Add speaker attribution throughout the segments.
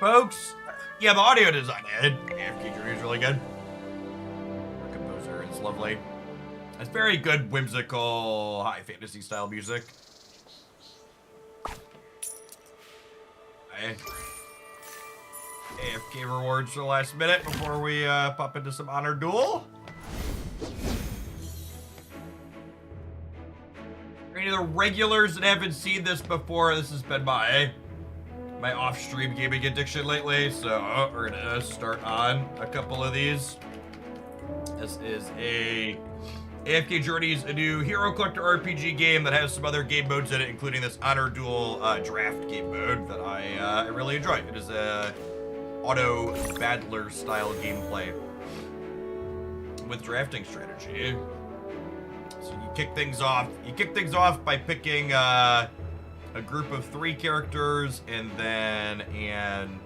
Speaker 1: folks. Yeah, the audio design AFKJ is really good. The composer is lovely. It's very good, whimsical, high fantasy style music. Okay. AFK rewards for the last minute before we pop into some Honor Duel. For any of the regulars that haven't seen this before, this has been my off-stream gaming addiction lately, so we're gonna start on a couple of these. This is AFK Journeys, a new hero collector RPG game that has some other game modes in it, including this Honor Duel draft game mode that I really enjoy. It is a auto battler style gameplay with drafting strategy. So you kick things off. You kick things off by picking a group of 3 characters and then an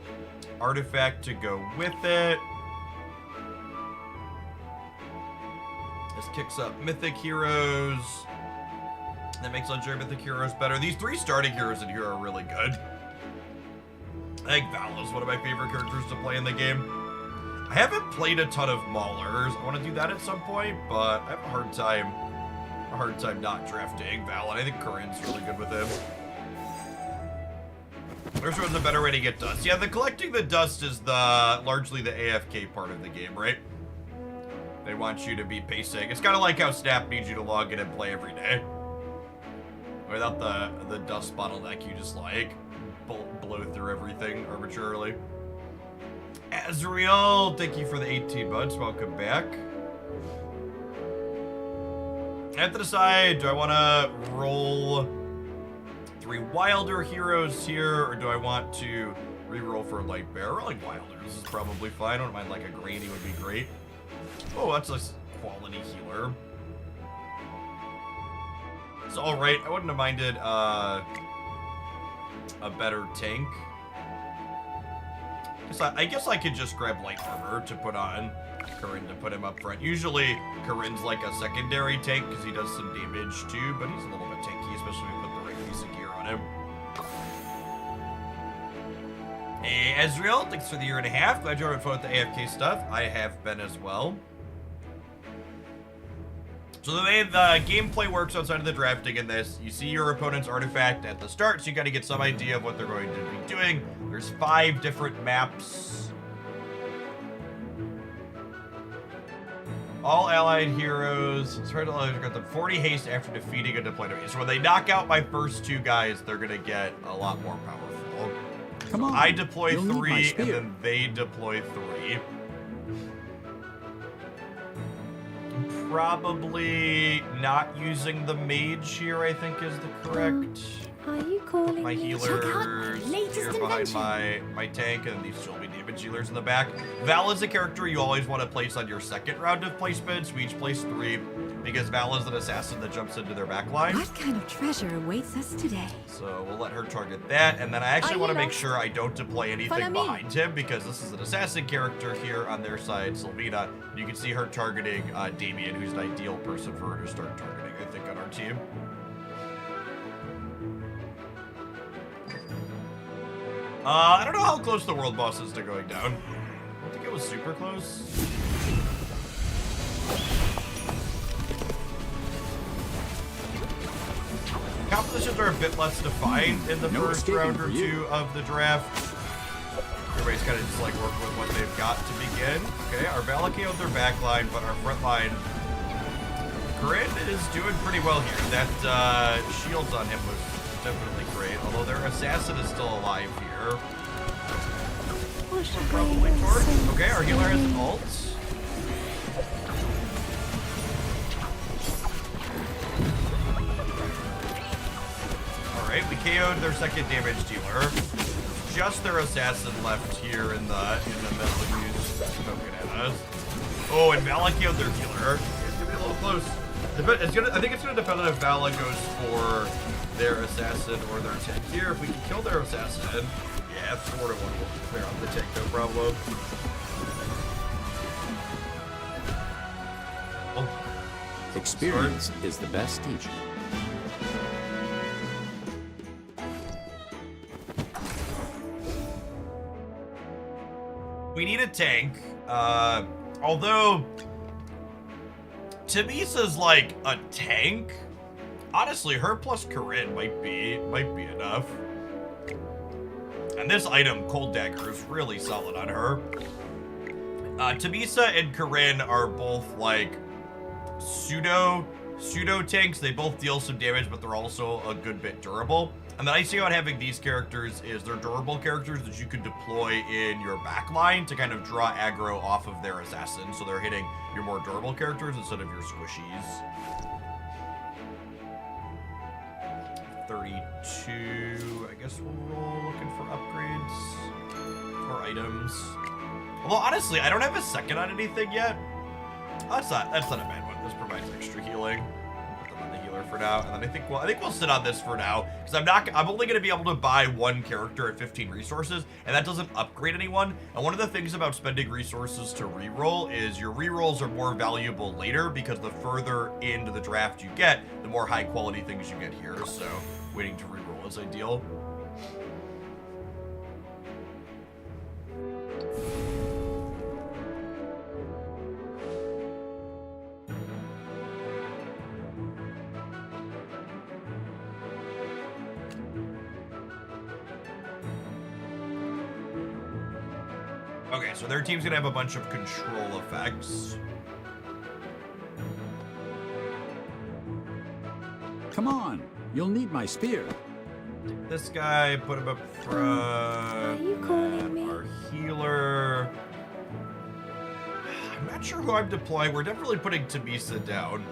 Speaker 1: artifact to go with it. This kicks up mythic heroes. That makes legendary mythic heroes better. These 3 starting heroes in here are really good. I think Val is one of my favorite characters to play in the game. I haven't played a ton of Maulers. I want to do that at some point, but I have a hard time not drafting Val, and I think Corinne's really good with him. There's a better way to get dust. Yeah, the collecting the dust is largely the AFK part of the game, right? They want you to be pacing. It's kind of like how Snap needs you to log in and play every day. Without the dust bottleneck, you just like blow through everything arbitrarily. Azriel, thank you for the 18 months. Welcome back. I have to decide, do I want to roll 3 Wilder heroes here, or do I want to reroll for Light Bear? Rolling Wilder, this is probably fine. I don't mind, like a Granny would be great. Oh, that's a quality healer. It's alright. I wouldn't have minded a better tank. I guess I could just grab light armor to put on Corinne to put him up front. Usually, Corinne's like a secondary tank because he does some damage too, but he's a little bit tanky, especially when we put the right piece of gear on him. Hey, Ezreal, thanks for the 1.5 years. Glad you're having fun with the AFK stuff. I have been as well. So the way the gameplay works outside of the drafting in this, you see your opponent's artifact at the start, so you gotta get some idea of what they're going to be doing. There's 5 different maps. All allied heroes. It's hard to got the 40 haste after defeating a deployed enemy. So when they knock out my first 2 guys, they're gonna get a lot more powerful.
Speaker 2: Come on.
Speaker 1: I deploy 3, and then they deploy 3. Probably not using the mage here, I think, is the correct.
Speaker 3: Are you calling
Speaker 1: my
Speaker 3: me?
Speaker 1: healers here behind my tank, and these will be damage healers in the back. Val is a character you always want to place on your second round of placements. We each place 3 because Val is an assassin that jumps into their back line.
Speaker 3: What kind of treasure awaits us today?
Speaker 1: So we'll let her target that, and then I actually want to make sure I don't deploy anything behind him because this is an assassin character here on their side, Sylvina. You can see her targeting Damien, who's an ideal person for her to start targeting, I think, on our team. I don't know how close the world boss is to going down. I don't think it was super close. Compositions are a bit less defined in the first round or 2 of the draft. Everybody's kind of just like working with what they've got to begin. Okay, our Valakay with their back line, but our front line, Corinne is doing pretty well here. That shields on him was definitely great, although their assassin is still alive here. Probably torch. Okay, our healer has an ult. Alright, we KO'd their second damage dealer. Just their assassin left here in the middle who's poking at us. Oh, and Vala KO'd their healer. It's gonna be a little close. I think it's gonna depend on if Vala goes for their assassin or their tank here. If we can kill their assassin, yeah, 4-1 will clear off the tank, no problem. Oh.
Speaker 2: Experience is the best teacher.
Speaker 1: We need a tank. Although Tamisa's like a tank. Honestly, her plus Corinne might be enough. And this item, Cold Dagger, is really solid on her. Tamisa and Corinne are both like pseudo tanks. They both deal some damage, but they're also a good bit durable. And the nice thing about having these characters is they're durable characters that you can deploy in your backline to kind of draw aggro off of their assassins. So they're hitting your more durable characters instead of your squishies. 32. I guess we'll roll looking for upgrades or items. Although honestly, I don't have a second on anything yet. That's not a bad one. This provides extra healing. Put them on the healer for now, and then I think we'll sit on this for now because I'm only going to be able to buy one character at 15 resources, and that doesn't upgrade anyone. And one of the things about spending resources to reroll is your rerolls are more valuable later because the further into the draft you get, the more high quality things you get here. So waiting to reroll is ideal. Okay, so their team's gonna have a bunch of control effects.
Speaker 2: Come on, you'll need my spear.
Speaker 1: This guy, put him up front.
Speaker 3: Are you calling me?
Speaker 1: Our healer. I'm not sure who I'm deploying. We're definitely putting Tamisa down.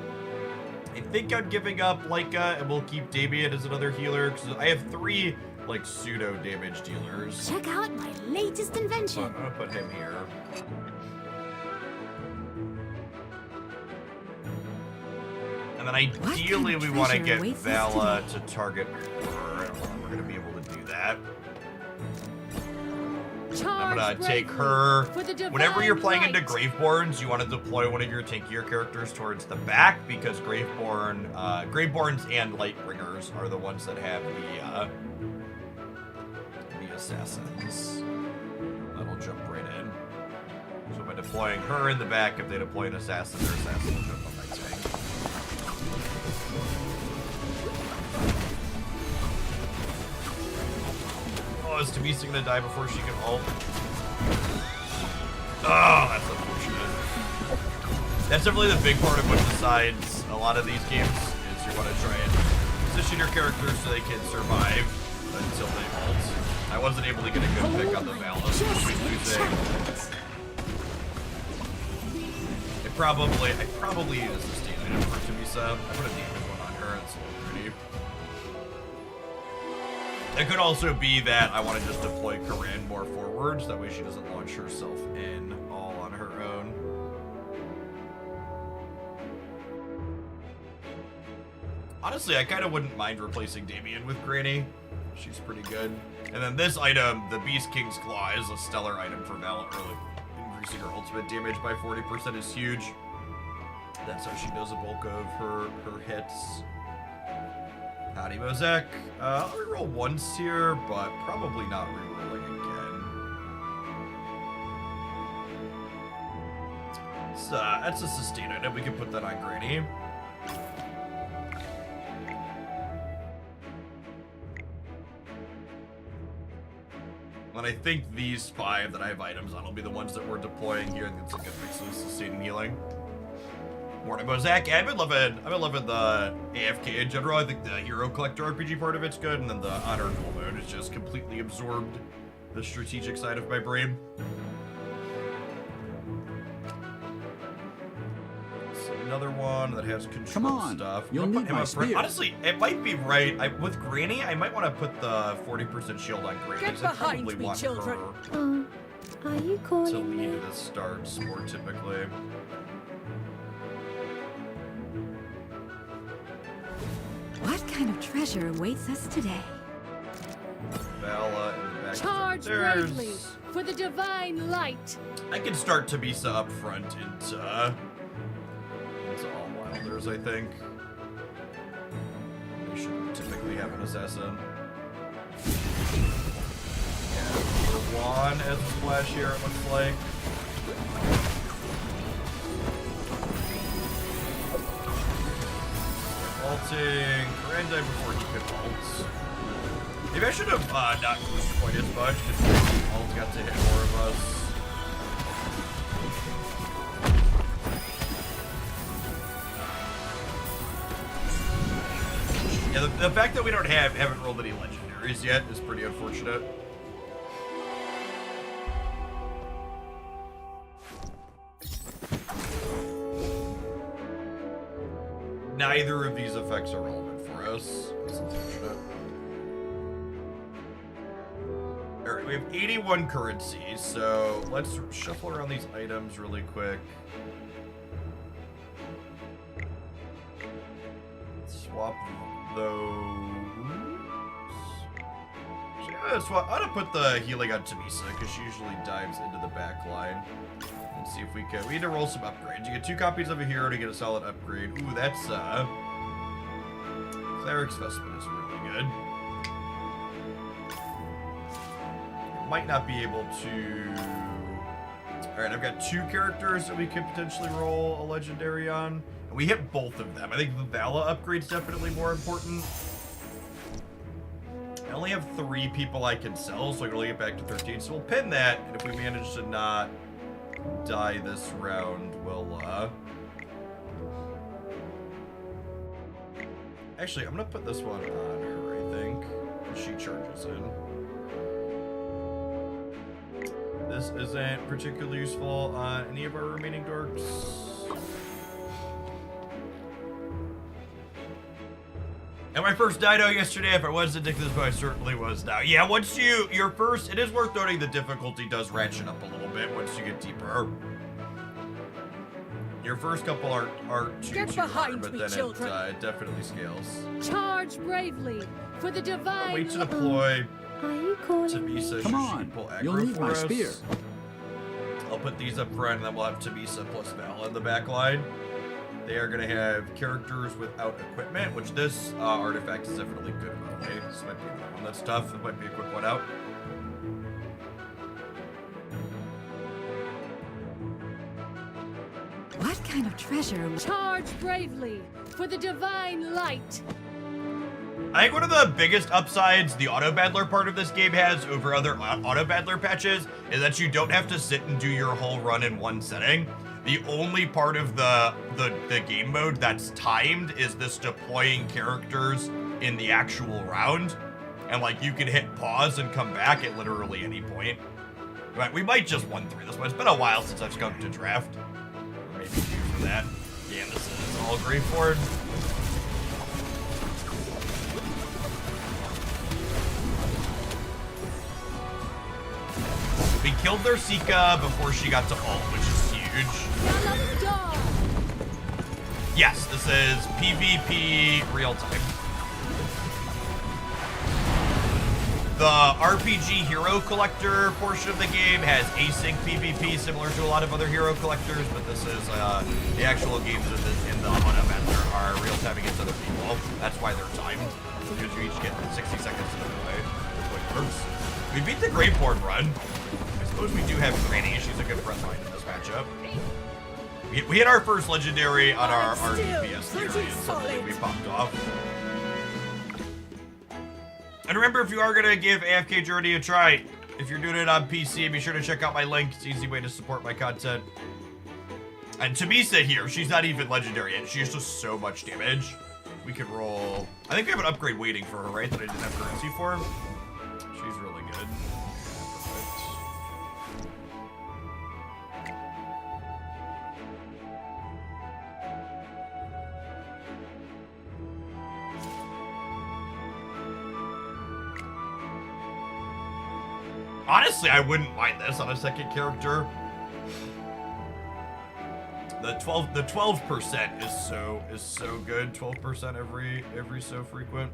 Speaker 1: I think I'm giving up Leica, and we'll keep Damien as another healer, because I have 3 like pseudo damage dealers.
Speaker 3: Check out my latest invention.
Speaker 1: So I'm gonna put him here. And then ideally we want to get Vala to target her. I don't know if we're gonna be able to do that. I'm gonna take her. Whenever you're playing into Graveborns, you want to deploy one of your tankier characters towards the back because Graveborns and Lightbringers are the ones that have the assassins. That'll jump right in. So by deploying her in the back, if they deploy an assassin, their assassin will jump on my tank. Oh, is Tamisa gonna die before she can ult? Oh, that's unfortunate. That's definitely the big part of what decides a lot of these games, is you want to try and position your characters so they can survive until they ult. I wasn't able to get a good pick on the Vala. I probably use the state item for Tamisa. I put a damage one on her, it's a little pretty. It could also be that I want to just deploy Corinne more forwards, that way she doesn't launch herself in all on her own. Honestly, I kind of wouldn't mind replacing Damien with Granny. She's pretty good. And then this item, the Beast King's Claw, is a stellar item for Vala early. Increasing her ultimate damage by 40% is huge. That's how she does a bulk of her hits. Howdy, Mosaic. I'll reroll once here, but probably not rerolling again. So that's a sustain item. We can put that on Granny. And I think these 5 that I have items on will be the ones that we're deploying here. I think it's a good mix of sustain and healing. Morning, Mosaic. Yeah, I've been loving the AFK in general. I think the Hero Collector RPG part of it's good, and then the Honor Duel mode has just completely absorbed the strategic side of my brain. So another one that has control stuff.
Speaker 2: You'll need my spear.
Speaker 1: Honestly, it might be right. With Granny, I might want to put the 40% shield on Granny.
Speaker 4: Get behind me, children.
Speaker 3: Oh, are you
Speaker 1: To
Speaker 3: calling
Speaker 1: lead
Speaker 3: me?
Speaker 1: the starts more typically.
Speaker 3: What kind of treasure awaits us today?
Speaker 1: Vala in the back.
Speaker 4: Charge bravely for the divine light.
Speaker 1: I can start Tamisa up front into All Wilders, I think. They should typically have an assassin. Yeah, Swan as a splash here, it looks like. Ulting Karandai before he could ult. Maybe I should have not pushed quite as much because ult got to hit more of us. Yeah, the fact that we haven't rolled any legendaries yet is pretty unfortunate. Neither of these effects are relevant for us. That's unfortunate. Alright, we have 81 currencies, so let's shuffle around these items really quick. Swap those. So I'm gonna put the healing on Tamisa because she usually dives into the back line. And see if we can. We need to roll some upgrades. You get 2 copies of a hero to get a solid upgrade. Ooh, that's Cleric's Vestment is really good. Might not be able to. Alright, I've got 2 characters that we could potentially roll a legendary on. And we hit both of them. I think the Vala upgrade's definitely more important. I only have 3 people I can sell, so I can only get back to 13. So we'll pin that, and if we manage to not die this round, we'll actually, I'm gonna put this one on her, I think. She charges in. This isn't particularly useful on any of our remaining dorks. And my first Dido yesterday, if I was addicted to this, but I certainly was now. Yeah, once you're first, it is worth noting the difficulty does ratchet up a little bit once you get deeper. Your first couple aren't too hard, but then it definitely scales.
Speaker 4: Charge bravely for the divine.
Speaker 1: Wait to deploy.
Speaker 3: Are you calling
Speaker 1: Tamisa,
Speaker 2: Come on,
Speaker 1: pull aggro
Speaker 2: you'll need
Speaker 1: for
Speaker 2: my
Speaker 1: us.
Speaker 2: spear.
Speaker 1: I'll put these up front, and then we'll have Tamisa plus Vala in the back line. They are going to have characters without equipment, which this artifact is definitely good early. This might be one that's tough. This might be a quick one out.
Speaker 3: What kind of treasure?
Speaker 4: Charge bravely for the divine light.
Speaker 1: I think one of the biggest upsides the auto battler part of this game has over other auto battler patches is that you don't have to sit and do your whole run in one setting. The only part of the game mode that's timed is this deploying characters in the actual round. And like you can hit pause and come back at literally any point. Right, we might just 1-3 this one. It's been a while since I've come to draft. Or maybe 2 for that. Yeah, this is all Graveford. We killed their Sika before she got to ult, which is huge. Yes, this is PvP real time. The RPG hero collector portion of the game has async PvP similar to a lot of other hero collectors, but this is the actual games in the auto battler are real time against other people. That's why they're timed, because you each get 60 seconds to deploy. That's what works. We beat the Graveford run. I suppose we do have training issues, a good front line in this matchup. We hit our first legendary on our DPS theory, and suddenly we popped off. And remember, if you are going to give AFK Journey a try, if you're doing it on PC, be sure to check out my link. It's an easy way to support my content. And Tamisa here, she's not even legendary yet. She has just so much damage. We could roll... I think we have an upgrade waiting for her, right? That I didn't have currency for. She's really good. Honestly, I wouldn't mind this on a second character. The 12% is so good. 12% every so frequent.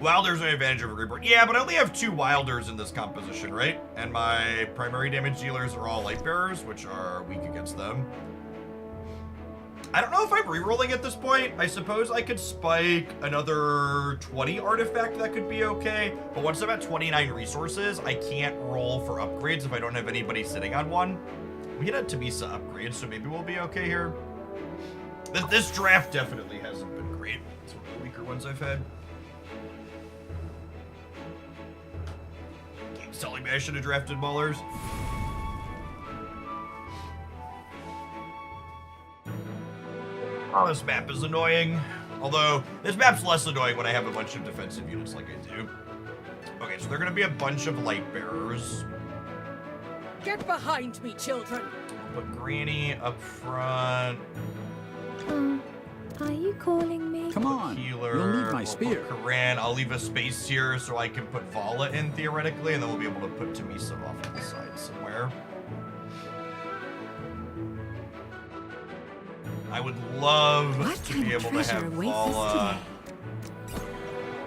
Speaker 1: Wilder's an advantage over Greenboard. Yeah, but I only have 2 Wilders in this composition, right? And my primary damage dealers are all Light Bearers, which are weak against them. I don't know if I'm re-rolling at this point. I suppose I could spike another 20 artifact. That could be okay. But once I'm at 29 resources, I can't roll for upgrades if I don't have anybody sitting on one. We get a Tamisa upgrade, so maybe we'll be okay here. This draft definitely hasn't been great. It's one of the weaker ones I've had. Game's telling me I should have drafted Maulers. Oh, this map is annoying. Although, this map's less annoying when I have a bunch of defensive units like I do. Okay, so they're gonna be a bunch of light bearers.
Speaker 5: Get behind me, children!
Speaker 1: I'll put Granny up front.
Speaker 3: Are you calling me?
Speaker 2: Come on.
Speaker 1: Healer.
Speaker 2: You'll need my
Speaker 1: We'll
Speaker 2: spear.
Speaker 1: put Karan. I'll leave a space here so I can put Vala in theoretically, and then we'll be able to put Tamisa off to the side somewhere. I would love
Speaker 3: What
Speaker 1: to
Speaker 3: kind
Speaker 1: be
Speaker 3: of
Speaker 1: able to
Speaker 3: treasure
Speaker 1: have
Speaker 3: awaits us
Speaker 1: Vala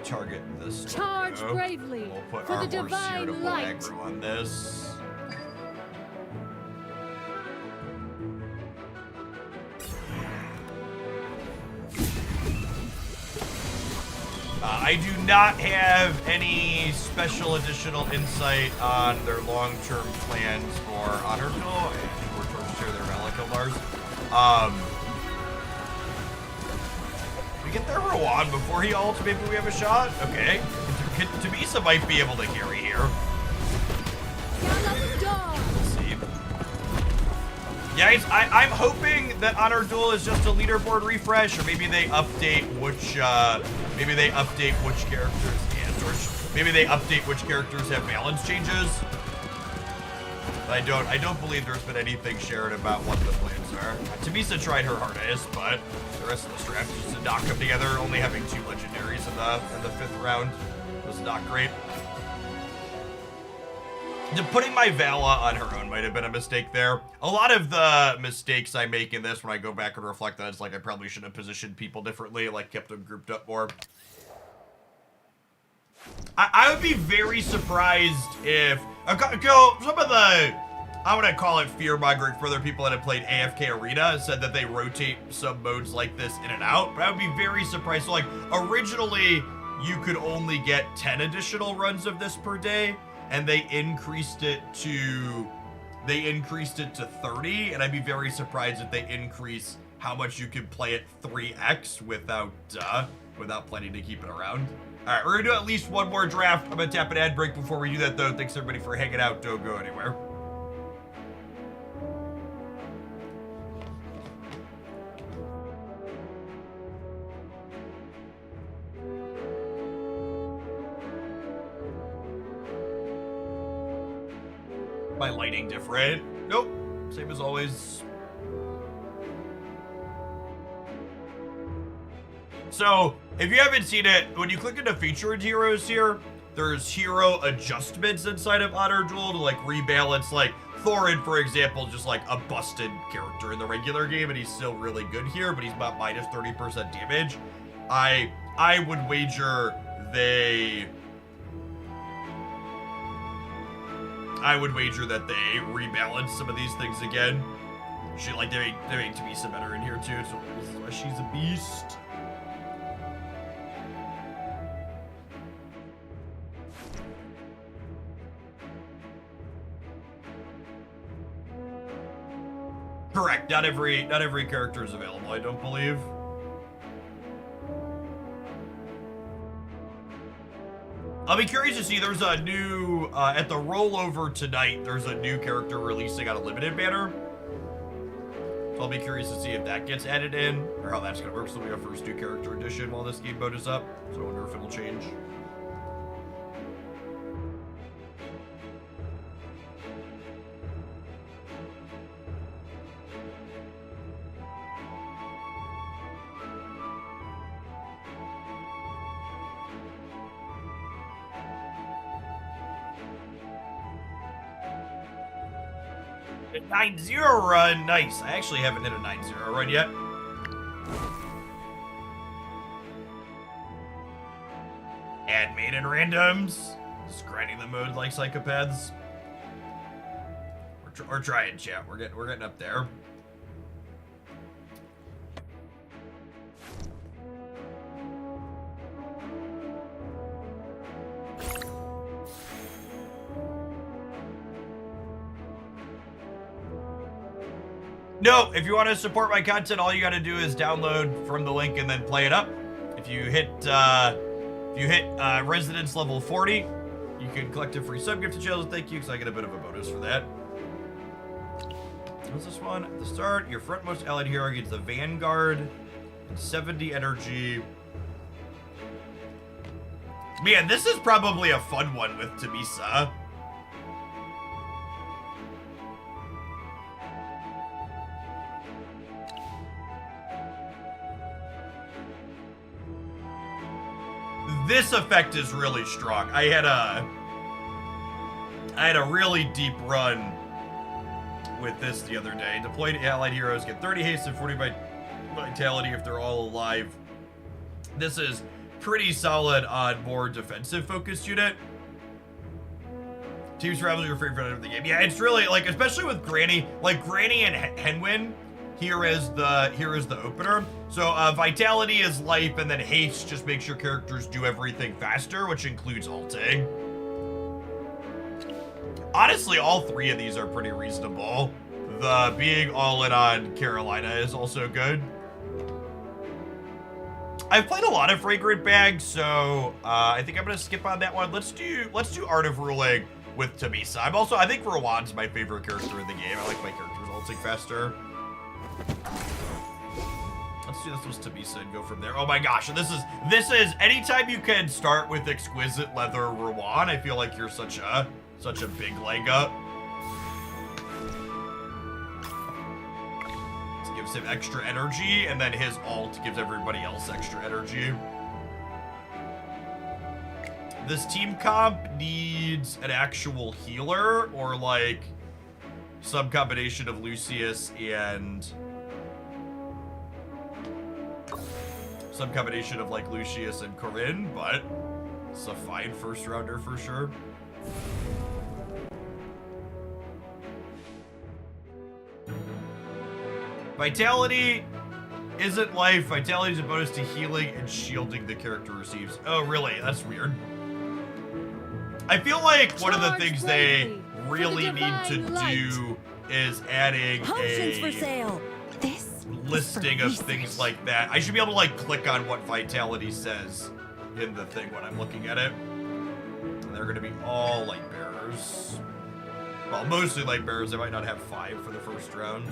Speaker 1: target this.
Speaker 4: Charge
Speaker 1: tornado.
Speaker 4: bravely
Speaker 1: We'll put
Speaker 4: for
Speaker 1: our
Speaker 4: the
Speaker 1: horse here to
Speaker 4: divine
Speaker 1: pull
Speaker 4: light.
Speaker 1: aggro on this. I do not have any special additional insight on their long-term plans for Honor Duel and or towards share their Malakildars. We get their Rowan before he ults, maybe we have a shot? Okay. Tamisa might be able to carry here.
Speaker 4: Gallop dog.
Speaker 1: We'll see. Yeah, I'm hoping that Honor Duel is just a leaderboard refresh, or maybe they update which characters, yeah, or maybe they update which characters have balance changes. But I don't believe there's been anything shared about what the plans are. Tamisa tried her hardest, but the rest of the strategies did not come together. Only having 2 legendaries in the 5th round was not great. Putting my Vala on her own might have been a mistake there. A lot of the mistakes I make in this when I go back and reflect on it's like I probably should have positioned people differently, like kept them grouped up more. I would be very surprised if some of the, I want to call it fear-mongering for other people that have played AFK Arena said that they rotate some modes like this in and out, but I would be very surprised. So like originally you could only get 10 additional runs of this per day, and they increased it to 30, and I'd be very surprised if they increase how much you can play at 3x without planning to keep it around. All right, we're gonna do at least one more draft. I'm gonna tap an ad break before we do that, though. Thanks everybody for hanging out. Don't go anywhere. My lighting different? Nope. Same as always. So, if you haven't seen it, when you click into featured heroes here, there's hero adjustments inside of Honor Duel to like rebalance. Like Thorin, for example, just like a busted character in the regular game, and he's still really good here, but he's about minus 30% damage. I would wager that they rebalance some of these things again. They make Tamisa better in here too, so this is why she's a beast. Correct. Not every character is available, I don't believe. I'll be curious to see, there's a new, at the rollover tonight, there's a new character releasing on a limited banner. So I'll be curious to see if that gets added in, or how that's gonna work. So we have first new character edition while this game mode is up. So I wonder if it'll change. A 9-0 run, nice. I actually haven't hit a 9-0 run yet. Add maiden randoms. Just grinding the mode like psychopaths. We're trying, chat. We're getting up there. No, if you want to support my content, all you got to do is download from the link and then play it up. If you hit residence level 40, you can collect a free sub gift to channel. Thank you, because I get a bit of a bonus for that. What's this one? At the start, your frontmost allied hero gets the Vanguard and 70 energy. Man, this is probably a fun one with Tamisa. This effect is really strong. I had a really deep run with this the other day. Deployed allied heroes get 30 haste and 40 vitality if they're all alive. This is pretty solid on more defensive focused unit. Team survival is your favorite of the game. Yeah, it's really like, especially with Granny, like Granny and Henwin. Here is the opener. So vitality is life, and then haste just makes your characters do everything faster, which includes ulting. Honestly, all three of these are pretty reasonable. The being all in on Carolina is also good. I've played a lot of Fragrant Bag, so I think I'm gonna skip on that one. Let's do Art of Ruling with Tamisa. I think Rowan's my favorite character in the game. I like my characters ulting faster. Let's do this with Tamisa and go from there. Oh my gosh, this is anytime you can start with Exquisite Leather Rowan, I feel like you're such a big leg up. This gives him extra energy, and then his ult gives everybody else extra energy. This team comp needs an actual healer, or like some combination of Lucius and some combination of like Lucius and Corinne, but it's a fine first rounder for sure. Vitality isn't life. Vitality is a bonus to healing and shielding the character receives. Oh, really? That's weird. I feel like one of the things they really need to do is adding
Speaker 3: Potions for
Speaker 1: a
Speaker 3: sale. This
Speaker 1: listing of things like that. I should be able to like click on what vitality says in the thing when I'm looking at it. And they're gonna be all light bearers. Well, mostly light bearers. They might not have 5 for the first round.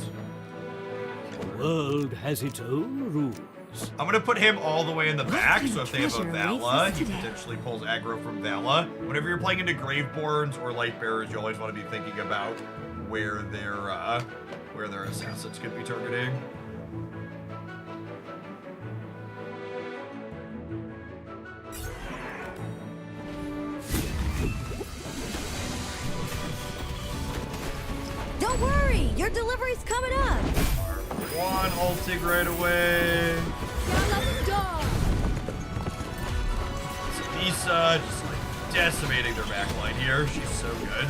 Speaker 6: The world has its own rules.
Speaker 1: I'm gonna put him all the way in the back,
Speaker 3: kind
Speaker 1: so
Speaker 3: of
Speaker 1: if they have a
Speaker 3: treasure
Speaker 1: Vala,
Speaker 3: awaits
Speaker 1: he
Speaker 3: us today?
Speaker 1: potentially pulls aggro from Vala. Whenever you're playing into Graveborns or Light Bearers, you always want to be thinking about where their assassins could be targeting.
Speaker 3: Don't worry, your delivery's coming up.
Speaker 1: One ulting right away.
Speaker 4: Gallop dog.
Speaker 1: Tamisa just like decimating their backline here. She's so good.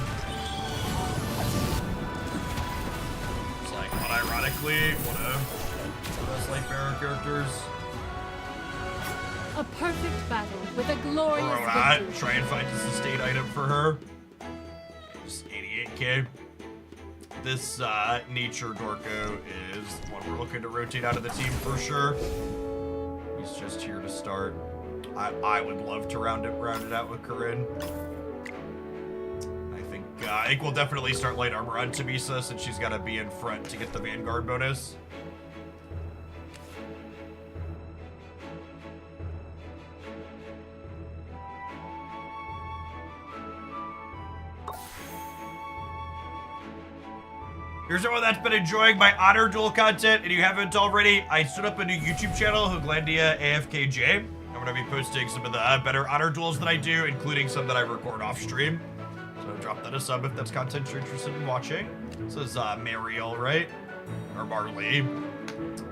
Speaker 1: It's like, unironically, one of the best Light Bearer characters.
Speaker 4: A perfect battle with a glorious
Speaker 1: Alright,
Speaker 4: victory.
Speaker 1: try and find a sustain item for her. Just 88k. This Nature Dorko is one we're looking to rotate out of the team for sure. He's just here to start. I would love to round it out with Corinne. I think we'll definitely start light armor on Tamisa since she's got to be in front to get the Vanguard bonus. Here's someone that's been enjoying my Honor Duel content, and you haven't already, I stood up a new YouTube channel, Hooglandia AFKJ. I'm going to be posting some of the better Honor Duels that I do, including some that I record off stream. So drop that a sub if that's content you're interested in watching. This is Mariel, right? Or Marley.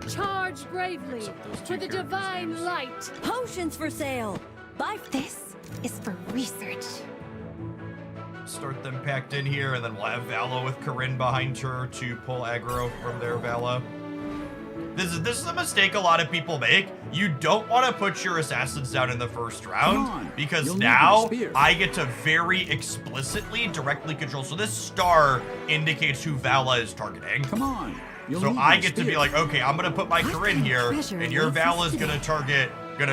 Speaker 4: Charge bravely
Speaker 1: Mix up those two
Speaker 4: for the
Speaker 1: characters'
Speaker 4: divine
Speaker 1: names.
Speaker 4: light.
Speaker 3: Potions for sale. Buy this is for research.
Speaker 1: Start them packed in here, and then we'll have Vala with Corinne behind her to pull aggro from their Vala. This is a mistake a lot of people make. You don't want to put your assassins down in the first round
Speaker 2: on,
Speaker 1: because
Speaker 2: you'll need
Speaker 1: now
Speaker 2: my spear.
Speaker 1: I get to very explicitly directly control. So this star indicates who Vala is targeting.
Speaker 2: Come on, You'll
Speaker 1: So
Speaker 2: need
Speaker 1: I
Speaker 2: my
Speaker 1: get to be
Speaker 2: spear.
Speaker 1: like, okay, I'm gonna put my
Speaker 3: What
Speaker 1: Corinne
Speaker 3: kind of
Speaker 1: here,
Speaker 3: treasure
Speaker 1: and your
Speaker 3: awaits
Speaker 1: Val
Speaker 3: us
Speaker 1: is gonna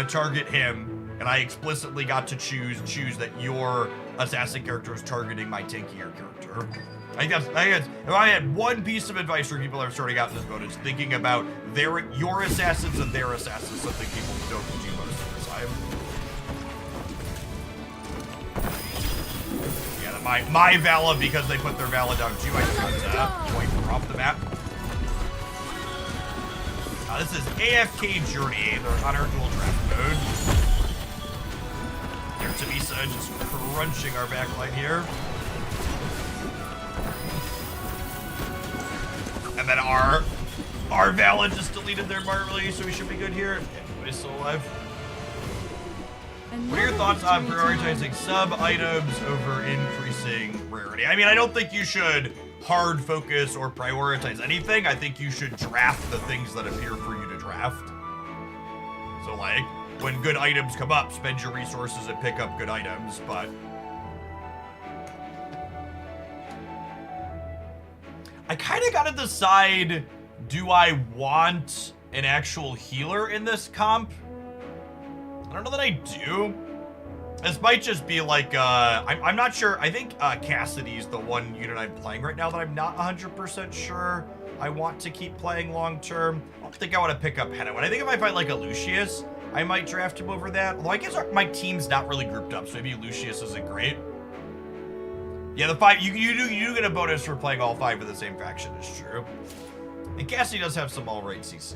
Speaker 1: target him, and I explicitly got to choose that your assassin character is targeting my tankier character. I think if I had one piece of advice for people that are starting out in this mode, it's thinking about your assassins and their assassins, something people don't do most of the time. Yeah, my Vala, because they put their Vala down too, I just got wipe her off the map. This is AFK Journey. They're on our dual draft mode. There's Tabisa just crunching our backline here. And then our Vala just deleted their Marley, so we should be good here. Everybody's still alive. What are your thoughts on prioritizing sub-items over increasing rarity? I mean, I don't think you should hard focus or prioritize anything. I think you should draft the things that appear for you to draft. So, like, when good items come up, spend your resources and pick up good items, but... I kind of gotta decide, do I want an actual healer in this comp? I don't know that I do. This might just be like, I'm not sure. I think Cassidy's the one unit I'm playing right now that I'm not 100% sure I want to keep playing long term. I don't think I want to pick up Henna. When I think if I find like a Lucius, I might draft him over that. Although I guess my team's not really grouped up, so maybe Lucius isn't great. Yeah, the 5, you do get a bonus for playing all 5 of the same faction, is true. And Cassidy does have some alright CC.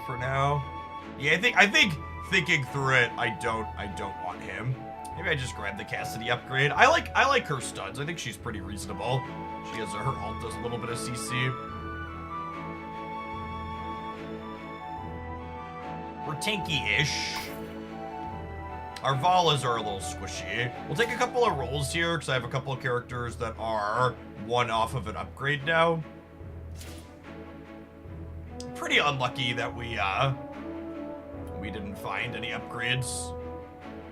Speaker 1: For now, yeah, I think thinking through it, I don't want him. Maybe I just grab the Cassidy upgrade. I like her stuns. I think she's pretty reasonable. She has her ult does a little bit of CC. We're tanky-ish. Our Valas are a little squishy. We'll take a couple of rolls here because I have a couple of characters that are one off of an upgrade now. Pretty unlucky that we didn't find any upgrades.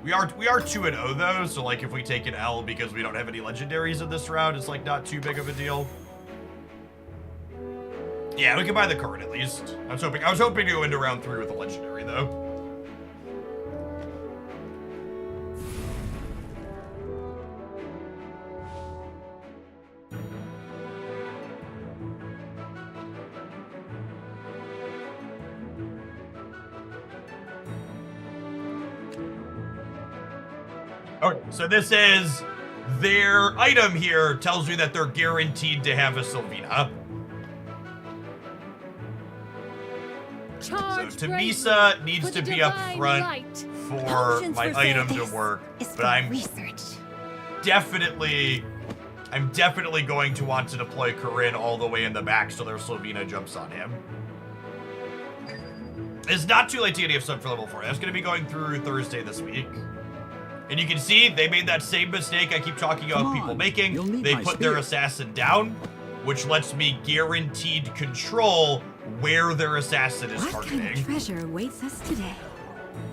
Speaker 1: We are 2-0 though, so like if we take an L because we don't have any legendaries in this round, it's like not too big of a deal. Yeah, we can buy the current at least. I was hoping to go into round 3 with a legendary though. Okay, so this is their item here tells you that they're guaranteed to have a Sylvina.
Speaker 4: Charge
Speaker 1: So
Speaker 4: bravely
Speaker 1: Tabisa needs
Speaker 4: for
Speaker 1: to
Speaker 4: the
Speaker 1: be up
Speaker 4: divine
Speaker 1: front
Speaker 4: light.
Speaker 1: for
Speaker 3: Potions
Speaker 1: my
Speaker 3: for
Speaker 1: item to
Speaker 3: Xerxes
Speaker 1: work,
Speaker 3: is
Speaker 1: but
Speaker 3: for
Speaker 1: I'm
Speaker 3: research.
Speaker 1: definitely going to want to deploy Corinne all the way in the back so their Slovena jumps on him. It's not too late to get a sub for level 4. That's going to be going through Thursday this week. And you can see they made that same mistake I keep talking about people making. They put their assassin down, which lets me guaranteed control where their assassin is
Speaker 3: What
Speaker 1: targeting.
Speaker 3: kind of treasure awaits us today?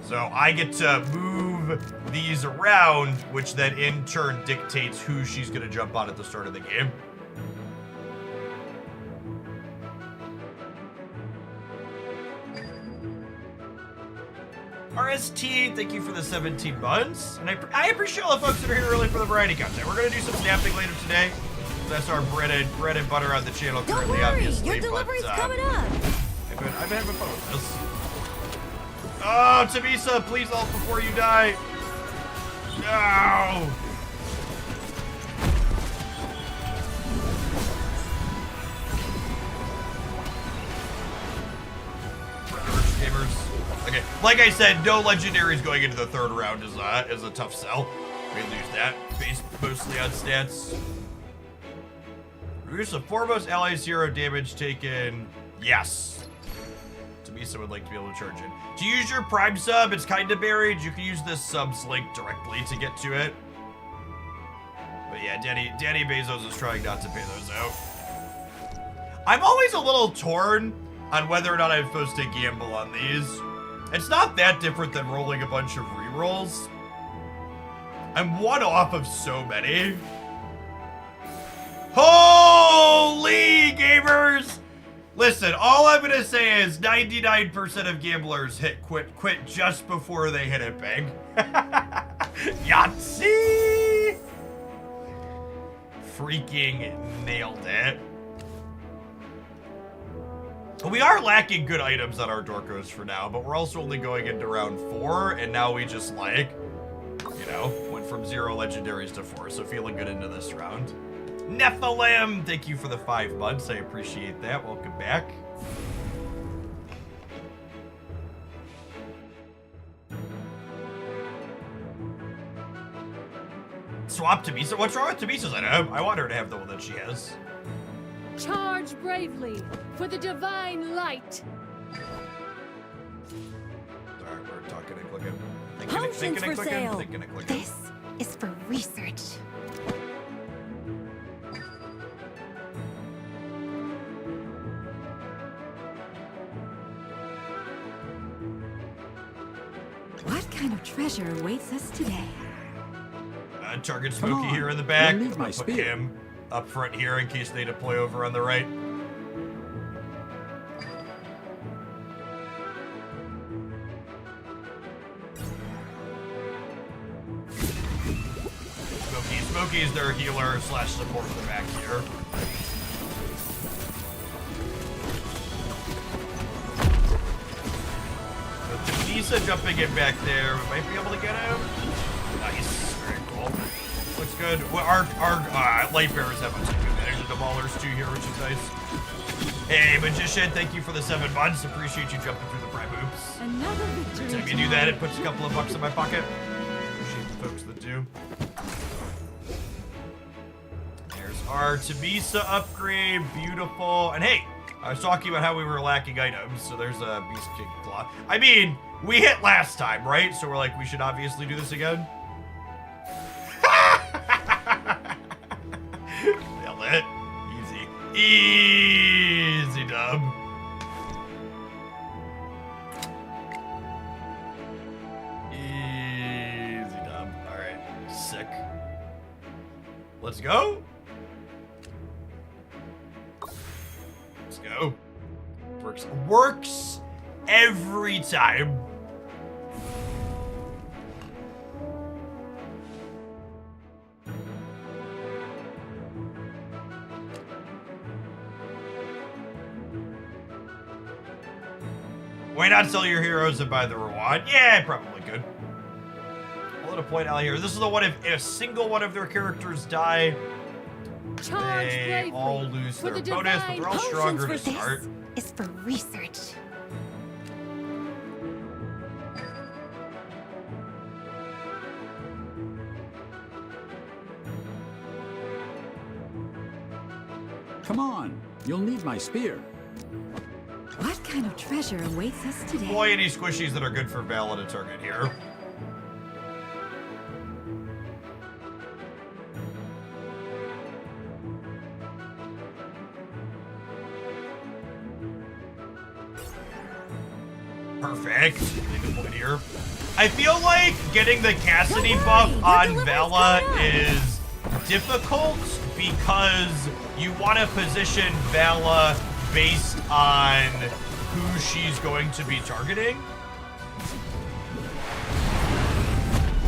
Speaker 1: So I get to move these around, which then in turn dictates who she's going to jump on at the start of the game. RST, thank you for the 17 months. And I appreciate all the folks that are here early for the variety content. We're going to do some snapping later today. That's our bread and butter on the channel
Speaker 3: Don't
Speaker 1: currently,
Speaker 3: worry,
Speaker 1: obviously.
Speaker 3: your delivery's
Speaker 1: but,
Speaker 3: coming up.
Speaker 1: I've been having fun with this. Oh, Tabisa, please ult before you die. No. Gamers. Okay, like I said, no legendaries going into the 3rd round is a tough sell. We lose that based mostly on stats. Reduce the foremost allies 0 damage taken. Yes. Tabisa would like to be able to charge it. To use your prime sub, it's kind of buried. You can use this subs link directly to get to it. But yeah, Danny Bezos is trying not to pay those out. I'm always a little torn on whether or not I'm supposed to gamble on these. It's not that different than rolling a bunch of rerolls. rolls. I'm one off of so many. Holy gamers! Listen, all I'm gonna say is 99% of gamblers quit just before they hit it big. Yahtzee! Freaking nailed it. We are lacking good items on our Dorkos for now, but we're also only going into round 4, and now we just like, you know, went from 0 legendaries to 4, so feeling good into this round. Nephilim, thank you for the 5 months. I appreciate that. Welcome back. Swap Tamisa. What's wrong with Tamisa's item? I want her to have the one that she has.
Speaker 4: Charge bravely for the divine light.
Speaker 1: Alright, we're talking and clicking.
Speaker 3: Potions for sale.
Speaker 1: Thinking and clicking.
Speaker 3: This is for research. What kind of treasure awaits us today?
Speaker 1: Target
Speaker 2: Come
Speaker 1: Smokey
Speaker 2: on,
Speaker 1: here in the back.
Speaker 2: you'll need
Speaker 1: I'm
Speaker 2: my
Speaker 1: gonna put
Speaker 2: spear.
Speaker 1: him up front here in case they deploy over on the right. Smokey's their healer slash support in the back here. Lisa jumping in back there. We might be able to get him. Nice. Very cool. Looks good. Well, our light bearers have a good advantage of the ballers too here, which is nice. Hey, Magician, thank you for the 7 months. Appreciate you jumping through the prime hoops.
Speaker 3: Another victory.
Speaker 1: Every time you do that, it puts a couple of bucks in my pocket. Appreciate the folks that do. There's our Tabisa upgrade. Beautiful. And hey, I was talking about how we were lacking items, so there's a Beast King Claw. I mean, we hit last time, right? So we're like, we should obviously do this again. Nailed it. Easy. Easy dub. Easy dub. Alright. Sick. Let's go. Let's go. Works every time. Why not sell your heroes and buy the reward? Yeah, probably could. I'll let a point out here. This is the one if a single one of their characters die,
Speaker 4: Charge
Speaker 1: they
Speaker 4: bravely
Speaker 1: all lose
Speaker 4: for
Speaker 1: their
Speaker 4: the
Speaker 1: bonus, but
Speaker 4: divine
Speaker 1: they're all stronger to
Speaker 3: This
Speaker 1: start.
Speaker 3: is for research.
Speaker 2: Come on, you'll need my spear.
Speaker 3: What kind of treasure awaits us today?
Speaker 1: Boy, any squishies that are good for Val to target here. Perfect. Leave a point here. I feel like getting the Cassidy buff on Vala is difficult because you want to position Vala based on who she's going to be targeting.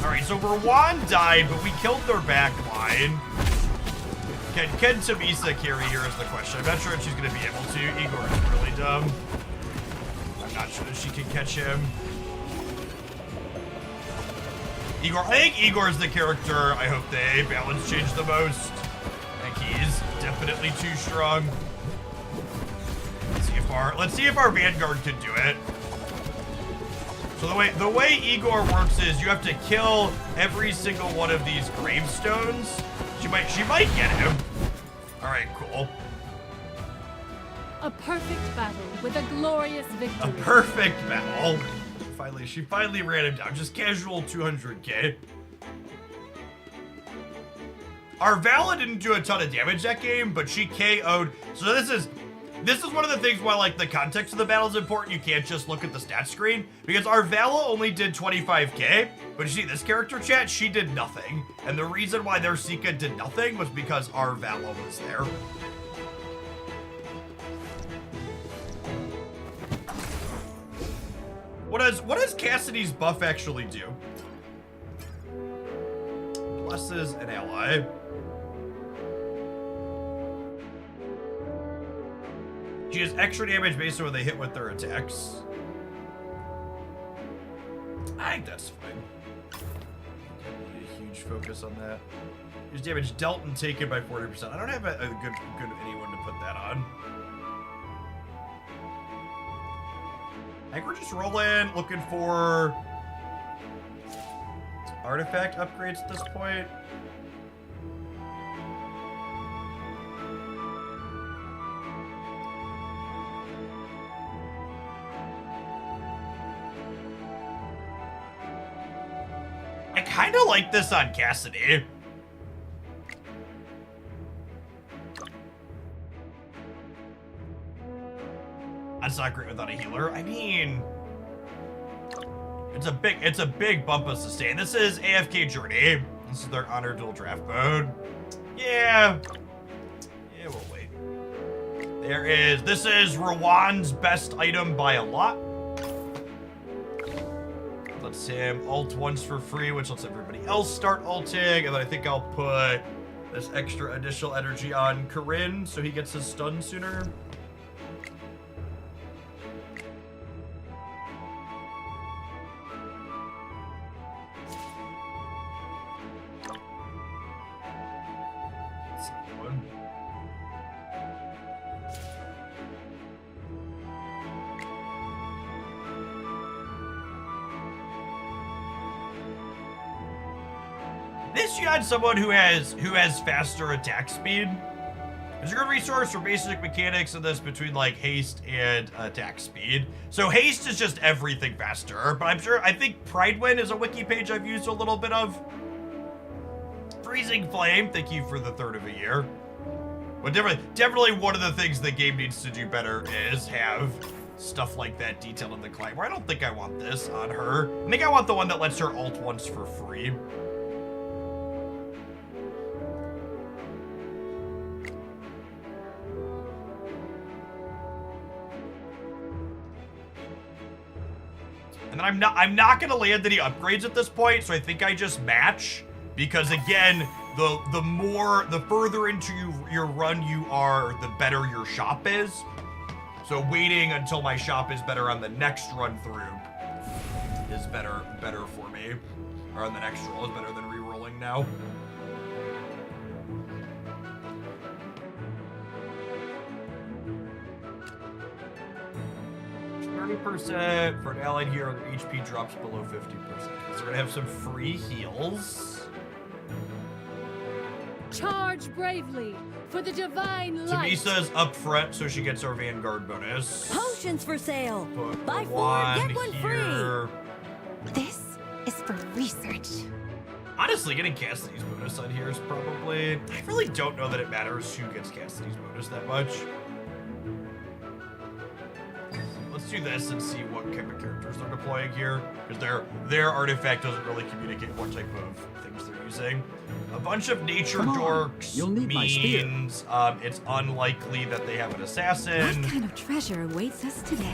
Speaker 1: Alright, so Rowan died, but we killed their back line. Can Tamisa carry here is the question. I'm not sure if she's going to be able to. Igor is really dumb. I'm not sure that she can catch him. Igor, I think Igor's the character I hope they balance change the most. I think he's definitely too strong. Let's see if our Vanguard can do it. So the way Igor works is you have to kill every single one of these gravestones. She might get him. All right, cool.
Speaker 4: A perfect battle with a glorious victory.
Speaker 1: A perfect battle. She finally ran him down. Just casual 200k. Our Vala didn't do a ton of damage that game, but she KO'd. So This is one of the things why, like, the context of the battle is important. You can't just look at the stat screen, because our Vala only did 25k, but you see this character, chat, she did nothing. And the reason why their Sika did nothing was because our Vala was there. What does Cassidy's buff actually do? Blesses an ally. She has extra damage based on when they hit with their attacks. I think that's fine. Need a huge focus on that. Use damage dealt and taken by 40%. I don't have a good anyone to put that on. I think we're just rolling, looking for artifact upgrades at this point. I kind of like this on Cassidy. That's not great without a healer. I mean, it's a big bump of sustain. This is AFK Journey. This is their honor dual draft mode. Yeah, we'll wait. This is Rawan's best item by a lot. Lets him ult once for free, which lets everybody else start ulting. And then I think I'll put this extra additional energy on Corinne so he gets his stun sooner. You had someone who has faster attack speed. There's a good resource for basic mechanics in this between like haste and attack speed. So haste is just everything faster, but I think Pridewind is a wiki page I've used a little bit of. Freezing Flame, thank you for the third of a year. But definitely one of the things the game needs to do better is have stuff like that detailed in the climber. I don't think I want this on her. I think I want the one that lets her ult once for free. And then I'm not gonna land any upgrades at this point, so I think I just match, because again, the further into your run you are, the better your shop is. So waiting until my shop is better on the next run through is better for me. Or on the next roll is better than re-rolling now. %, for an allied hero, their HP drops below 50%. So we're gonna have some free heals.
Speaker 4: Charge bravely for the divine light.
Speaker 1: Tamisa's up front, so she gets our Vanguard bonus.
Speaker 3: Potions for sale.
Speaker 1: Put
Speaker 3: Buy 4, get one
Speaker 1: here.
Speaker 3: free. This is for research.
Speaker 1: Honestly, getting Cassidy's bonus on here is probably... I really don't know that it matters who gets Cassidy's bonus that much. Let's do this and see what kind of characters they're deploying here, because their artifact doesn't really communicate what type of things they're using. A bunch of nature dorks means it's unlikely that they have an assassin.
Speaker 3: What kind of treasure awaits us today?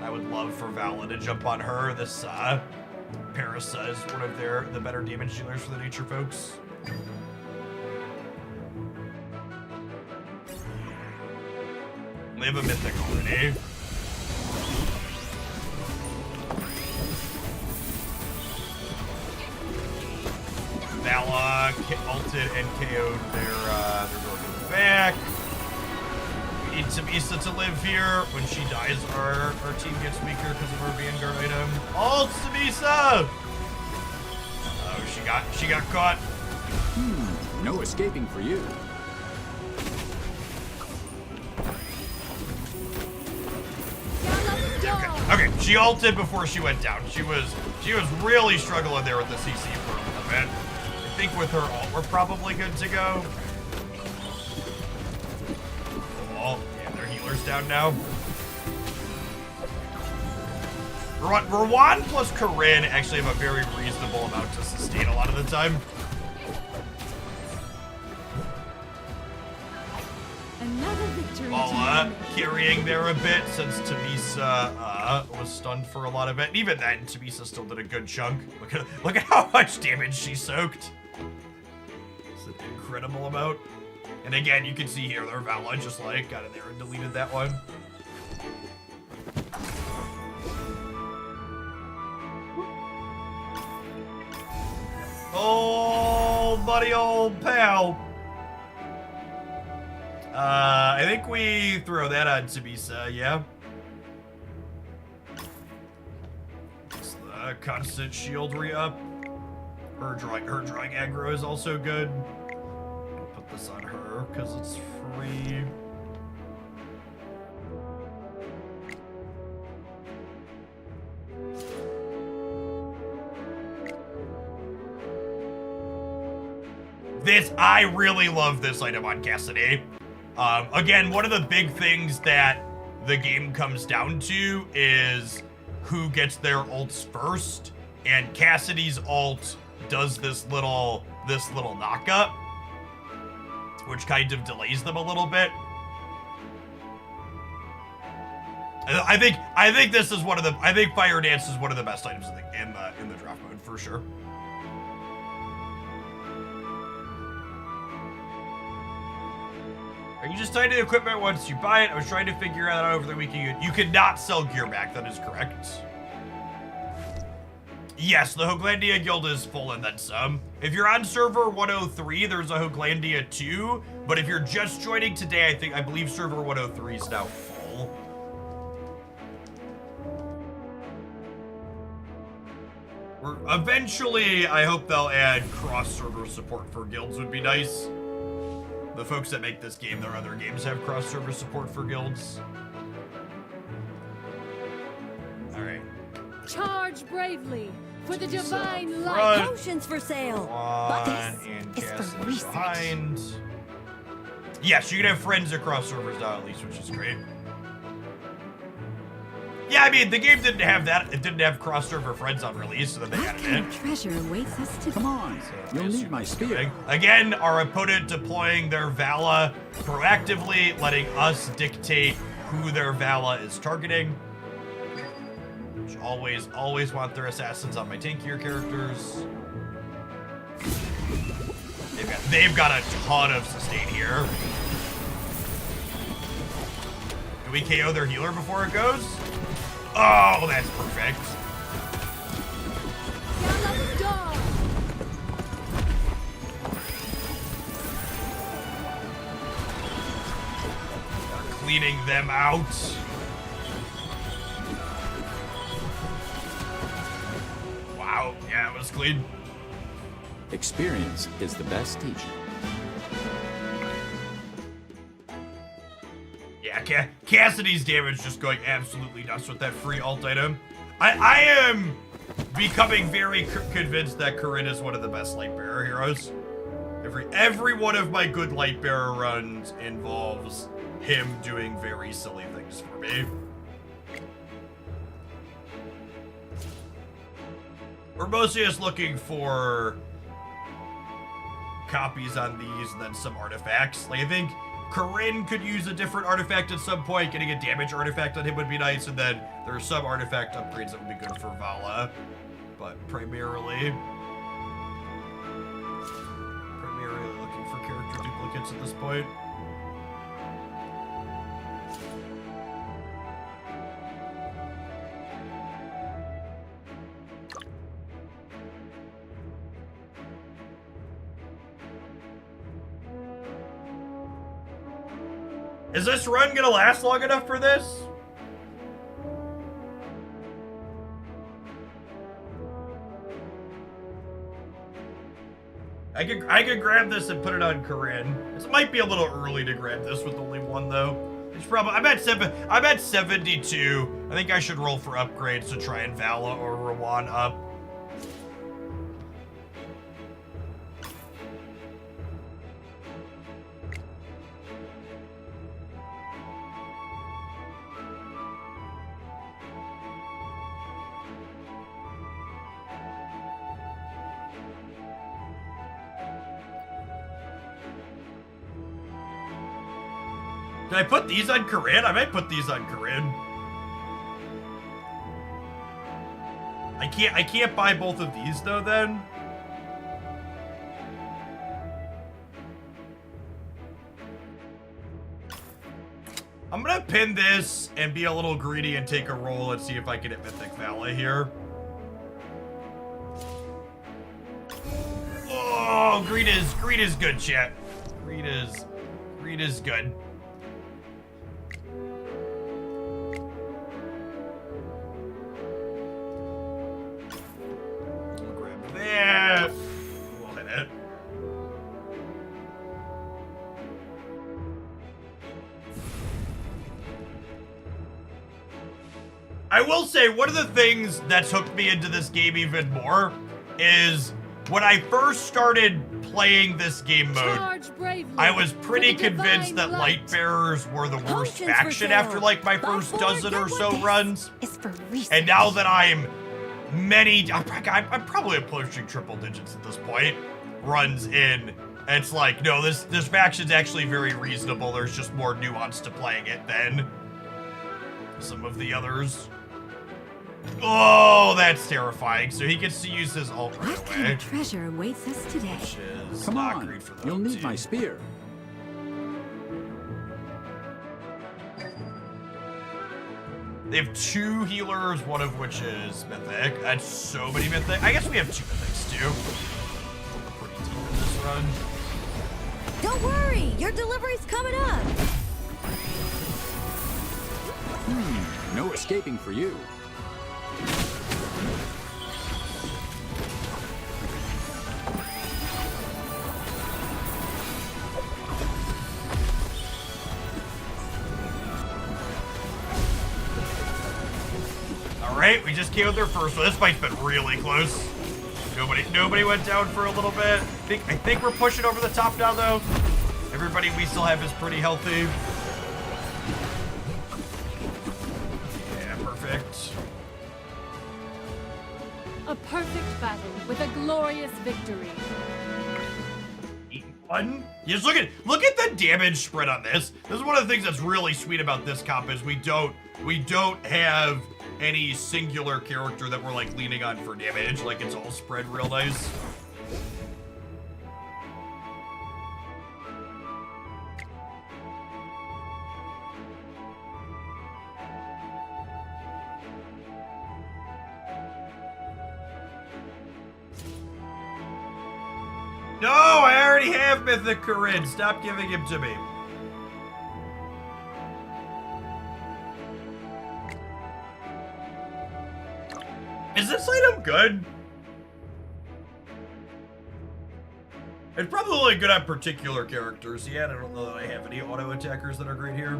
Speaker 1: I would love for Vala to jump on her. This Parasa is one of the better damage dealers for the nature folks. They have a mythic already. Vala ulted and KO'd their dork in the back. We need Tamisa to live here. When she dies, our team gets weaker because of our Vanguard item. Ult Tamisa! Oh, she got caught.
Speaker 2: No escaping for you.
Speaker 1: Okay, she ulted before she went down. She was really struggling there with the CC for a little bit. I think with her ult, we're probably good to go. Oh, yeah, their healer healers down now. Rowan plus Corinne actually have a very reasonable amount to sustain a lot of the time.
Speaker 4: Another victory.
Speaker 1: While carrying there a bit since Tamisa was stunned for a lot of it. And even then, Tamisa still did a good chunk. Look at how much damage she soaked. It's an incredible amount. And again, you can see here their Vala just like got in there and deleted that one. Oh, buddy, old pal. I think we throw that on Tamisa, yeah. It's the constant shield re-up. Her drawing aggro is also good. I'll put this on her because it's free. I really love this item on Cassidy. Again, one of the big things that the game comes down to is who gets their ults first, and Cassidy's ult does this little knockup, which kind of delays them a little bit. I think this is one of the. I think Fire Dance is one of the best items in the draft mode for sure. Are you just tied to the equipment once you buy it? I was trying to figure out over the weekend. You cannot sell gear back. That is correct. Yes, the Hoaglandia guild is full and then some. If you're on server 103, there's a Hoaglandia 2. But if you're just joining today, I believe server 103 is now full. Eventually, I hope they'll add cross-server support for guilds would be nice. The folks that make this game, their other games have cross-server support for guilds. All right.
Speaker 4: Charge bravely for the divine light.
Speaker 3: Potions for sale. But this is for research.
Speaker 1: Behind. Yes, you can have friends across servers now at least, which is great. Yeah, I mean, the game didn't have that. It didn't have cross-server friends on release, so then they
Speaker 3: What
Speaker 1: added
Speaker 3: kind
Speaker 1: it.
Speaker 3: of treasure awaits us today?
Speaker 2: Come on, you'll need my spear.
Speaker 1: Again, our opponent deploying their Vala proactively, letting us dictate who their Vala is targeting. Which always want their assassins on my tankier characters. They've got a ton of sustain here. Do we KO their healer before it goes? Oh, that's perfect.
Speaker 4: Gallop dog.
Speaker 1: Cleaning them out. Wow, yeah, it was clean.
Speaker 2: Experience is the best teacher.
Speaker 1: Yeah, Cassidy's damage just going absolutely nuts with that free ult item. I am becoming very convinced that Corinne is one of the best light bearer heroes. Every one of my good light bearer runs involves him doing very silly things for me. We're mostly just looking for copies on these and then some artifacts. Like, I think Corinne could use a different artifact at some point. Getting a damage artifact on him would be nice, and then there are some artifact upgrades that would be good for Vala. But primarily looking for character duplicates at this point. Is this run gonna last long enough for this? I could grab this and put it on Corinne. This might be a little early to grab this with only one though. It's probably I'm at 72. I think I should roll for upgrades to try and Vala or Rowan up. Did I put these on Corinne? I might put these on Corinne. I can't buy both of these though then. I'm gonna pin this and be a little greedy and take a roll and see if I can hit Mythic Valley here. Oh, greed is good, chat. Greed is good. We'll grab that. We'll hit it. I will say, one of the things that's hooked me into this game even more is when I first started playing this game mode,
Speaker 4: Charge bravely
Speaker 1: I was pretty
Speaker 4: for the
Speaker 1: convinced
Speaker 4: divine
Speaker 1: that
Speaker 4: light.
Speaker 1: Lightbearers were the worst
Speaker 3: Potions for
Speaker 1: faction
Speaker 3: sale.
Speaker 1: after like my
Speaker 3: Buy
Speaker 1: first
Speaker 3: four,
Speaker 1: dozen
Speaker 3: get
Speaker 1: or
Speaker 3: one.
Speaker 1: so
Speaker 3: This
Speaker 1: runs.
Speaker 3: is for research.
Speaker 1: And now that I'm I'm probably approaching triple digits at this point, runs in, and it's like, no, this faction's actually very reasonable. There's just more nuance to playing it than some of the others. Oh, that's terrifying. So he gets to use his ult right
Speaker 3: What kind
Speaker 1: away.
Speaker 3: of treasure awaits us today?
Speaker 1: Which is
Speaker 2: Come
Speaker 1: not
Speaker 2: on,
Speaker 1: great for them,
Speaker 2: you'll need
Speaker 1: too.
Speaker 2: my spear.
Speaker 1: They have 2 healers, one of which is mythic. That's so many mythic. I guess we have 2 mythics too. We're pretty deep in this run.
Speaker 3: Don't worry, your delivery's coming up.
Speaker 2: No escaping for you.
Speaker 1: Alright, we just came with their first one. This fight's been really close. Nobody went down for a little bit. I think we're pushing over the top now though. Everybody we still have is pretty healthy. Yeah, perfect.
Speaker 4: A perfect battle with a glorious victory.
Speaker 1: 8-1. Just look at the damage spread on this. This is one of the things that's really sweet about this comp is we don't have any singular character that we're like leaning on for damage. Like it's all spread real nice. No, I already have Mythic Corinne. Stop giving him to me. Is this item good? It's probably only good on particular characters. Yeah, I don't know that I have any auto attackers that are great here.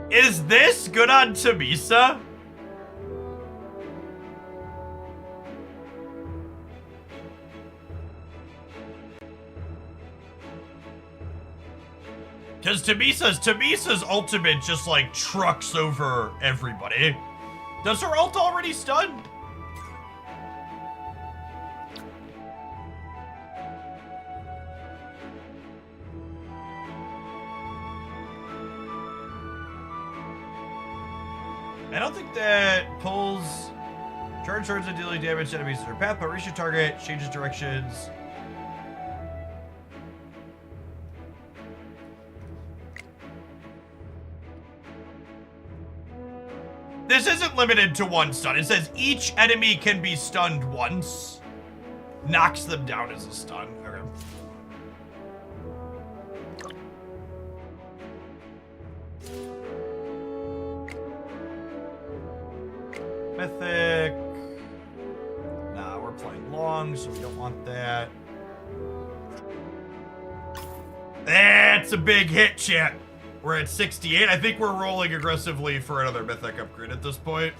Speaker 1: Is this good on Tamisa? Because Tamisa's ultimate just like trucks over everybody. Does her ult already stun? I don't think that pulls charge towards and dealing damage to enemies in her path, but reach your target, changes directions. This isn't limited to one stun. It says each enemy can be stunned once. Knocks them down as a stun. Okay. Mythic. Nah, we're playing long, so we don't want that. That's a big hit, chat. We're at 68. I think we're rolling aggressively for another mythic upgrade at this point.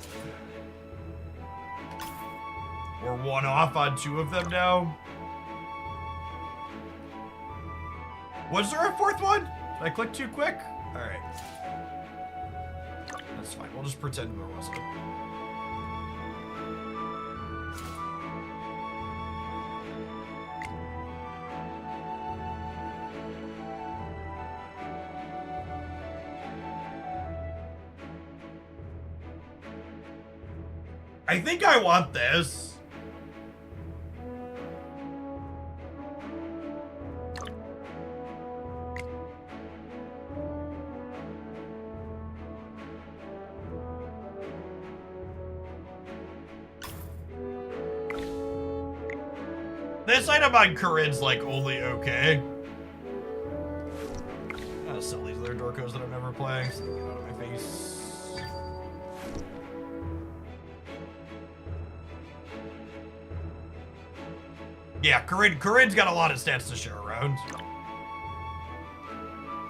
Speaker 1: We're 1 off on 2 of them now. Was there a 4th one? Did I click too quick? All right. That's fine. We'll just pretend there wasn't. I think I want this. This item on Corinne's like only okay. I'm gonna sell these other door codes that I'm never playing so they get out of my face. Yeah, Corinne's got a lot of stats to share around.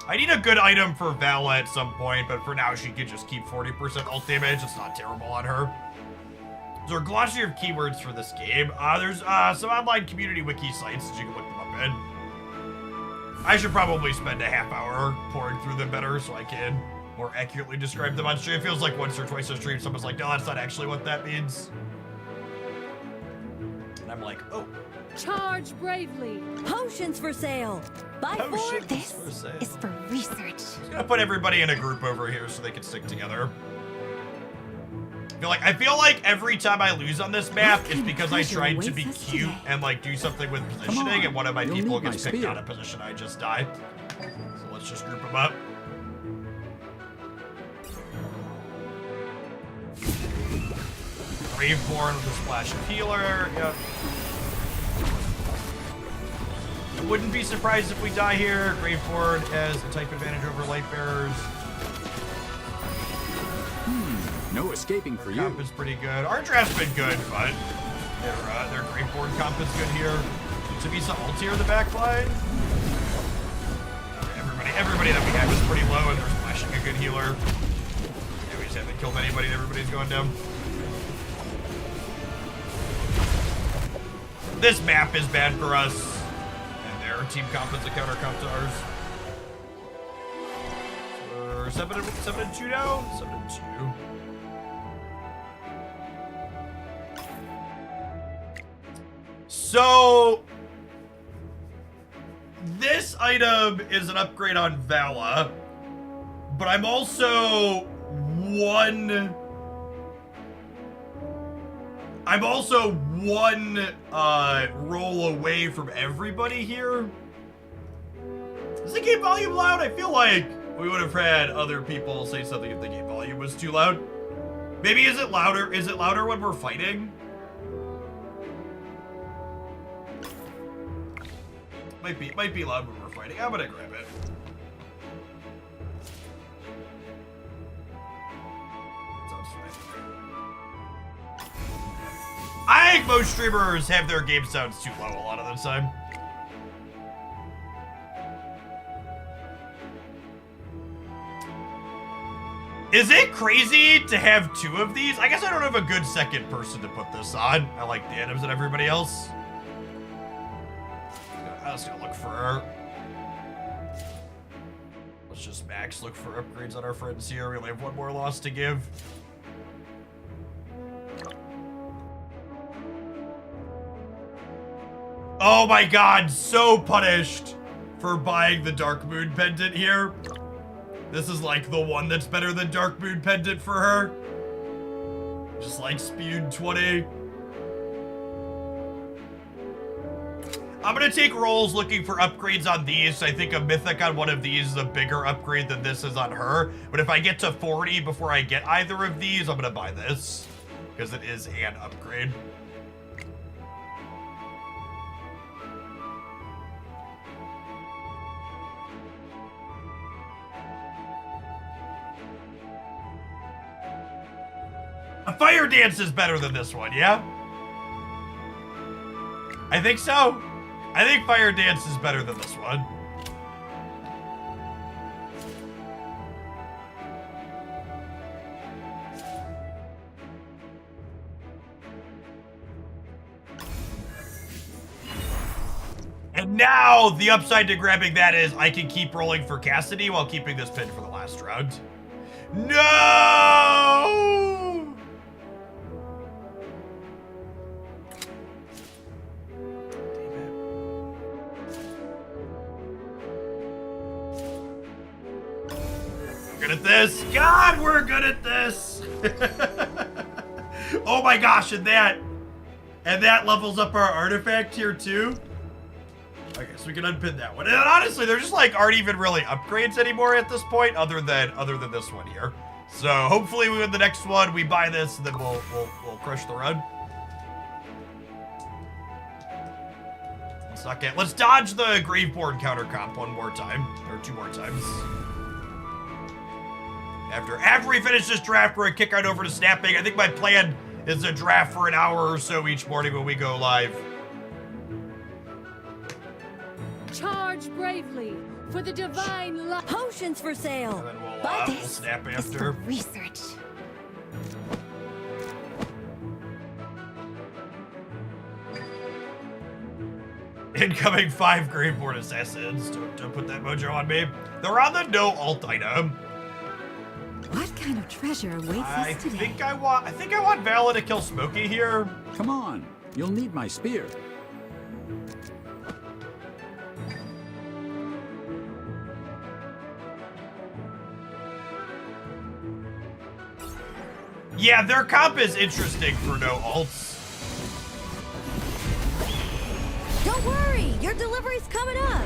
Speaker 1: I need a good item for Vala at some point, but for now she could just keep 40% ult damage. It's not terrible on her. There are a glossary of keywords for this game. There's some online community wiki sites that you can look them up in. I should probably spend a half hour pouring through them better so I can more accurately describe them on stream. It feels like once or twice a stream someone's like, no, that's not actually what that means. And I'm like, oh.
Speaker 4: Charge bravely.
Speaker 3: Potions for sale. Buy four.
Speaker 1: This for sale.
Speaker 3: Is for research.
Speaker 1: I'm gonna put everybody in a group over here so they can stick together. I feel like every time I lose on this map, it's because I tried to be cute and like do something with positioning, and one of my people gets picked out of position. I just died. So let's just group them up. Graveborn with a splash of healer. Yep. I wouldn't be surprised if we die here. Graveborn has a type advantage over Lightbearers.
Speaker 2: No escaping for you.
Speaker 1: Comp is pretty good. Our draft's been good, but their Graveborn comp is good here. Sabisa ult here in the back line. Everybody that we have is pretty low, and they're splashing a good healer. Yeah, we just haven't killed anybody, and everybody's going down. This map is bad for us. Their team comp is a counter comp to ours. We're 7-2 now? 7-2. So, this item is an upgrade on Vala, but I'm also one roll away from everybody here. Is the game volume loud? I feel like we would have had other people say something if the game volume was too loud. Maybe is it louder? Is it louder when we're fighting? Might be loud when we're fighting. I'm gonna grab it. Sounds fine. I think most streamers have their game sounds too low a lot of the time. Is it crazy to have two of these? I guess I don't have a good second person to put this on. I like the Adams and everybody else. I'm just gonna look for... Let's just max look for upgrades on our friends here. We only have one more loss to give. Oh my god, so punished for buying the Dark Moon Pendant here. This is like the one that's better than Dark Moon Pendant for her. Just like spewed 20. I'm gonna take rolls looking for upgrades on these. I think a Mythic on one of these is a bigger upgrade than this is on her. But if I get to 40 before I get either of these, I'm gonna buy this. Because it is an upgrade. A Fire Dance is better than this one, yeah? I think so. I think Fire Dance is better than this one. And Now, the upside to grabbing that is I can keep rolling for Cassidy while keeping this pin for the last round. No! Good at this. God, we're good at this. Oh my gosh, and that levels up our artifact here too. Okay, so we can unpin that one. And honestly, there just like aren't even really upgrades anymore at this point, other than this one here. So hopefully we win the next one, we buy this, and then we'll crush the run. Let's dodge the Graveborn counter comp one more time, or 2 more times. After we finish this draft, we're gonna kick right over to snapping. I think my plan is a draft for an hour or so each morning when we go live.
Speaker 4: Charge bravely for the divine light.
Speaker 3: Potions for sale.
Speaker 1: And then
Speaker 3: Buy
Speaker 1: we'll
Speaker 3: this.
Speaker 1: snap
Speaker 3: It's
Speaker 1: after.
Speaker 3: for research.
Speaker 1: Incoming 5 Graveborn Assassins. Don't put that mojo on me. They're on the no alt item.
Speaker 3: What kind of treasure awaits
Speaker 1: I
Speaker 3: us today?
Speaker 1: think I want Vala to kill Smokey here.
Speaker 2: Come on, you'll need my spear.
Speaker 1: Yeah, their comp is interesting for no alts.
Speaker 3: Don't worry, your delivery's coming up.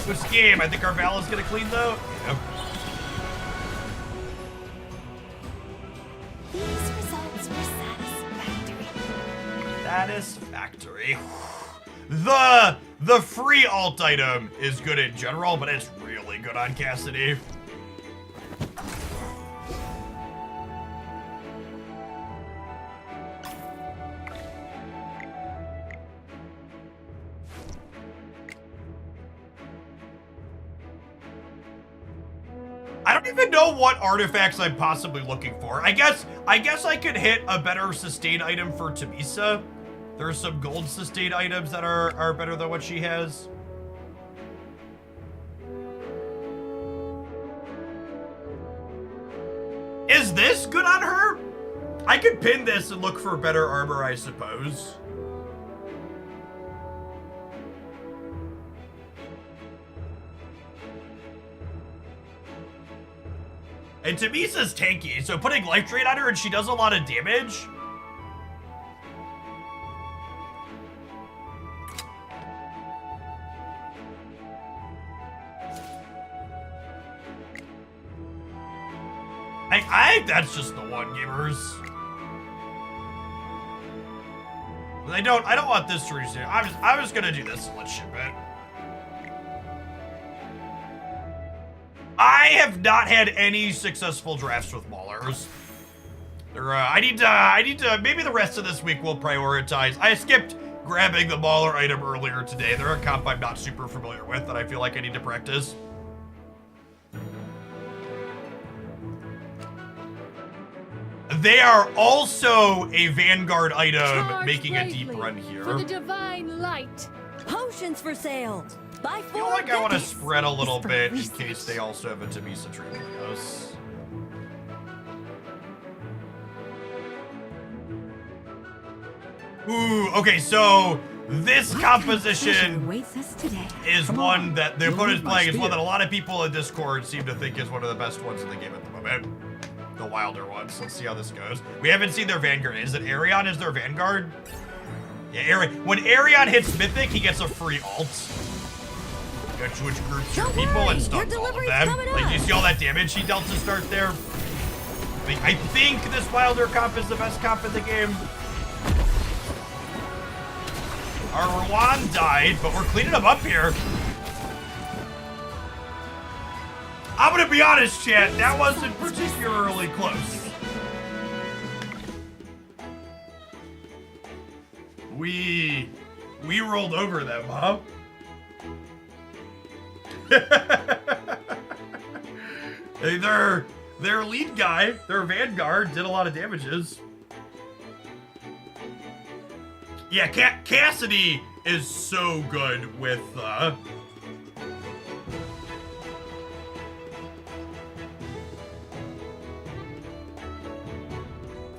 Speaker 1: This game, I think our Vala's gonna clean though. Yep.
Speaker 3: These results were satisfactory.
Speaker 1: Satisfactory. The free alt item is good in general, but it's really good on Cassidy. I don't even know what artifacts I'm possibly looking for. I guess I could hit a better sustain item for Tamisa. There are some gold sustain items that are better than what she has. Is this good on her? I could pin this and look for better armor, I suppose. And Tamisa's tanky, so putting life drain on her and she does a lot of damage. I think that's just the one, gamers. But I don't want this to reach. I'm just gonna do this and let's ship it. I have not had any successful drafts with Maulers. I need to, maybe the rest of this week we'll prioritize. I skipped grabbing the Mauler item earlier today. They're a comp I'm not super familiar with that I feel like I need to practice. They are also a Vanguard item,
Speaker 4: Charge
Speaker 1: making a deep
Speaker 4: bravely
Speaker 1: run here.
Speaker 4: for the divine light.
Speaker 3: Potions for sale. Buy
Speaker 1: I
Speaker 3: 4.
Speaker 1: feel like I want to
Speaker 3: get this.
Speaker 1: spread a little
Speaker 3: It's for
Speaker 1: bit in
Speaker 3: research.
Speaker 1: case they also have a Tamisa Tremelios. Ooh, okay, so this
Speaker 3: What kind of treasure
Speaker 1: composition
Speaker 3: awaits us today?
Speaker 1: is
Speaker 2: Come
Speaker 1: one
Speaker 2: on,
Speaker 1: that the
Speaker 2: you'll
Speaker 1: opponent's
Speaker 2: need my
Speaker 1: playing is one
Speaker 2: spear.
Speaker 1: that a lot of people in Discord seem to think is one of the best ones in the game at the moment. The wilder ones. Let's see how this goes. We haven't seen their Vanguard. Is it Arion is their Vanguard? Yeah, when Arion hits Mythic, he gets a free alt. Which groups your
Speaker 3: Don't
Speaker 1: people
Speaker 3: worry,
Speaker 1: and stuns
Speaker 3: your
Speaker 1: all of
Speaker 3: delivery's
Speaker 1: them.
Speaker 3: coming
Speaker 1: Like, you
Speaker 3: up.
Speaker 1: see all that damage he dealt to start there? I think this wilder comp is the best comp in the game. Our Rowan died, but we're cleaning him up here. I'm gonna be honest, chat, that wasn't particularly close. We rolled over them, huh? Their lead guy, their vanguard, did a lot of damages. Yeah, Cassidy is so good with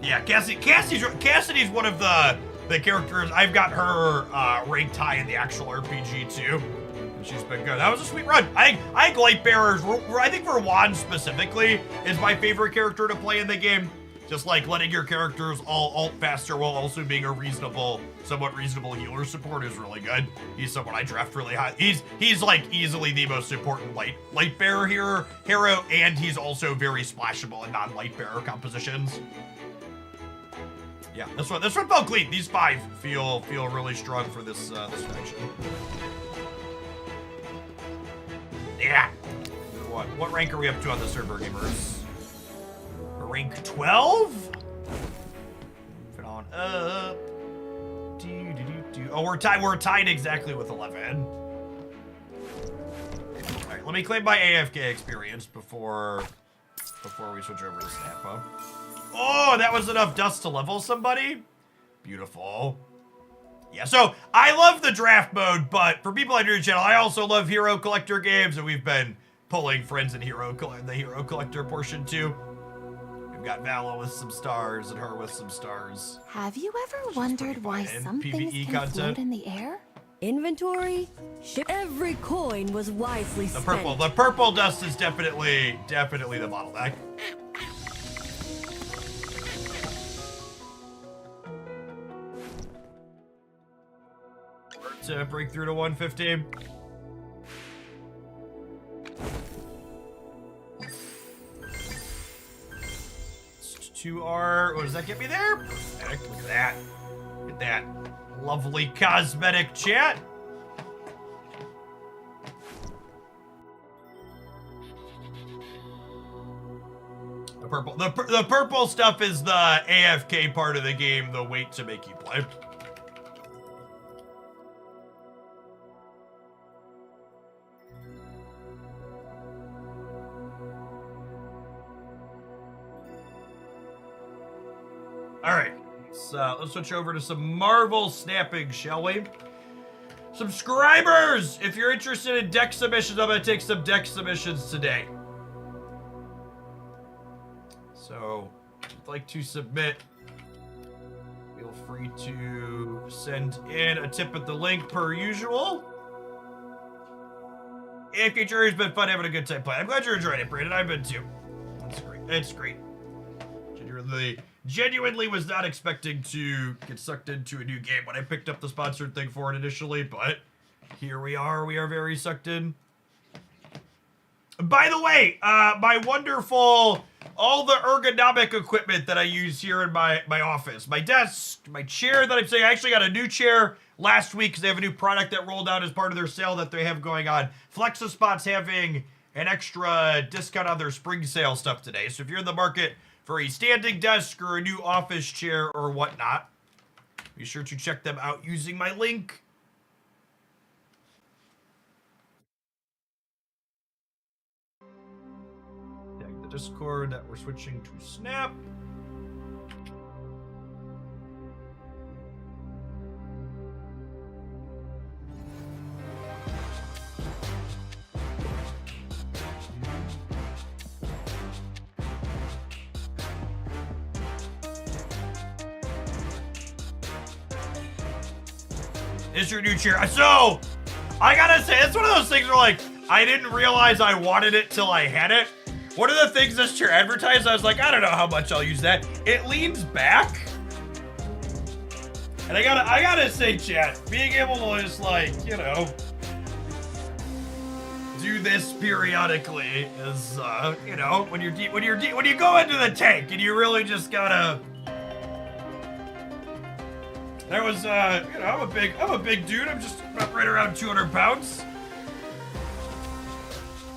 Speaker 1: yeah, Cassidy's one of the characters. I've got her ranked high in the actual RPG too. And she's been good. That was a sweet run. I think Light Bearers, I think Rowan specifically is my favorite character to play in the game. Just like letting your characters all ult faster while also being a somewhat reasonable healer support is really good. He's someone I draft really high. He's like easily the most important light bearer hero, and he's also very splashable in non-light bearer compositions. Yeah, this one felt clean. These 5 feel really strong for this faction. Yeah. What rank are we up to on the server, gamers? Rank 12? Moving on up. Oh, we're tied exactly with 11. Alright, let me claim my AFK experience before we switch over to Snappa. Oh, that was enough dust to level somebody? Beautiful. Yeah, so I love the draft mode, but for people on your channel, I also love Hero Collector games, and we've been pulling friends in the Hero Collector portion too. We've got Vala with some stars and her with some stars.
Speaker 7: Have you ever wondered why some things
Speaker 1: PvE
Speaker 7: can float in the air?
Speaker 3: Inventory? Every coin was wisely spent.
Speaker 1: The purple dust is definitely the bottleneck. To break through to 150. What does that get me there? Perfect. Look at that. Look at that lovely cosmetic chat. The purple stuff is the AFK part of the game, the wait to make you play. All right, let's switch over to some Marvel snapping, shall we? Subscribers, if you're interested in deck submissions, I'm gonna take some deck submissions today. So, if you'd like to submit, feel free to send in a tip at the link per usual. AFKJ has been fun having a good time playing. I'm glad you're enjoying it, Brandon. I've been too. It's great. It's great. Genuinely was not expecting to get sucked into a new game when I picked up the sponsored thing for it initially, but here we are. We are very sucked in. By the way, my wonderful, all the ergonomic equipment that I use here in my office, my desk, my chair that I'm saying, I actually got a new chair last week because they have a new product that rolled out as part of their sale that they have going on. FlexiSpot's having an extra discount on their spring sale stuff today. So if you're in the market for a standing desk or a new office chair or whatnot, be sure to check them out using my link. Tag the Discord that we're switching to Snap. Is your new chair. So, I gotta say, it's one of those things where, like, I didn't realize I wanted it till I had it. One of the things this chair advertised, I was like, I don't know how much I'll use that. It leans back. And I gotta say, chat, being able to just, like, you know, do this periodically is, you know, when you go into the tank and you really just gotta. There was, you know, I'm a big dude. I'm just about right around 200 pounds.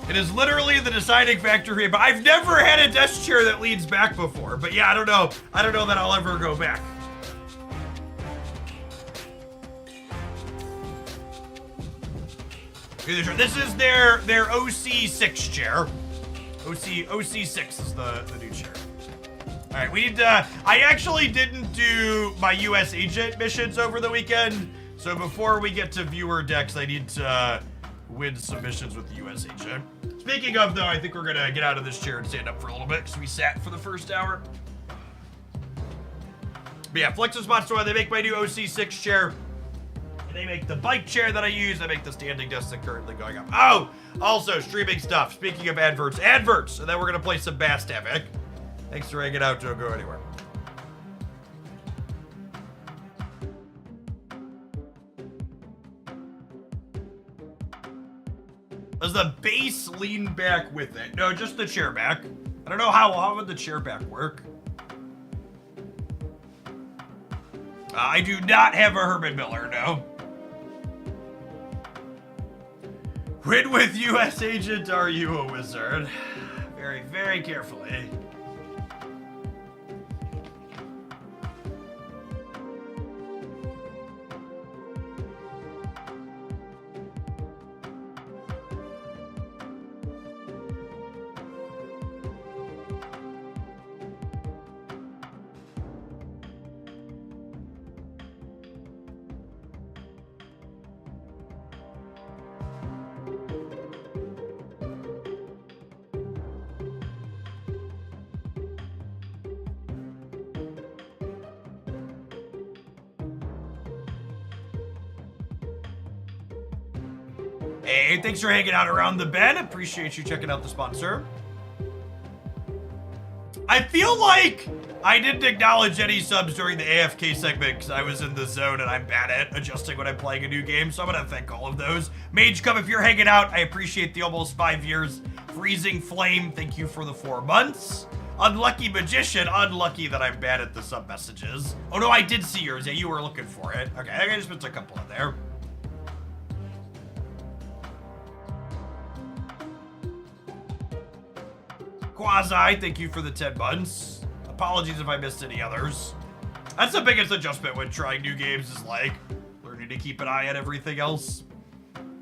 Speaker 1: It is literally the deciding factor here, but I've never had a desk chair that leans back before. But yeah, I don't know that I'll ever go back. This is their OC6 chair. OC6 is the new chair. All right, we need to. I actually didn't do my U.S. agent missions over the weekend, so before we get to viewer decks, I need to win some missions with the U.S. agent. Speaking of, though, I think we're gonna get out of this chair and stand up for a little bit because we sat for the first hour. But yeah, Flexus Monster, they make my new OC6 chair. And they make the bike chair that I use. They make the standing desk that's currently going up. Oh, also streaming stuff. Speaking of adverts, and then we're gonna play some Bast Havoc. Thanks for hanging out. Don't go anywhere. Does the base lean back with it? No, just the chair back. I don't know how would the chair back work. I do not have a Herman Miller, no. When with U.S. agent are you a wizard? Very, very carefully. Hey, thanks for hanging out around the bend. Appreciate you checking out the sponsor. I feel like I didn't acknowledge any subs during the AFK segment because I was in the zone and I'm bad at adjusting when I'm playing a new game, so I'm gonna thank all of those. Mage Cub, if you're hanging out, I appreciate the almost 5 years. Freezing Flame, thank you for the 4 months. Unlucky Magician, unlucky that I'm bad at the sub messages. Oh no, I did see yours. Yeah, you were looking for it. Okay, I just put a couple in there. Quasi, thank you for the 10 months. Apologies if I missed any others. That's the biggest adjustment when trying new games is like learning to keep an eye on everything else.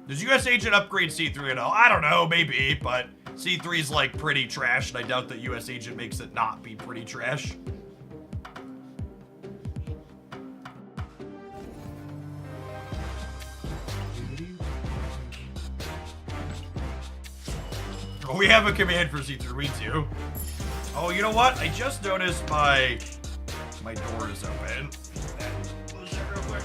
Speaker 1: Does US Agent upgrade C3 at all? I don't know, maybe, but C3 is like pretty trash, and I doubt that US Agent makes it not be pretty trash. Oh, we have a command for C3, we do. Oh, you know what? I just noticed my door is open. Close it real quick.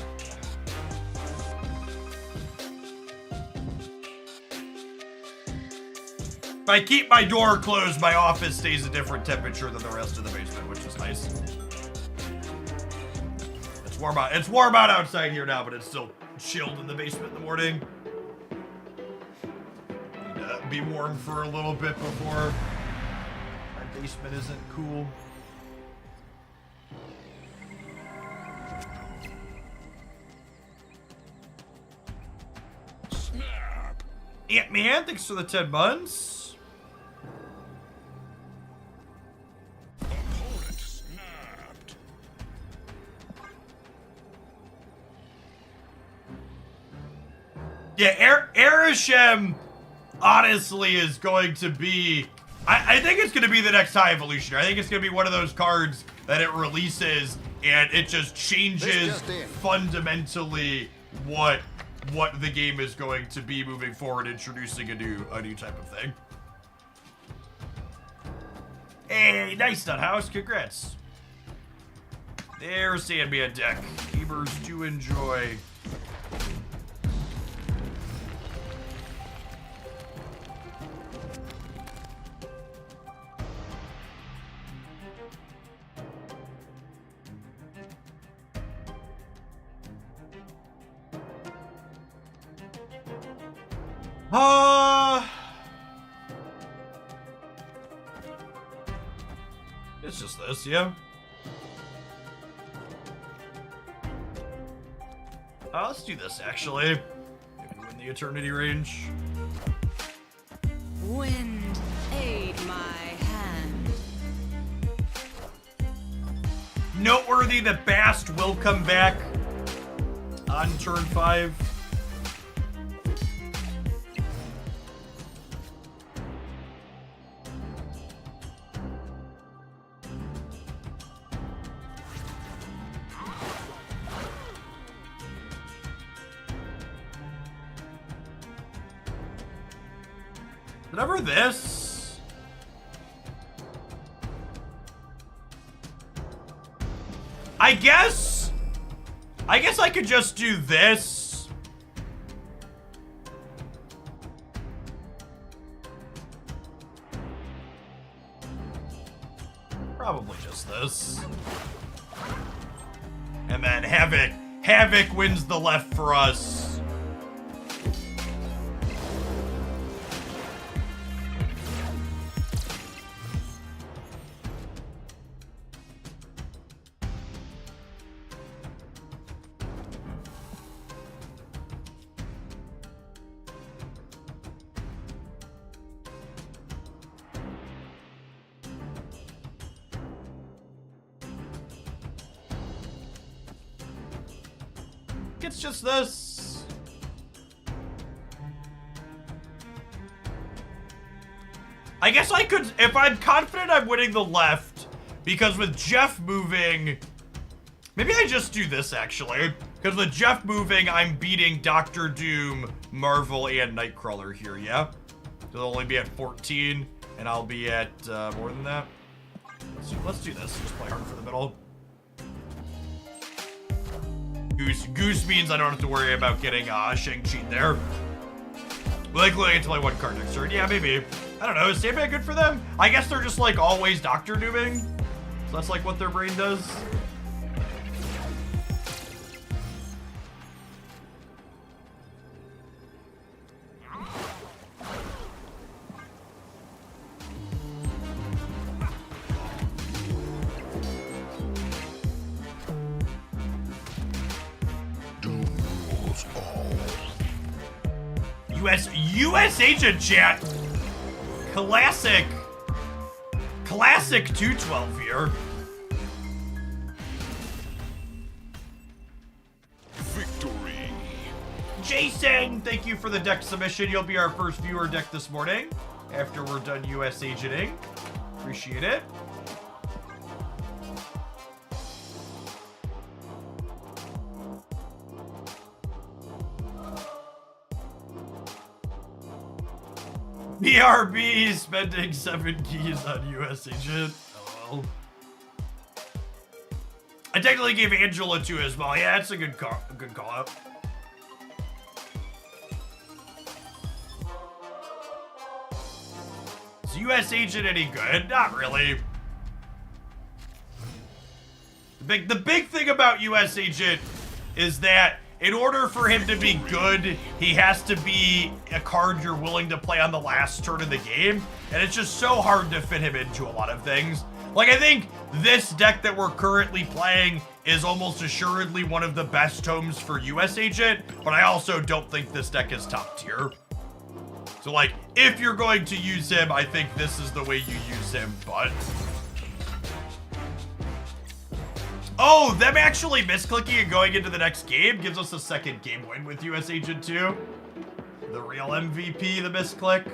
Speaker 1: If I keep my door closed, my office stays a different temperature than the rest of the basement, which is nice. It's warm out. It's warm out outside here now, but it's still chilled in the basement in the morning. Be warm for a little bit before my basement isn't cool. Snap. Ant-Man, thanks for the 10 months.
Speaker 8: Opponent snapped.
Speaker 1: Yeah, Arishem honestly is going to be, I think it's going to be the next High Evolutioner. I think it's going to be one of those cards that it releases and it just changes fundamentally what the game is going to be moving forward, introducing a new type of thing. Hey, nice Nuthouse, congrats. There's Sandman deck. Gamers do enjoy. It's just this, yeah. Let's do this, actually. Maybe win the Eternity range.
Speaker 3: Wind, aid my hand.
Speaker 1: Noteworthy that Bast will come back on turn 5. Whatever this. I guess I could just do this. Probably just this. And then Havoc wins the left for us. It's just this. I guess I could, if I'm confident I'm winning the left, because with Jeff moving, maybe I just do this actually. Because with Jeff moving, I'm beating Doctor Doom, Marvel, and Nightcrawler here, yeah? So they'll only be at 14, and I'll be at more than that. Let's do this, just play hard for the middle. Goose means I don't have to worry about getting Shang-Chi there. Likely until I one card next turn. Yeah, maybe. I don't know. Is Sandman good for them? I guess they're just like always Doctor Dooming. So that's like what their brain does. US Agent chat. Classic 212 here.
Speaker 8: Victory.
Speaker 1: Jason, thank you for the deck submission. You'll be our first viewer deck this morning after we're done US Agenting. Appreciate it. BRB spending 7 keys on US Agent. Oh well. I technically gave Angela 2 as well. Yeah, that's a good call out. Is US Agent any good? Not really. The big thing about US Agent is that in order for him to be good, he has to be a card you're willing to play on the last turn of the game. And it's just so hard to fit him into a lot of things. Like, I think this deck that we're currently playing is almost assuredly one of the best tomes for US Agent, but I also don't think this deck is top tier. So, like, if you're going to use him, I think this is the way you use him, but... Oh, them actually misclicking and going into the next game gives us a second game win with US Agent 2. The real MVP, the misclick.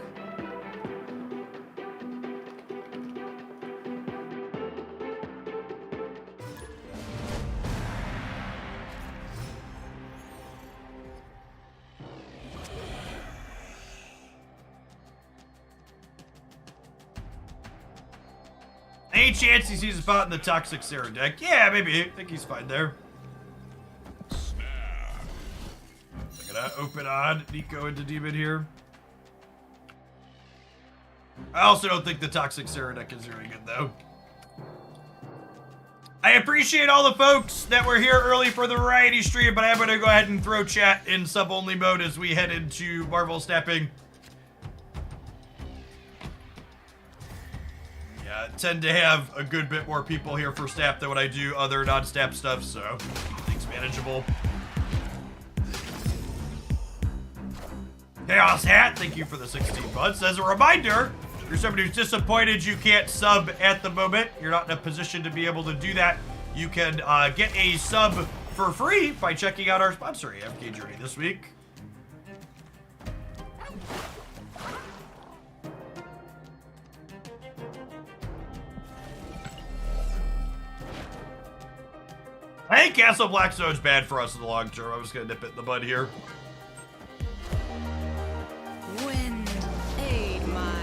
Speaker 1: Any chance he sees a spot in the Toxic Sarah deck? Yeah, maybe. I think he's fine there. I'm gonna open on Nico into Demon here. I also don't think the Toxic Sarah deck is very good, though. I appreciate all the folks that were here early for the variety stream, but I'm gonna go ahead and throw chat in sub-only mode as we head into Marvel snapping. I tend to have a good bit more people here for Snap than what I do other non-Snap stuff, so everything's manageable. Chaos Hat, thank you for the 16 months. As a reminder, if you're somebody who's disappointed you can't sub at the moment, you're not in a position to be able to do that, you can get a sub for free by checking out our sponsor, AFKJ Journey, this week. I think Castle Blackstone's bad for us in the long term. I'm just gonna nip it in the bud here.
Speaker 3: Wind, aid my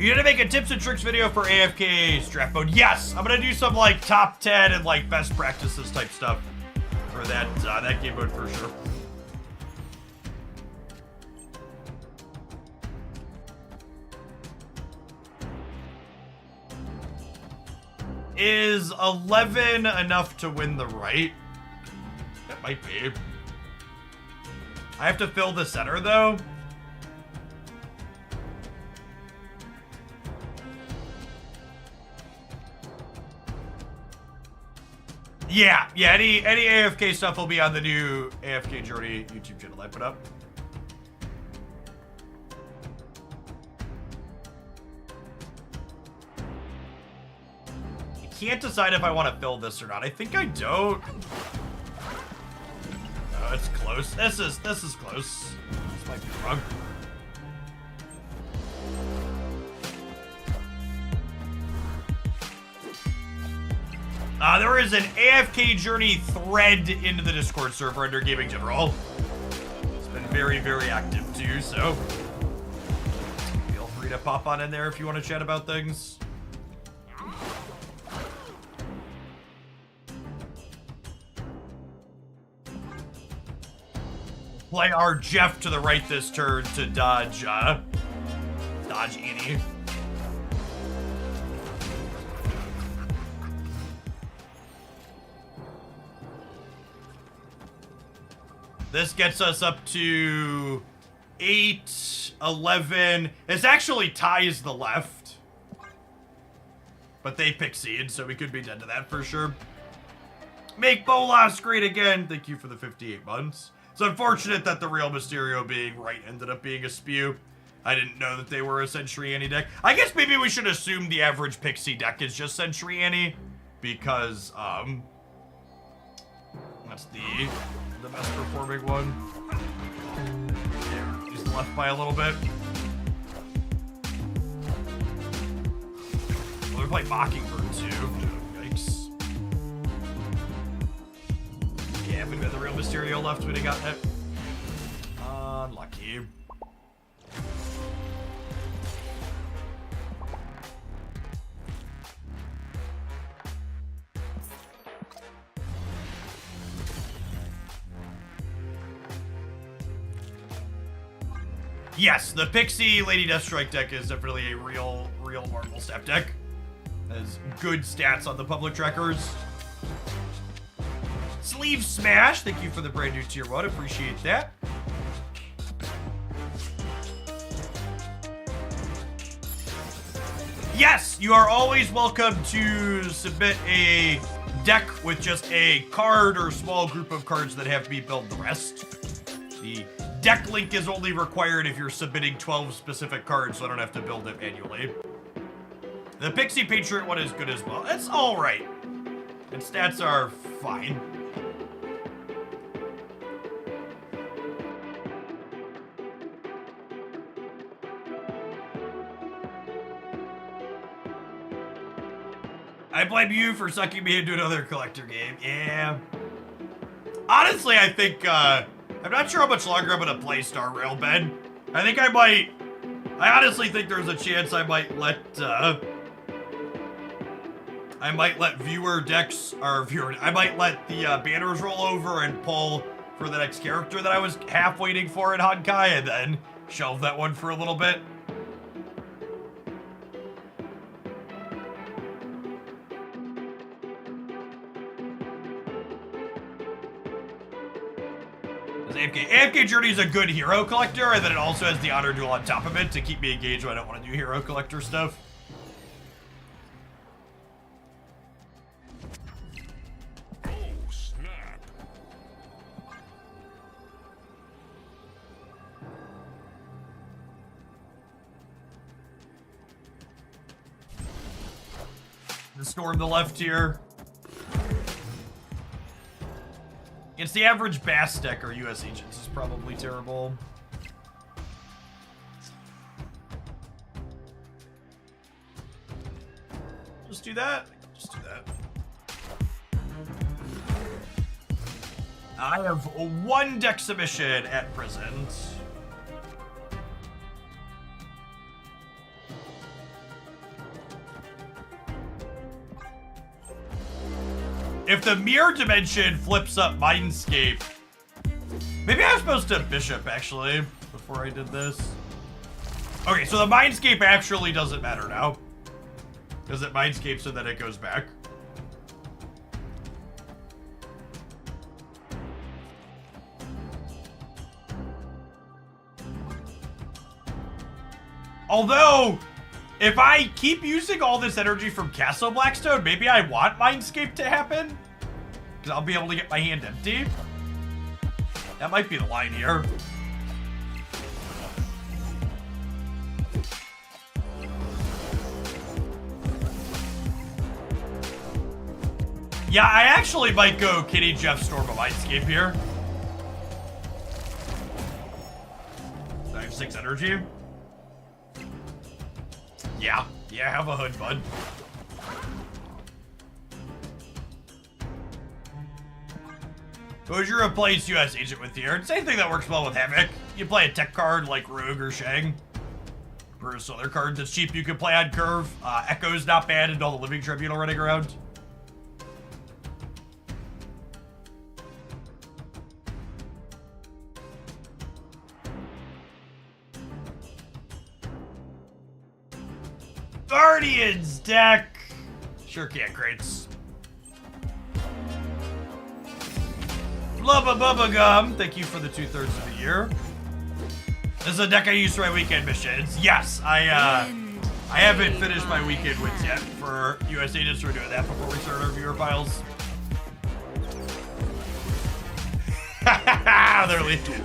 Speaker 1: You gonna make a tips and tricks video for AFK draft mode? Yes, I'm gonna do some like top 10 and like best practices type stuff for that game mode for sure. Is 11 enough to win the right? That might be. I have to fill the center though. Yeah, any AFK stuff will be on the new AFK Journey YouTube channel I put up. I can't decide if I want to fill this or not. I think I don't. Oh, it's close. This is close. This might be wrong. There is an AFK Journey thread into the Discord server under Gaming General. It's been very, very active too, so feel free to pop on in there if you want to chat about things. Play our Jeff to the right this turn to dodge Annie. This gets us up to 8, 11. This actually ties the left. But they pixied, so we could be dead to that for sure. Make Bolas great again. Thank you for the 58 months. It's unfortunate that the real Mysterio being right ended up being a spew. I didn't know that they were a Century Annie deck. I guess maybe we should assume the average Pixie deck is just Century Annie. Because, that's the best performing one. Yeah, he's left by a little bit. Well, we play Mockingbird too. Yikes. Yeah, if we had the real Mysterio left, we'd have gotten it. Unlucky. Yes, the Pixie Lady Deathstrike deck is definitely a real Marvel Snap deck. Has good stats on the public trackers. Sleeve Smash, thank you for the brand new tier 1, appreciate that. Yes, you are always welcome to submit a deck with just a card or small group of cards that have me build the rest. The deck link is only required if you're submitting 12 specific cards, so I don't have to build it manually. The Pixie Patriot one is good as well. It's alright. And stats are fine. I blame you for sucking me into another collector game. Yeah. Honestly, I think, I'm not sure how much longer I'm gonna play Star Rail, Ben. I honestly think there's a chance I might let viewer decks, I might let the banners roll over and pull for the next character that I was half waiting for in Honkai and then shelve that one for a little bit. AFK Journey is a good hero collector, and then it also has the Honor Duel on top of it to keep me engaged when I don't want to do hero collector stuff.
Speaker 8: Oh, snap.
Speaker 1: The storm the left here. It's the average Bass deck or US Agents is probably terrible. Just do that. Just do that. I have one deck submission at present. if the mirror dimension flips up Mindscape, maybe I was supposed to Bishop, actually, before I did this. Okay, so the Mindscape actually doesn't matter now. Because it Mindscape so that it goes back. Although, if I keep using all this energy from Castle Blackstone, maybe I want Mindscape to happen. Because I'll be able to get my hand empty. That might be the line here. Yeah, I actually might go Kitty Jeff Storm of Mindscape here. I have 6 energy. Yeah, have a hood, bud. Who would you replace US Agent with here? Same thing that works well with Havoc. You play a tech card like Rogue or Shang. Or some other cards that's cheap you can play on Curve. Echo's not bad and all the Living Tribunal running around. Guardians deck. Sure can, crates. Blubba Bubba Gum, thank you for the 2/3 of the year. This is a deck I use for my weekend missions. Yes, I haven't finished my weekend wins yet for US Agents. We're doing that before we start our viewer files.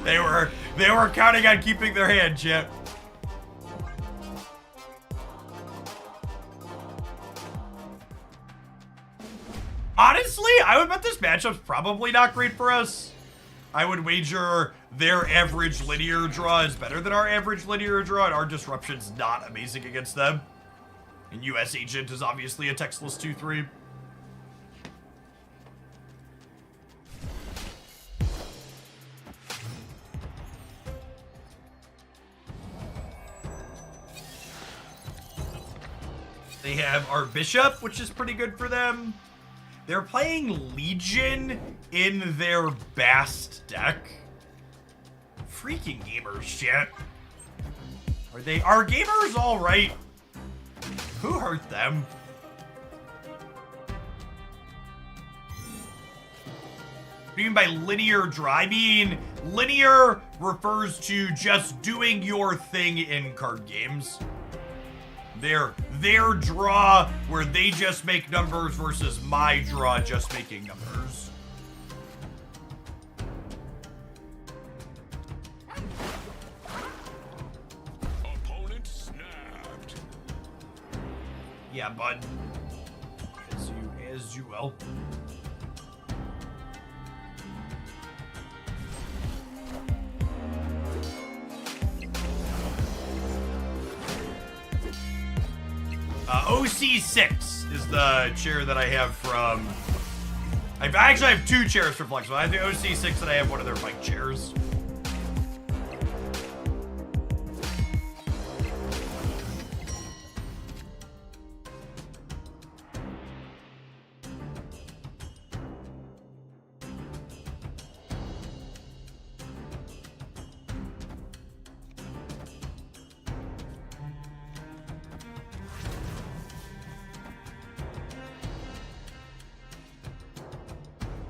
Speaker 1: they were counting on keeping their hand, Chip. Honestly, I would bet this matchup's probably not great for us. I would wager their average linear draw is better than our average linear draw, and our disruption's not amazing against them. And US Agent is obviously a textless 2/3. They have our Bishop, which is pretty good for them. They're playing Legion in their Bast deck. Freaking gamers, shit. Are gamers all right? Who hurt them? What do you mean by linear draw? I mean, linear refers to just doing your thing in card games. Their draw where they just make numbers versus my draw just making numbers.
Speaker 8: Opponent snapped.
Speaker 1: Yeah, bud. As you will. OC6 is the chair that I have from... I actually have 2 chairs from Flexible. I have the OC6 and I have one of their bike chairs.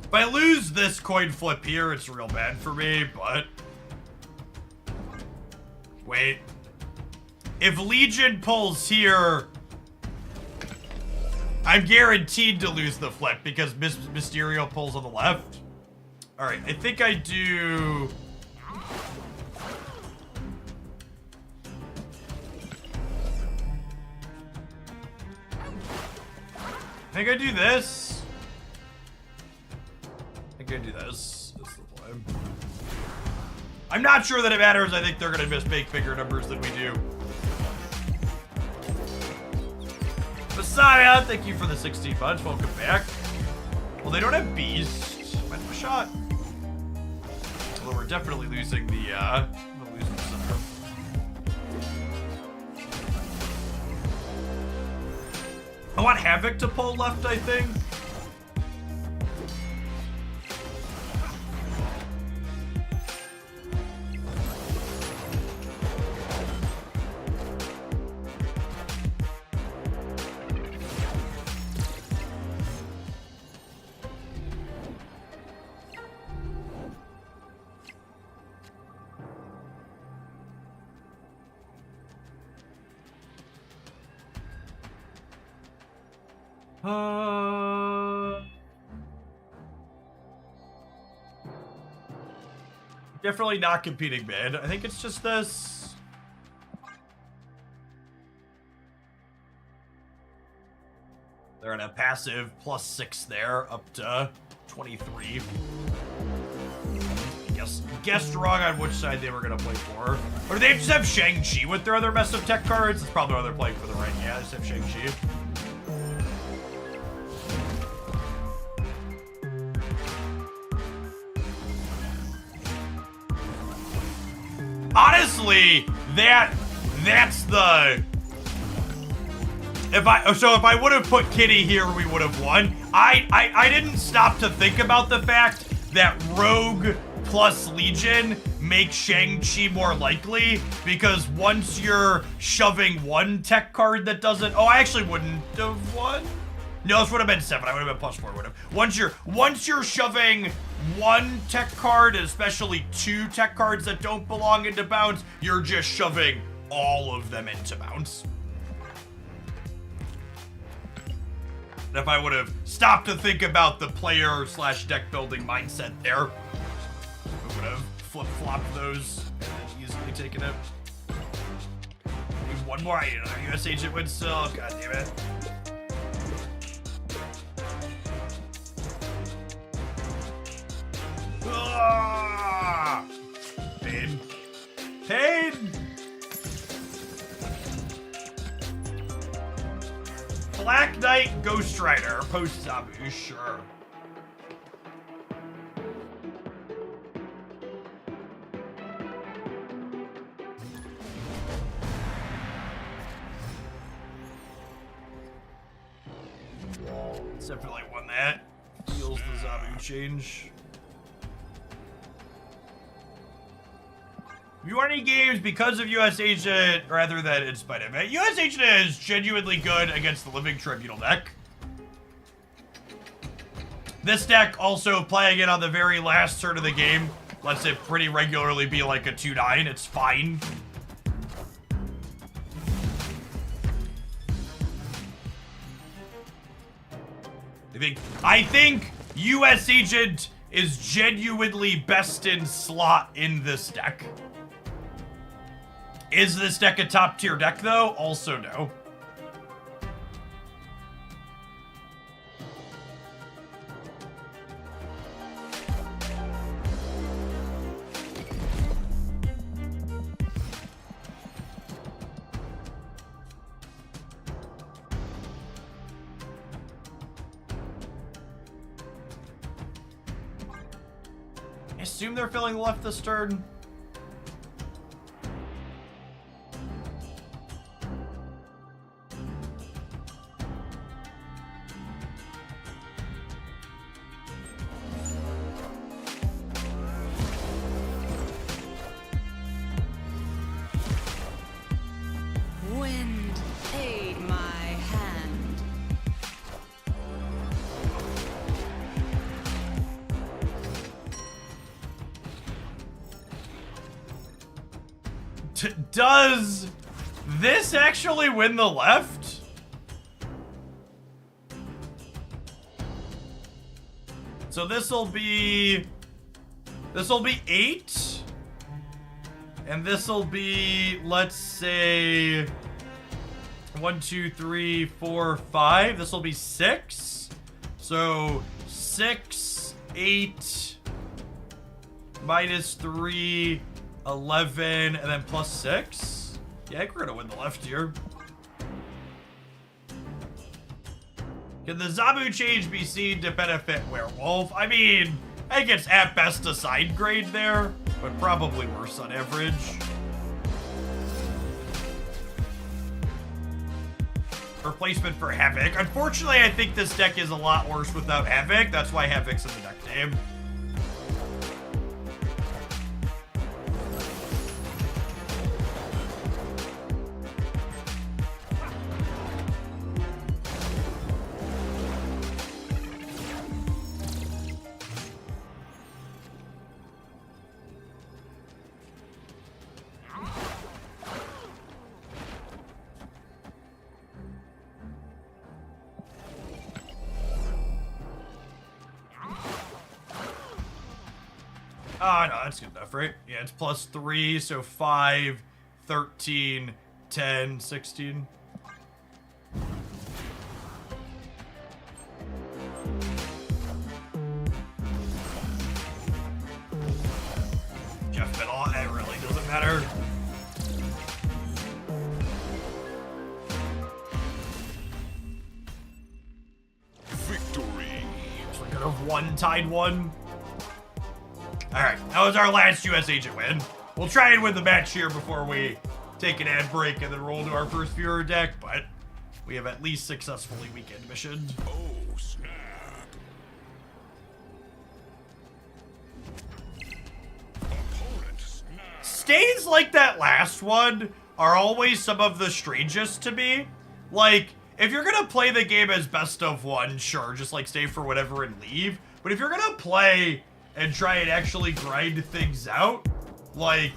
Speaker 1: If I lose this coin flip here, it's real bad for me, but... Wait. If Legion pulls here, I'm guaranteed to lose the flip because Mysterio pulls on the left. Alright, I think I do... I think I do this. I think I do this. That's the plan. I'm not sure that it matters. I think they're going to just make bigger numbers than we do. Messiah, thank you for the 16 punch. Welcome back. Well, they don't have Beast. Might have a shot. Although we're definitely losing the, center. I want Havoc to pull left, I think. Definitely not competing mid. I think it's just this. They're in a passive +6 there, up to 23. Guessed wrong on which side they were gonna play for. Or do they just have Shang-Chi with their other mess of tech cards? It's probably why they're playing for the right. Yeah, they just have Shang-Chi. Honestly, that's the... If I would have put Kitty here, we would have won. I didn't stop to think about the fact that Rogue plus Legion makes Shang-Chi more likely, because once you're shoving one tech card that doesn't... Oh, I actually wouldn't have won. No, this would have been 7. I would have been +4. Would have. Once you're shoving one tech card, and especially 2 tech cards that don't belong into bounce, you're just shoving all of them into bounce. And if I would have stopped to think about the player / deck building mindset there, I would have flip-flopped those and easily taken it. Need one more. I need another US agent win still. God damn it. Ah! Pain. Pain! Black Knight Ghost Rider post Zabu, sure. Definitely won that. Feels the Zabu change. If you want any games because of US Agent, rather than in spite of it, US Agent is genuinely good against the Living Tribunal deck. This deck also playing it on the very last turn of the game lets it pretty regularly be like a 2-9. It's fine. I think US Agent is genuinely best in slot in this deck. Is this deck a top tier deck though? Also no. I assume they're filling left this turn.
Speaker 3: Wind, aid my hand.
Speaker 1: Does this actually win the left? So this'll be 8. And this'll be, let's say, 1, 2, 3, 4, 5. This'll be 6. So 6, 8, -3, 11, and then +6. Yeah, I think we're gonna win the left here. Can the Zabu change be seen to benefit Werewolf? I mean, I think it's at best a side grade there, but probably worse on average. Replacement for Havoc. Unfortunately, I think this deck is a lot worse without Havoc. That's why Havoc's in the deck name. Oh, no, that's good enough, right? Yeah, it's plus 3, so 5, 13, 10, 16. Jeff Biddle, it really doesn't matter.
Speaker 8: Victory.
Speaker 1: So we could have one tied one. Alright, that was our last US agent win. We'll try and win the match here before we take an ad break and then roll to our first viewer deck, but we have at least successfully weekend missioned.
Speaker 8: Oh, snap. Opponent snap.
Speaker 1: Stays like that last one are always some of the strangest to me. Like, if you're gonna play the game as best of one, sure, just like stay for whatever and leave. But if you're gonna play and try and actually grind things out, like...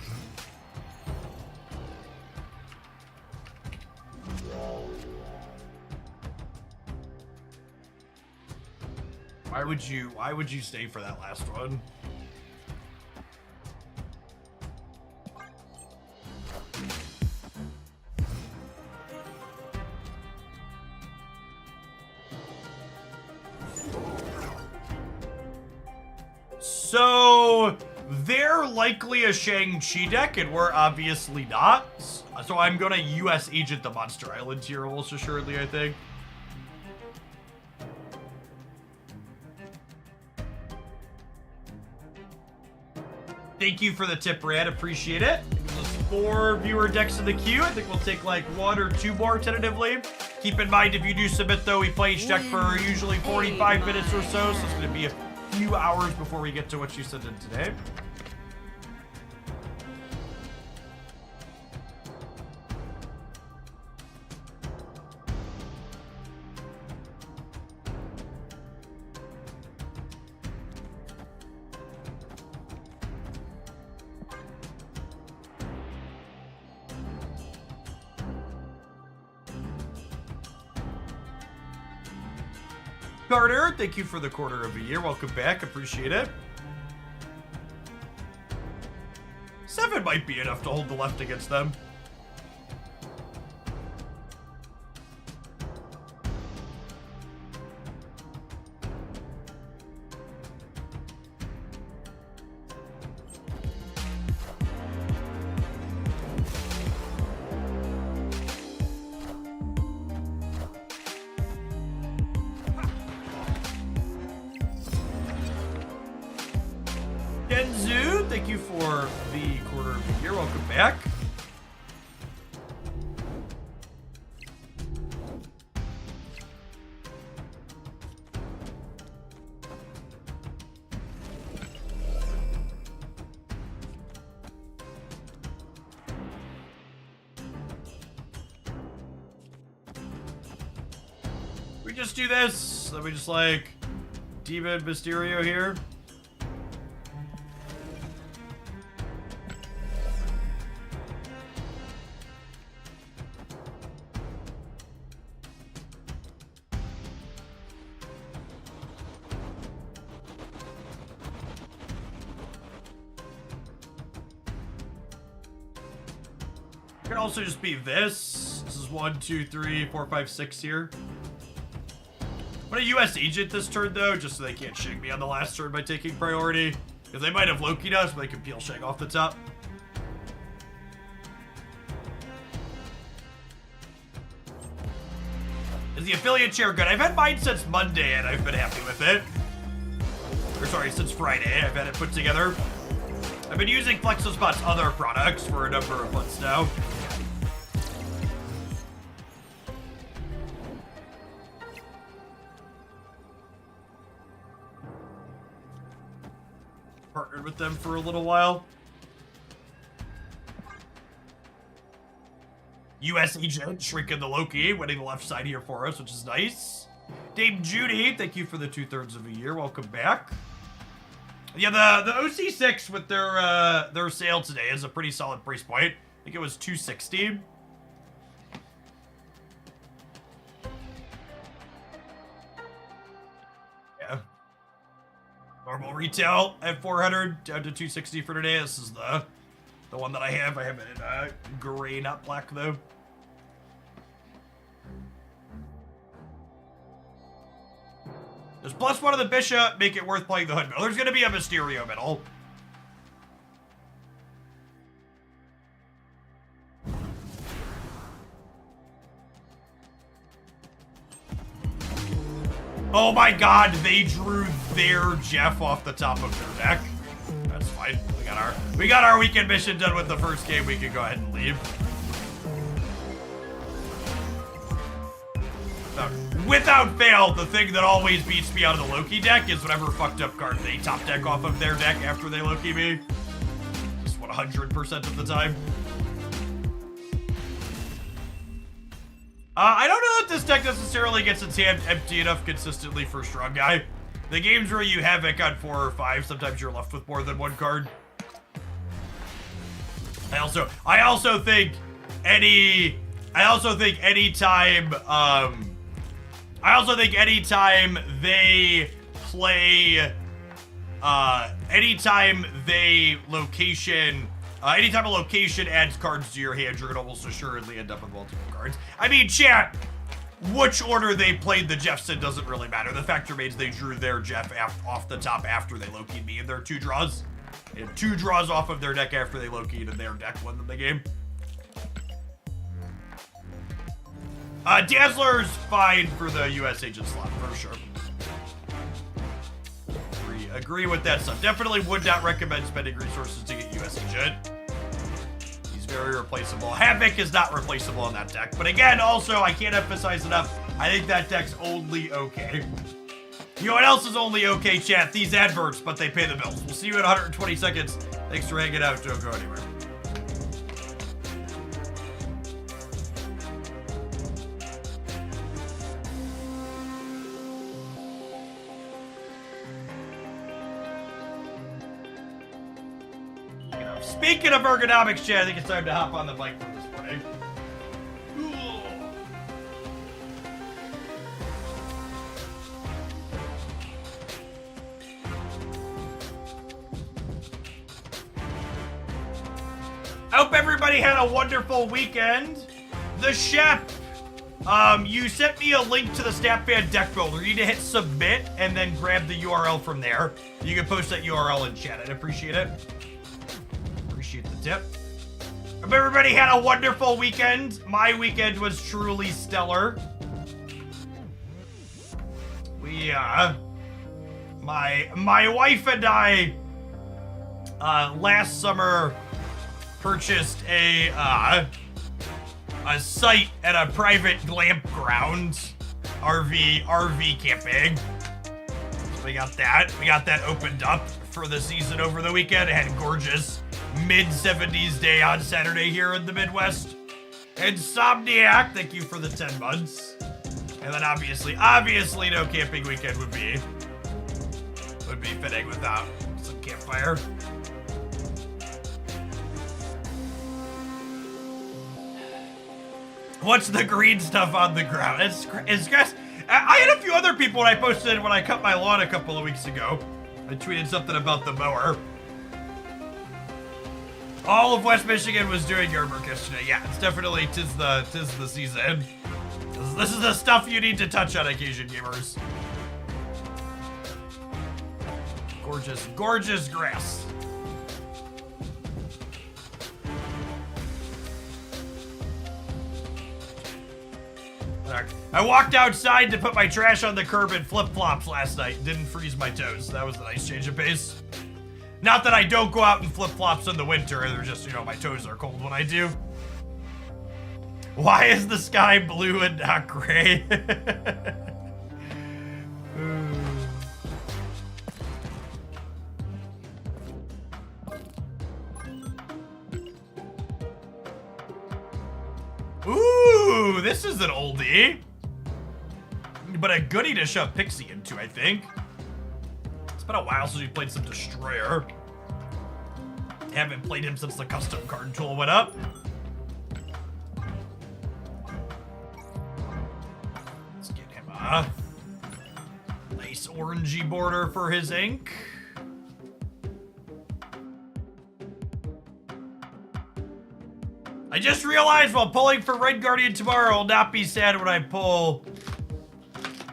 Speaker 1: Why would you stay for that last one? So, they're likely a Shang-Chi deck, and we're obviously not. So I'm gonna US agent the Monster Island here, almost assuredly, I think. Thank you for the tip, Brad. Appreciate it. There's 4 viewer decks in the queue. I think we'll take like 1 or 2 more tentatively. Keep in mind, if you do submit, though, we play each deck for usually 45 minutes or so, so it's going to be a few hours before we get to what you sent in today. Carter, thank you for the quarter of a year. Welcome back. Appreciate it. 7 might be enough to hold the left against them. Genzu, thank you for the quarter of the year. Welcome back. We just do this. Let me just like Demon Mysterio here. It could also just be this. This is 1, 2, 3, 4, 5, 6 here. I'm gonna US agent this turn though, just so they can't shake me on the last turn by taking priority. Because they might have Loki'd us, but they can peel Shang off the top. Is the affiliate chair good? I've had mine since Monday and I've been happy with it. Or sorry, since Friday. I've had it put together. I've been using FlexoSpot's other products for a number of months now. Partnered with them for a little while. US agent shrinking the Loki, winning the left side here for us, which is nice. Dame Judy, thank you for the 2/3 of a year. Welcome back. Yeah, the OC6 with their sale today is a pretty solid price point. I think it was $260. Yeah. Normal retail at 400, down to 260 for today. This is the one that I have. I have it in gray, not black, though. There's +1 of the bishop, make it worth playing the hood middle. There's gonna be a Mysterio middle. Oh my god, they drew their Jeff off the top of their deck. That's fine. We got our weekend mission done with the first game. We can go ahead and leave. Without fail, the thing that always beats me out of the Loki deck is whatever fucked up card they top deck off of their deck after they Loki me. Just 100% of the time. I don't know if this deck necessarily gets its hand empty enough consistently for Strong Guy. The games where you Havoc on 4 or 5, sometimes you're left with more than one card. I also think anytime they play anytime a location adds cards to your hand, you're gonna almost assuredly end up with multiple cards. I mean, chat, which order they played the Jeffs in doesn't really matter. The fact remains they drew their Jeff off the top after they Loki'd me in their 2 draws. They had 2 draws off of their deck after they Loki'd, and their deck won them the game. Dazzler's fine for the US agent slot, for sure. Agree with that stuff. Definitely would not recommend spending resources to get US agent. He's very replaceable. Havoc is not replaceable in that deck. But again, also, I can't emphasize enough, I think that deck's only okay. You know what else is only okay, chat? These adverts, but they pay the bills. We'll see you in 120 seconds. Thanks for hanging out. Don't go anywhere. Speaking of ergonomics, chat, I think it's time to hop on the bike for this morning. I hope everybody had a wonderful weekend. The Shep, you sent me a link to the Snapfan deck builder. You need to hit submit and then grab the URL from there. You can post that URL in chat. I'd appreciate it. Appreciate the tip. Hope everybody had a wonderful weekend. My weekend was truly stellar. We, my wife and I, last summer purchased a site at a private glamp ground, RV camping. So we got that opened up for the season over the weekend. It had gorgeous mid-70s day on Saturday here in the Midwest. Insomniac, thank you for the 10 months. And then obviously no camping weekend would be fitting without some campfire. What's the green stuff on the ground? It's grass. I had a few other people when I cut my lawn a couple of weeks ago. I tweeted something about the mower. All of West Michigan was doing yard work yesterday. Yeah, it's definitely tis the season. This is the stuff you need to touch on occasion, gamers. Gorgeous grass. I walked outside to put my trash on the curb in flip-flops last night. Didn't freeze my toes. That was a nice change of pace. Not that I don't go out in flip-flops in the winter. They're just, my toes are cold when I do. Why is the sky blue and not gray? Ooh, this is an oldie. But a goodie to shove Pixie into, I think. It's been a while since we played some Destroyer. Haven't played him since the custom card tool went up. Let's get him a nice orangey border for his ink. I just realized while pulling for Red Guardian tomorrow, I'll not be sad when I pull.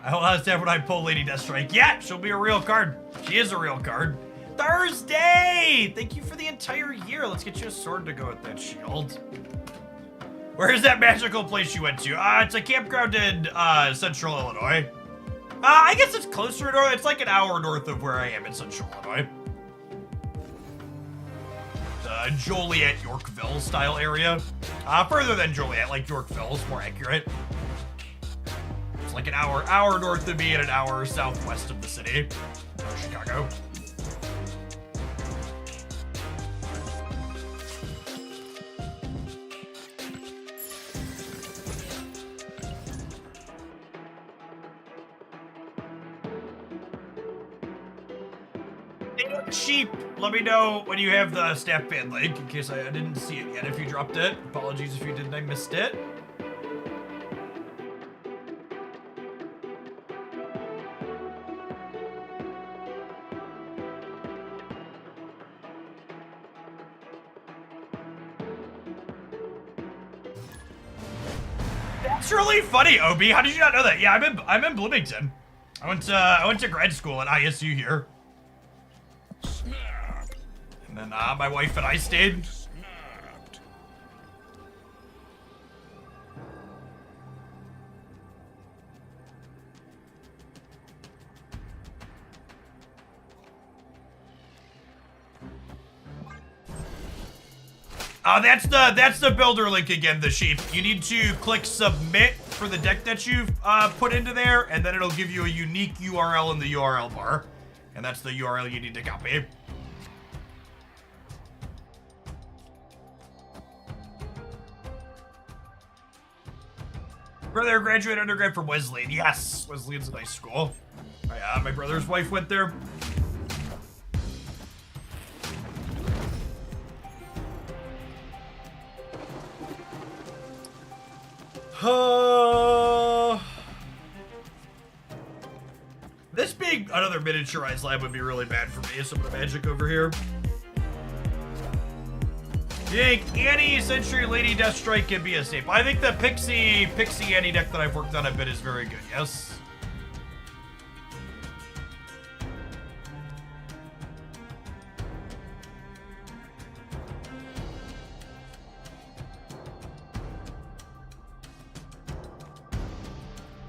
Speaker 1: I will not be sad when I pull Lady Deathstrike. Yeah, she'll be a real card. She is a real card. Thursday! Thank you for the entire year. Let's get you a sword to go with that shield. Where is that magical place you went to? It's a campground in Central Illinois. I guess it's closer north. It's like an hour north of where I am in Central Illinois. Joliet, Yorkville style area. Further than Joliet, like Yorkville is more accurate. It's like an hour north of me and an hour southwest of the city of Chicago. Sheep, let me know when you have the staff band link in case I didn't see it yet. If you dropped it, apologies if you didn't, I missed it. That's really funny, Obi. How did you not know that? Yeah, I'm in Bloomington. I went to grad school at ISU here. And then my wife and I stayed.
Speaker 8: Snapped.
Speaker 1: That's the builder link again, the sheep. You need to click submit for the deck that you've put into there, and then it'll give you a unique URL in the URL bar. And that's the URL you need to copy. Brother graduated undergrad from Wesleyan. Yes, Wesleyan's a nice school. My brother's wife went there. This being another miniaturized lab would be really bad for me. Some of the magic over here. You think Annie, Century, Lady Deathstrike can be a staple? I think the Pixie Annie deck that I've worked on a bit is very good, yes.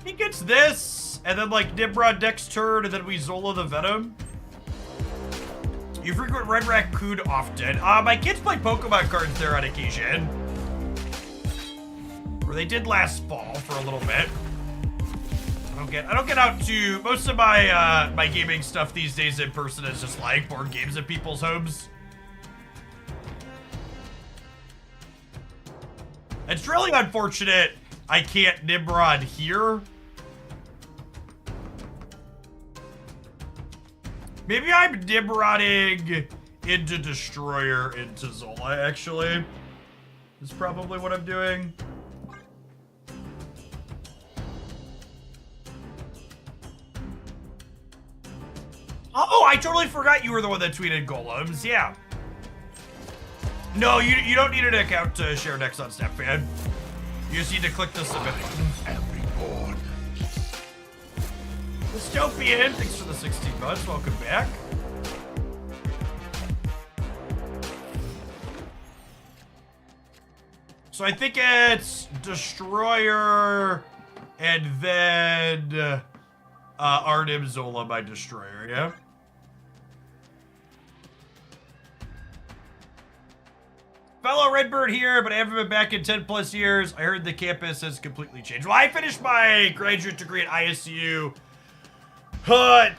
Speaker 1: He gets this, and then like Nimrod next turn, and then we Zola the Venom. You frequent Red Raccoon often. My kids play Pokemon cards there on occasion. Or they did last fall for a little bit. I don't get out to most of my my gaming stuff these days in person is just like board games at people's homes. It's really unfortunate I can't Nimrod here. Maybe I'm Nimrodding into Destroyer into Zola, actually. Is probably what I'm doing. Oh, I totally forgot you were the one that tweeted golems. Yeah. No, you don't need an account to share decks on SnapFan. You just need to click the submit.
Speaker 8: Every board.
Speaker 1: Dystopian, thanks for the 16 months. Welcome back. So I think it's Destroyer and then Arnim Zola by Destroyer, yeah? Fellow Redbird here, but I haven't been back in 10 plus years. I heard the campus has completely changed. Well, I finished my graduate degree at ISU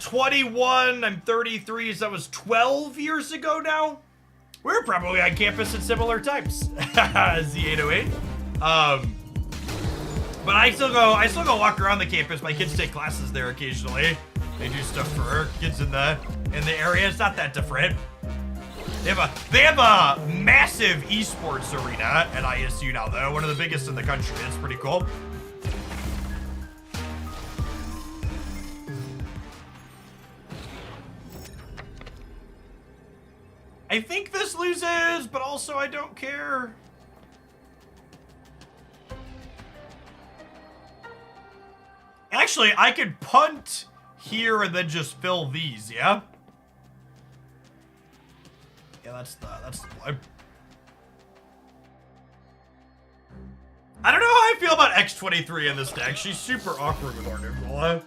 Speaker 1: 21, I'm 33, so that was 12 years ago now. We were probably on campus at similar times. Z808. But I still go walk around the campus. My kids take classes there occasionally. They do stuff for kids in the area. It's not that different. They have a massive esports arena at ISU now, though. One of the biggest in the country. It's pretty cool. I think this loses, but also I don't care. Actually, I could punt here and then just fill these, yeah? Yeah, that's the play. I don't know how I feel about X23 in this deck. She's super awkward with our Duel.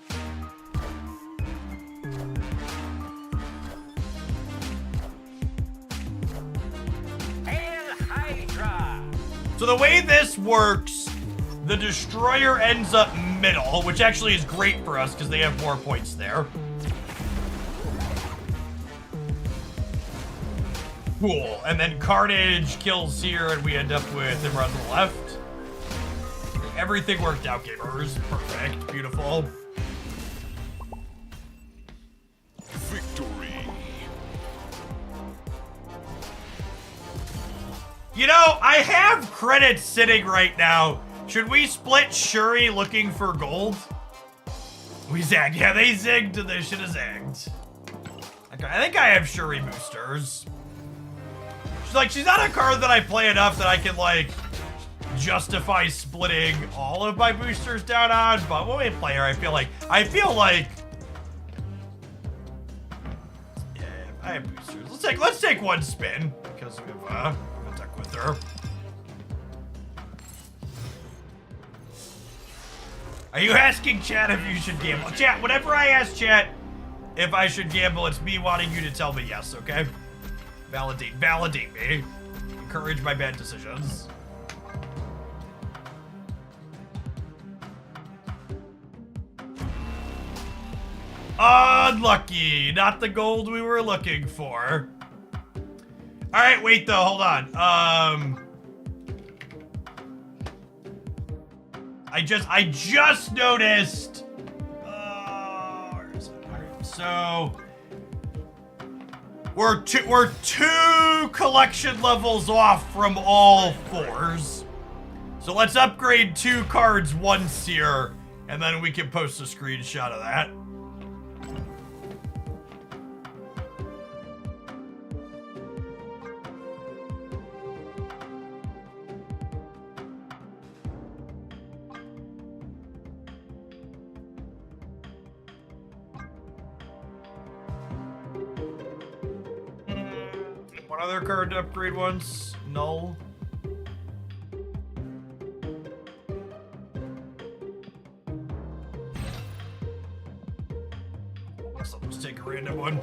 Speaker 1: So the way this works, the Destroyer ends up middle, which actually is great for us because they have more points there. Cool. And then Carnage kills here, and we end up with him on the left. Everything worked out, gamers. Perfect. Beautiful.
Speaker 8: Victory.
Speaker 1: You know, I have credits sitting right now. Should we split Shuri looking for gold? We zagged. Yeah, they zigged and they should have zagged. Okay, I think I have Shuri boosters. She's not a card that I play enough that I can, like, justify splitting all of my boosters down on, but when we play her, I feel like, yeah, I have boosters. Let's take one spin, because we have, a deck with her. Are you asking chat if you should gamble? Chat, whenever I ask chat if I should gamble, it's me wanting you to tell me yes, okay? Validate me. Encourage my bad decisions. Unlucky. Not the gold we were looking for. Alright, wait though, hold on. I just noticed. Where is it? Alright, so we're two collection levels off from all fours. So let's upgrade 2 cards once here, and then we can post a screenshot of that. One other card to upgrade once. Null. So let's take a random one.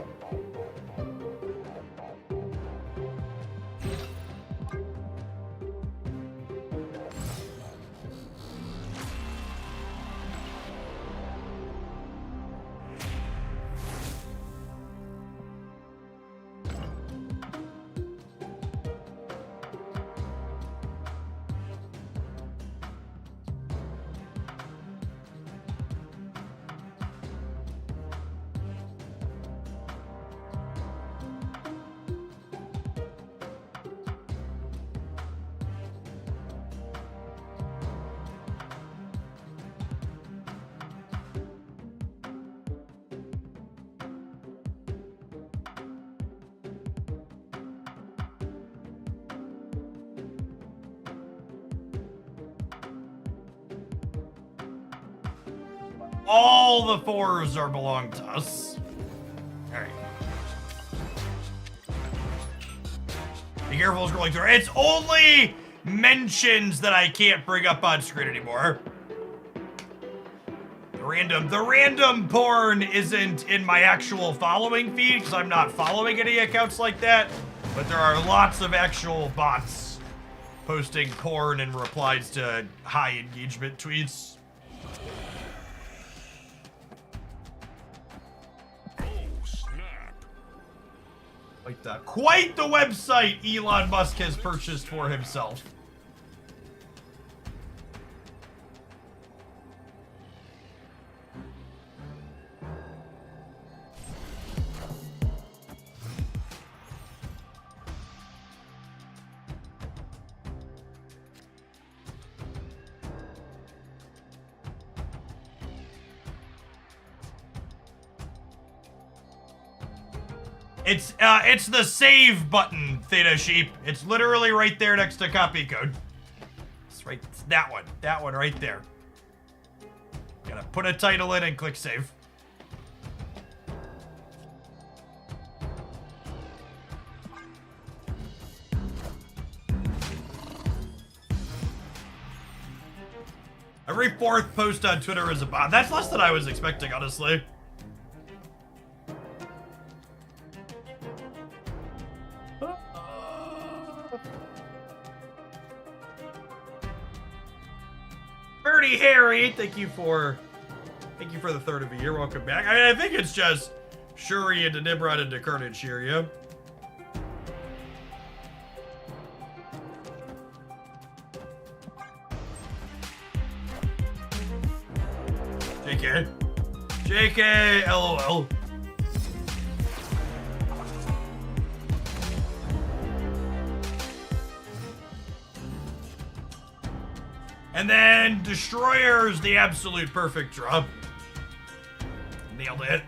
Speaker 1: All the 4s are belong to us. Alright. Be careful scrolling through. It's only mentions that I can't bring up on screen anymore. The random porn isn't in my actual following feed because I'm not following any accounts like that. But there are lots of actual bots posting porn and replies to high engagement tweets. Quite the website Elon Musk has purchased for himself. It's the save button, Theta Sheep. It's literally right there next to copy code. It's right, it's that one right there. Gonna put a title in and click save. Every fourth post on Twitter is a bot. That's less than I was expecting, honestly. Birdie Harry, thank you for the third of the year. Welcome back. I mean, I think it's just Shuri into Nimrod into Carnage here, yeah. JK. JK, LOL. And then Destroyer's the absolute perfect drop. Nailed it.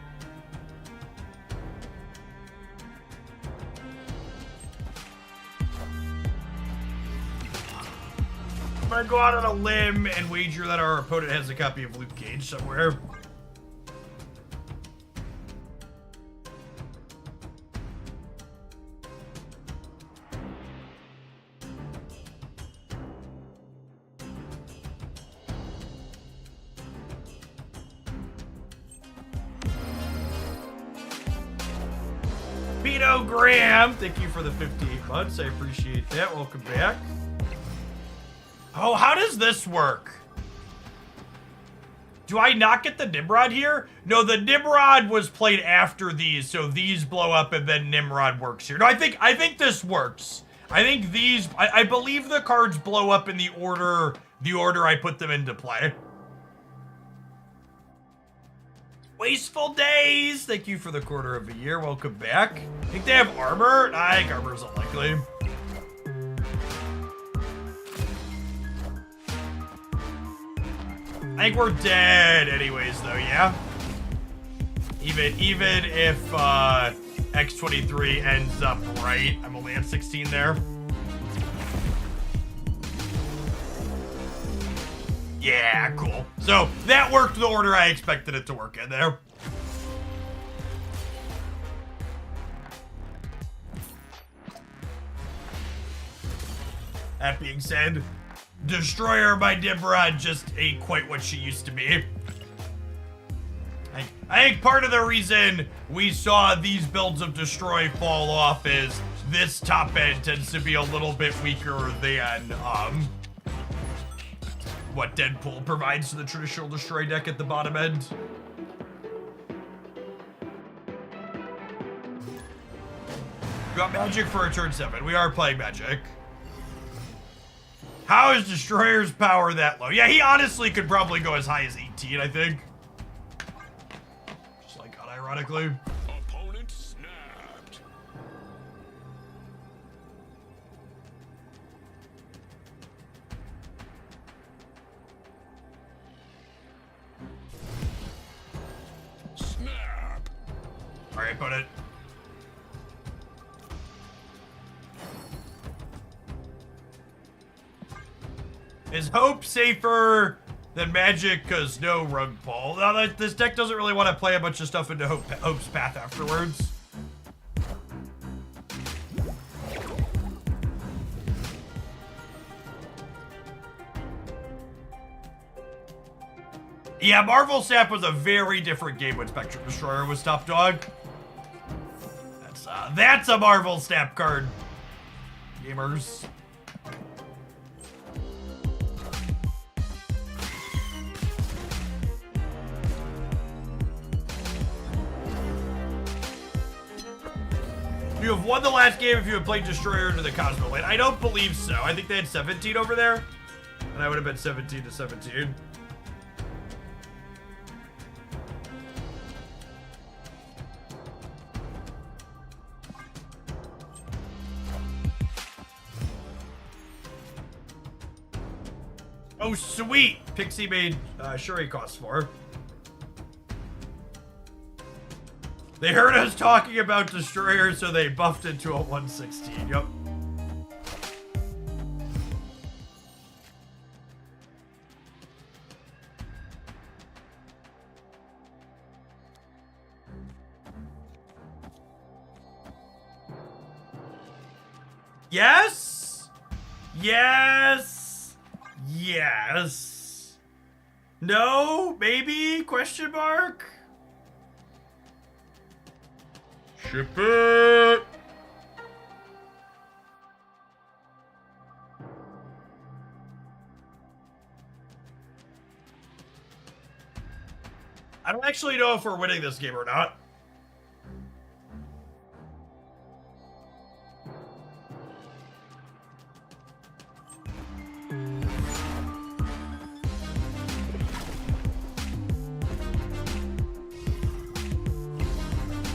Speaker 1: I'm gonna go out on a limb and wager that our opponent has a copy of Luke Cage somewhere. Pino Graham, thank you for the 58 months. I appreciate that. Welcome back. Oh, how does this work? Do I not get the Nimrod here? No, the Nimrod was played after these, so these blow up and then Nimrod works here. No, I think this works. I think these, I believe the cards blow up in the order I put them into play. Wasteful Days, thank you for the quarter of a year. Welcome back. I think they have armor. I think armor's unlikely. I think we're dead anyways, though, yeah? Even if X23 ends up right, I'm only at 16 there. Yeah, cool. So, that worked the order I expected it to work in there. That being said, Destroyer by Nimrod just ain't quite what she used to be. I think part of the reason we saw these builds of Destroy fall off is this top end tends to be a little bit weaker than what Deadpool provides to the traditional Destroy deck at the bottom end. You got Magic for a turn 7. We are playing Magic. How is Destroyer's power that low? Yeah, he honestly could probably go as high as 18, I think. Just like unironically.
Speaker 8: Opponent snapped. Snap.
Speaker 1: All right, put it. Is Hope safer than Magic? Because no rug pull. No, this deck doesn't really want to play a bunch of stuff into Hope's path afterwards. Yeah, Marvel Sap was a very different game when Spectrum Destroyer was top dog. That's a Marvel Snap card, gamers. You have won the last game if you had played Destroyer into the Cosmo lane. I don't believe so. I think they had 17 over there, and I would have been 17 to 17. Oh, sweet! Pixie made Shuri cost more. They heard us talking about Destroyer, so they buffed it to a 116. Yep. Yes? Yes? Yes? No? Maybe? Question mark? Ship it! I don't actually know if we're winning this game or not.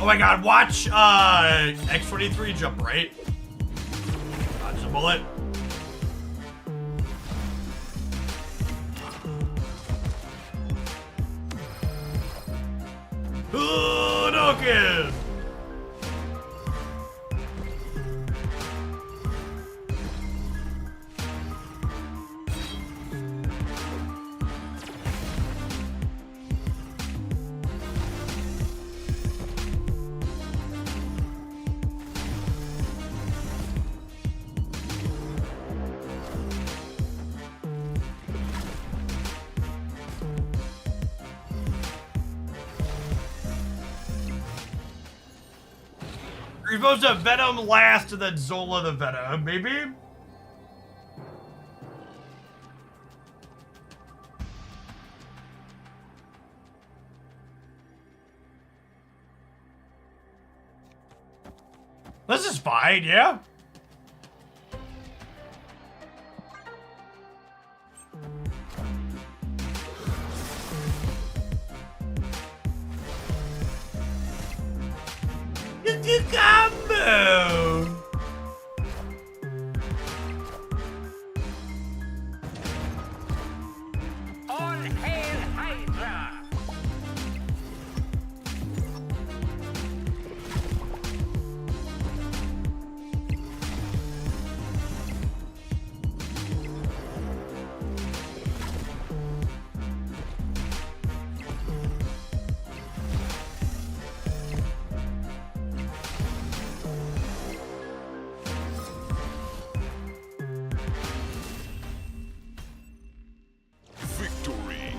Speaker 1: Oh my god, watch X-23 jump right. Dodge the bullet. Hadouken! You're supposed to Venom last and then Zola the Venom, maybe? This is fine, yeah? Combo!
Speaker 8: All hail Hydra! Victory!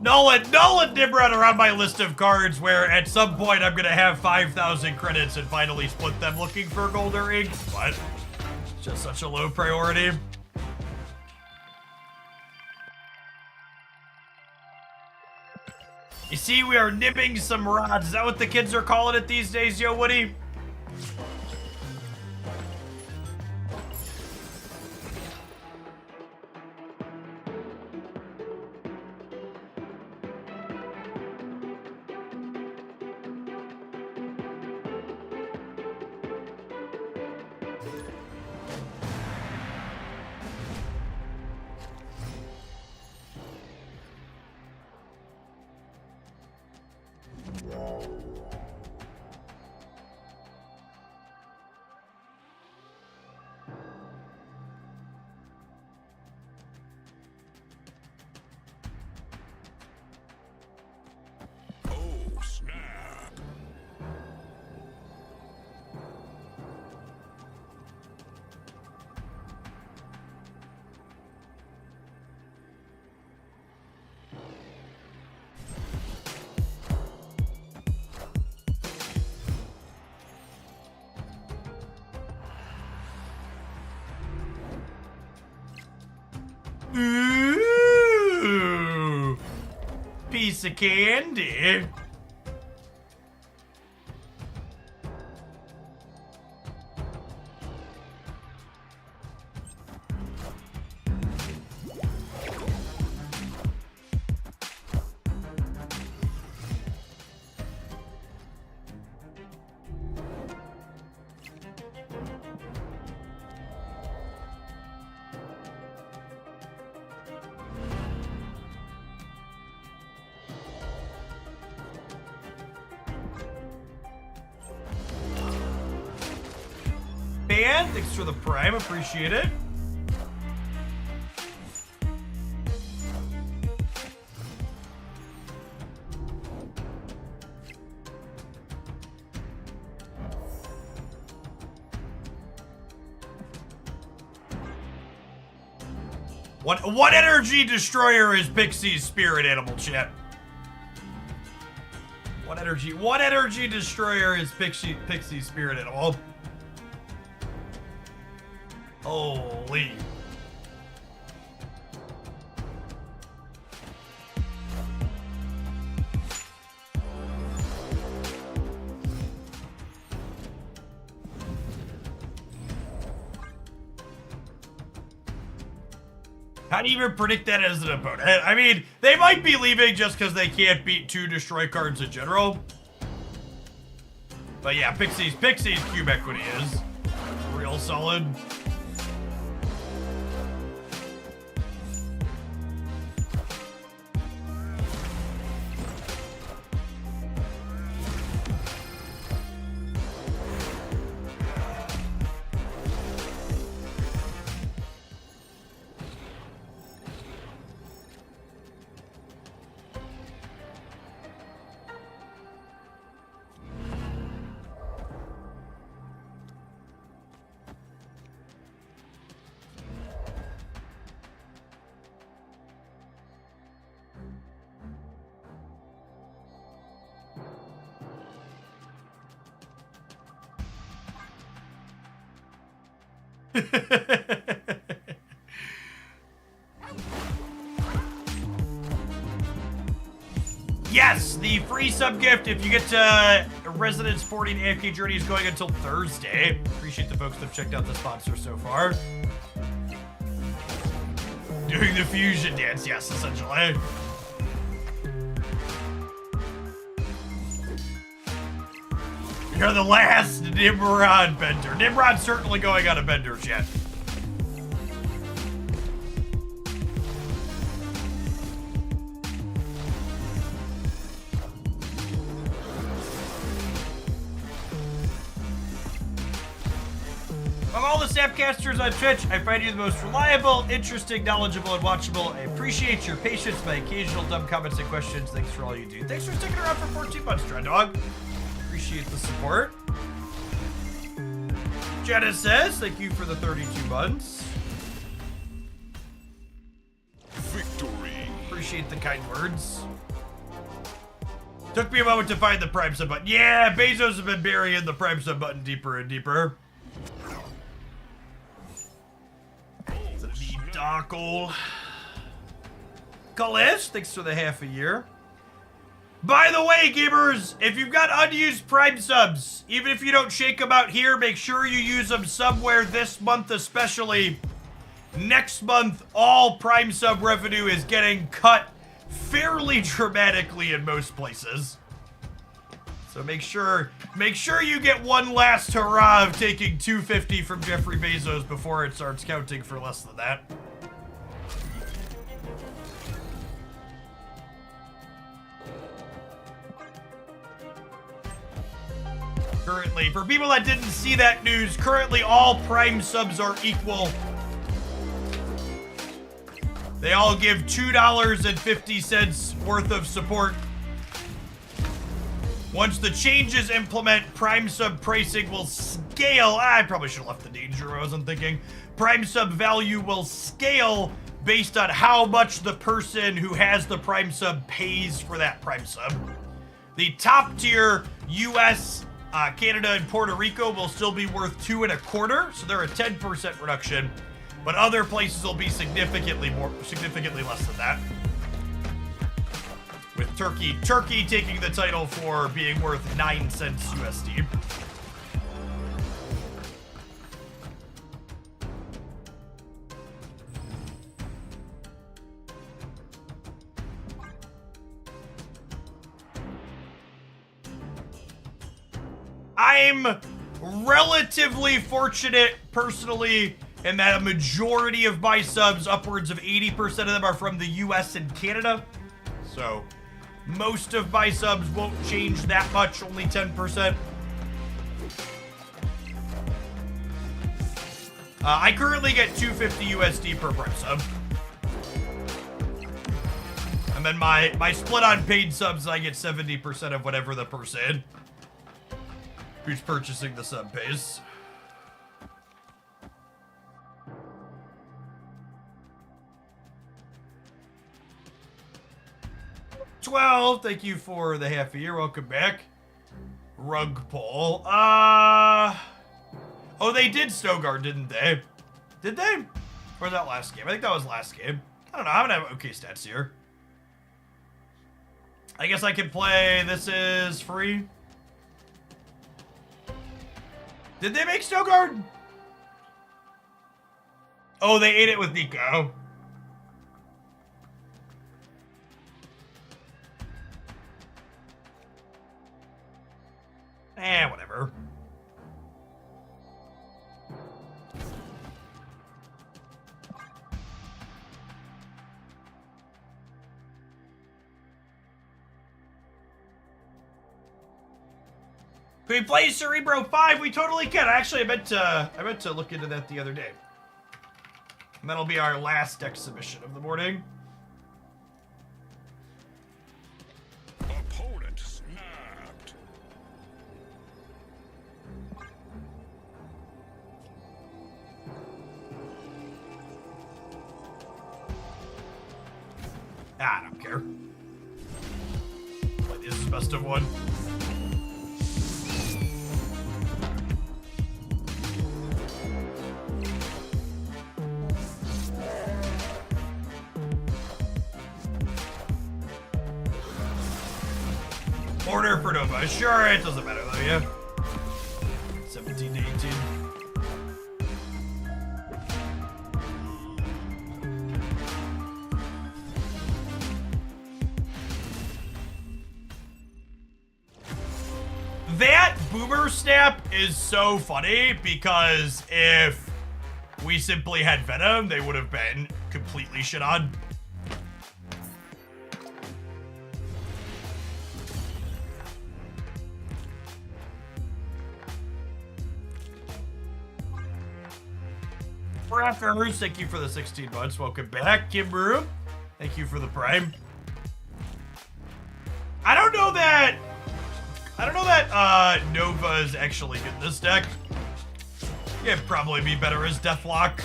Speaker 1: Nolan did run around my list of cards where at some point I'm gonna have 5,000 credits and finally split them looking for Golden Ring, but it's just such a low priority. You see, we are nibbing some rods. Is that what the kids are calling it these days, yo, Woody?
Speaker 8: Oh, snap!
Speaker 1: Ooh, piece of candy. Cheyenne, thanks for the prime. Appreciate it. What energy destroyer is Pixie's spirit animal, chat? What energy destroyer is Pixie's spirit animal? Holy. How do you even predict that as an opponent? I mean, they might be leaving just because they can't beat 2 destroy cards in general. But yeah, Pixie's cube equity is real solid. Yes, the free sub gift if you get to Residence 40 and AFK Journey is going until Thursday. Appreciate the folks that have checked out the sponsor so far. Doing the fusion dance, yes, essentially. You're the last Nimrod bender. Nimrod's certainly going on a bender, chat. Of all the Snapcasters on Twitch, I find you the most reliable, interesting, knowledgeable, and watchable. I appreciate your patience, my occasional dumb comments and questions. Thanks for all you do. Thanks for sticking around for 14 months, Dread Dog. Appreciate the support. Jenna says, thank you for the 32 months.
Speaker 8: Victory.
Speaker 1: Appreciate the kind words. Took me a moment to find the Prime Sub button. Yeah, Bezos has been burying the Prime Sub button deeper and deeper. Dockle. Kalish, thanks for the half a year. By the way, gamers, if you've got unused Prime subs, even if you don't shake them out here, make sure you use them somewhere this month especially. Next month, all Prime sub revenue is getting cut fairly dramatically in most places. So make sure you get one last hurrah of taking $250 from Jeffrey Bezos before it starts counting for less than that. Currently, for people that didn't see that news, currently all Prime subs are equal. They all give $2.50 worth of support. Once the changes implement, Prime sub pricing will scale. I probably should have left the danger I wasn't thinking. Prime sub value will scale based on how much the person who has the Prime sub pays for that Prime sub. The top tier US, Canada, and Puerto Rico will still be worth $2.25, so they're a 10% reduction. But other places will be significantly less than that. With Turkey taking the title for being worth 9 cents USD. I'm relatively fortunate personally in that a majority of my subs, upwards of 80% of them, are from the US and Canada. So most of my subs won't change that much, only 10%. I currently get 250 USD per Prime sub. And then my split on paid subs, I get 70% of whatever the person who's purchasing the sub pays. $12, thank you for the half a year. Welcome back. Rug pull. Oh, they did Stogard, didn't they? Did they? Or was that last game? I think that was last game. I don't know. I'm gonna have okay stats here. I guess I can play. This is free. Did they make Stogard? Oh, they ate it with Nico. Whatever. Can we play Cerebro 5? We totally can. Actually, I meant to look into that the other day. And that'll be our last exhibition of the morning.
Speaker 8: Opponent snapped.
Speaker 1: I don't care. What is the best of one? Order for Nova. Sure, it doesn't matter though, yeah. 17 to 18. That boomer snap is so funny because if we simply had Venom, they would have been completely shit on. Raffers, thank you for the 16 months. Welcome back. Kimberu, thank you for the Prime. I don't know that Nova is actually good in this deck. It'd probably be better as Deathlock.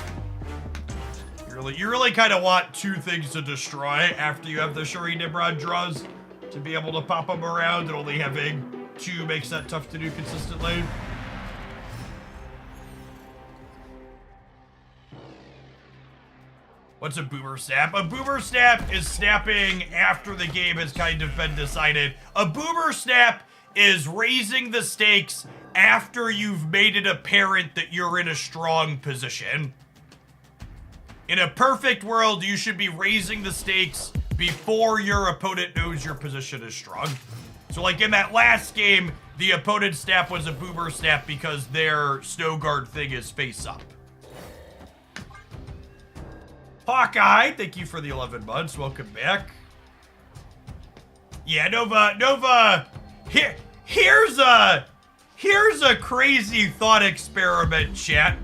Speaker 1: You really kind of want two things to destroy after you have the Shuri Nimrod draws to be able to pop them around, and only having two makes that tough to do consistently. What's a boomer snap? A boomer snap is snapping after the game has kind of been decided. A boomer snap is raising the stakes after you've made it apparent that you're in a strong position. In a perfect world, you should be raising the stakes before your opponent knows your position is strong. So like in that last game, the opponent's snap was a boomer snap because their snow guard thing is face up. Hawkeye, thank you for the 11 months. Welcome back. Yeah, Nova. Here's a crazy thought experiment, chat.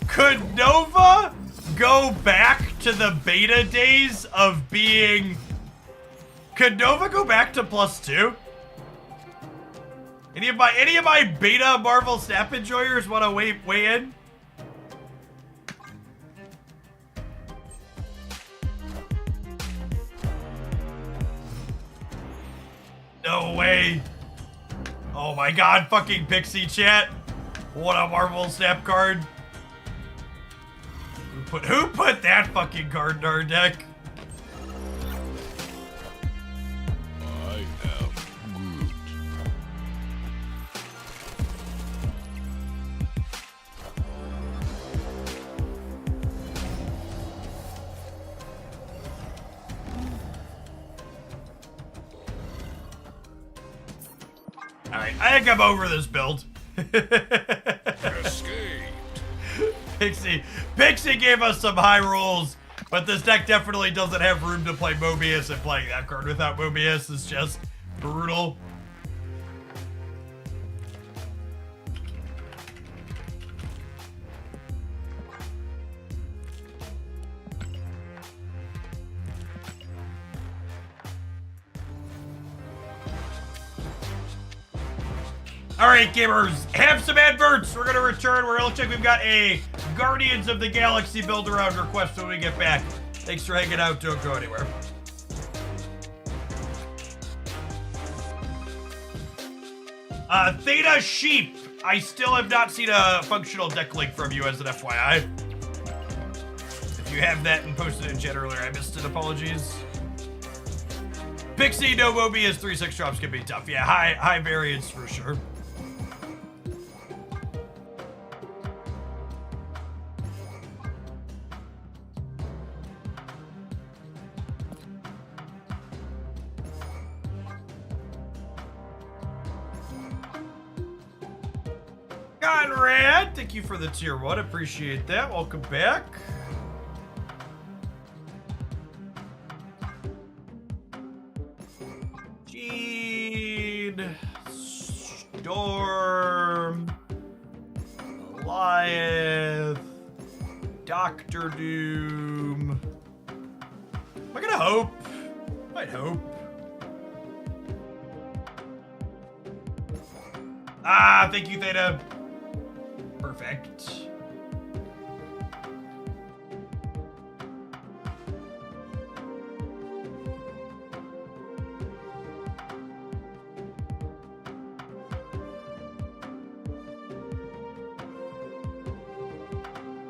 Speaker 1: Could Nova go back to the beta days of being? Could Nova go back to +2? Any of my beta Marvel Snap enjoyers want to weigh in? No way. Oh my god, fucking Pixie chat. What a Marvel Snap card. Who put that fucking card in our deck?
Speaker 8: I am Groot.
Speaker 1: Alright, I think I'm over this build.
Speaker 8: Escaped.
Speaker 1: Pixie gave us some high rolls, but this deck definitely doesn't have room to play Mobius, and playing that card without Mobius is just brutal. All right, gamers, have some adverts. We're gonna return. We're gonna check. We've got a Guardians of the Galaxy build around request when we get back. Thanks for hanging out. Don't go anywhere. Theta Sheep. I still have not seen a functional deck link from you as an FYI. If you have that and posted it in chat earlier, I missed it. Apologies. Pixie no Mobius 3/6 drops can be tough. Yeah, high variance for sure. Conrad, thank you for the tier 1. Appreciate that. Welcome back. Gene, Storm, Goliath, Dr. Doom. Am I gonna hope? Might hope. Ah, thank you, Theta. Perfect.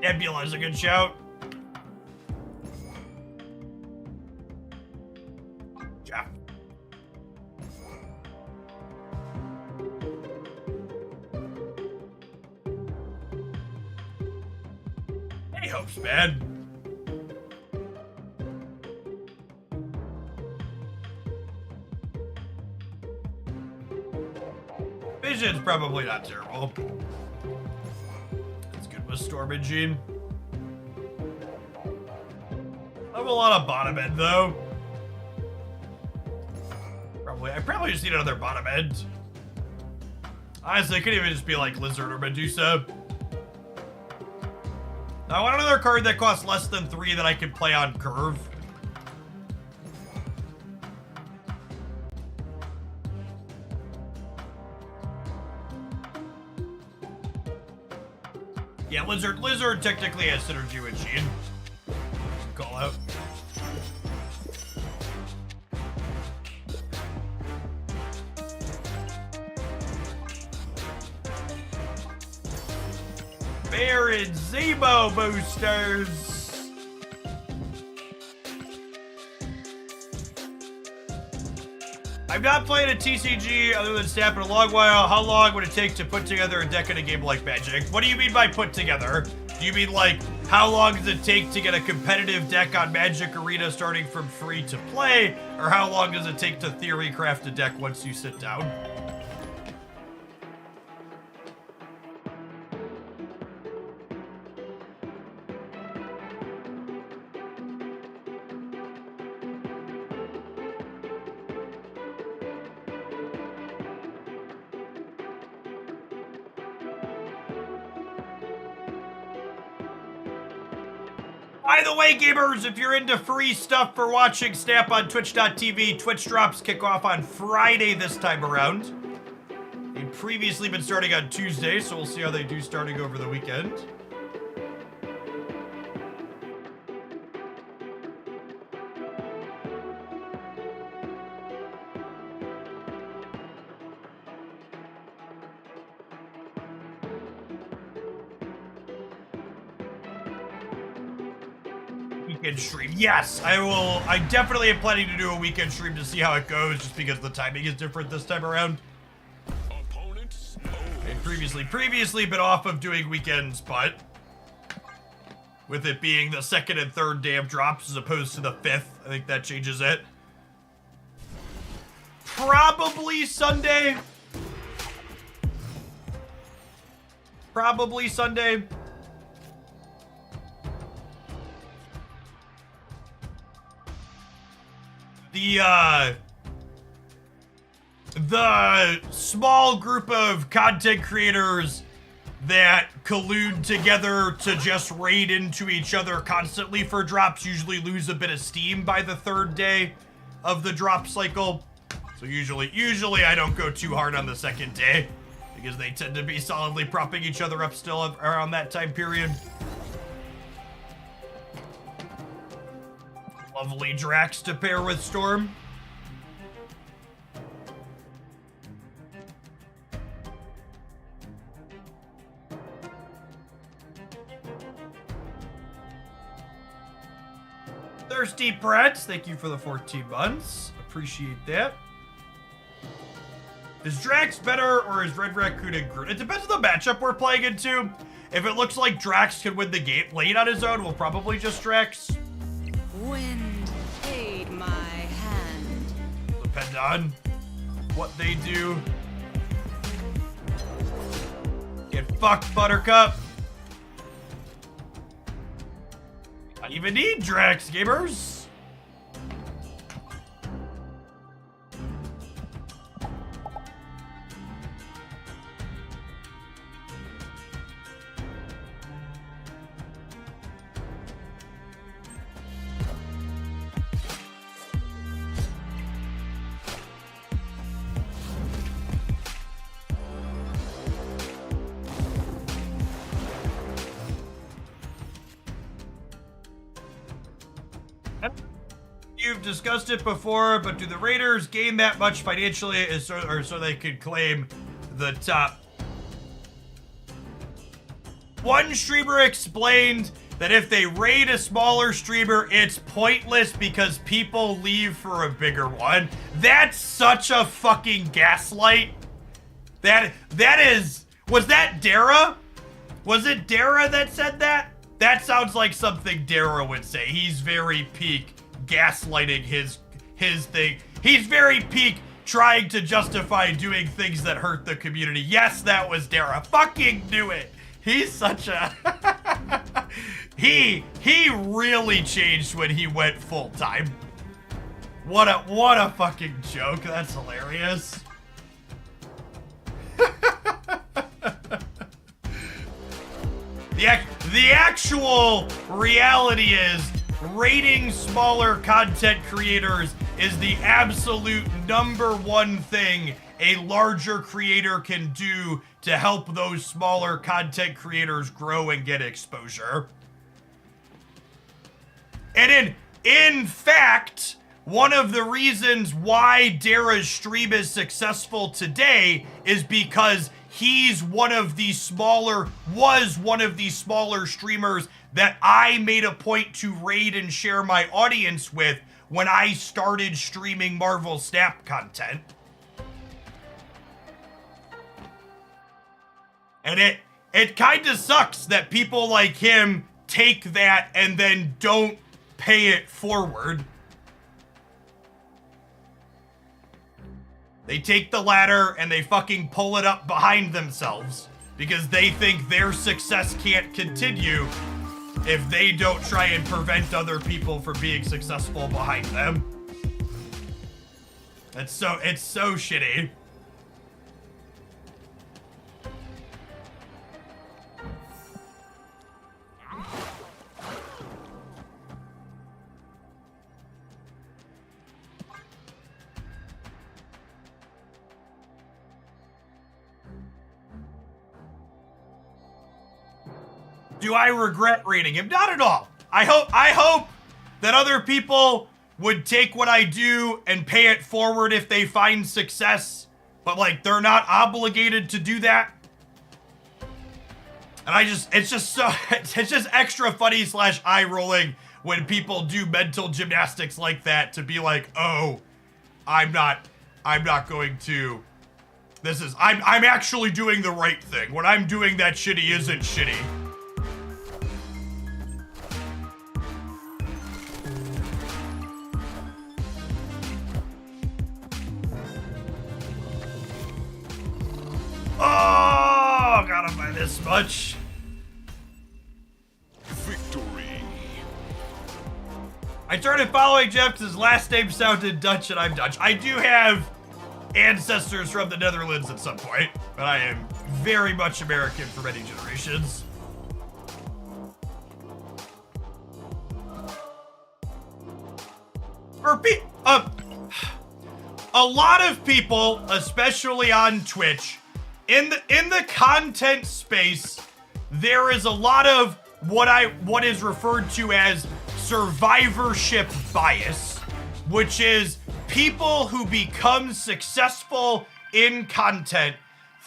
Speaker 1: Nebula is a good shout. Jeff. Hey, hopes, man. Vision's probably not terrible. That's good with Storm and Gene. I have a lot of bottom end though. I probably just need another bottom end. Honestly, it could even just be like Lizard or Medusa. I want another card that costs less than 3 that I can play on curve. Yeah, Lizard technically has synergy with Gene. Call out. Baron Zebo boosters. I've not played a TCG other than Snap in a long while. How long would it take to put together a deck in a game like Magic? What do you mean by put together? Do you mean like how long does it take to get a competitive deck on Magic Arena starting from free to play? Or how long does it take to theory craft a deck once you sit down? By the way, gamers, if you're into free stuff for watching Snap on Twitch.tv, Twitch drops kick off on Friday this time around. They've previously been starting on Tuesday, so we'll see how they do starting over the weekend. Weekend stream. Yes, I will. I definitely am planning to do a weekend stream to see how it goes, just because the timing is different this time around. And previously been off of doing weekends, but with it being the 2nd and 3rd day of drops as opposed to the 5th, I think that changes it. Probably Sunday. Probably Sunday. The small group of content creators that collude together to just raid into each other constantly for drops usually lose a bit of steam by the 3rd day of the drop cycle. So usually I don't go too hard on the 2nd day. because they tend to be solidly propping each other up still around that time period. Lovely Drax to pair with Storm. Thirsty Pretz, thank you for the 14 months. Appreciate that. Is Drax better or is Red Raccoon and Groot? It depends on the matchup we're playing into. If it looks like Drax could win the game late on his own, we'll probably just Drax.
Speaker 5: Wind, aid my hand.
Speaker 1: Depend on what they do. Get fucked, Buttercup. Not even need Drax, gamers. You've discussed it before, but do the Raiders gain that much financially so they could claim the top? One streamer explained that if they raid a smaller streamer, it's pointless because people leave for a bigger one. That's such a fucking gaslight. That is... Was that Dara? Was it Dara that said that? That sounds like something Dara would say. He's very peak gaslighting his thing. He's very peak trying to justify doing things that hurt the community. Yes, that was Dara. Fucking knew it. He's such a... he really changed when he went full time. What a fucking joke. That's hilarious. The actual reality is rating smaller content creators is the absolute #1 thing a larger creator can do to help those smaller content creators grow and get exposure. And in fact, one of the reasons why Dara's stream is successful today is because was one of the smaller streamers that I made a point to raid and share my audience with when I started streaming Marvel Snap content. And it kind of sucks that people like him take that and then don't pay it forward. They take the ladder and they fucking pull it up behind themselves because they think their success can't continue if they don't try and prevent other people from being successful behind them. It's so shitty. Do I regret rating him? Not at all. I hope that other people would take what I do and pay it forward if they find success, but like they're not obligated to do that. And it's just extra funny / eye rolling when people do mental gymnastics like that to be like, oh, I'm not going to. I'm actually doing the right thing. When I'm doing that shitty isn't shitty. Oh, gotta buy this much.
Speaker 8: Victory.
Speaker 1: I started following Jeff because his last name sounded Dutch and I'm Dutch. I do have ancestors from the Netherlands at some point, but I am very much American for many generations. A lot of people, especially on Twitch, in the content space, there is a lot of what is referred to as survivorship bias, which is people who become successful in content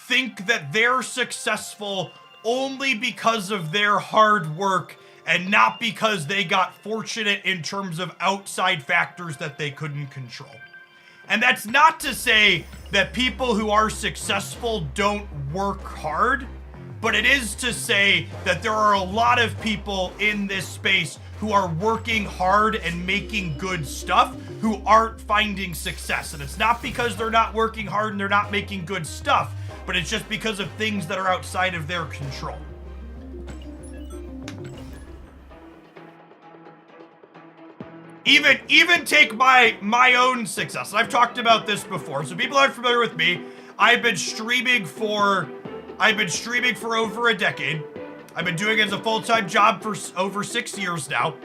Speaker 1: think that they're successful only because of their hard work and not because they got fortunate in terms of outside factors that they couldn't control. And that's not to say that people who are successful don't work hard, but it is to say that there are a lot of people in this space who are working hard and making good stuff who aren't finding success. And it's not because they're not working hard and they're not making good stuff, but it's just because of things that are outside of their control. Even take my own success. I've talked about this before, so people aren't familiar with me. I've been streaming for over a decade. I've been doing it as a full-time job for over 6 years now.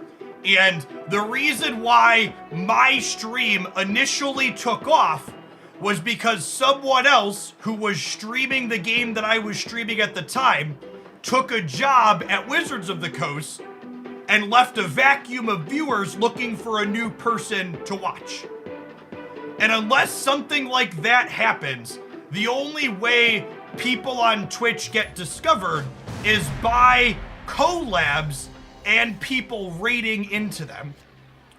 Speaker 1: And the reason why my stream initially took off was because someone else who was streaming the game that I was streaming at the time took a job at Wizards of the Coast and left a vacuum of viewers looking for a new person to watch. And unless something like that happens, the only way people on Twitch get discovered is by collabs and people raiding into them,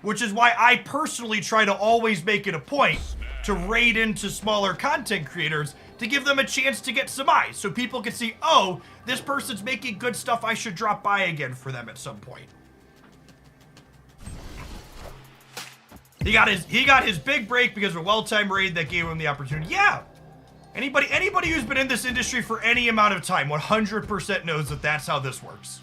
Speaker 1: which is why I personally try to always make it a point to raid into smaller content creators to give them a chance to get some eyes so people can see, oh, this person's making good stuff, I should drop by again for them at some point. He got his big break because of a well-timed raid that gave him the opportunity. Yeah. Anybody who's been in this industry for any amount of time 100% knows that that's how this works.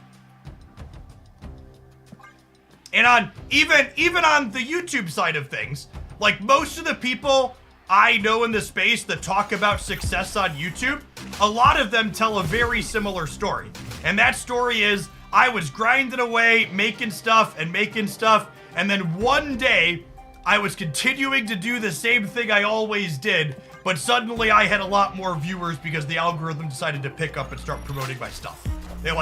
Speaker 1: And on even on the YouTube side of things, like most of the people I know in the space that talk about success on YouTube, a lot of them tell a very similar story. And that story is, I was grinding away, making stuff, and then one day I was continuing to do the same thing I always did, but suddenly I had a lot more viewers because the algorithm decided to pick up and start promoting my stuff. They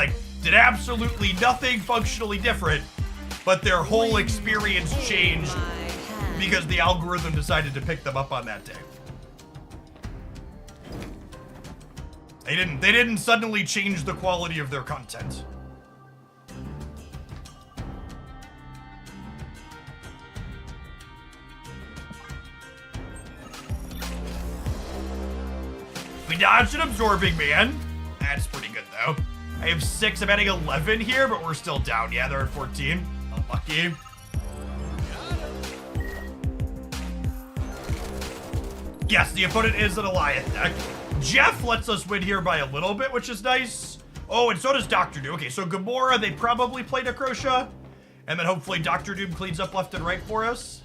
Speaker 1: did absolutely nothing functionally different, but their whole experience changed because the algorithm decided to pick them up on that day. They didn't suddenly change the quality of their content. We dodged an absorbing man. That's pretty good though. I have 6, I'm adding 11 here, but we're still down. Yeah, they're at 14. Unlucky. Yes, the opponent is an Alliance deck. Jeff lets us win here by a little bit, which is nice. Oh, and so does Dr. Doom. Okay, so Gamora, they probably played a Necrosha. And then hopefully Dr. Doom cleans up left and right for us.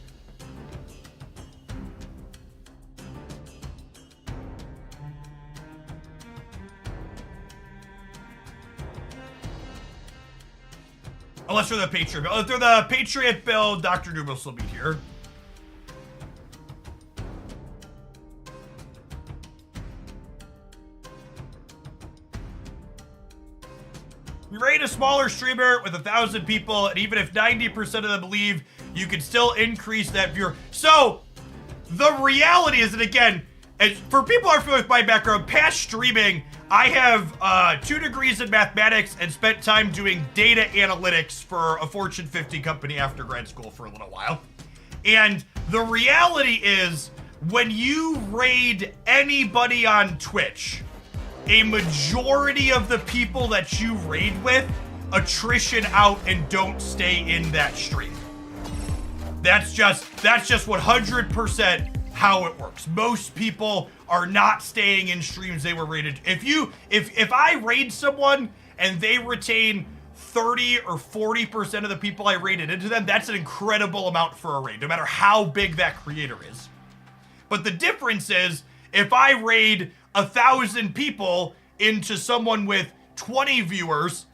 Speaker 1: Unless they're the Patriot build. If they're the Patriot build, Dr. Doom will still be here. You raid a smaller streamer with 1,000 people, and even if 90% of them leave, you can still increase that viewer. So, the reality is that, again, for people who are familiar with my background, past streaming, I have 2 degrees in mathematics and spent time doing data analytics for a Fortune 50 company after grad school for a little while. And the reality is, when you raid anybody on Twitch, a majority of the people that you raid with attrition out and don't stay in that stream. That's just 100% how it works. Most people are not staying in streams they were raided. If I raid someone and they retain 30 or 40% of the people I raided into them, that's an incredible amount for a raid, no matter how big that creator is. But the difference is, if I raid 1,000 people into someone with 20 viewers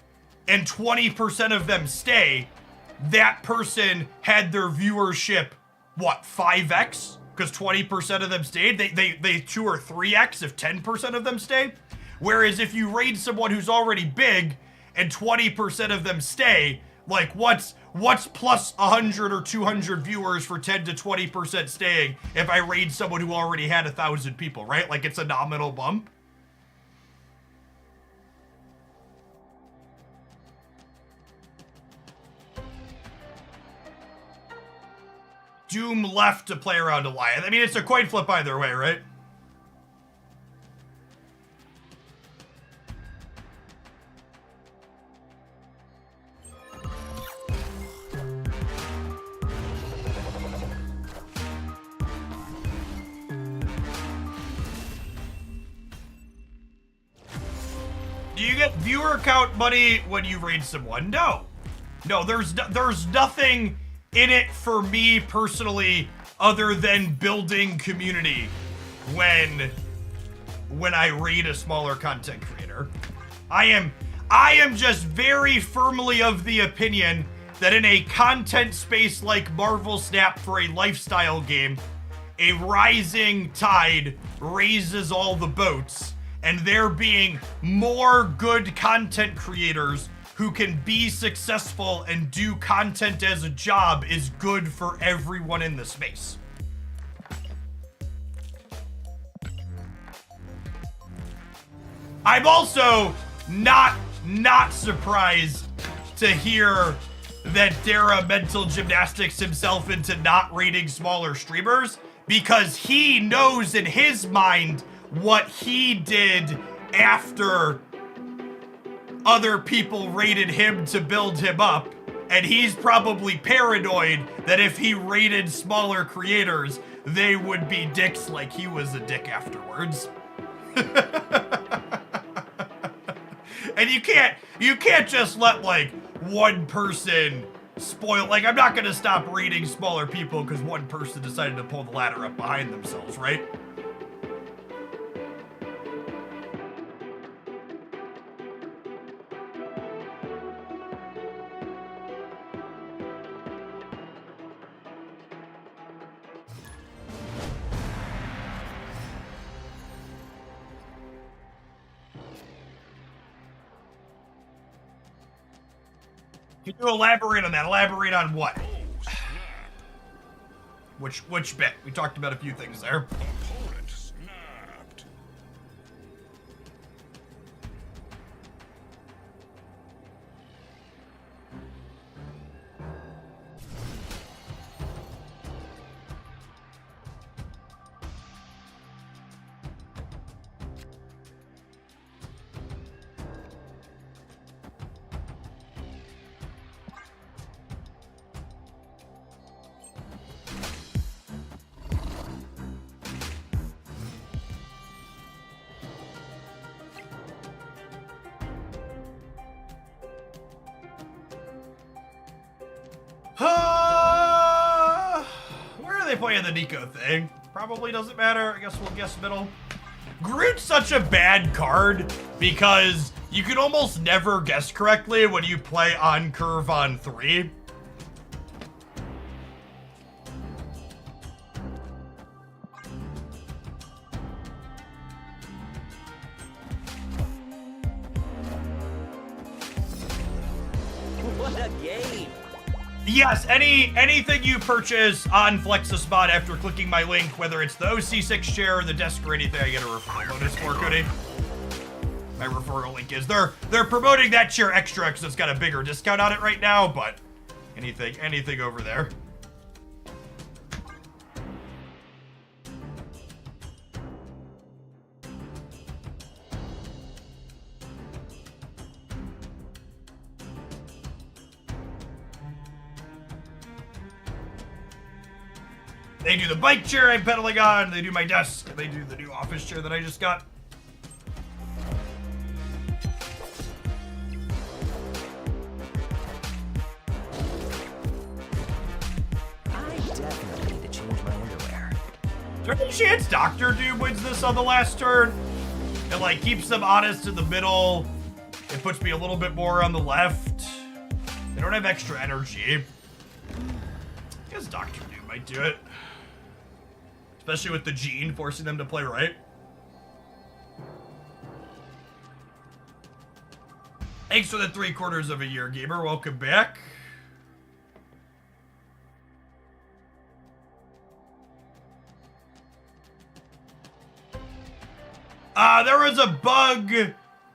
Speaker 1: and 20% of them stay, that person had their viewership, 5x? because 20% of them stayed. They 2 or 3x if 10% of them stay. Whereas if you raid someone who's already big and 20% of them stay, like what's plus 100 or 200 viewers for 10 to 20% staying if I raid someone who already had 1,000 people, right? Like it's a nominal bump. Doom left to play around Alliance. I mean, it's a coin flip either way, right? Do you get viewer count money when you raid someone? No. No, there's nothing in it for me personally other than building community when I raid a smaller content creator. I am just very firmly of the opinion that in a content space like Marvel Snap for a lifestyle game, a rising tide raises all the boats, and there being more good content creators who can be successful and do content as a job is good for everyone in the space. I'm also not surprised to hear that Dara mental gymnastics himself into not rating smaller streamers, because he knows in his mind what he did after other people rated him to build him up, and he's probably paranoid that if he rated smaller creators, they would be dicks like he was a dick afterwards. And you can't just let like one person spoil. Like, I'm not gonna stop rating smaller people because one person decided to pull the ladder up behind themselves, right? Can you elaborate on that? Elaborate on what? Which bit? We talked about a few things there.
Speaker 8: Opponent snapped.
Speaker 1: Where are they playing the Nico thing? Probably doesn't matter. I guess we'll guess middle. Groot's such a bad card because you can almost never guess correctly when you play on curve on 3.
Speaker 9: What a game!
Speaker 1: Yes, anything you purchase on FlexaSpot after clicking my link, whether it's the OC6 chair or the desk or anything, I get a referral bonus for, Cody. My referral link is they're promoting that chair extra because it's got a bigger discount on it right now, but anything over there. They do the bike chair I'm pedaling on, they do my desk, and they do the new office chair that I just got.
Speaker 9: I definitely need to change my underwear.
Speaker 1: Is there any chance Dr. Doom wins this on the last turn? It like keeps them honest in the middle. It puts me a little bit more on the left. They don't have extra energy. I guess Dr. Doom might do it. Especially with the gene forcing them to play right. Thanks for the 3/4 of a year, gamer. Welcome back. There was a bug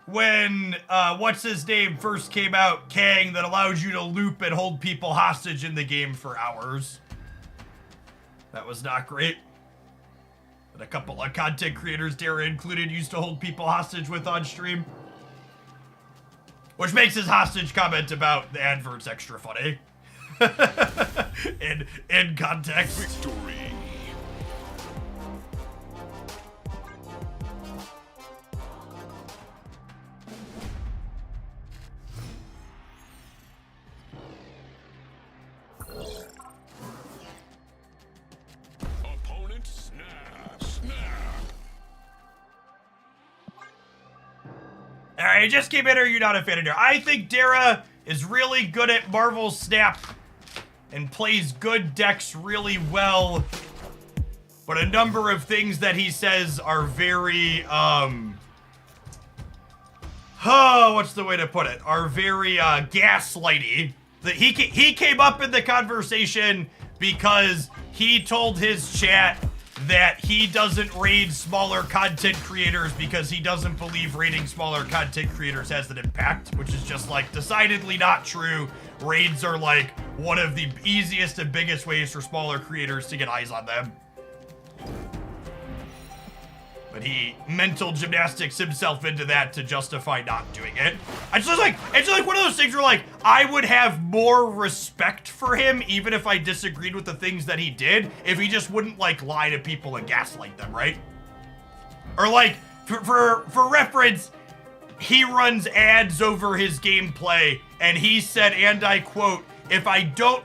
Speaker 1: when, what's his name first came out, Kang, that allows you to loop and hold people hostage in the game for hours. That was not great. But a couple of content creators, Dara included, used to hold people hostage with on stream. Which makes his hostage comment about the adverts extra funny. in context.
Speaker 8: Victory. Opponent snap.
Speaker 1: Alright, just came in, or you're not a fan of Dara. I think Dara is really good at Marvel Snap and plays good decks really well. But a number of things that he says are very, what's the way to put it? Are very, gaslighty. He came up in the conversation because he told his chat that he doesn't raid smaller content creators because he doesn't believe raiding smaller content creators has an impact, which is just like decidedly not true. Raids are like one of the easiest and biggest ways for smaller creators to get eyes on them. But he mental gymnastics himself into that to justify not doing it. It's just like one of those things where like I would have more respect for him even if I disagreed with the things that he did if he just wouldn't like lie to people and gaslight them, right? Or like for reference, he runs ads over his gameplay and he said, and I quote, if I don't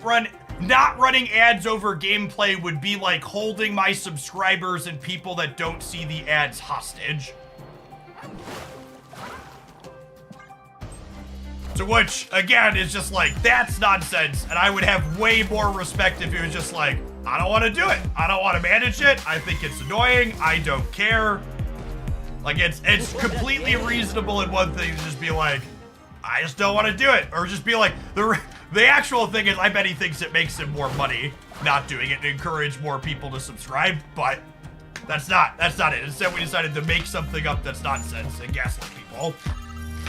Speaker 1: not running ads over gameplay would be like holding my subscribers and people that don't see the ads hostage. To which, again, is just like, that's nonsense, and I would have way more respect if he was just like, I don't want to do it. I don't want to manage it. I think it's annoying. I don't care. Like, it's completely reasonable in one thing to just be like, I just don't want to do it. Or just be like, the actual thing is, I bet he thinks it makes him more money not doing it to encourage more people to subscribe, but that's not it. Instead, we decided to make something up that's nonsense and gaslight people.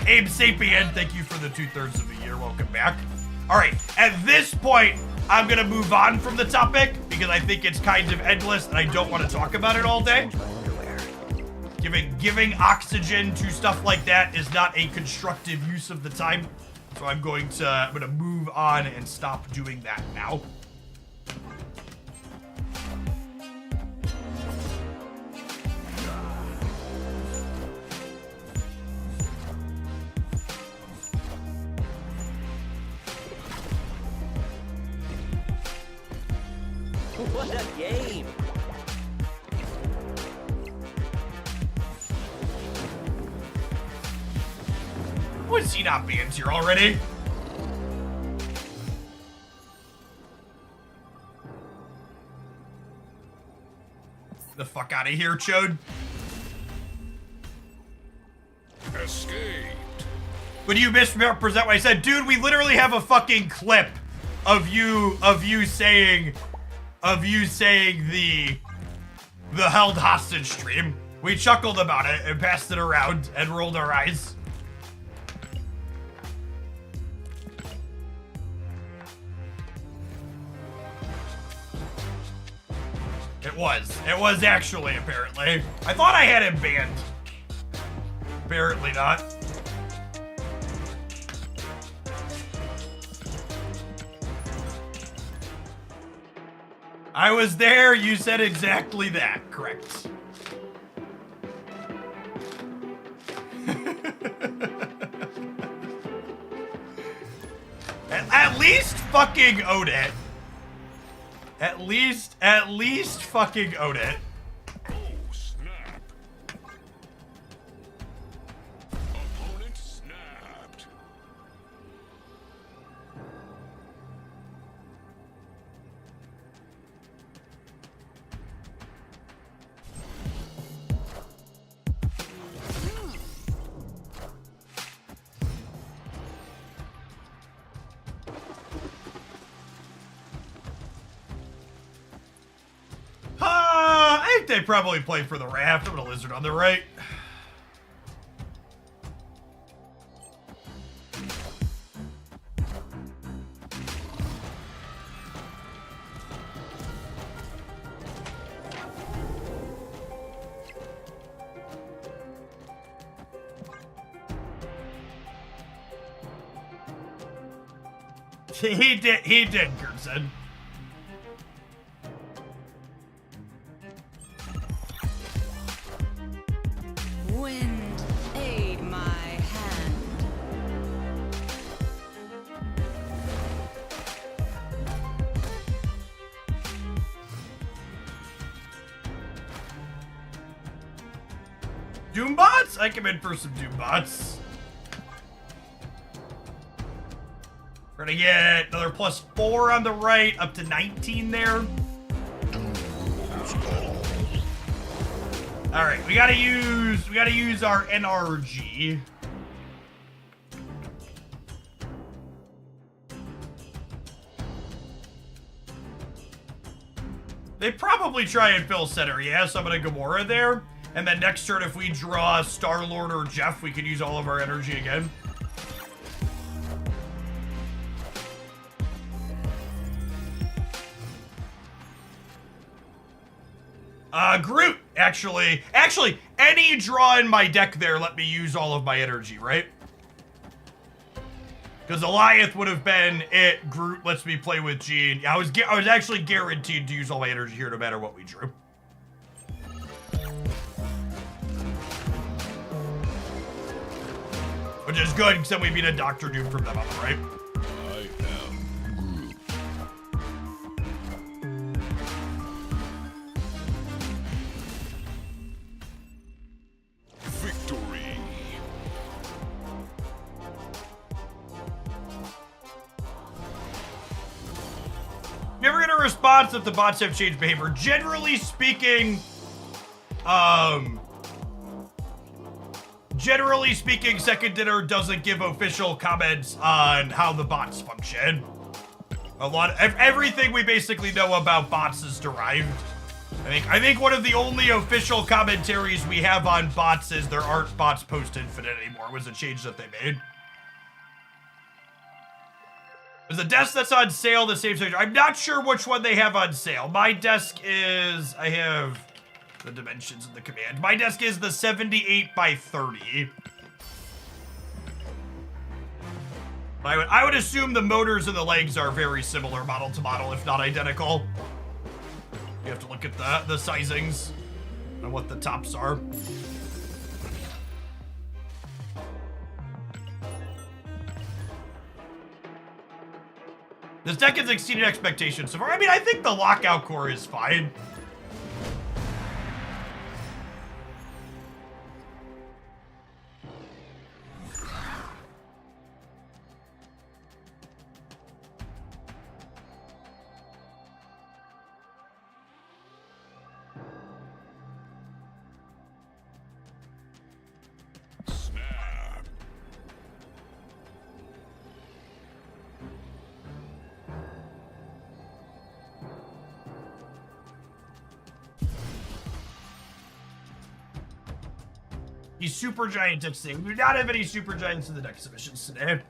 Speaker 1: Abe Sapien, thank you for the 2/3 of a year. Welcome back. All right, at this point, I'm gonna move on from the topic because I think it's kind of endless and I don't want to talk about it all day. Giving oxygen to stuff like that is not a constructive use of the time. So I'm gonna move on and stop doing that now.
Speaker 9: What a game!
Speaker 1: Was he not banned here already? The fuck out of here, Chode.
Speaker 8: Escaped.
Speaker 1: Would you misrepresent what I said? Dude, we literally have a fucking clip of you saying the held hostage stream. We chuckled about it and passed it around and rolled our eyes. It was actually, apparently. I thought I had him banned. Apparently not. I was there, you said exactly that, correct. At least fucking own it. At least fucking own it.
Speaker 8: Oh, snap. Opponent snapped.
Speaker 1: they probably play for the raft. I'm gonna lizard on the right. He did, Gerson.
Speaker 5: Wind, aid my hand.
Speaker 1: Doombots? I come in for some Doombots. We're gonna get another +4 on the right, up to 19 there. All right, we gotta use our NRG. They probably try and fill center, yeah, so I'm gonna Gamora there. And then next turn, if we draw Star-Lord or Jeff, we can use all of our energy again. Groot, actually, any draw in my deck there let me use all of my energy, right? Because Goliath would have been it. Groot lets me play with Gene. I was actually guaranteed to use all my energy here no matter what we drew. Which is good, because then we beat a Dr. Doom from them on the right.
Speaker 8: I am Groot. Victory.
Speaker 1: Never get a response if the bots have changed behavior. Generally speaking, Second Dinner doesn't give official comments on how the bots function. Everything we basically know about bots is derived. I think one of the only official commentaries we have on bots is there aren't bots post-infinite anymore. It was a change that they made. There's a desk that's on sale the same section. I'm not sure which one they have on sale. My desk is, I have the dimensions in the command. My desk is the 78 by 30. I would assume the motors and the legs are very similar model to model, if not identical. You have to look at the sizings and what the tops are. This deck has exceeded expectations so far. I mean, I think the lockout core is fine.
Speaker 8: Snap.
Speaker 1: These super giant decks thing. We do not have any super giants in the deck submissions today.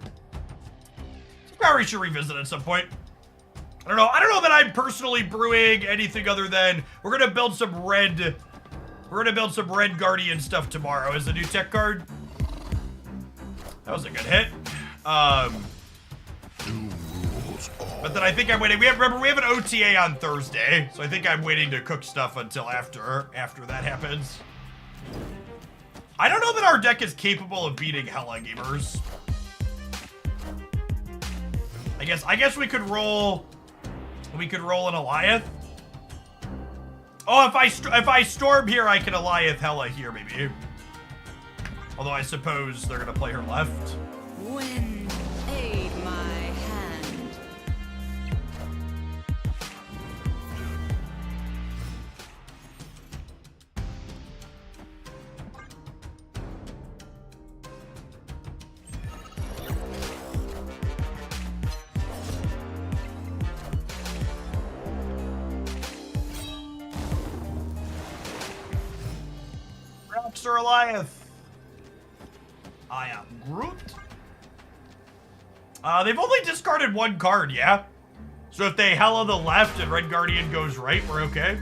Speaker 1: Probably should revisit at some point. I don't know that I'm personally brewing anything other than we're gonna build some red. We're gonna build some red Guardian stuff tomorrow as a new tech card. That was a good hit. But then I think I'm waiting. Remember we have an OTA on Thursday, so I think I'm waiting to cook stuff until after that happens. I don't know that our deck is capable of beating Hella gamers. I guess we could roll. We could roll an Goliath. Oh, if I storm here, I can Goliath Hella here maybe. Although I suppose they're gonna play her left.
Speaker 5: Wind, aid my hand.
Speaker 1: Orcs or Goliath? I am Groot. They've only discarded one card, yeah? So if they Hella the left and Red Guardian goes right, we're okay?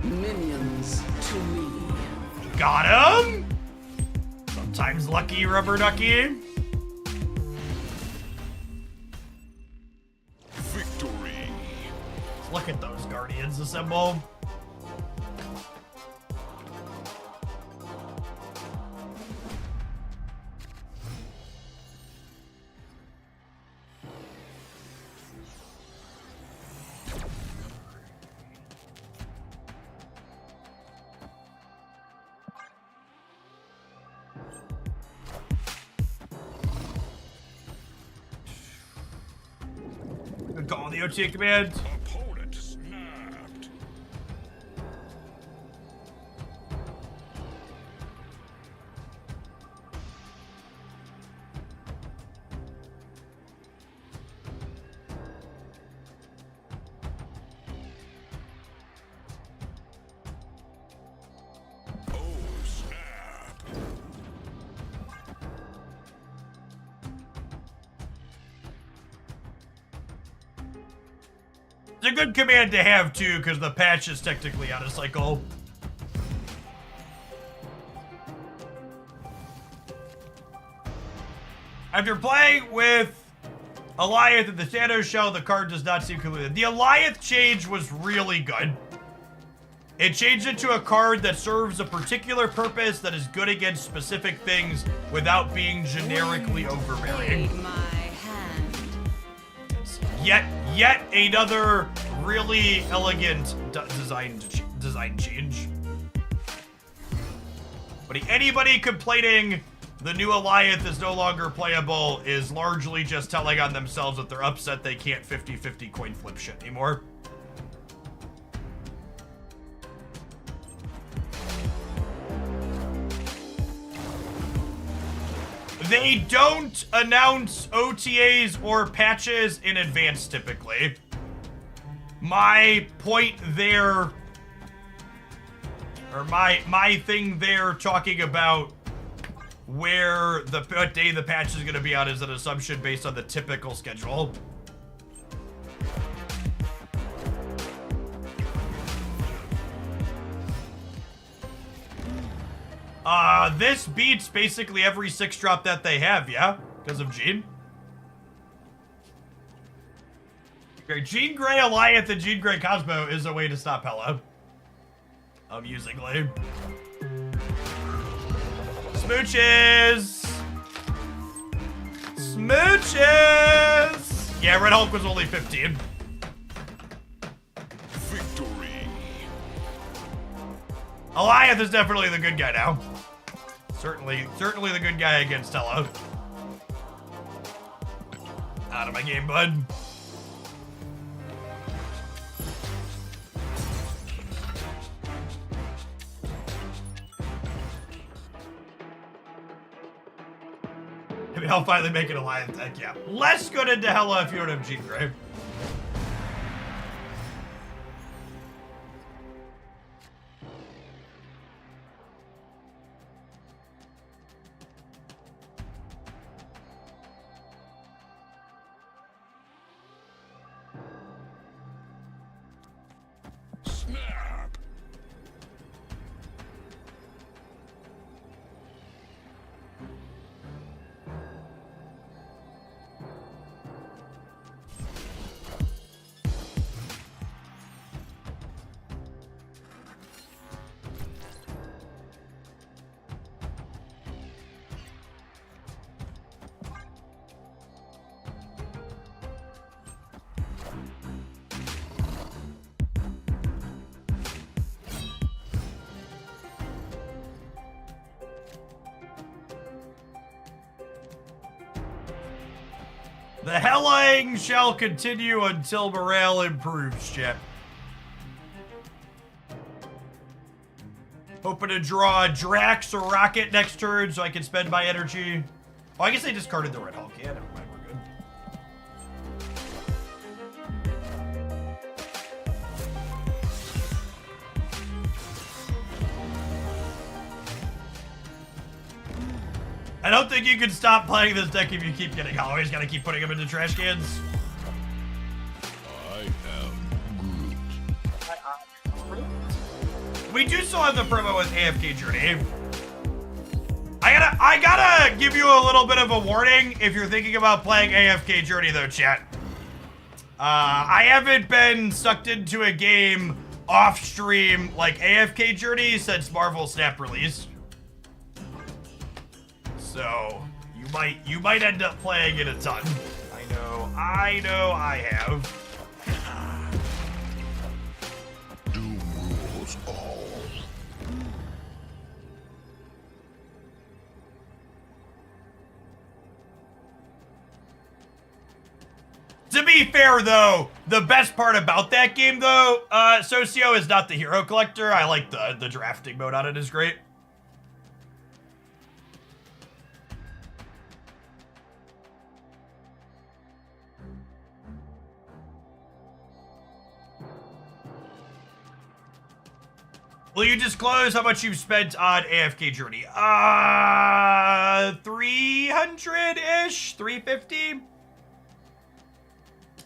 Speaker 10: Minions to me.
Speaker 1: Got him! Sometimes lucky, rubber ducky.
Speaker 8: Victory.
Speaker 1: Look at those Guardians assemble. Good call on the OTA command.
Speaker 8: Opponent snapped. Oh, snap.
Speaker 1: It's a good command to have too, because the patch is technically out of cycle. After playing with Goliath in the Shadow Shell, the card does not seem completed. The Goliath change was really good. It changed it to a card that serves a particular purpose that is good against specific things without being generically overbearing.
Speaker 5: Aid my hand.
Speaker 1: Yet another really elegant design change. But anybody complaining the new Goliath is no longer playable is largely just telling on themselves that they're upset they can't 50-50 coin flip shit anymore. They don't announce OTAs or patches in advance typically. My point there, or my thing there talking about where what day the patch is going to be out is an assumption based on the typical schedule. This beats basically every 6-drop that they have, yeah? Because of Jean. Okay, Jean Grey Goliath and Jean Grey Cosmo is a way to stop Hella. Amusingly. Smooches! Smooches! Yeah, Red Hulk was only 15.
Speaker 8: Victory.
Speaker 1: Goliath is definitely the good guy now. Certainly the good guy against Hella. Out of my game, bud. Maybe I'll finally make an Alliance deck, yeah. Less good into Hella if you don't have Jean Grey.
Speaker 8: Snap.
Speaker 1: The helling shall continue until morale improves, chat. Hoping to draw a Drax or Rocket next turn so I can spend my energy. Oh, I guess I discarded the Red Hulk. Yeah, never mind, we're good. I don't think you can stop playing this deck if you keep getting Holloways. Gotta keep putting them into trash cans.
Speaker 8: I am Groot.
Speaker 1: We do still have the promo with AFK Journey. I gotta give you a little bit of a warning if you're thinking about playing AFK Journey though, chat. I haven't been sucked into a game off stream like AFK Journey since Marvel Snap release. So you might end up playing it a ton. I know I have.
Speaker 8: Doom rules all.
Speaker 1: To be fair, though, the best part about that game, though, Socio, is not the hero collector. I like the drafting mode on it is great. Will you disclose how much you've spent on AFK Journey? 300-ish? 350?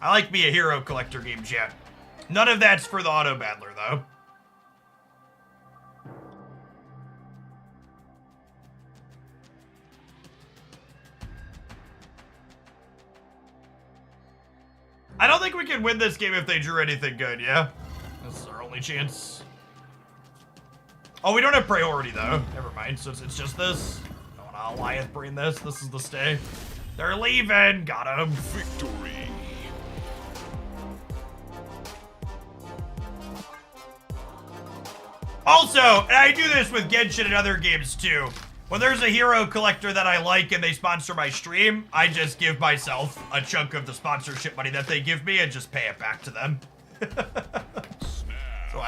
Speaker 1: I like me a hero collector game, chat. None of that's for the auto battler, though. I don't think we can win this game if they drew anything good, yeah? This is our only chance. Oh, we don't have priority, though. Never mind, so it's just this. I want to Alliance brain this. This is the stay. They're leaving. Got him.
Speaker 8: Victory.
Speaker 1: Also, and I do this with Genshin and other games too, when there's a hero collector that I like and they sponsor my stream, I just give myself a chunk of the sponsorship money that they give me and just pay it back to them. So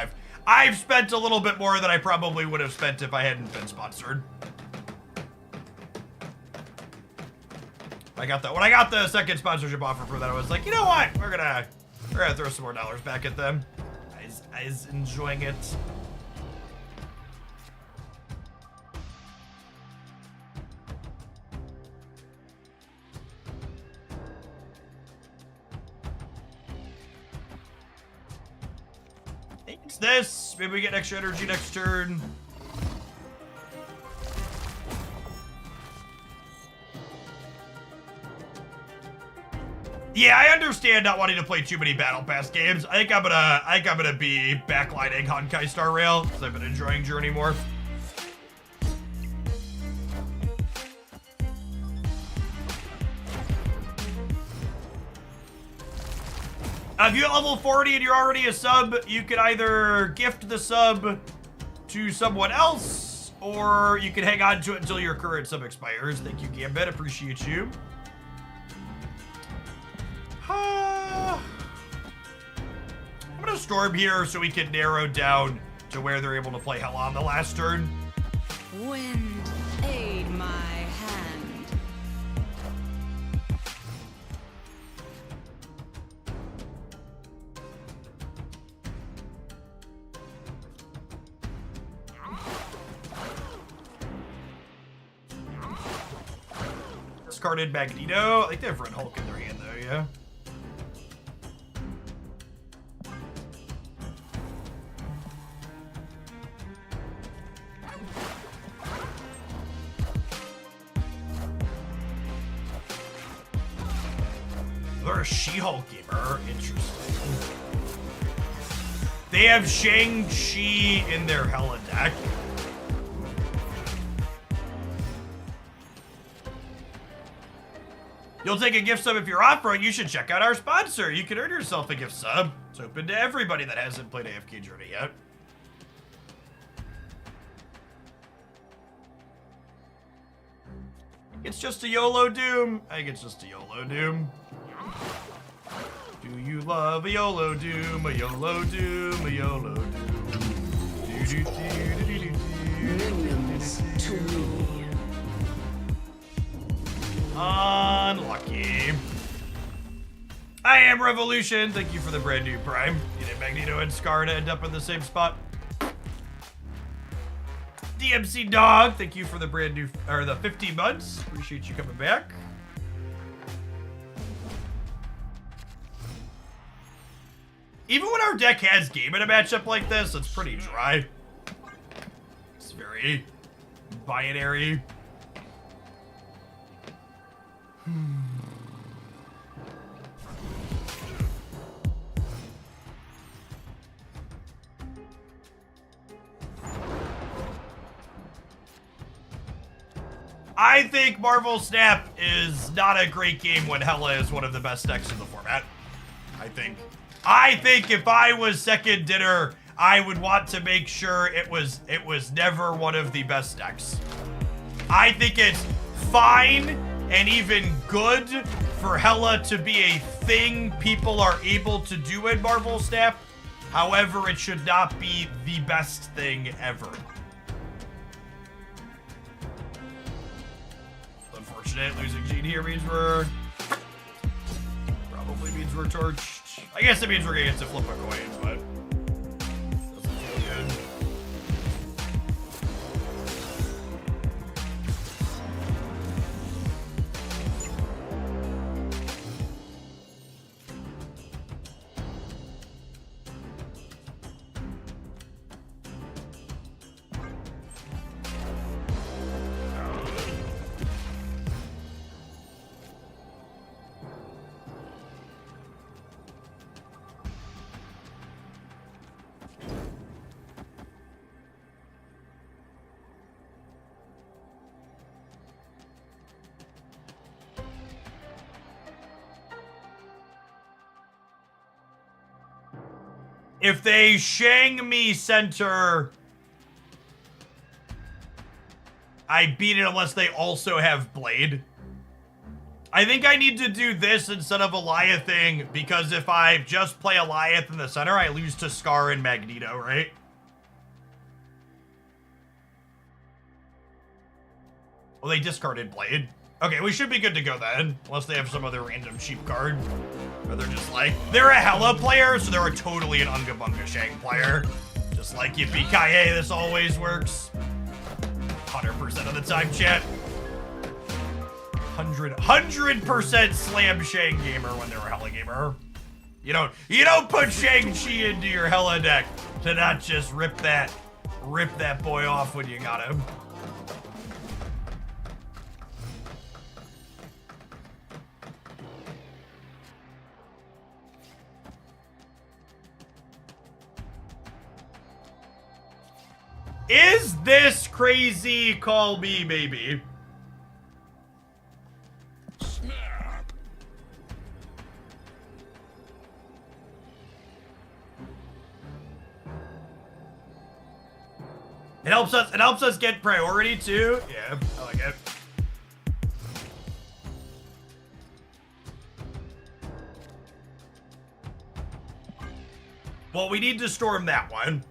Speaker 1: I've spent a little bit more than I probably would have spent if I hadn't been sponsored. When I got the second sponsorship offer for that, I was like, you know what? We're gonna throw some more dollars back at them. I was enjoying it. It's this. Maybe we get extra energy next turn. Yeah, I understand not wanting to play too many Battle Pass games. I think I'm gonna be backlining Honkai Star Rail because I've been enjoying Journey more. If you hit level 40 and you're already a sub, you can either gift the sub to someone else, or you can hang on to it until your current sub expires. Thank you, Gambit. Appreciate you. I'm gonna storm here so we can narrow down to where they're able to play Hell on the last turn.
Speaker 5: Wind, aid my hand.
Speaker 1: Discarded Magneto. I think they have Red Hulk in their hand though, yeah. They're a She-Hulk gamer. Interesting. They have Shang-Chi in their Hella deck. You'll take a gift sub if you're off-road. You should check out our sponsor. You can earn yourself a gift sub. It's open to everybody that hasn't played AFK Journey yet. It's just a YOLO Doom. I think it's just a YOLO Doom. Do you love a YOLO Doom? A YOLO Doom? A YOLO Doom?
Speaker 10: Minions to me.
Speaker 1: Unlucky. I am Revolution. Thank you for the brand new Prime. Needed Magneto and Scar to end up in the same spot. DMC Dog, thank you for the brand new, or the 15 months. Appreciate you coming back. Even when our deck has game in a matchup like this, it's pretty dry. It's very binary. I think Marvel Snap is not a great game when Hela is one of the best decks in the format. I think if I was second dinner, I would want to make sure it was never one of the best decks. I think it's fine and even good for Hela to be a thing people are able to do in Marvel Snap. However, it should not be the best thing ever. Unfortunate, losing Gene here means probably means we're torched. I guess it means we're gonna get to flip a coin, but doesn't feel good. If they Shang me center, I beat it unless they also have Blade. I think I need to do this instead of Eliathing, because if I just play Eliath in the center, I lose to Scar and Magneto, right? Well, they discarded Blade. Okay, we should be good to go then, unless they have some other random cheap card. Or they're just like, they're a Hela player, so they're totally an Unga Bunga Shang player. Just like Yippee-ki-yay, this always works. 100% of the time, chat. 100% slam Shang gamer when they're a Hela gamer. You don't put Shang-Chi into your Hela deck to not just rip that boy off when you got him. Is this crazy? Call me, maybe.
Speaker 8: Snap.
Speaker 1: It helps us get priority too. Yeah, I like it. Well, we need to storm that one.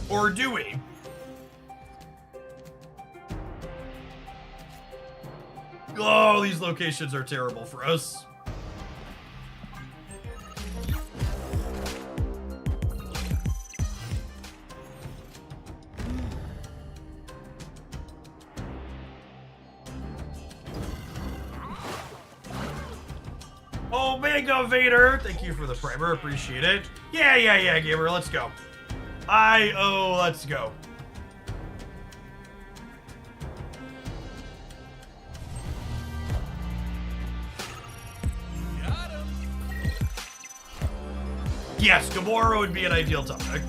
Speaker 1: Or do we? Oh, these locations are terrible for us. Omega Vader, thank you for the primer, appreciate it. Yeah, gamer, let's go. Let's go.
Speaker 8: Got him.
Speaker 1: Yes, Gamora would be an ideal topic.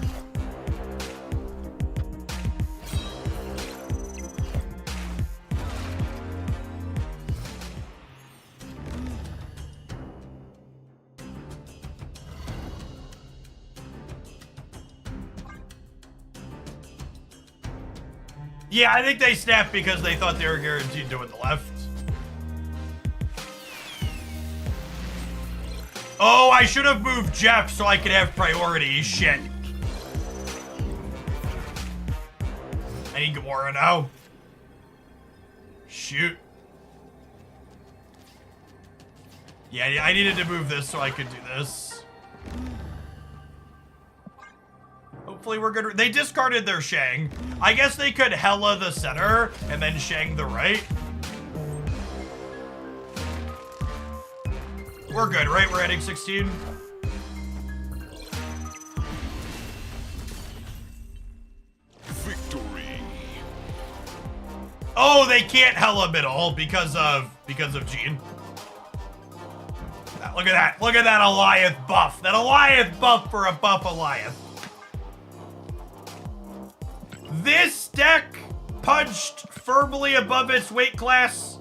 Speaker 1: Yeah, I think they snapped because they thought they were guaranteed to win the left. Oh, I should have moved Jeff so I could have priority. Shit. I need Gamora now. Shoot. Yeah, I needed to move this so I could do this. Hopefully we're good. They discarded their Shang. I guess they could Hela the center and then Shang the right. We're good, right? We're heading 16.
Speaker 8: Victory.
Speaker 1: Oh, they can't Hela middle because of Jean. Look at that. Look at that Alioth buff. That Alioth buff for a buff Alioth. This deck punched firmly above its weight class.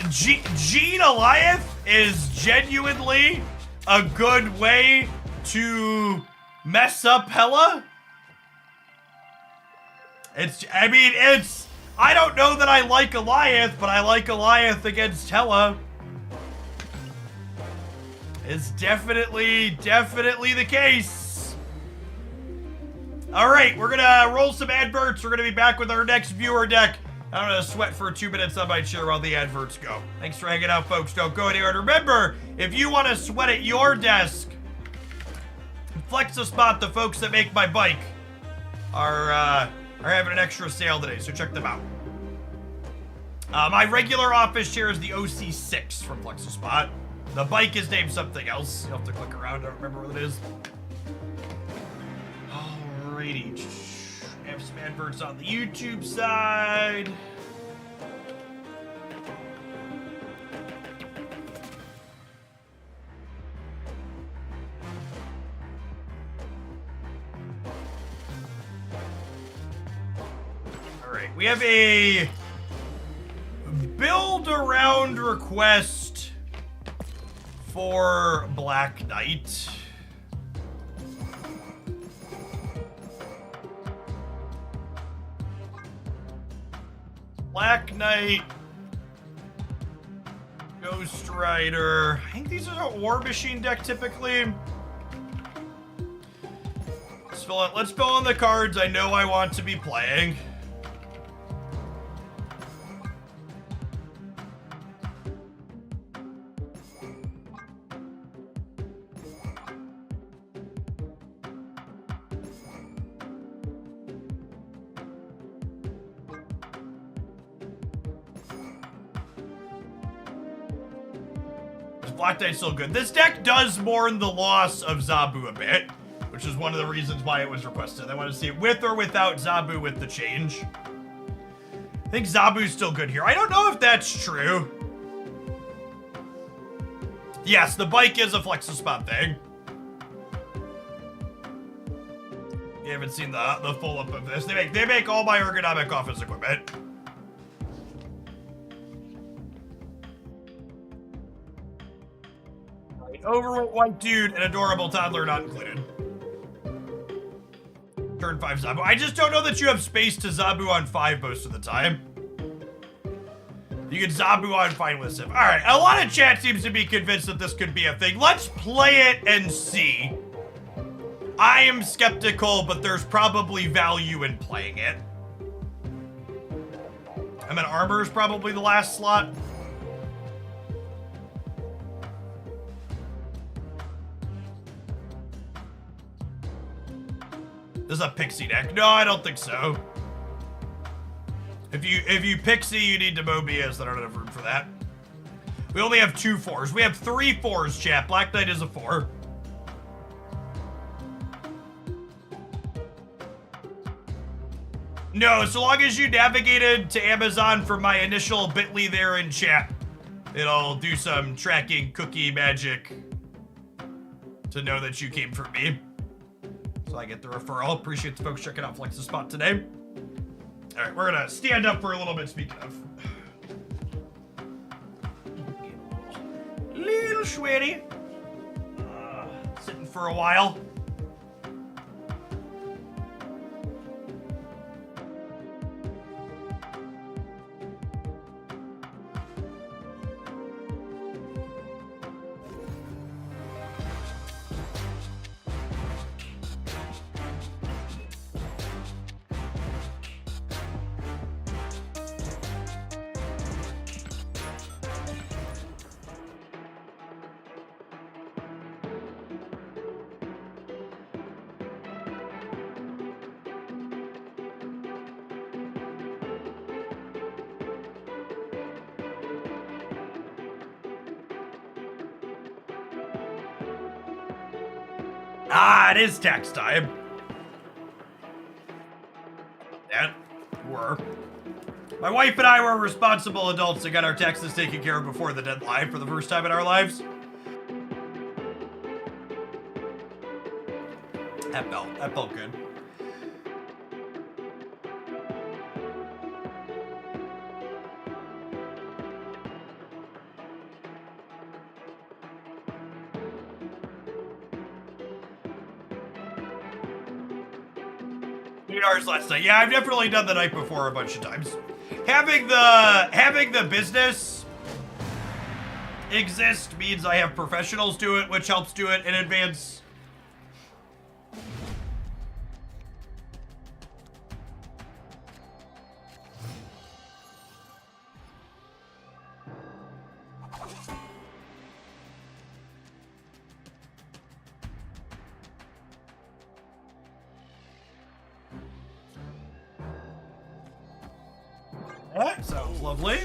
Speaker 1: Jean Alioth is genuinely a good way to mess up Hela. I don't know that I like Alioth, but I like Alioth against Hela. It's definitely the case. All right, we're gonna roll some adverts. We're gonna be back with our next viewer deck. I'm gonna sweat for 2 minutes on my chair while the adverts go. Thanks for hanging out, folks. Don't go anywhere. And remember, if you want to sweat at your desk, Flex a Spot, the folks that make my bike, are having an extra sale today, so check them out. My regular office chair is the OC6 from Flex a Spot. The bike is named something else. You'll have to click around. I don't remember what it is. Alrighty. Have some adverts on the YouTube side. Alright, we have a build around request for Black Knight. Black Knight, Ghost Rider. I think these are a War Machine deck typically. Let's fill in the cards I know I want to be playing. Black Knight's still good. This deck does mourn the loss of Zabu a bit, which is one of the reasons why it was requested. I want to see it with or without Zabu with the change. I think Zabu's still good here. I don't know if that's true. Yes, the bike is a Flex a Spot thing. You haven't seen the full up of this. They make all my ergonomic office equipment. Overweight white dude and adorable toddler not included. Turn 5 Zabu. I just don't know that you have space to Zabu on 5 most of the time. You can Zabu on fine with Civ. Alright, a lot of chat seems to be convinced that this could be a thing. Let's play it and see. I am skeptical, but there's probably value in playing it. And then armor is probably the last slot. This is a Pixie deck. No, I don't think so. If you Pixie, you need to Mobius. I don't have room for that. We only have 2 4s. We have 3 4s, chat. Black Knight is a 4. No, so long as you navigated to Amazon for my initial bit.ly there in chat, it'll do some tracking cookie magic to know that you came from me. So I get the referral. Appreciate the folks checking out Flex a Spot today. All right, we're gonna stand up for a little bit. Speaking of, little sweaty, sitting for a while. Ah, it is tax time. That were. My wife and I were responsible adults and got our taxes taken care of before the deadline for the first time in our lives. That felt good. $8 last night. Yeah, I've definitely done the night before a bunch of times. Having the business exist means I have professionals do it, which helps do it in advance. That sounds lovely.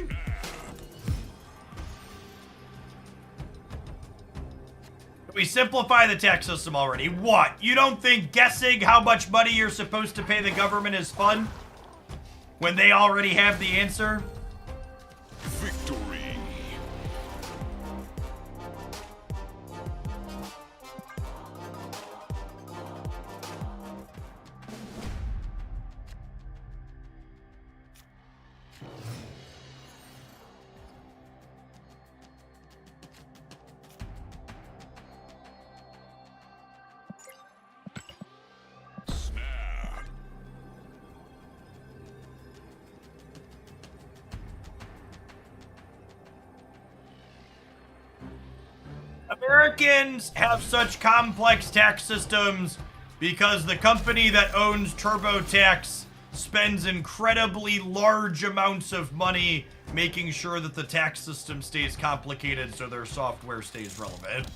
Speaker 1: We simplify the tax system already. What? You don't think guessing how much money you're supposed to pay the government is fun? When they already have the answer?
Speaker 8: Victory.
Speaker 1: Americans have such complex tax systems because the company that owns TurboTax spends incredibly large amounts of money making sure that the tax system stays complicated so their software stays relevant.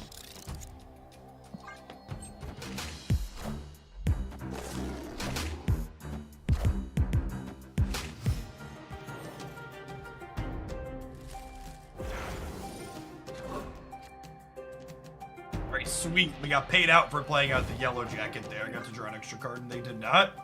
Speaker 1: Very sweet. We got paid out for playing out the yellow jacket there. I got to draw an extra card and they did not.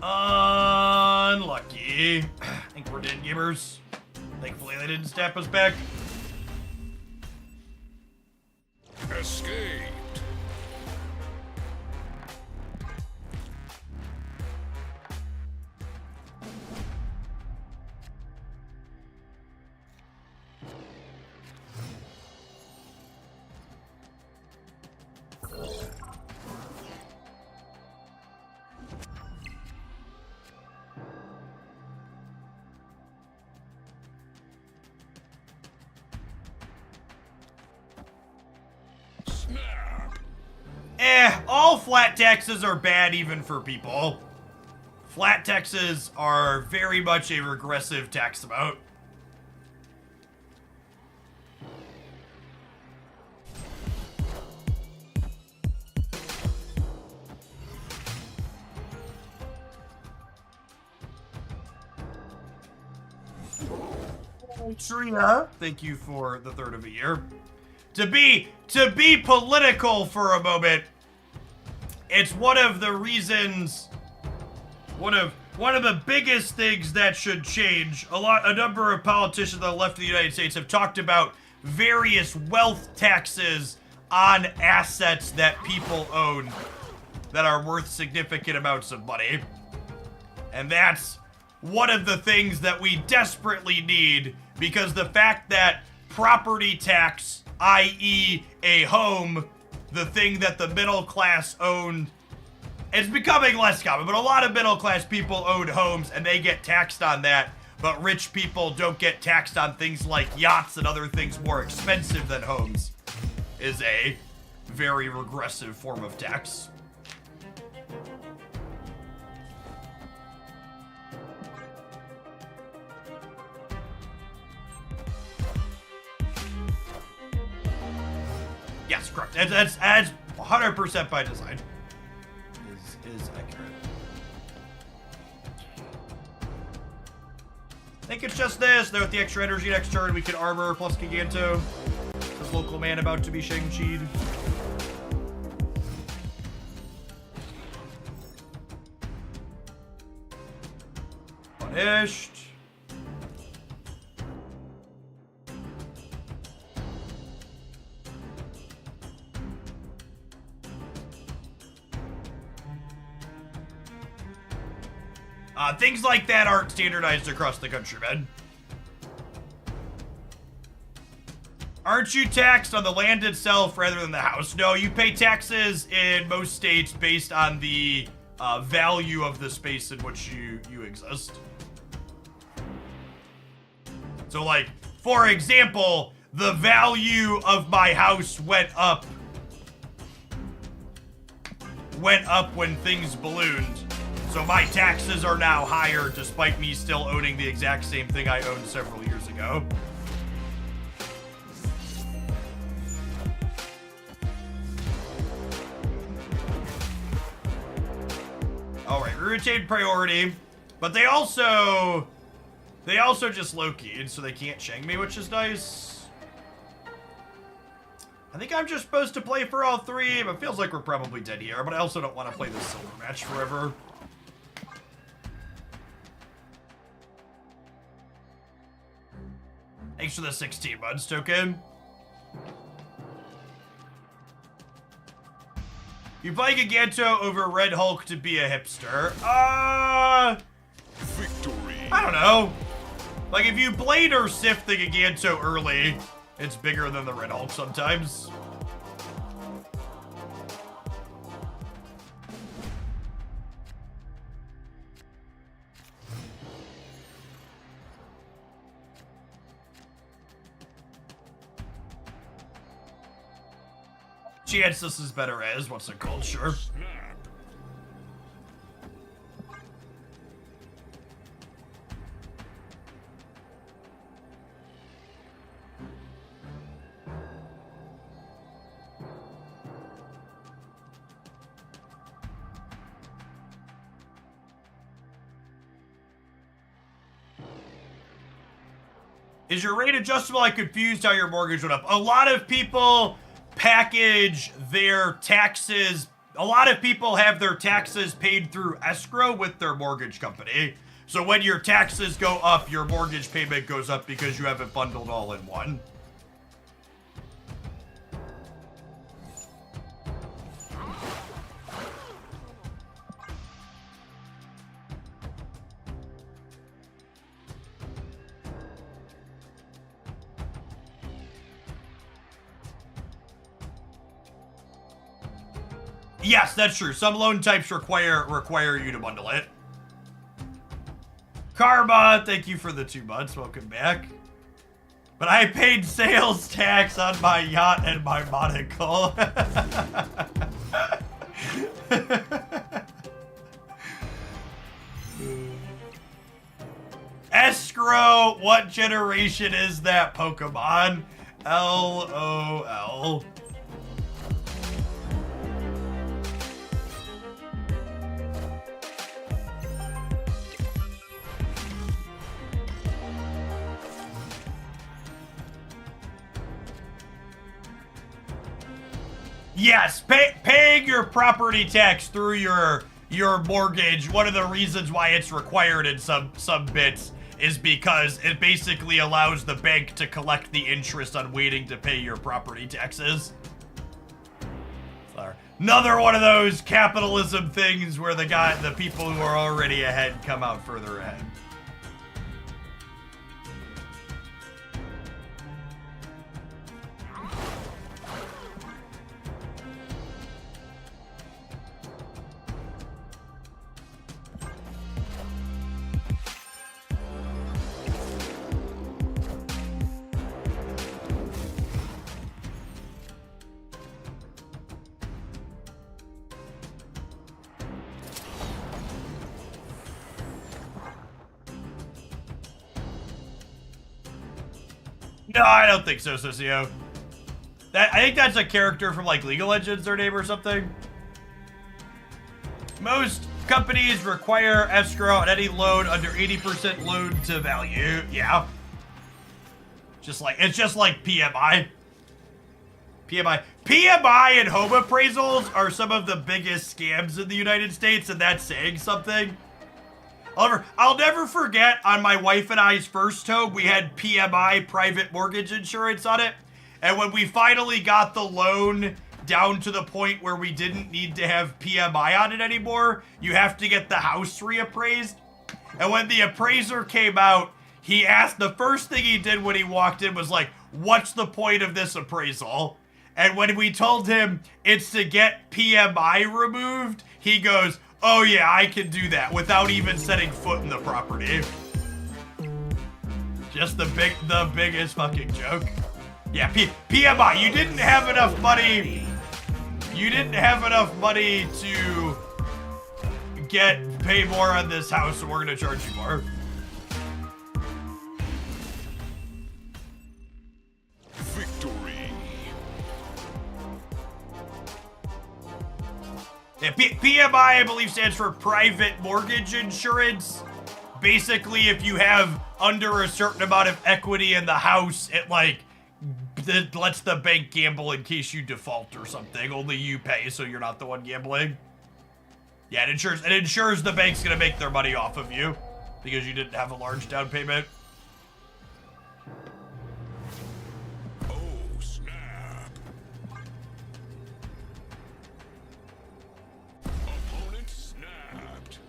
Speaker 1: Unlucky. I think we're dead, gamers. Thankfully, they didn't stab us back.
Speaker 8: Escaped.
Speaker 1: All flat taxes are bad even for people. Flat taxes are very much a regressive tax amount. Trina, thank you for the third of a year. To be political for a moment, it's one of the reasons, one of the biggest things that should change. A number of politicians on the left of the United States have talked about various wealth taxes on assets that people own that are worth significant amounts of money. And that's one of the things that we desperately need, because the fact that property tax, i.e. a home, the thing that the middle class owned it's becoming less common, but a lot of middle-class people own homes and they get taxed on that, but rich people don't get taxed on things like yachts and other things more expensive than homes, is a very regressive form of tax. Yes, correct. That's 100% by design. Is accurate. I think it's just this, though with the extra energy next turn, we can armor plus Giganto. This local man about to be Shang-Chi'd. Punished. Things like that aren't standardized across the country, man. Aren't you taxed on the land itself rather than the house? No, you pay taxes in most states based on the value of the space in which you exist. So, like, for example, the value of my house went up when things ballooned. So my taxes are now higher despite me still owning the exact same thing I owned several years ago. Alright, we retained priority, but they also just low-keyed, so they can't Shang me, which is nice. I think I'm just supposed to play for all three, but it feels like we're probably dead here, but I also don't want to play this silver match forever. Thanks for the 16 months token. You play Giganto over Red Hulk to be a hipster.
Speaker 8: Victory.
Speaker 1: I don't know. Like, if you Blade or Sif the Giganto early, it's bigger than the Red Hulk sometimes. Chance this is better as, what's it called? Sure. Is your rate adjustable? I'm confused how your mortgage went up. A lot of people package their taxes. A lot of people have their taxes paid through escrow with their mortgage company. So when your taxes go up, your mortgage payment goes up because you have it bundled all in one. Yes, that's true. Some loan types require you to bundle it. Karma, thank you for the 2 months. Welcome back. But I paid sales tax on my yacht and my monocle. Escrow, what generation is that Pokemon? LOL. Yes, paying your property tax through your mortgage, one of the reasons why it's required in some bits is because it basically allows the bank to collect the interest on waiting to pay your property taxes. Sorry. Another one of those capitalism things where the people who are already ahead come out further ahead. No, I don't think so, Socio. I think that's a character from like League of Legends, their name or something. Most companies require escrow on any loan under 80% loan to value. Yeah. It's just like PMI. PMI and home appraisals are some of the biggest scams in the United States, and that's saying something. I'll never forget, on my wife and I's first home, we had PMI, private mortgage insurance, on it. And when we finally got the loan down to the point where we didn't need to have PMI on it anymore, you have to get the house reappraised. And when the appraiser came out, he asked, the first thing he did when he walked in was like, what's the point of this appraisal? And when we told him it's to get PMI removed, he goes, oh yeah, I can do that without even setting foot in the property. Just the biggest fucking joke. Yeah, PMI, you didn't have enough money. You didn't have enough money to pay more on this house, so we're gonna charge you more.
Speaker 8: Victory.
Speaker 1: Yeah, PMI, I believe, stands for private mortgage insurance. Basically, if you have under a certain amount of equity in the house, it lets the bank gamble in case you default or something. Only you pay, so you're not the one gambling. Yeah, it ensures the bank's gonna make their money off of you because you didn't have a large down payment.
Speaker 8: Oh, snap. Opponent snapped.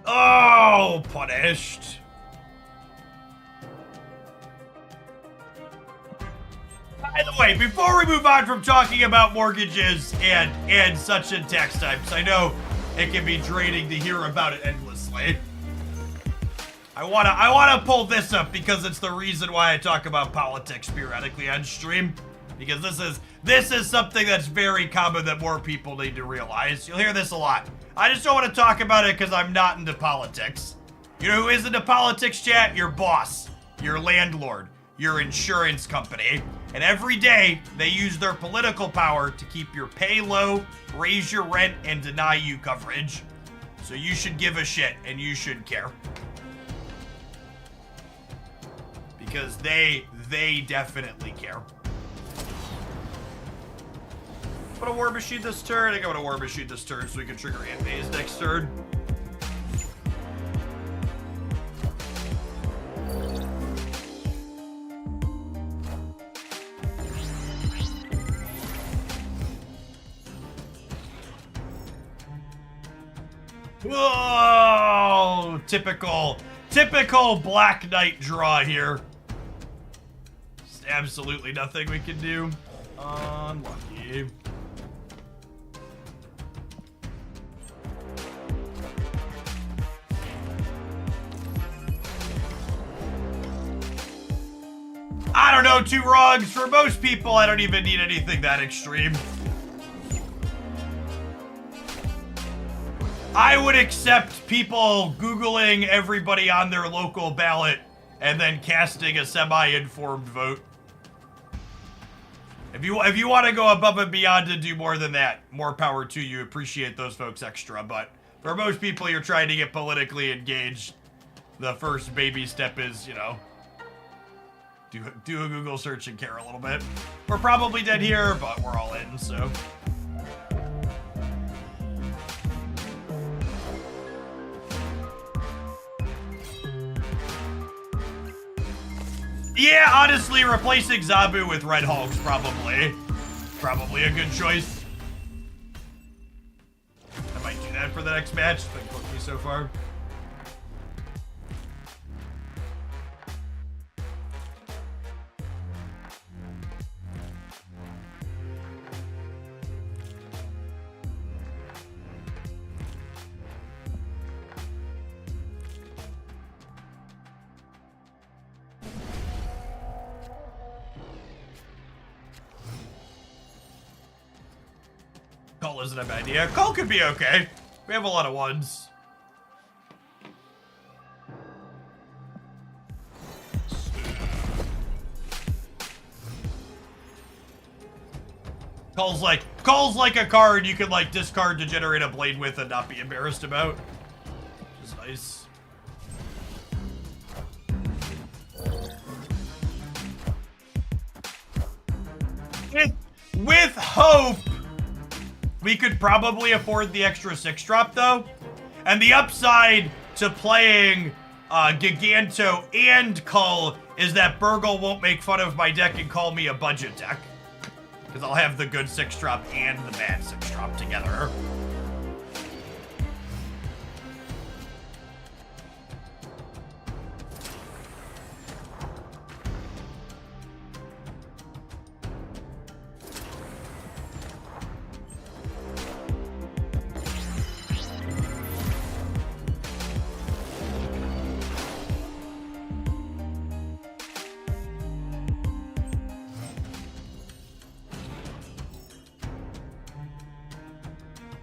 Speaker 1: Oh, punished. By the way, before we move on from talking about mortgages and such in tax types, I know it can be draining to hear about it endlessly. I wanna pull this up because it's the reason why I talk about politics periodically on stream. Because this is something that's very common that more people need to realize. You'll hear this a lot. I just don't want to talk about it because I'm not into politics. You know who is into politics, chat? Your boss, your landlord, your insurance company. And every day, they use their political power to keep your pay low, raise your rent, and deny you coverage. So you should give a shit, and you should care. Because they definitely care. I'm gonna War Machine this turn. I think I'm gonna War Machine this turn so we can trigger Ant Maze next turn. Whoa! Typical Black Knight draw here. Just absolutely nothing we can do. Unlucky. I don't know, 2 wrongs. For most people, I don't even need anything that extreme. I would accept people Googling everybody on their local ballot and then casting a semi-informed vote. If you want to go above and beyond to do more than that, more power to you. Appreciate those folks extra, but for most people, you're trying to get politically engaged. The first baby step is, you know, do a Google search and care a little bit. We're probably dead here, but we're all in, so. Yeah, honestly, replacing Zabu with Red Hulk's probably a good choice. I might do that for the next match. It's been cooking me so far. Call isn't a bad idea. Call could be okay. We have a lot of ones. Call's like a card you can like discard to generate a blade with and not be embarrassed about. Which is nice. With hope, we could probably afford the extra 6-drop though. And the upside to playing Giganto and Cull is that Burgle won't make fun of my deck and call me a budget deck. Because I'll have the good 6-drop and the bad 6-drop together.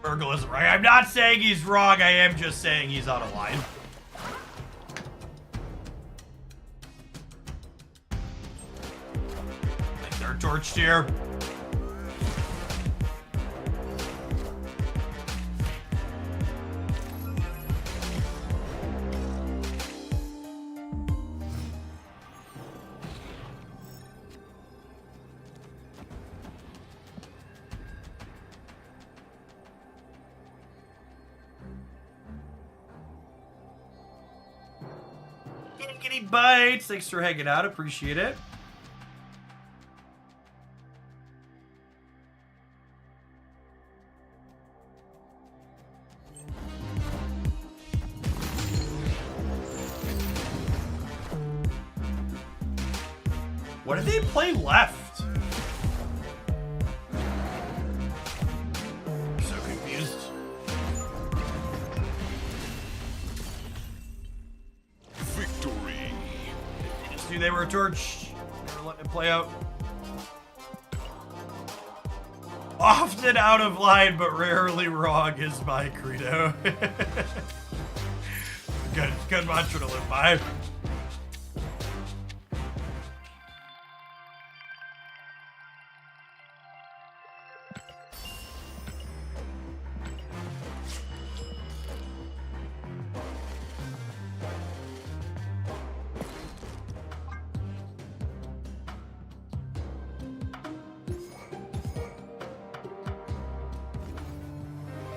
Speaker 1: Burgle isn't right. I'm not saying he's wrong. I am just saying he's out of line. Like they're torched here. Kitty bites. Thanks for hanging out. Appreciate it. What did they play left? So confused.
Speaker 8: Victory.
Speaker 1: They just knew they were torched. They were letting it play out. Often out of line, but rarely wrong is my credo. Good mantra to live by.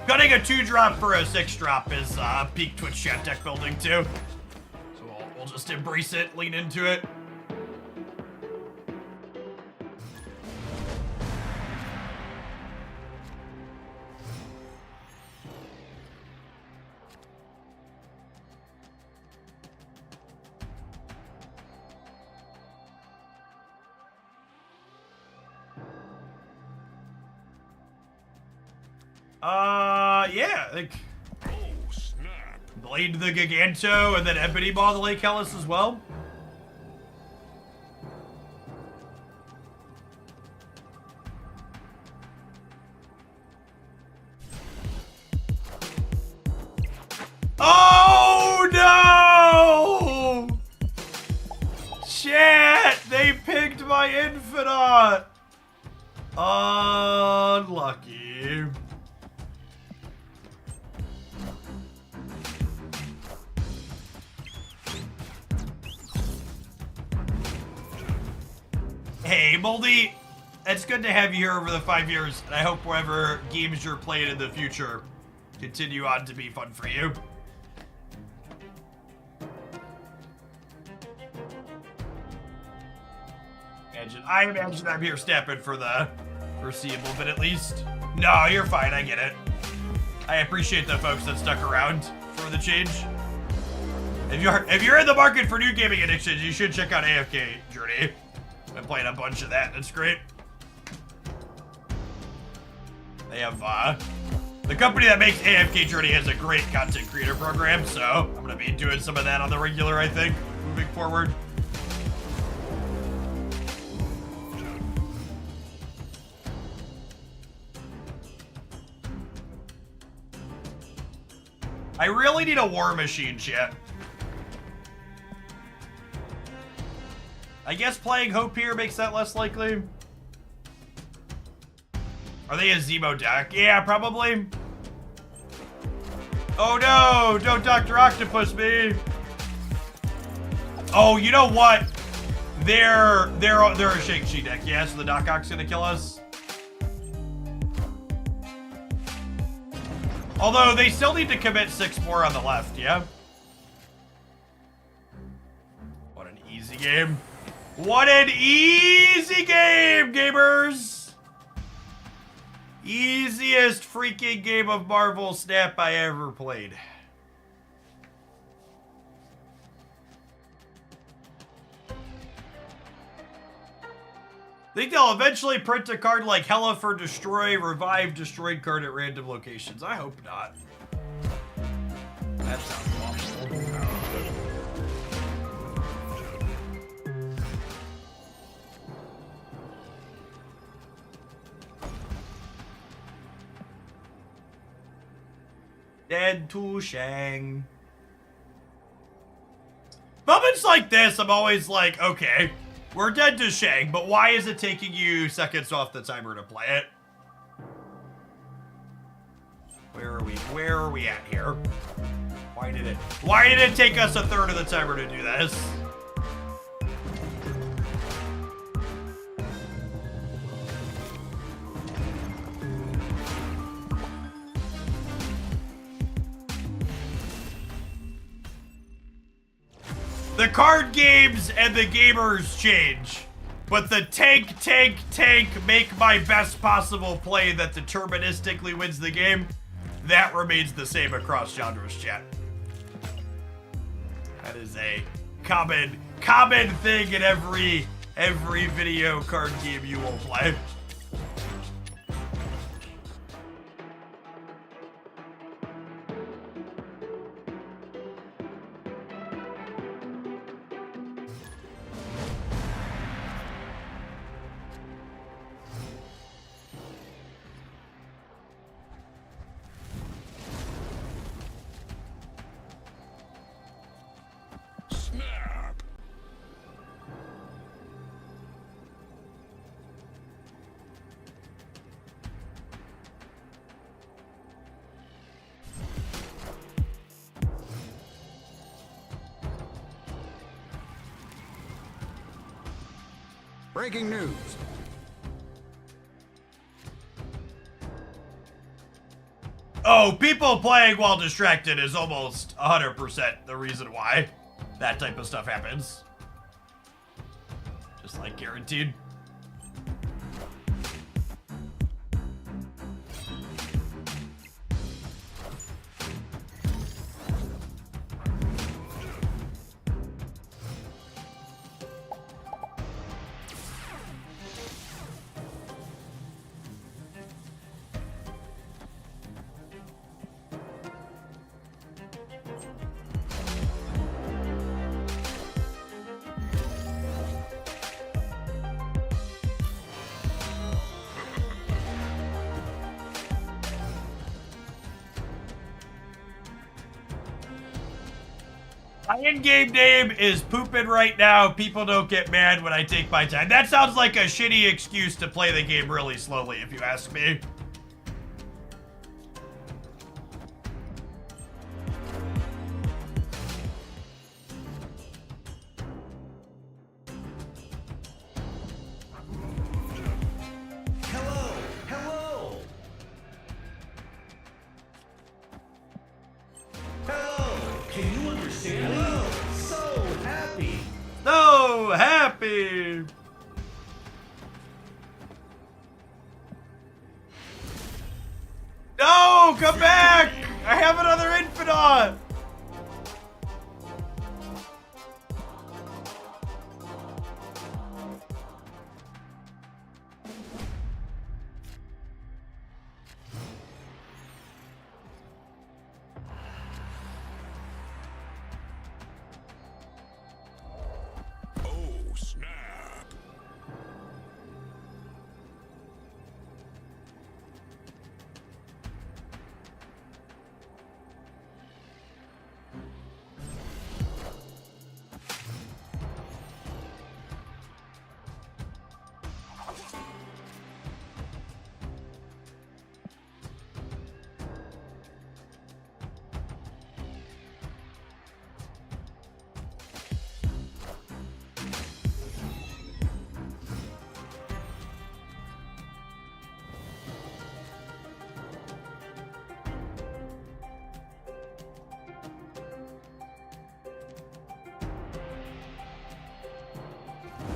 Speaker 1: Cutting a 2-drop for a 6-drop is peak Twitch chat deck building too. So we'll just embrace it, lean into it. Yeah, I think
Speaker 8: Oh, snap.
Speaker 1: Blade the Giganto and then Ebony Ball the Lake Hellas as well. Oh no! Chat, they picked my Infinite. Unlucky. Hey, Moldy, it's good to have you here over the 5 years, and I hope whatever games you're playing in the future continue on to be fun for you. imagine I'm here stepping for the foreseeable bit at least. No, you're fine. I get it. I appreciate the folks that stuck around for the change. If you're in the market for new gaming addictions, you should check out AFKJ. Been playing a bunch of that. That's great. They have the company that makes AFKJ has a great content creator program, so I'm gonna be doing some of that on the regular, I think, moving forward. I really need a war machine, chat. I guess playing Hope here makes that less likely. Are they a Zemo deck? Yeah, probably. Oh no! Don't Dr. Octopus me! Oh, you know what? They're a Shang-Chi deck, yeah, so the Doc Ock's gonna kill us. Although, they still need to commit 6 more on the left, yeah? What an easy game. What an easy game, gamers! Easiest freaking game of Marvel Snap I ever played. Think they'll eventually print a card like Hella for Destroy, Revive, Destroyed card at random locations. I hope not. That sounds awful. Dead to Shang. Moments like this, I'm always like, okay, we're dead to Shang, but why is it taking you seconds off the timer to play it? Where are we at here? Why did it take us a third of the timer to do this? The card games and the gamers change, but the tank make my best possible play that deterministically wins the game, that remains the same across genres, chat. That is a common thing in every video card game you will play.
Speaker 2: Breaking news.
Speaker 1: Oh, people playing while distracted is almost 100% the reason why that type of stuff happens. Just like guaranteed. My in-game name is Poopin' right now. People don't get mad when I take my time. That sounds like a shitty excuse to play the game really slowly, if you ask me. No! Come back! I have another Infinite!
Speaker 8: Oh, snap.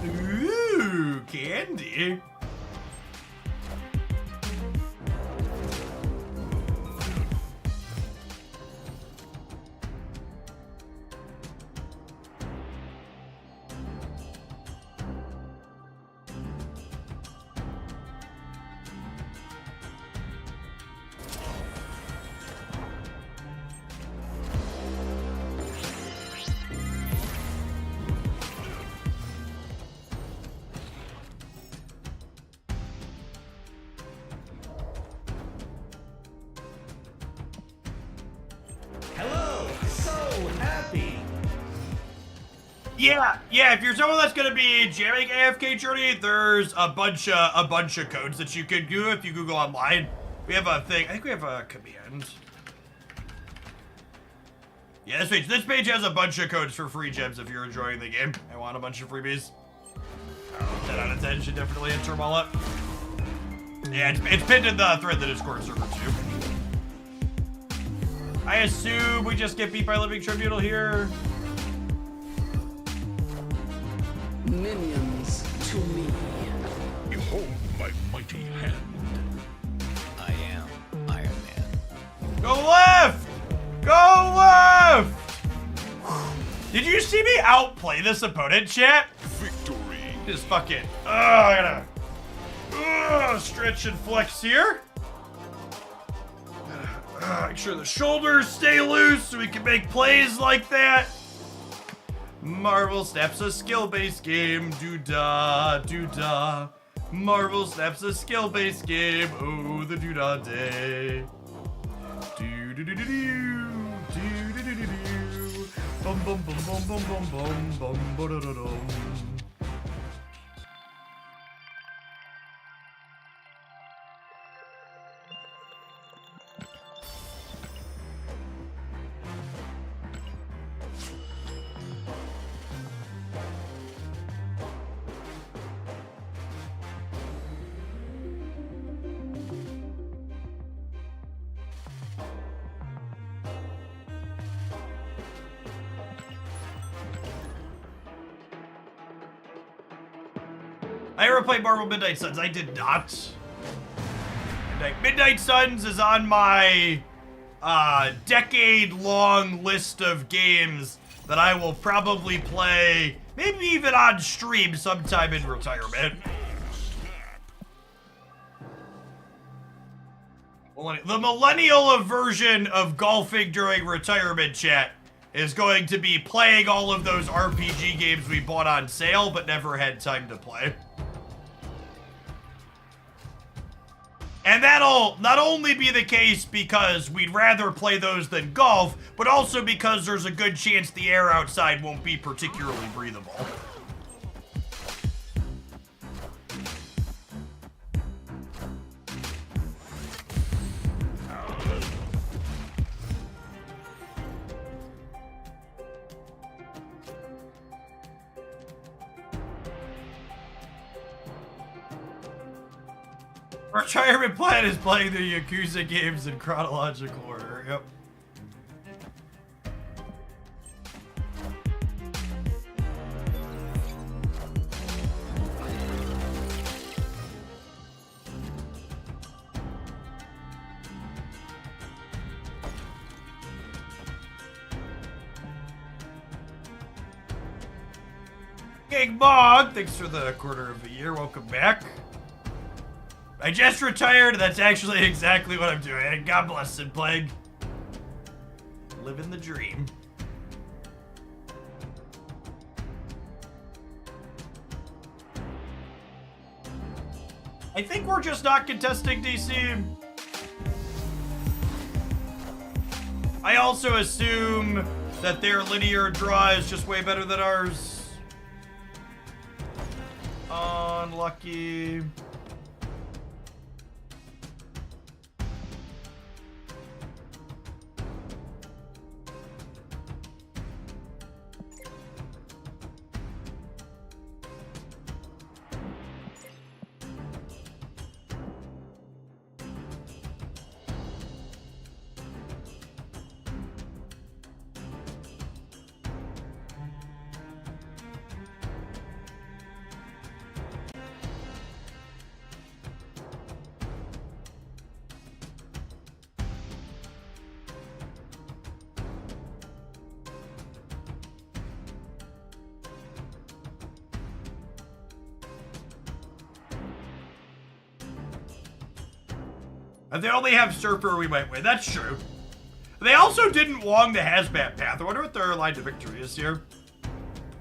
Speaker 1: Ooh, candy.
Speaker 6: Hello, so happy.
Speaker 1: Yeah, if you're someone that's gonna be jamming AFK Journey, there's a bunch of codes that you could do if you Google online. We have a thing, I think we have a command. Yeah, this page has a bunch of codes for free gems if you're enjoying the game. I want a bunch of freebies. 10 out of 10 should definitely enter them all up. Yeah, it's pinned in the thread, the Discord server too. I assume we just get beat by Living Tribunal here.
Speaker 10: Minions to me.
Speaker 8: Behold my mighty hand.
Speaker 9: I am Iron Man.
Speaker 1: Go left! Go left! Did you see me outplay this opponent, chat?
Speaker 8: Victory.
Speaker 1: Just fucking, I gotta stretch and flex here. Make sure the shoulders stay loose so we can make plays like that. Marvel Snap's a skill-based game, doo-da, doo-da. Marvel Snap's a skill-based game, oh, the doo-da day. Do-do-do-do-do, do-do-do-do-do. Bum bum bum bum bum bum bum bum ba-da-da-dum. I ever played Marvel Midnight Suns? I did not. Midnight Suns is on my decade-long list of games that I will probably play, maybe even on stream sometime in retirement. The millennial version of golfing during retirement, chat, is going to be playing all of those RPG games we bought on sale but never had time to play. And that'll not only be the case because we'd rather play those than golf, but also because there's a good chance the air outside won't be particularly breathable. Retirement plan is playing the Yakuza games in chronological order. Yep. King Bog, thanks for the quarter of a year. Welcome back. I just retired. That's actually exactly what I'm doing. God bless Sid Plague. Living the dream. I think we're just not contesting DC. I also assume that their linear draw is just way better than ours. Unlucky. If they only have Surfer, we might win. That's true. They also didn't Wong the Hazmat path. I wonder what their line to victory is here.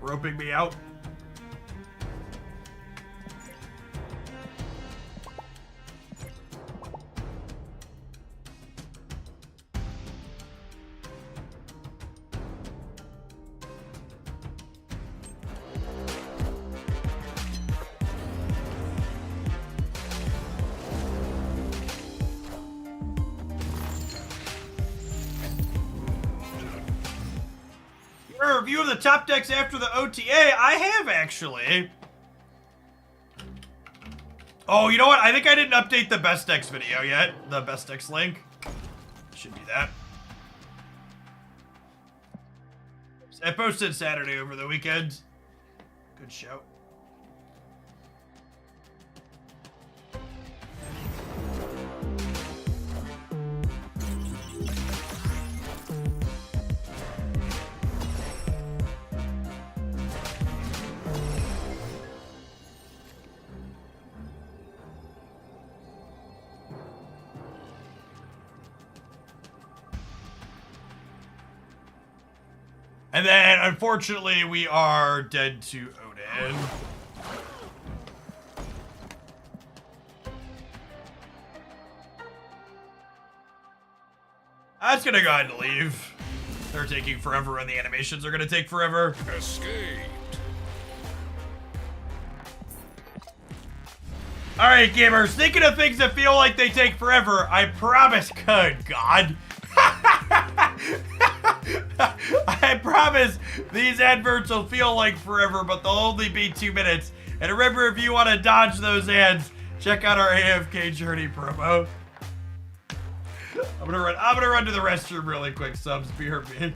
Speaker 1: Roping me out. A review of the top decks after the OTA? I have, actually. Oh, you know what? I think I didn't update the best decks video yet. The best decks link. Should do that. I posted Saturday over the weekend. Good shout. And then, unfortunately, we are dead to Odin. I was gonna go ahead and leave. They're taking forever, and the animations are gonna take forever.
Speaker 8: Escaped.
Speaker 1: Alright, gamers, thinking of things that feel like they take forever, I promise, good God. I promise these adverts will feel like forever, but they'll only be 2 minutes. And remember, if you want to dodge those ads, check out our AFK Journey promo. I'm gonna run to the restroom really quick, subs. Bear me.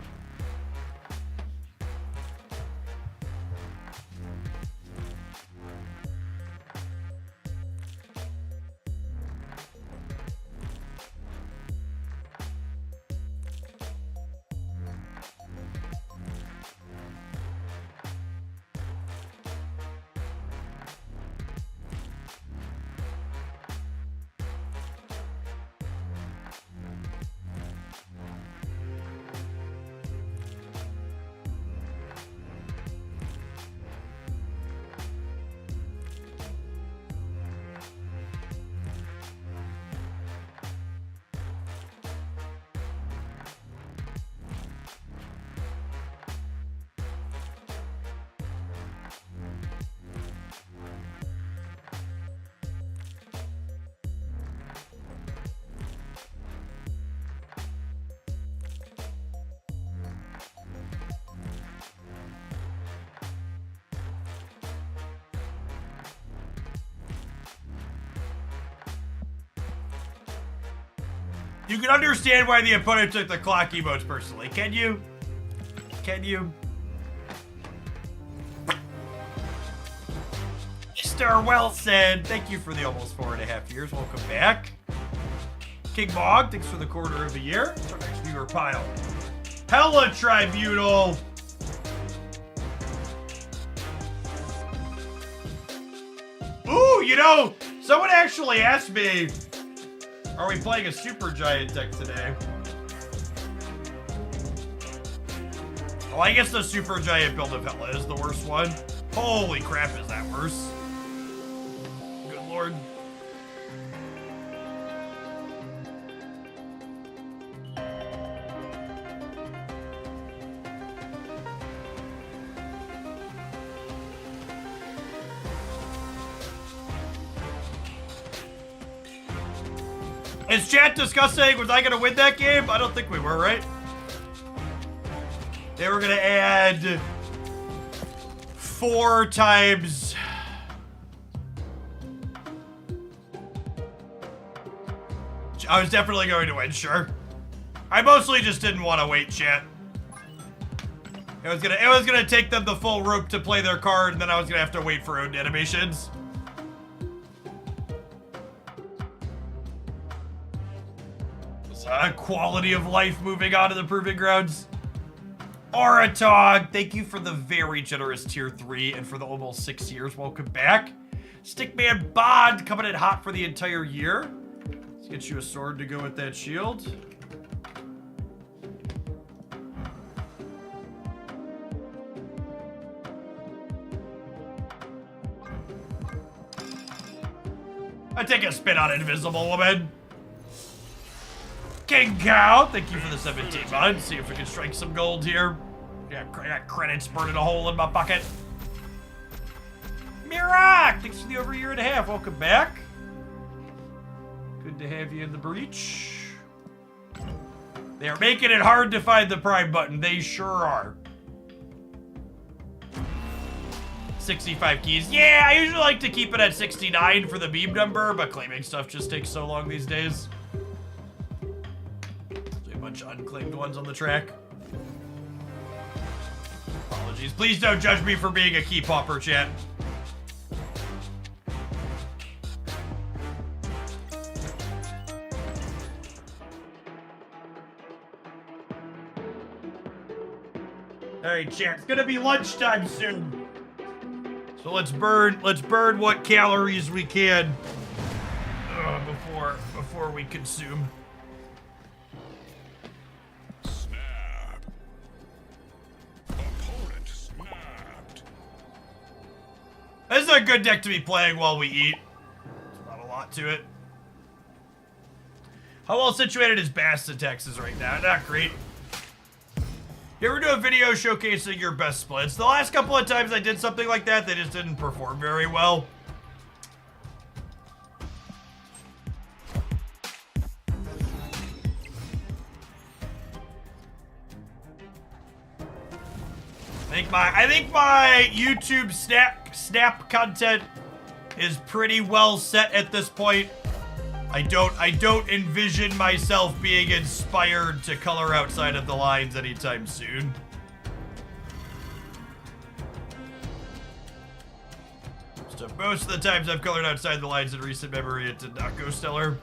Speaker 1: You can understand why the opponent took the clock emotes personally, can you? Can you? Mr. Wilson, thank you for the almost 4.5 years. Welcome back. King Bog, thanks for the quarter of a year. It's our next viewer pile. Hella Tribunal. Ooh, you know, someone actually asked me, are we playing a super giant deck today? Well, I guess the super giant build of Hela is the worst one. Holy crap, is that worse? Good lord. Is chat discussing, was I gonna win that game? I don't think we were, right? They were gonna add 4 times. I was definitely going to win, sure. I mostly just didn't want to wait, chat. It was gonna take them the full rope to play their card, and then I was gonna have to wait for owned animations. Quality of life moving on to the Proving Grounds. Oratog, thank you for the very generous tier 3 and for the almost 6 years. Welcome back. Stickman Bond coming in hot for the entire year. Let's get you a sword to go with that shield. I take a spin on Invisible Woman. King Cow, thank you for the 17 months. See if we can strike some gold here. Yeah, I got credits burning a hole in my bucket. Mirak, thanks for the over 1.5 years. Welcome back. Good to have you in the breach. They are making it hard to find the Prime button. They sure are. 65 keys. Yeah, I usually like to keep it at 69 for the meme number, but claiming stuff just takes so long these days. Bunch of unclaimed ones on the track. Apologies. Please don't judge me for being a key popper, chat. Alright, chat. It's gonna be lunchtime soon. So let's burn what calories we can before we consume. This is a good deck to be playing while we eat. There's not a lot to it. How well situated is Basta, Texas right now? Not great. You ever do a video showcasing your best splits? The last couple of times I did something like that, they just didn't perform very well. I think my YouTube snap content is pretty well set at this point. I don't envision myself being inspired to color outside of the lines anytime soon. So most of the times I've colored outside the lines in recent memory, it did not go stellar.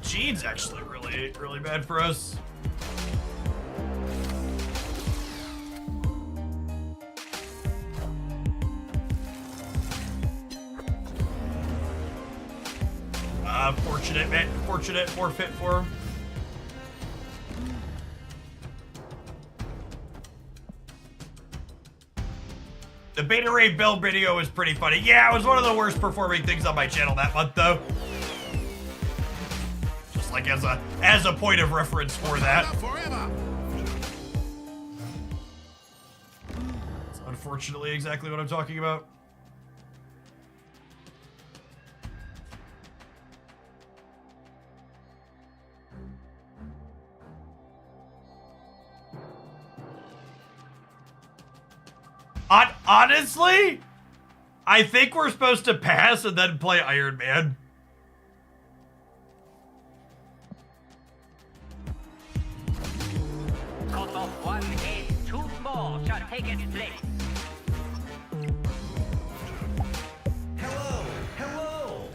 Speaker 1: Gene's actually really bad for us. Fortunate forfeit for him. The Beta Ray build video was pretty funny. Yeah, it was one of the worst performing things on my channel that month, though. Just like as a point of reference for that. It's unfortunately exactly what I'm talking about. Honestly, I think we're supposed to pass and then play Iron Man.
Speaker 11: Cut off one head, 2 more shall take its place.
Speaker 10: Hello!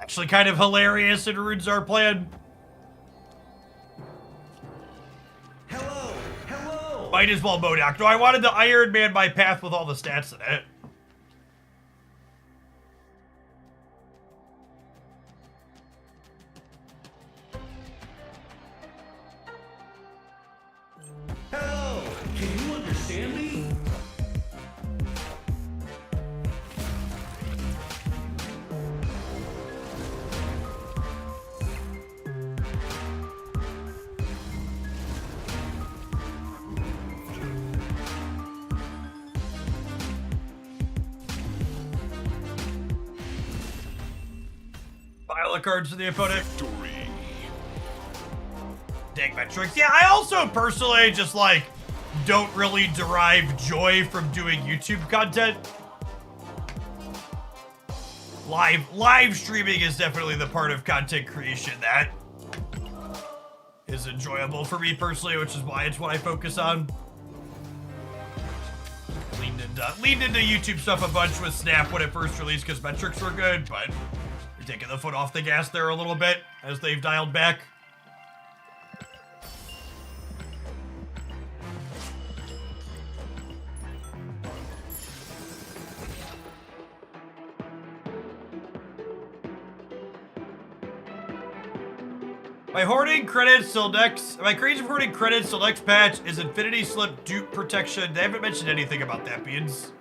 Speaker 1: Actually kind of hilarious in Runes Our Plan. Might as well Modoc. No, I wanted the Iron Man my path with all the stats in it.
Speaker 10: Hello! Can you understand me?
Speaker 1: Pile of cards for the opponent. Dang metrics. Yeah, I also personally just like don't really derive joy from doing YouTube content. Live streaming is definitely the part of content creation that is enjoyable for me personally, which is why it's what I focus on. Leaned into YouTube stuff a bunch with Snap when it first released because metrics were good, but you're taking the foot off the gas there a little bit as they've dialed back. My hoarding credits till next. My crazy for hoarding credits till next patch is Infinity Slip dupe protection. They haven't mentioned anything about that, Beans.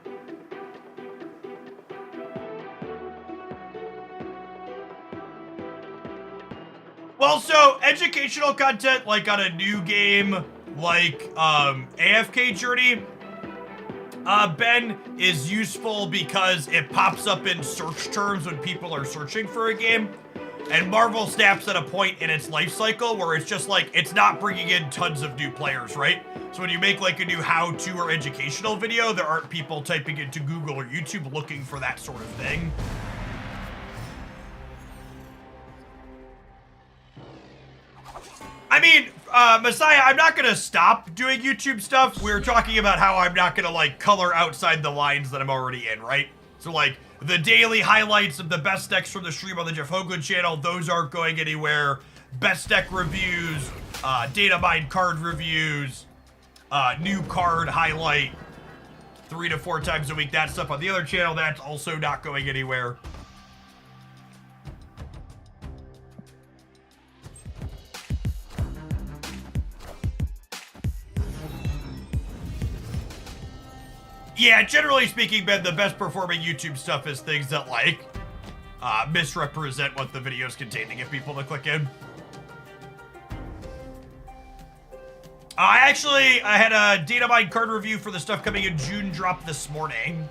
Speaker 1: Well, so educational content like on a new game like AFK Journey, Ben, is useful because it pops up in search terms when people are searching for a game. And Marvel Snap's at a point in its life cycle where it's just like, it's not bringing in tons of new players, right? So when you make like a new how-to or educational video, there aren't people typing into Google or YouTube looking for that sort of thing. I mean, Messiah, I'm not gonna stop doing YouTube stuff. We were talking about how I'm not gonna like color outside the lines that I'm already in, right? So like, the daily highlights of the best decks from the stream on the Jeff Hoagland channel, those aren't going anywhere. Best deck reviews, data mine card reviews, new card highlight 3 to 4 times a week. That stuff on the other channel, that's also not going anywhere. Yeah, generally speaking, Ben, the best performing YouTube stuff is things that, like, misrepresent what the videos contain to get people to click in. I had a data mine card review for the stuff coming in June drop this morning.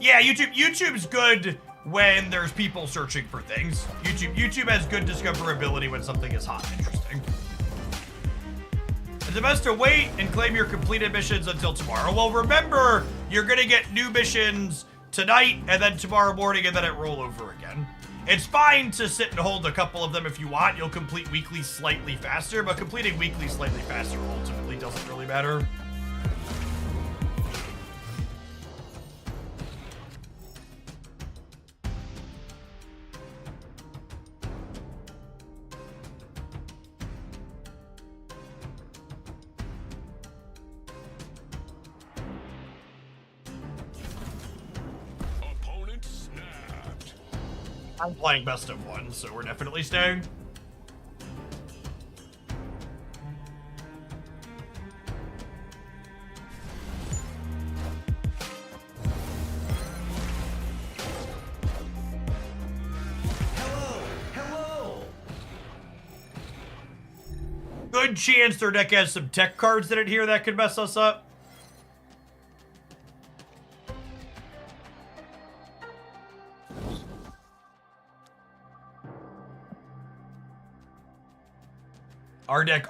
Speaker 1: Yeah, YouTube's good when there's people searching for things. YouTube has good discoverability when something is hot and interesting. It's best to wait and claim your completed missions until tomorrow. Well, remember, you're gonna get new missions tonight and then tomorrow morning and then it roll over again. It's fine to sit and hold a couple of them if you want. You'll complete weekly slightly faster, but completing weekly slightly faster ultimately doesn't really matter. I'm playing best of one, so we're definitely staying.
Speaker 10: Hello!
Speaker 1: Good chance their deck has some tech cards in it here that could mess us up.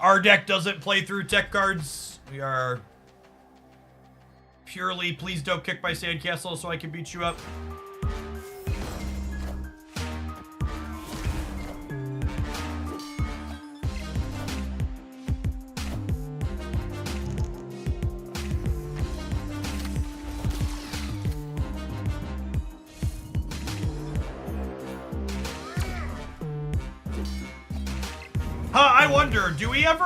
Speaker 1: Our deck doesn't play through tech cards. We are purely, please don't kick my sandcastle so I can beat you up. I wonder, do we ever,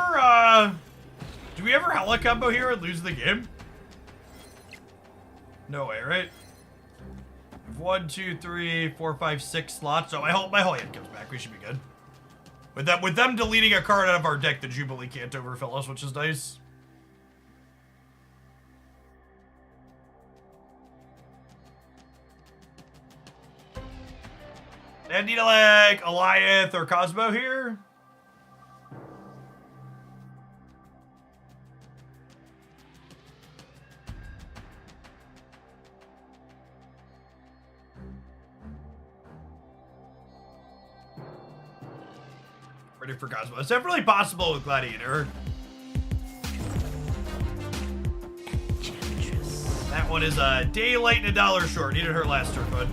Speaker 1: Do we ever hella combo here and lose the game? No way, right? 1, 2, 3, 4, 5, 6 slots. So my whole hand comes back. We should be good. With them deleting a card out of our deck, the Jubilee can't overfill us, which is nice. And need like Eliath or Cosmo here. Ready for Cosmo. It's definitely possible with Gladiator. That one is a day late and $1 short. Needed her last turn, bud.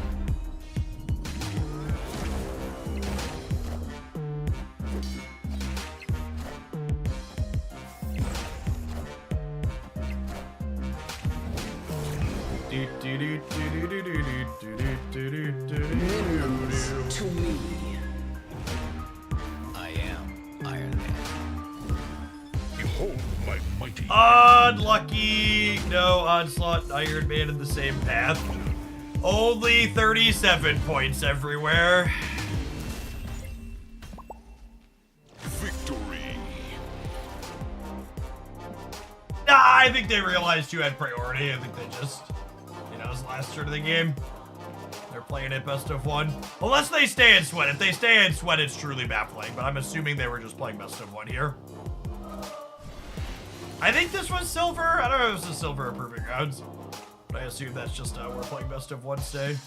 Speaker 10: To me.
Speaker 9: I am Iron Man.
Speaker 8: Behold my mighty
Speaker 1: Unlucky. No Onslaught and Iron Man in the same path. Only 37 points everywhere.
Speaker 8: victory.
Speaker 1: Nah, I think they realized you had priority. I think they just, you know, it's the last turn of the game. They're playing it best of one. Unless they stay in Sweat. If they stay in Sweat, it's truly baffling. But I'm assuming they were just playing best of one here. I think this was silver. I don't know if this is silver or proving grounds. But I assume that's just we're playing best of one stay.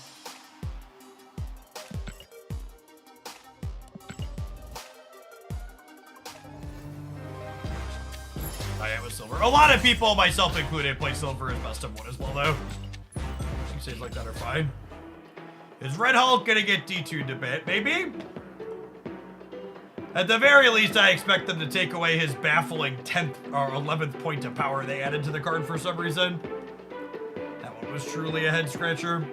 Speaker 1: I am a silver. A lot of people, myself included, play silver as best of one as well, though. Things like that are fine. Is Red Hulk gonna get D2'd a bit? Maybe? At the very least, I expect them to take away his baffling 10th or 11th point of power they added to the card for some reason. That one was truly a head scratcher.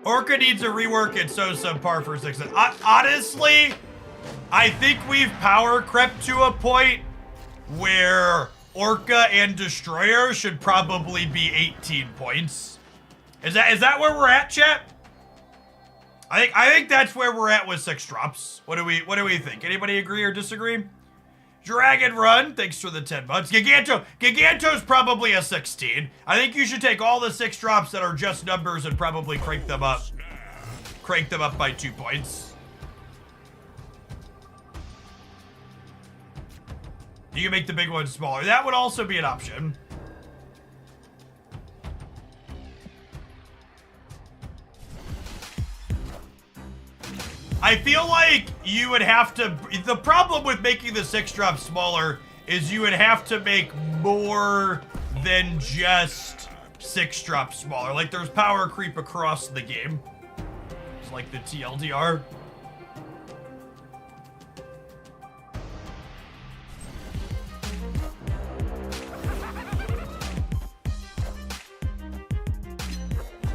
Speaker 1: Orca needs a rework. It's so subpar for 6. Honestly, I think we've power crept to a point where Orca and Destroyer should probably be 18 points. Is that where we're at, chat? I think that's where we're at with 6 drops. What do we think? Anybody agree or disagree? Dragon Run, thanks for the 10 months. Giganto's probably a 16. I think you should take all the 6 drops that are just numbers and probably crank them up. Crank them up by 2 points. You can make the big ones smaller. That would also be an option. I feel like you would have to... The problem with making the 6 drops smaller is you would have to make more than just 6 drops smaller. Like, there's power creep across the game. It's like the TLDR.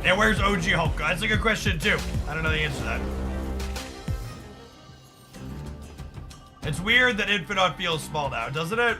Speaker 1: And where's OG Hulk? That's a good question, too. I don't know the answer to that. It's weird that Infinite feels small now, doesn't it?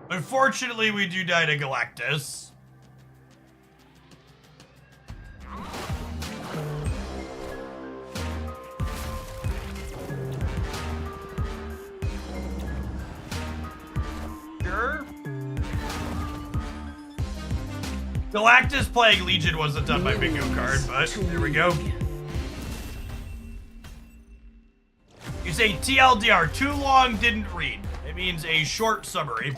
Speaker 1: Unfortunately, we do die to Galactus. Galactus playing Legion wasn't on my bingo card, but there we go. You say TLDR, too long, didn't read. It means a short summary.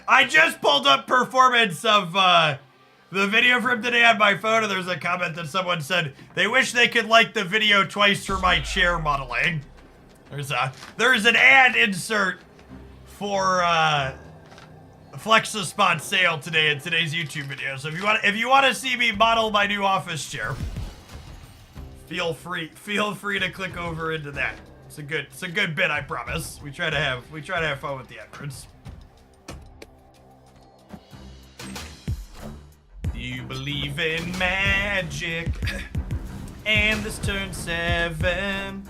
Speaker 1: I just pulled up performance of the video from today on my phone, and there's a comment that someone said they wish they could like the video twice for my chair modeling. There's an ad insert for Flex-a-Spot sale today in today's YouTube video. So if you want to see me model my new office chair, feel free to click over into that. It's a good bit, I promise. We try to have fun with the efforts. Do you believe in magic? And this turn 7.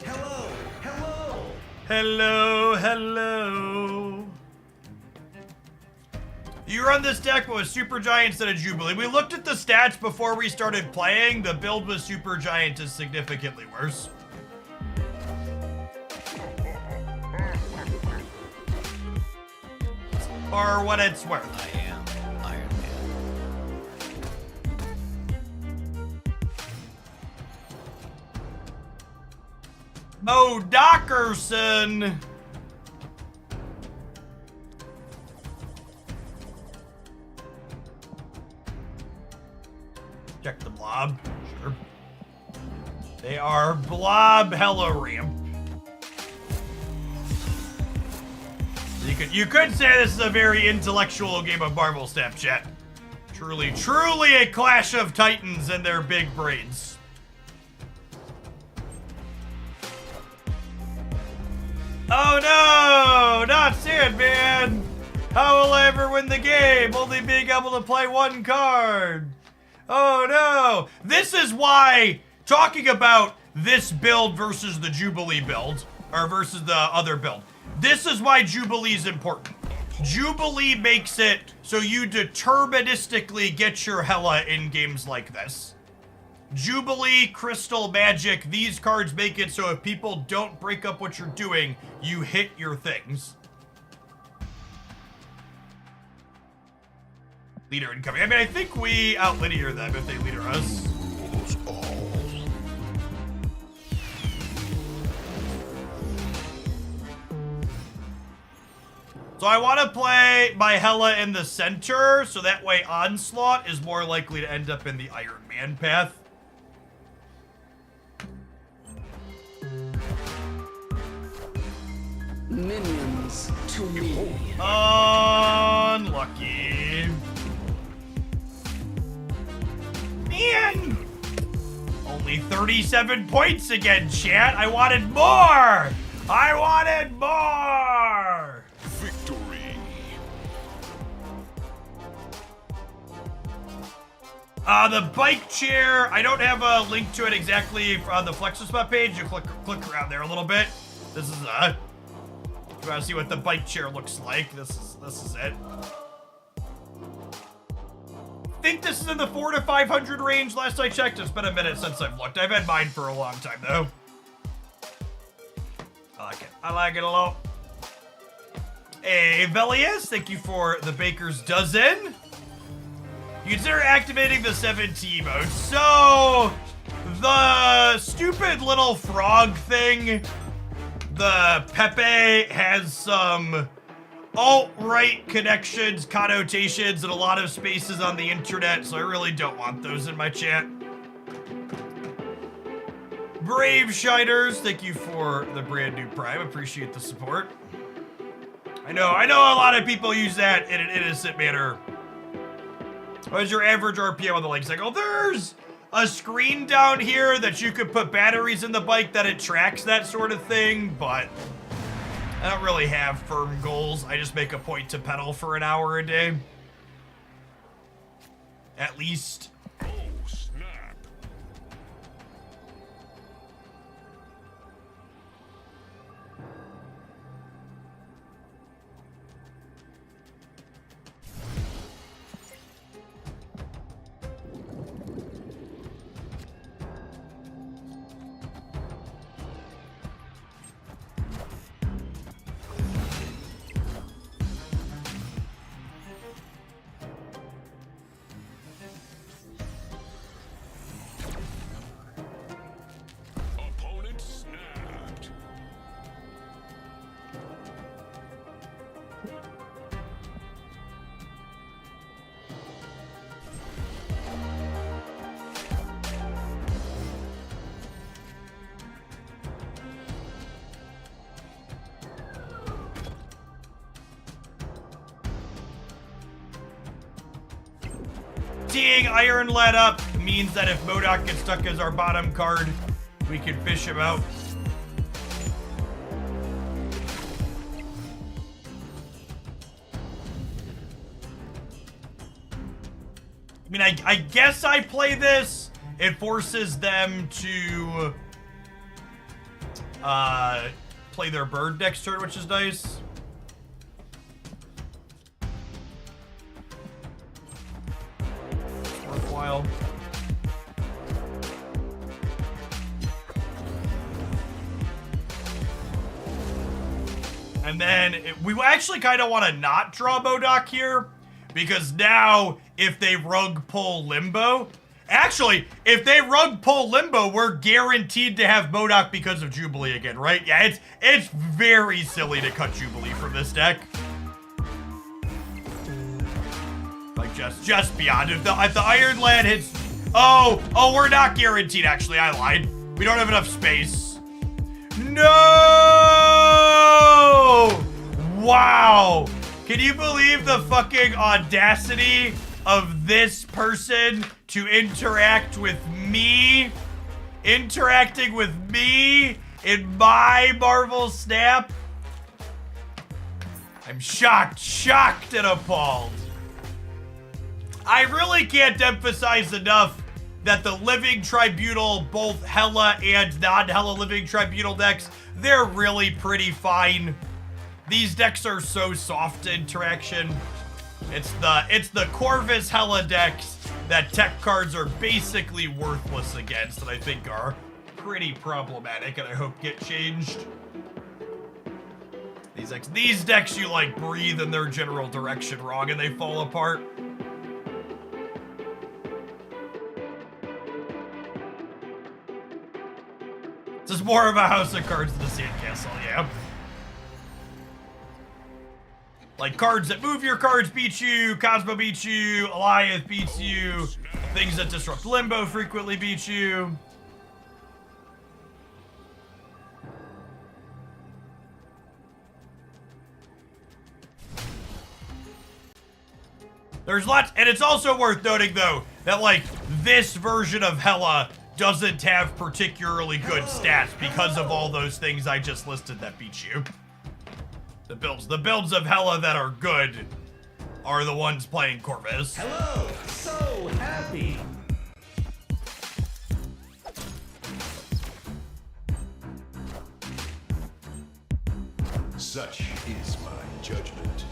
Speaker 10: Hello, hello.
Speaker 1: Hello, hello. You run this deck with Super Giant instead of Jubilee. We looked at the stats before we started playing. The build with Super Giant is significantly worse. For what it's worth.
Speaker 9: I am Iron Man.
Speaker 1: Mo Dockerson. Check the blob. Sure. They are blob hella ramp. You could say this is a very intellectual game of Marvel Snapchat. Truly a clash of titans and their big brains. Oh no! Not Sandman! How will I ever win the game? Only being able to play one card. Oh no! This is why talking about this build versus the Jubilee build, or versus the other build. This is why Jubilee is important. Jubilee makes it so you deterministically get your Hela in games like this. Jubilee, Crystal, Magic, these cards make it so if people don't break up what you're doing, you hit your things. Leader incoming. I mean, I think we out-linear them if they leader us. So I want to play my Hela in the center, so that way Onslaught is more likely to end up in the Iron Man path.
Speaker 5: Minions to me.
Speaker 1: Unlucky. Man! Only 37 points again, chat. I wanted more! I wanted more!
Speaker 8: Victory.
Speaker 1: The bike chair, I don't have a link to it exactly on the Flex-a-Spot page. You click around there a little bit. This is you want to see what the bike chair looks like. This is it. I think this is in the 400 to 500 range. Last I checked, it's been a minute since I've looked. I've had mine for a long time though. I like it. I like it a lot. Hey, Velius, thank you for the baker's dozen. You consider activating the 7T mode. So, the stupid little frog thing, the Pepe, has some alt-right connections, connotations, and a lot of spaces on the internet, so I really don't want those in my chat. Brave Shiners, thank you for the brand new Prime. Appreciate the support. I know a lot of people use that in an innocent manner. What is your average RPM on the light cycle? There's a screen down here that you could put batteries in the bike that it tracks that sort of thing, but I don't really have firm goals. I just make a point to pedal for an hour a day. At least.
Speaker 8: Oh, snap. Opponent snapped.
Speaker 1: Teeing Iron Lad up means that if MODOK gets stuck as our bottom card, we can fish him out. I mean, I guess I play this. It forces them to play their bird next turn, which is nice. It's worthwhile. And then we actually kind of want to not draw MODOK here, because now if they rug pull Limbo, actually, if they rug pull Limbo, we're guaranteed to have MODOK because of Jubilee again, right? Yeah, it's very silly to cut Jubilee from this deck. Like just beyond. If the Iron Lad hits, oh, we're not guaranteed. Actually, I lied. We don't have enough space. No! Wow! Can you believe the fucking audacity of this person to interact with me? Interacting with me in my Marvel Snap? I'm shocked and appalled. I really can't emphasize enough that the Living Tribunal, both Hella and non-Hella Living Tribunal decks, they're really pretty fine. These decks are so soft to interaction. It's the Corvus Hella decks that tech cards are basically worthless against, that I think are pretty problematic and I hope get changed. These decks you like breathe in their general direction wrong and they fall apart. This is more of a house of cards than a sandcastle, yeah. Like cards that move your cards beat you, Cosmo beats you, Alliance beats you, things that disrupt Limbo frequently beat you. There's lots, and it's also worth noting though, that like this version of Hella doesn't have particularly good stats because of all those things I just listed that beat you. The builds of Hella that are good are the ones playing Corvus.
Speaker 10: Hello, so happy.
Speaker 8: Such is my judgment.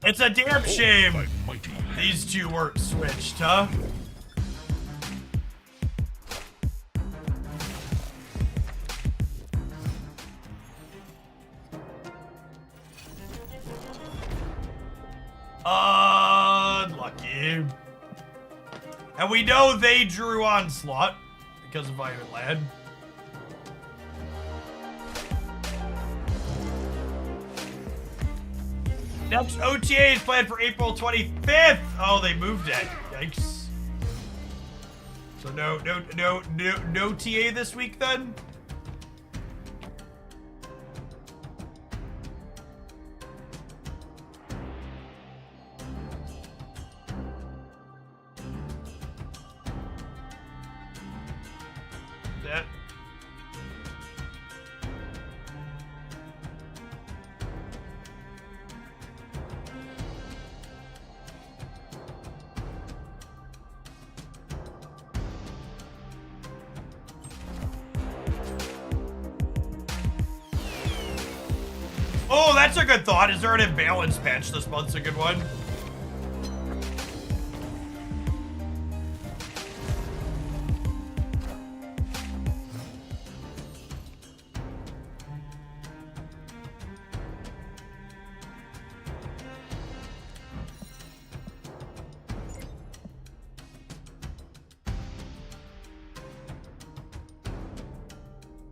Speaker 1: It's a damn shame these two weren't switched, huh? Unlucky. And we know they drew Onslaught because of Iron Lad. Next OTA is planned for April 25th. Oh, they moved it. Yikes. So no TA this week then? That. Oh, that's a good thought. Is there an imbalance patch this month's a good one?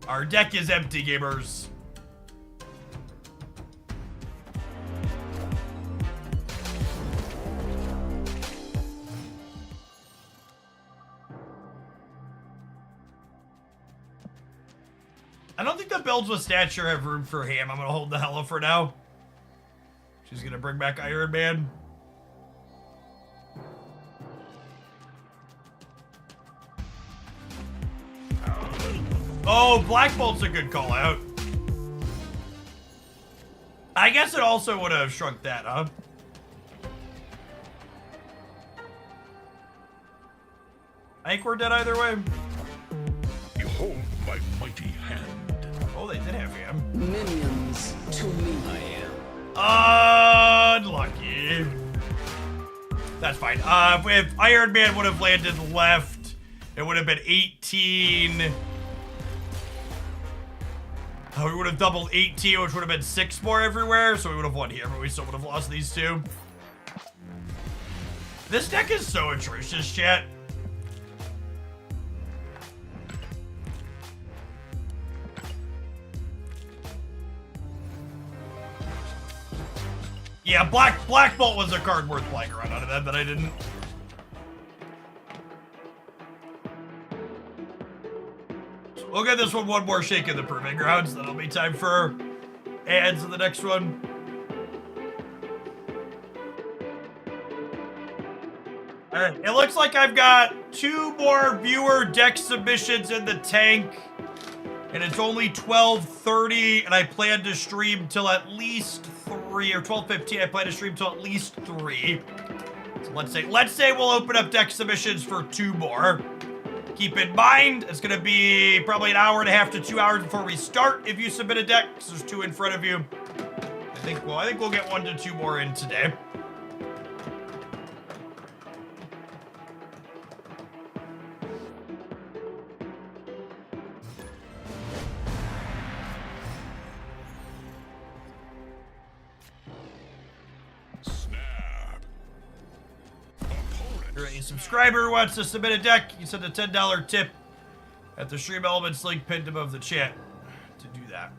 Speaker 1: Our deck is empty, gamers. I don't think the builds with stature have room for Ham. I'm gonna hold the Hella for now. She's gonna bring back Iron Man. Oh, Black Bolt's a good call out. I guess it also would have shrunk that, huh? I think we're dead either way.
Speaker 8: Behold my mighty hand.
Speaker 1: Oh, they did have Ham.
Speaker 5: Minions to me. I am.
Speaker 1: Unlucky. That's fine. If Iron Man would have landed left, it would have been 18. We would have doubled 18, which would have been 6 more everywhere, so we would have won here, but we still would have lost these two. This deck is so atrocious, chat. Yeah, Black Bolt was a card worth playing around out of that, but I didn't. So we'll get this one more shake in the Proving Grounds. That'll be time for ads in the next one. Alright, it looks like I've got 2 more viewer deck submissions in the tank. And it's only 12:30, and I plan to stream till at least 3, or 12:15. I plan to stream till at least 3. So let's say we'll open up deck submissions for 2 more. Keep in mind, it's gonna be probably an hour and a half to 2 hours before we start if you submit a deck, because there's 2 in front of you. I think we'll get 1 to 2 more in today. If you're a subscriber who wants to submit a deck, you send a $10 tip at the Stream Elements link pinned above the chat to do that.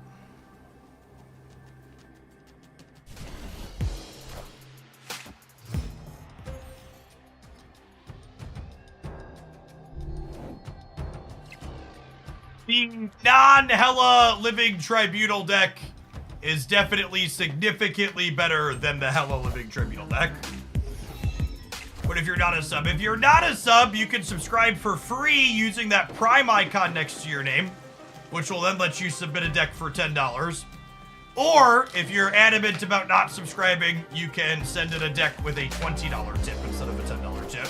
Speaker 1: The non-Hella Living Tribunal deck is definitely significantly better than the Hella Living Tribunal deck. But if you're not a sub, you can subscribe for free using that Prime icon next to your name, which will then let you submit a deck for $10. Or, if you're adamant about not subscribing, you can send in a deck with a $20 tip instead of a $10 tip.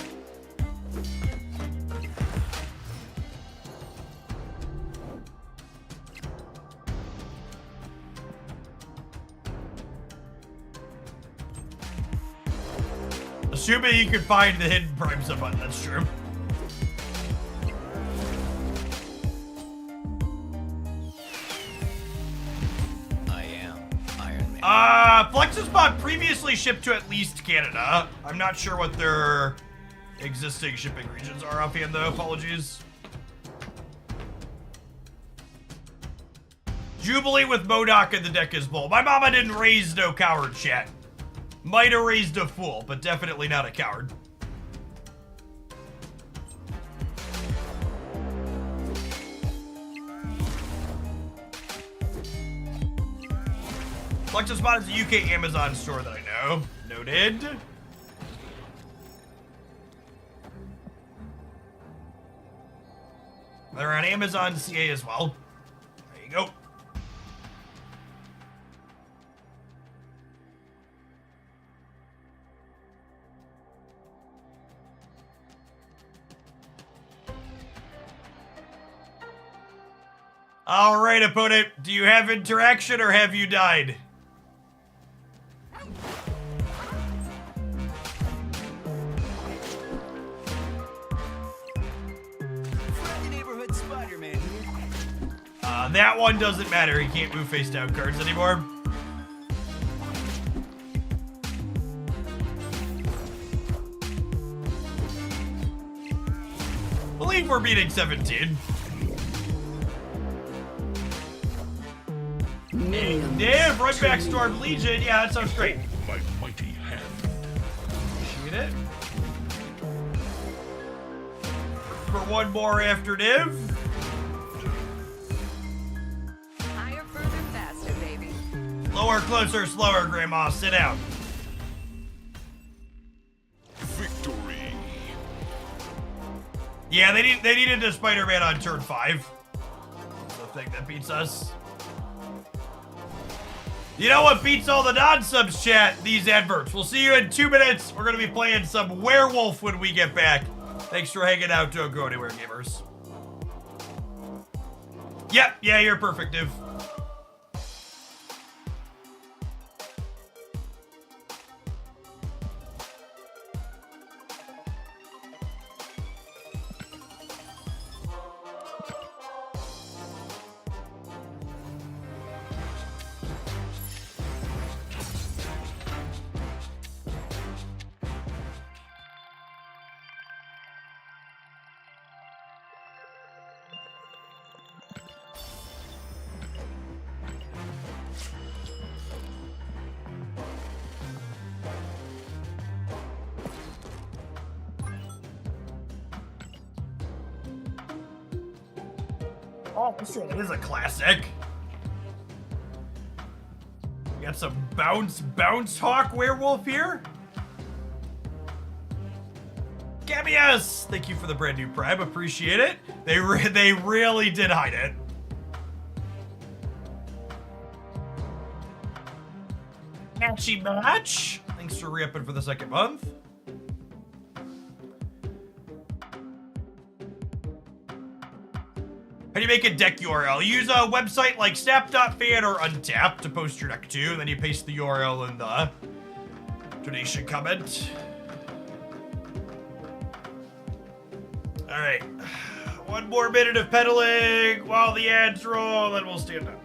Speaker 1: Assuming you can find the hidden Prime sub button, that's true.
Speaker 9: I am Iron Man.
Speaker 1: Flexus bot previously shipped to at least Canada. I'm not sure what their existing shipping regions are offhand though, apologies. Jubilee with Modok and the deck is full. My mama didn't raise no coward, chat. Might have raised a fool, but definitely not a coward. Flexus Bot is a UK Amazon store that I know. Noted. They're on Amazon CA as well. There you go. All right, opponent. Do you have interaction or have you died? That one doesn't matter. He can't move face down cards anymore. Believe we're beating 17. Damn, right back Storm Legion. Yeah, that sounds great.
Speaker 8: My mighty hand.
Speaker 1: Appreciate it. For one more after Div.
Speaker 12: Higher, further, faster, baby.
Speaker 1: Lower, closer, slower, Grandma. Sit down.
Speaker 8: Victory.
Speaker 1: Yeah, they needed a Spider-Man on turn 5. That's the thing that beats us. You know what beats all the non-subs, chat? These adverts. We'll see you in 2 minutes. We're going to be playing some Werewolf when we get back. Thanks for hanging out. Don't go anywhere, gamers. Yep, yeah, you're perfect, Div. Oh, this is a classic. We got some bounce talk werewolf here. Gabius, thank you for the brand new prime. Appreciate it. They really did hide it. Matchy match. Thanks for re-upping for the 2nd month. How do you make a deck URL? Use a website like snap.fan or Untap to post your deck to, and then you paste the URL in the donation comment. All right, 1 more minute of pedaling while the ads roll, then we'll stand up.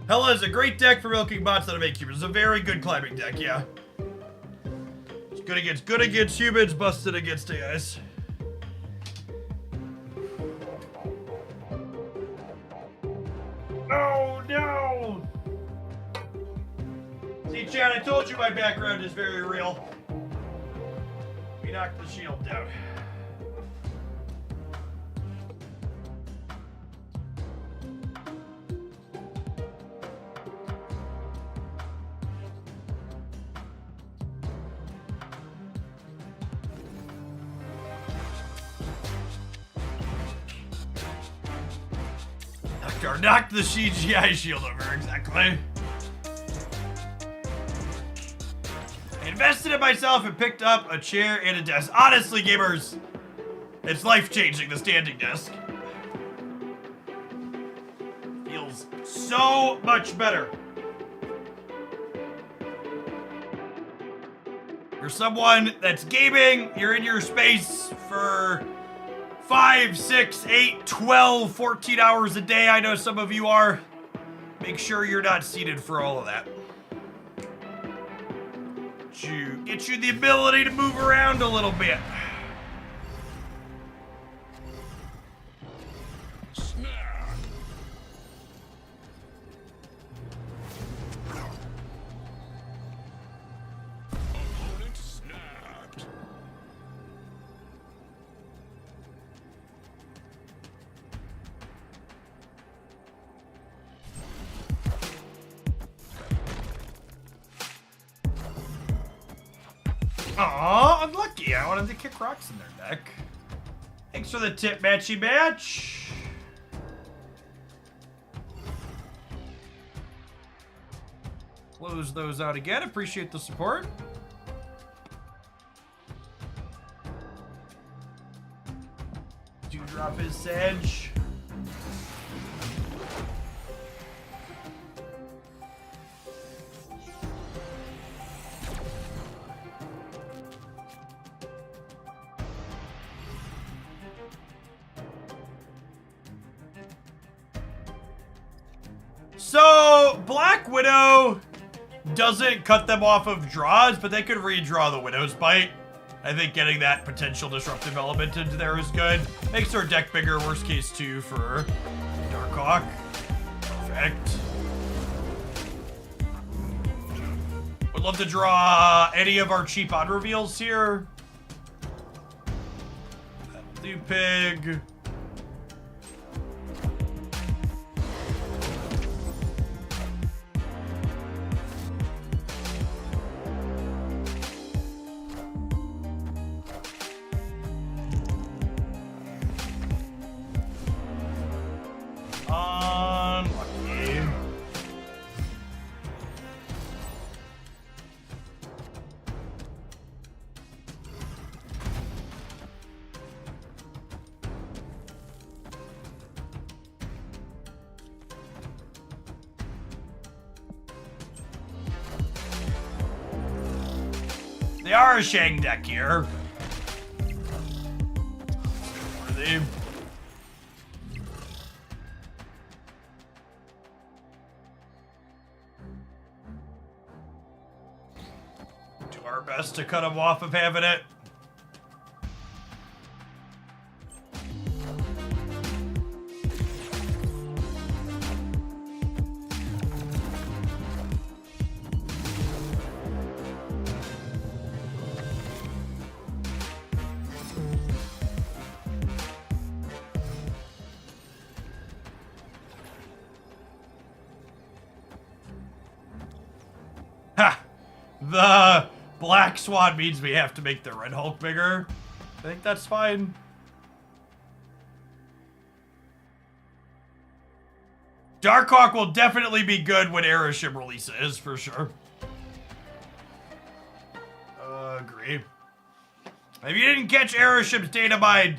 Speaker 1: Hella is a great deck for milking bots that'll make humans. It's a very good climbing deck, yeah. It's good against humans, busted against AIs. Oh no! See, Chad, I told you my background is very real. We knocked the shield down. Knocked the CGI shield over, exactly. Invested in myself and picked up a chair and a desk. Honestly, gamers, it's life-changing, the standing desk. Feels so much better. You're someone that's gaming, you're in your space for 5, 6, 8, 12, 14 hours a day. I know some of you are. Make sure you're not seated for all of that. Get you the ability to move around a little bit.
Speaker 8: Snap. Opponent snapped.
Speaker 1: Aw, unlucky. I wanted to kick rocks in their neck. Thanks for the tip, matchy match. Close those out again. Appreciate the support. Drop his sedge. So, Black Widow doesn't cut them off of draws, but they could redraw the Widow's Bite. I think getting that potential disruptive element into there is good. Makes their deck bigger, worst case too, for Darkhawk. Perfect. Would love to draw any of our cheap odd reveals here. Blue Pig. Unlucky. They are a Shang deck here. Worthy. Do our best to cut them off of having it. Ha! The Black Swan means we have to make the Red Hulk bigger. I think that's fine. Darkhawk will definitely be good when Aeroship releases, for sure. Agree. If you didn't catch Aeroship's data mine,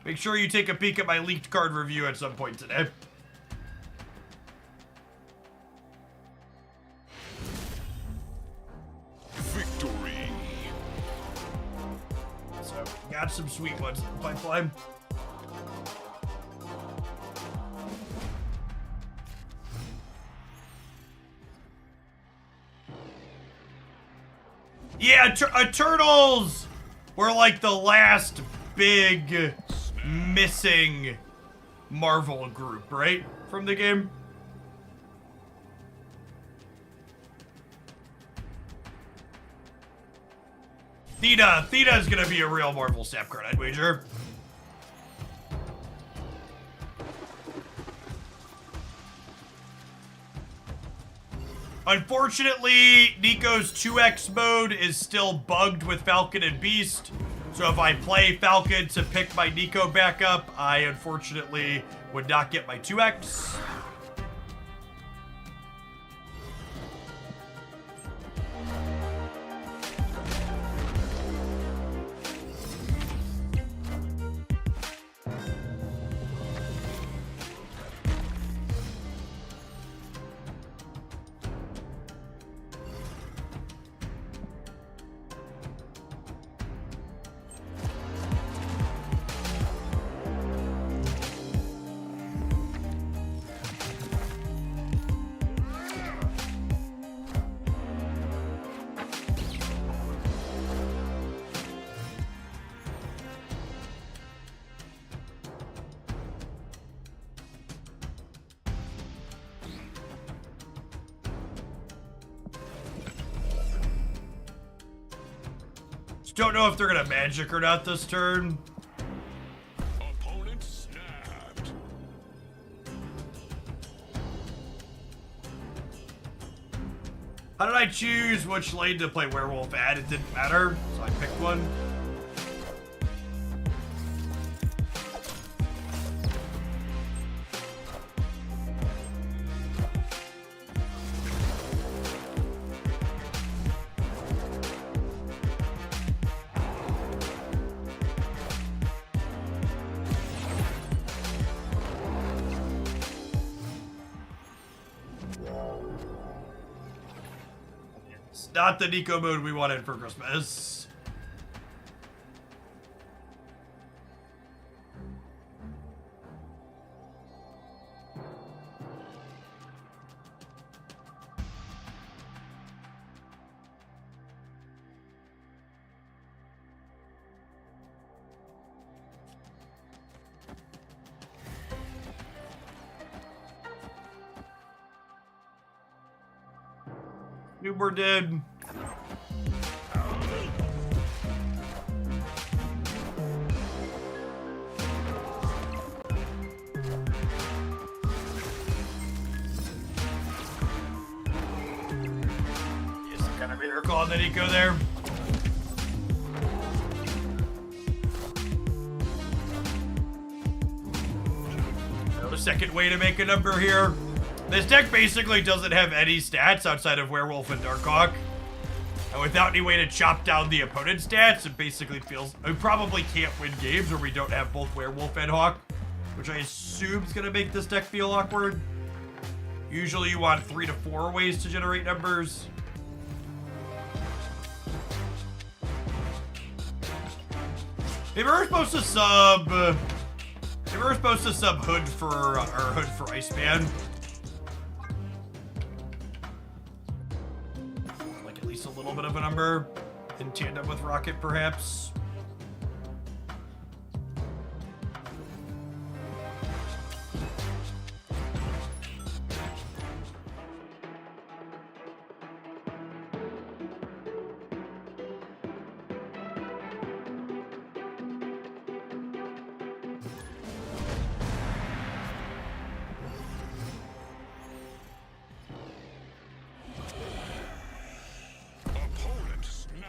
Speaker 1: make sure you take a peek at my leaked card review at some point today.
Speaker 8: Victory.
Speaker 1: So, got some sweet ones in the pipeline. Yeah, Eternals were like the last big missing Marvel group, right? From the game. Theta is gonna be a real Marvel snap card, I'd wager. Unfortunately, Nico's 2x mode is still bugged with Falcon and Beast. So if I play Falcon to pick my Nico back up, I unfortunately would not get my 2x. Just don't know if they're gonna magic or not this turn.
Speaker 8: Opponent snapped.
Speaker 1: How did I choose which lane to play werewolf at? It didn't matter, so I picked one. Not the Nico mode we wanted for Christmas. Newbert did. Kind of miracle on the Nico there. No second way to make a number here. This deck basically doesn't have any stats outside of Werewolf and Darkhawk. And without any way to chop down the opponent's stats, it basically feels... We probably can't win games where we don't have both Werewolf and Hawk, which I assume is going to make this deck feel awkward. Usually you want 3 to 4 ways to generate numbers. Maybe we're supposed to sub... Maybe we're supposed to sub Hood for Iceman. Like at least a little bit of a number. In tandem with Rocket, perhaps.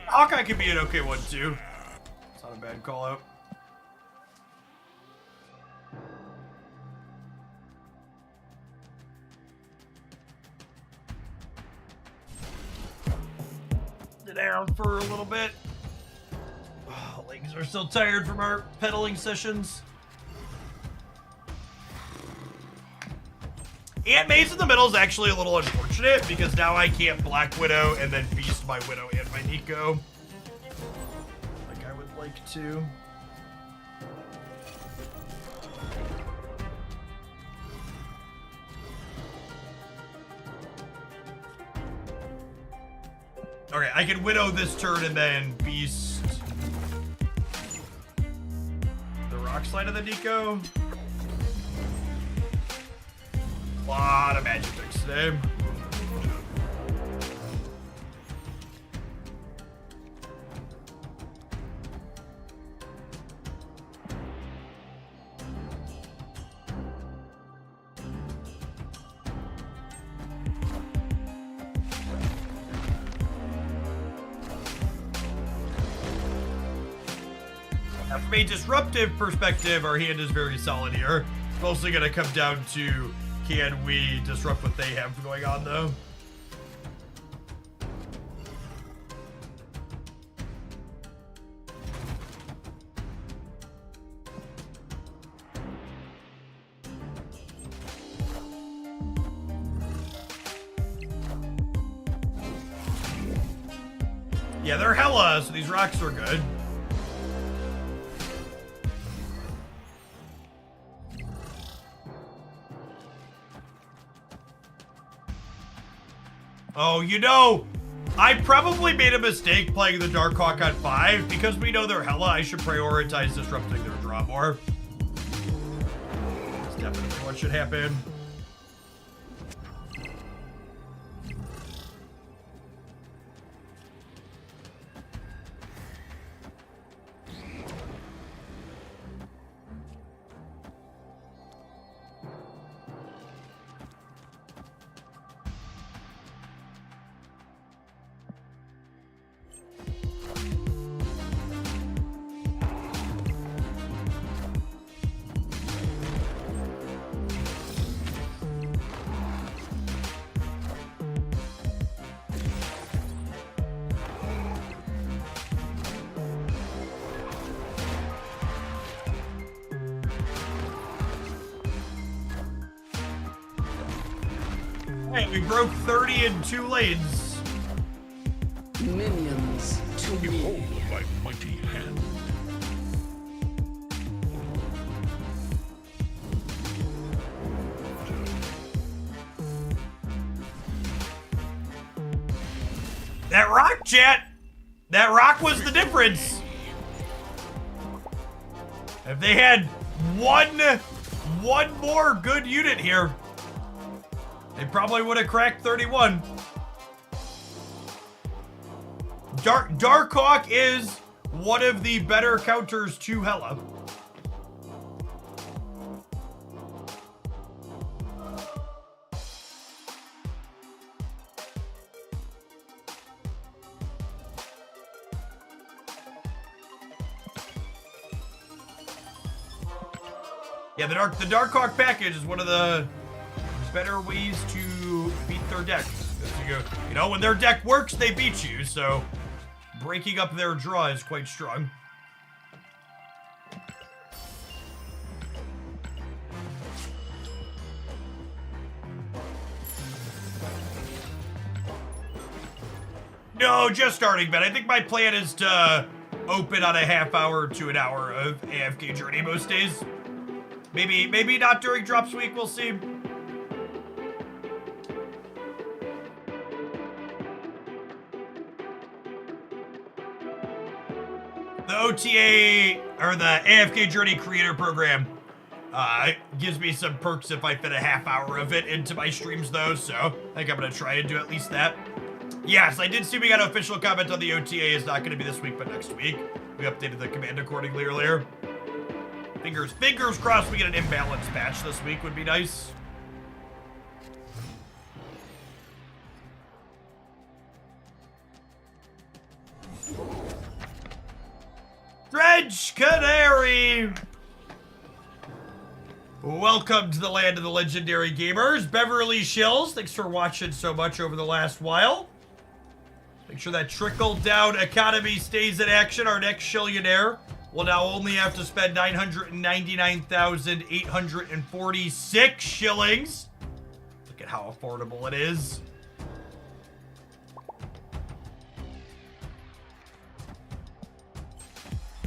Speaker 1: Hawkeye could be an okay one too. It's not a bad call out. Sit down for a little bit. Oh, legs are still tired from our pedaling sessions. Ant Maze in the middle is actually a little unfortunate because now I can't Black Widow and then feast my Widow and my Nico like I would like to. Okay, I can Widow this turn and then feast the Rock Slide of the Nico. Lot of magic picks today. Now, from a disruptive perspective, our hand is very solid here. It's mostly going to come down to, can we disrupt what they have going on, though? Yeah, they're hella, so these rocks are good. Oh, you know, I probably made a mistake playing the Darkhawk on 5. Because we know they're hella, I should prioritize disrupting their draw more. That's definitely what should happen. Hey, we broke 30 in 2 lanes.
Speaker 5: Minions to
Speaker 8: Behold
Speaker 5: me.
Speaker 8: my mighty hand.
Speaker 1: That rock, chat! That rock was the difference! If they had one more good unit here, they probably would have cracked 31. Darkhawk is one of the better counters to Hela. Yeah, the Darkhawk package is one of the better ways to beat their deck. You know, when their deck works, they beat you, so breaking up their draw is quite strong. No, just starting, but I think my plan is to open on a half hour to an hour of AFK Journey most days. Maybe not during drops week, we'll see. The OTA, or the AFK Journey Creator Program, gives me some perks if I fit a half hour of it into my streams though, so I think I'm gonna try and do at least that. Yes, I did see we got an official comment on the OTA. It's not gonna be this week, but next week. We updated the command accordingly earlier. Fingers crossed we get an imbalance patch this week would be nice. Dredge Canary! Welcome to the land of the legendary gamers. Beverly Shills, thanks for watching so much over the last while. Make sure that trickle-down economy stays in action. Our next Shillionaire will now only have to spend 999,846 shillings. Look at how affordable it is.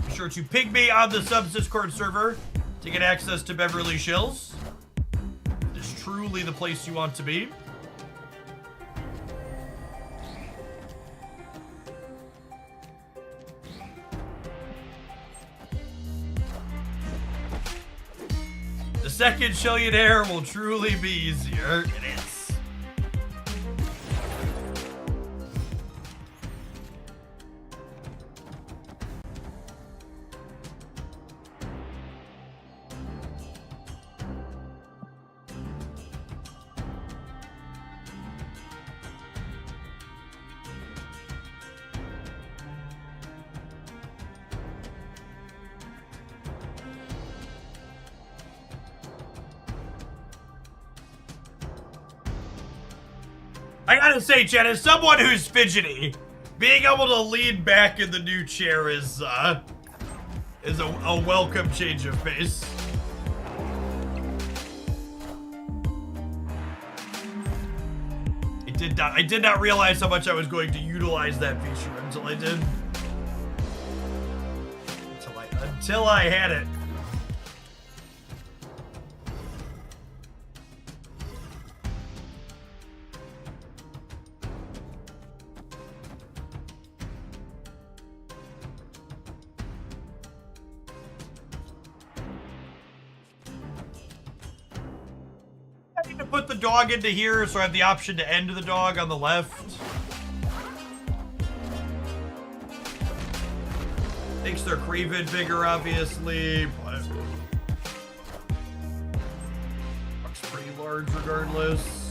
Speaker 1: Be sure to ping me on the subs Discord server to get access to Beverly Shills. It is truly the place you want to be. The second Shillionaire will truly be easier. It is. I gotta say, Chad, as someone who's fidgety, being able to lean back in the new chair is a welcome change of pace. I did not realize how much I was going to utilize that feature until I did. Until I had it. Put the dog into here so I have the option to end the dog on the left. Makes their Craven bigger, obviously, but looks pretty large regardless.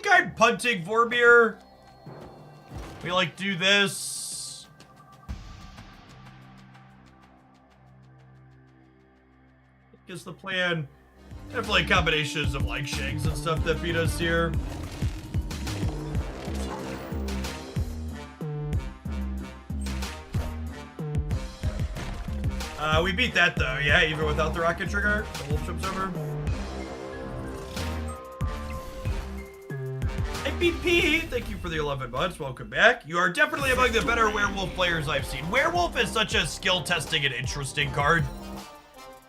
Speaker 1: I'm punting Vormir. We like do this. Guess the plan. Definitely combinations of like Shanks and stuff that beat us here. We beat that though, yeah, even without the rocket trigger. The wolf jumps over. APP, thank you for the 11 months. Welcome back. You are definitely among the better werewolf players I've seen. Werewolf is such a skill testing and interesting card.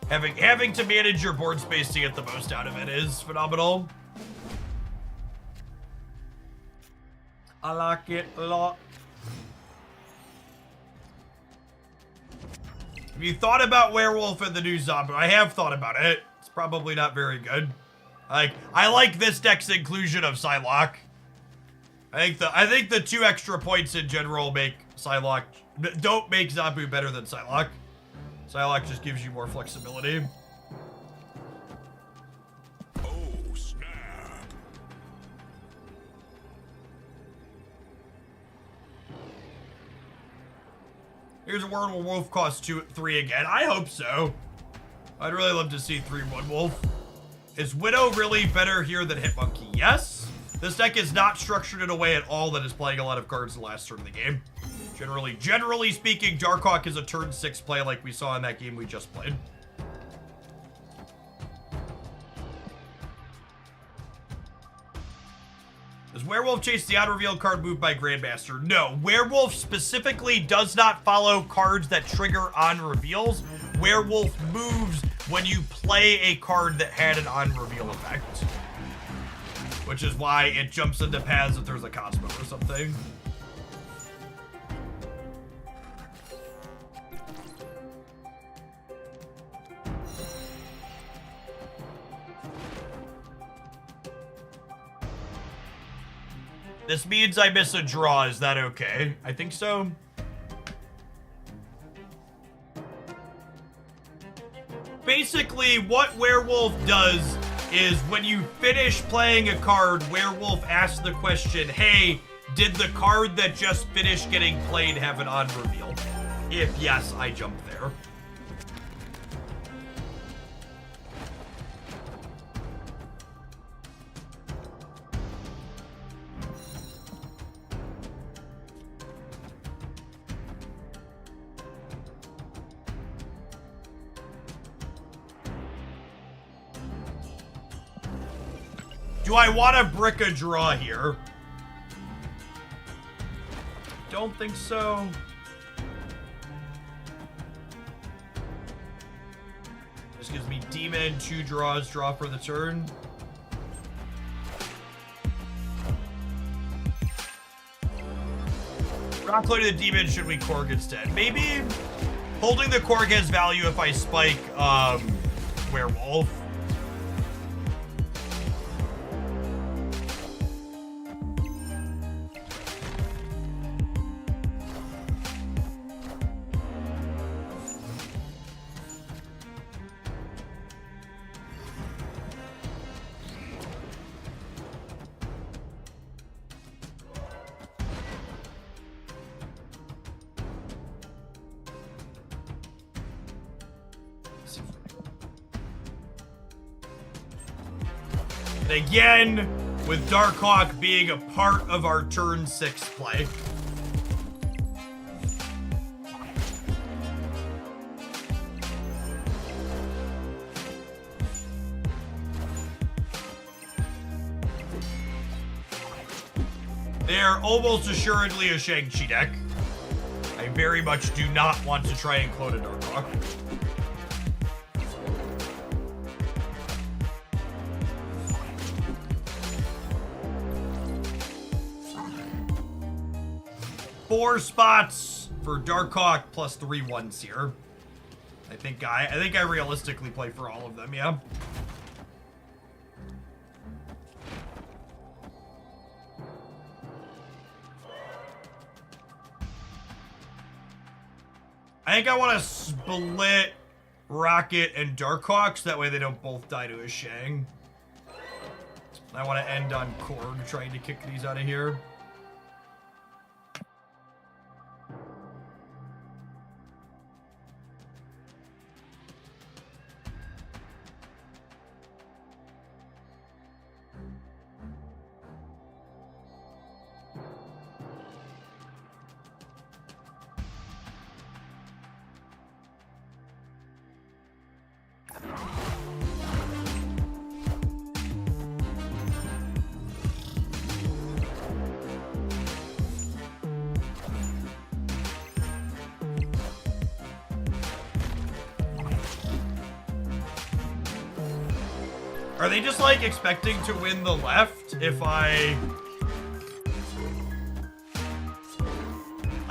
Speaker 1: Having to manage your board space to get the most out of it is phenomenal. I like it a lot. Have you thought about werewolf and the new zombie? I have thought about it. It's probably not very good. Like, I like this deck's inclusion of Psylocke. I think the 2 extra points in general make Psylocke, don't make Zabu better than Psylocke. Psylocke just gives you more flexibility.
Speaker 8: Oh, snap.
Speaker 1: Here's a world where wolf costs 3 again. I hope so. I'd really love to see 3-1 wolf. Is Widow really better here than Hitmonkey? Yes. This deck is not structured in a way at all that is playing a lot of cards the last turn of the game. Generally speaking, Darkhawk is a turn 6 play like we saw in that game we just played. Does Werewolf chase the unrevealed card moved by Grandmaster? No. Werewolf specifically does not follow cards that trigger on reveals. Werewolf moves when you play a card that had an on reveal effect. Which is why it jumps into paths if there's a Cosmo or something. This means I miss a draw. Is that okay? I think so. Basically, what Werewolf does is when you finish playing a card, Werewolf asks the question, hey, did the card that just finished getting played have an on reveal? If yes, I jump there. Do I want to brick a draw here? Don't think so. This gives me Demon, 2 draws, draw for the turn. We're not including the Demon, should we Korg instead? Maybe holding the Korg has value if I spike Werewolf. And again, with Darkhawk being a part of our turn 6 play. They're almost assuredly a Shang-Chi deck. I very much do not want to try and clone a Darkhawk. Four spots for Darkhawk plus 3 1s here. I think I realistically play for all of them, yeah. I think I want to split Rocket and Darkhawk so that way they don't both die to a Shang. I want to end on Korg trying to kick these out of here. Are they just like expecting to win the left if I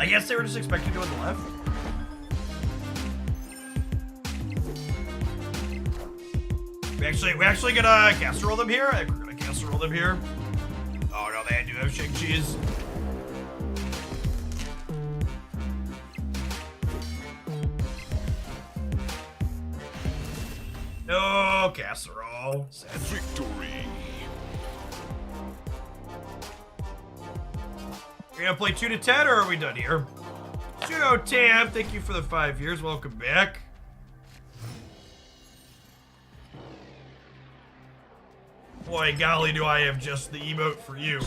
Speaker 1: guess they were just expecting to win the left. We actually gonna casserole them here? I think we're gonna casserole them here. Oh no, they do have shake cheese. No casserole. Sad.
Speaker 8: Victory.
Speaker 1: We're gonna play 2 to 10, or are we done here? Pseudo Tam, thank you for the 5 years. Welcome back. Boy, golly, do I have just the emote for you.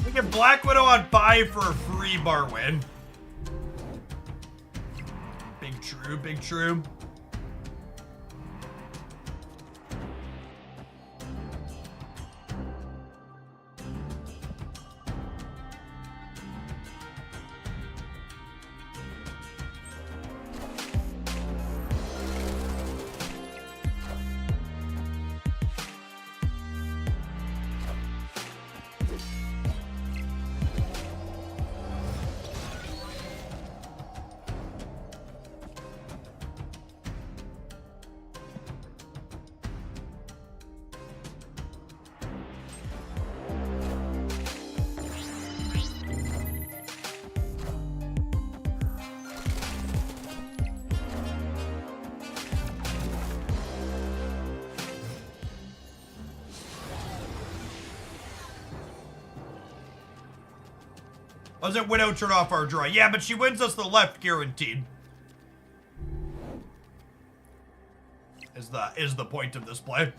Speaker 1: We get Black Widow on 5 for a free bar win. Big true, big true. Doesn't Widow turn off our draw? Yeah, but she wins us the left guaranteed. Is the point of this play.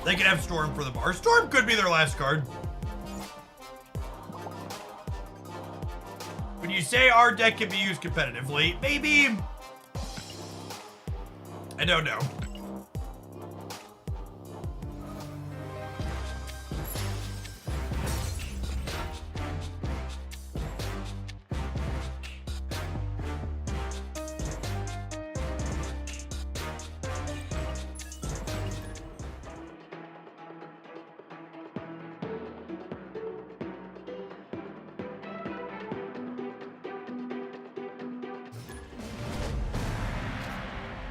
Speaker 1: They can have Storm for the bar. Storm could be their last card. When you say our deck can be used competitively, maybe... I don't know.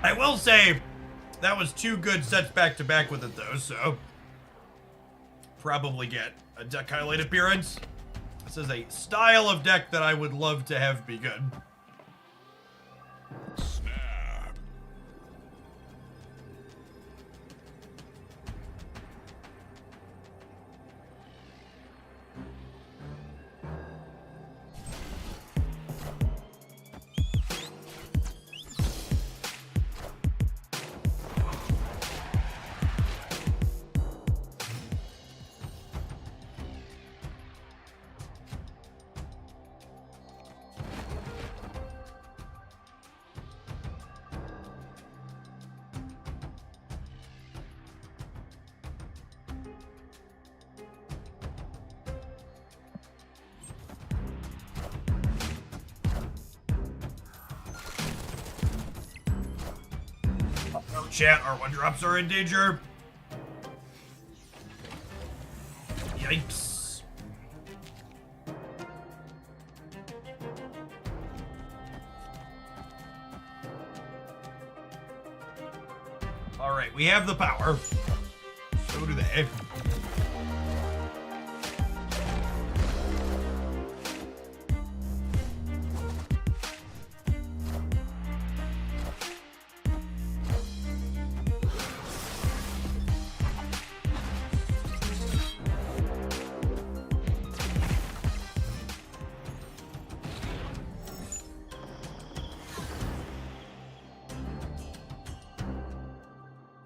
Speaker 1: I will say, that was 2 good sets back to back with it though, so probably get a deck highlight appearance. This is a style of deck that I would love to have be good.
Speaker 8: Snap.
Speaker 1: Chat, our one drops are in danger. Yikes. Alright, we have the power. So do they.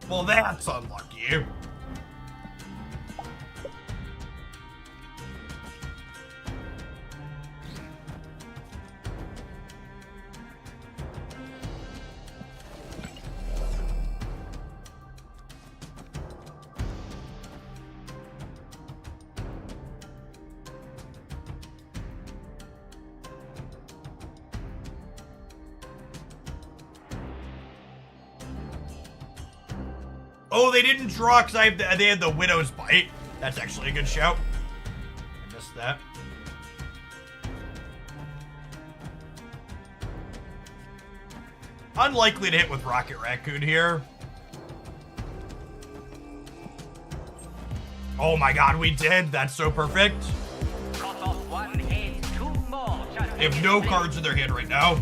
Speaker 1: Well, that's unlucky. Oh, they didn't draw because they had the Widow's Bite. That's actually a good shout. I missed that. Unlikely to hit with Rocket Raccoon here. Oh my god, we did. That's so perfect. They have no cards in their hand right now.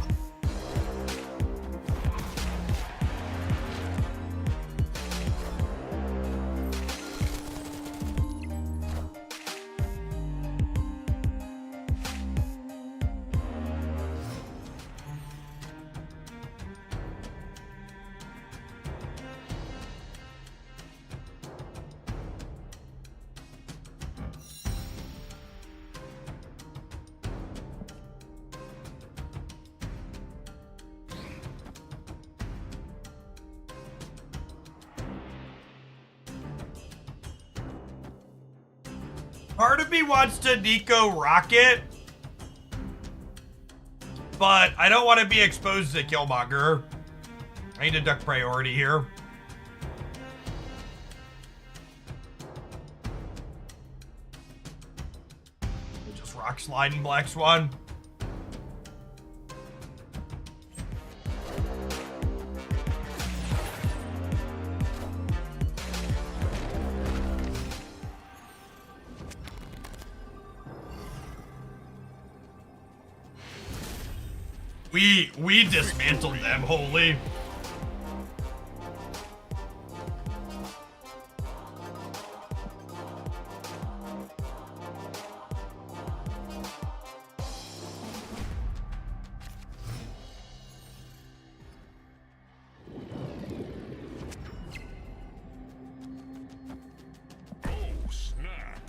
Speaker 1: Part of me wants to Nico Rocket, but I don't want to be exposed to Killmonger. I need to duck priority here. Just Rock Slide and Black Swan. We dismantled them, holy.
Speaker 8: Oh, snap.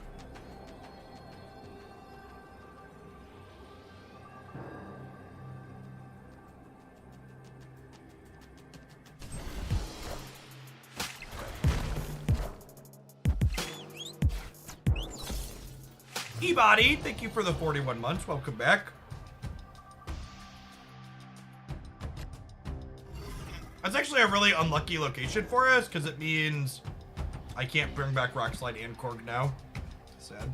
Speaker 1: E-Body, thank you for the 41 months. Welcome back. That's actually a really unlucky location for us because it means I can't bring back Rock Slide and Korg now. Sad.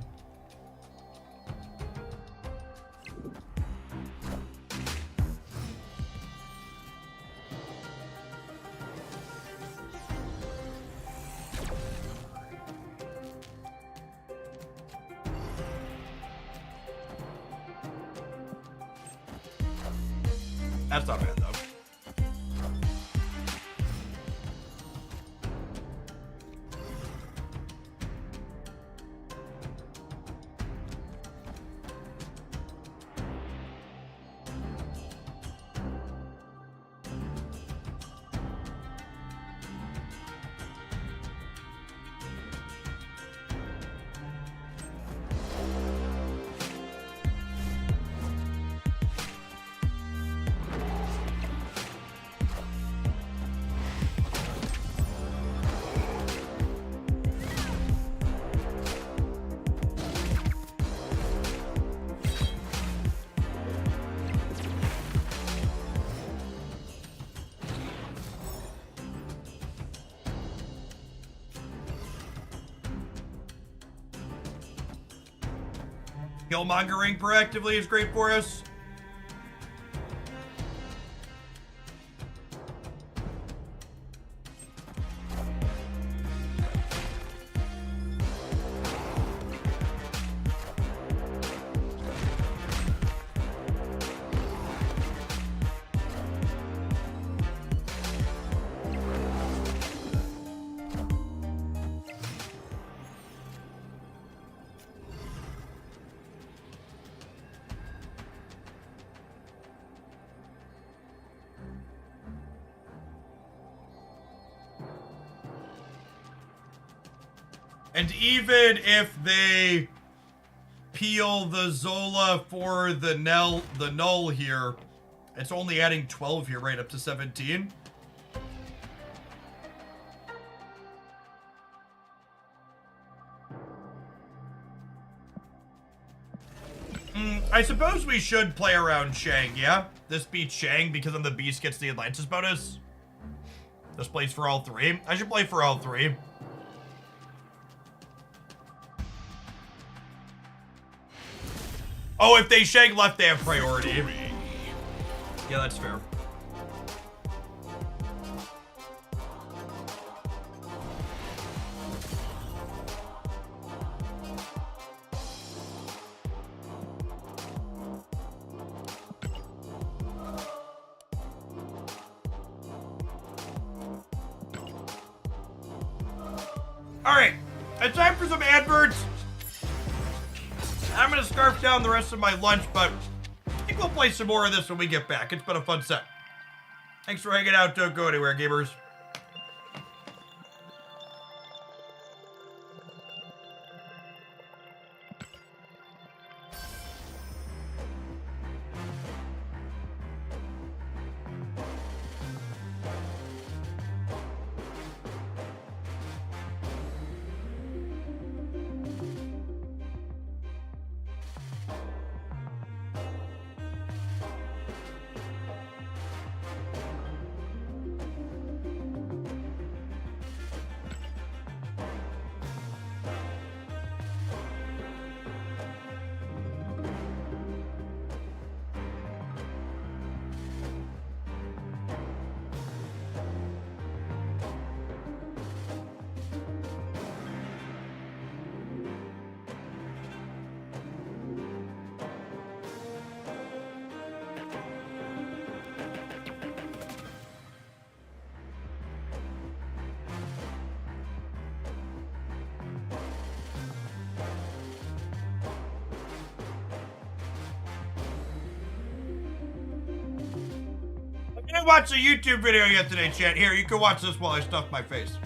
Speaker 1: That's not bad, though. Killmongering proactively is great for us. And even if they peel the Zola for the null here, it's only adding 12 here, right up to 17. I suppose we should play around Shang, yeah? This beats Shang because then the Beast gets the Atlantis bonus. This plays for all three. I should play for all three. Oh, if they Shang left, they have priority. Yeah, that's fair. Alright, it's time for some adverts. I'm gonna scarf down the rest of my lunch, but I think we'll play some more of this when we get back. It's been a fun set. Thanks for hanging out. Don't go anywhere, gamers. I didn't watch a YouTube video yet today, chat. Here, you can watch this while I stuff my face.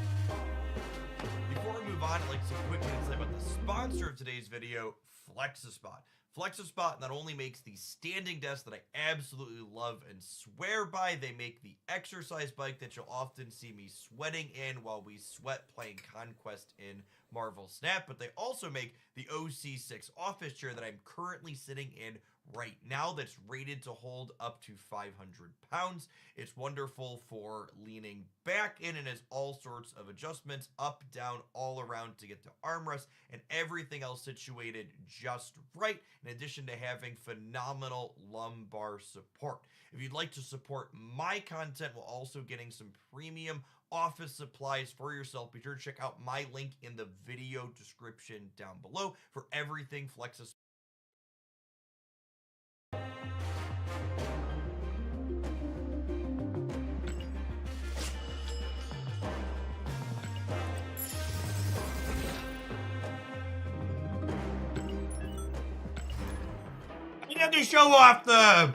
Speaker 1: Before we move on, I'd like some quick minutes about the sponsor of today's video, FlexiSpot. FlexiSpot not only makes the standing desk that I absolutely love and swear by, they make the exercise bike that you'll often see me sweating in while we sweat playing Conquest in Marvel Snap, but they also make the OC6 office chair that I'm currently sitting in right now that's rated to hold up to 500 pounds. It's wonderful for leaning back in and has all sorts of adjustments up, down, all around to get to armrest and everything else situated just right, in addition to having phenomenal lumbar support. If you'd like to support my content while also getting some premium office supplies for yourself, be sure to check out my link in the video description down below for everything FlexiSpot. I have to show off the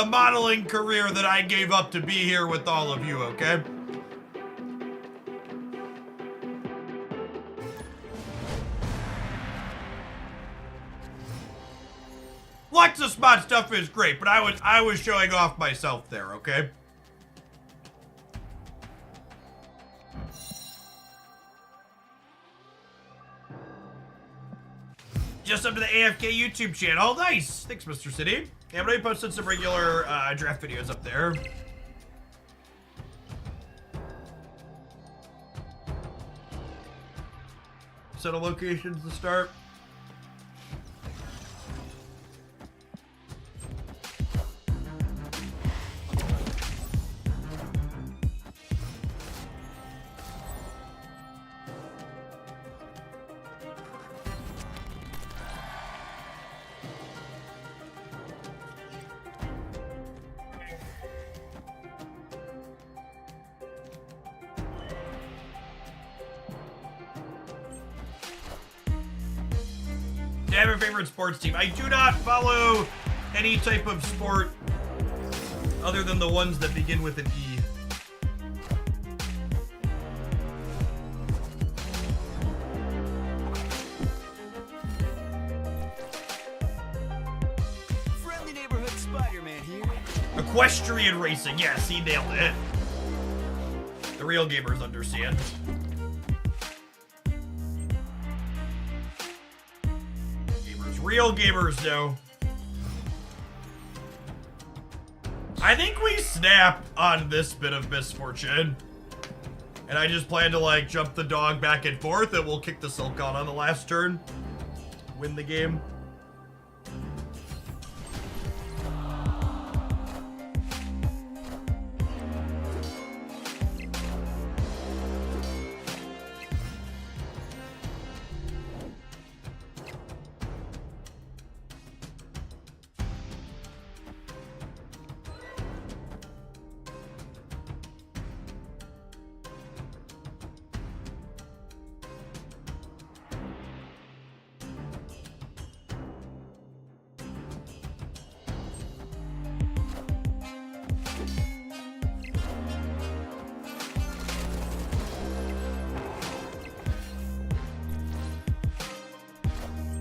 Speaker 1: modeling career that I gave up to be here with all of you, okay? FlexiSpot stuff is great, but I was showing off myself there, okay? Just up to the AFK YouTube channel. Nice! Thanks, Mr. City. Yeah, I'm already posted some regular draft videos up there. Set of locations to start. Do you have a favorite sports team? I do not follow any type of sport other than the ones that begin with an E.
Speaker 9: Friendly neighborhood Spider-Man here.
Speaker 1: Equestrian racing. Yes, he nailed it. The real gamers understand. Real gamers know. I think we snap on this bit of misfortune. And I just plan to like jump the dog back and forth and we'll kick the Silk on the last turn. Win the game.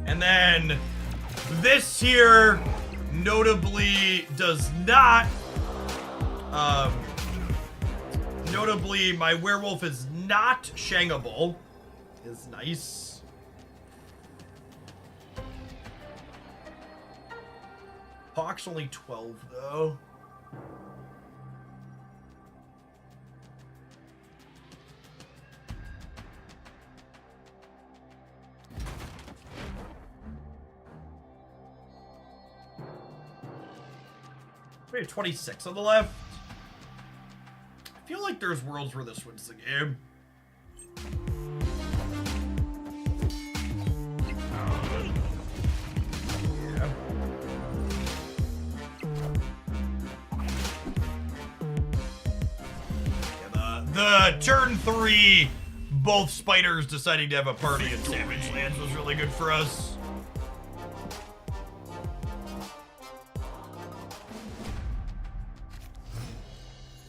Speaker 1: And then this here notably does not, notably my werewolf is not shangable. Is nice. Hawk's only 12 though. We have 26 on the left. I feel like there's worlds where this wins the game. Yeah. The turn 3, both spiders deciding to have a party in Savage Lands was really good for us.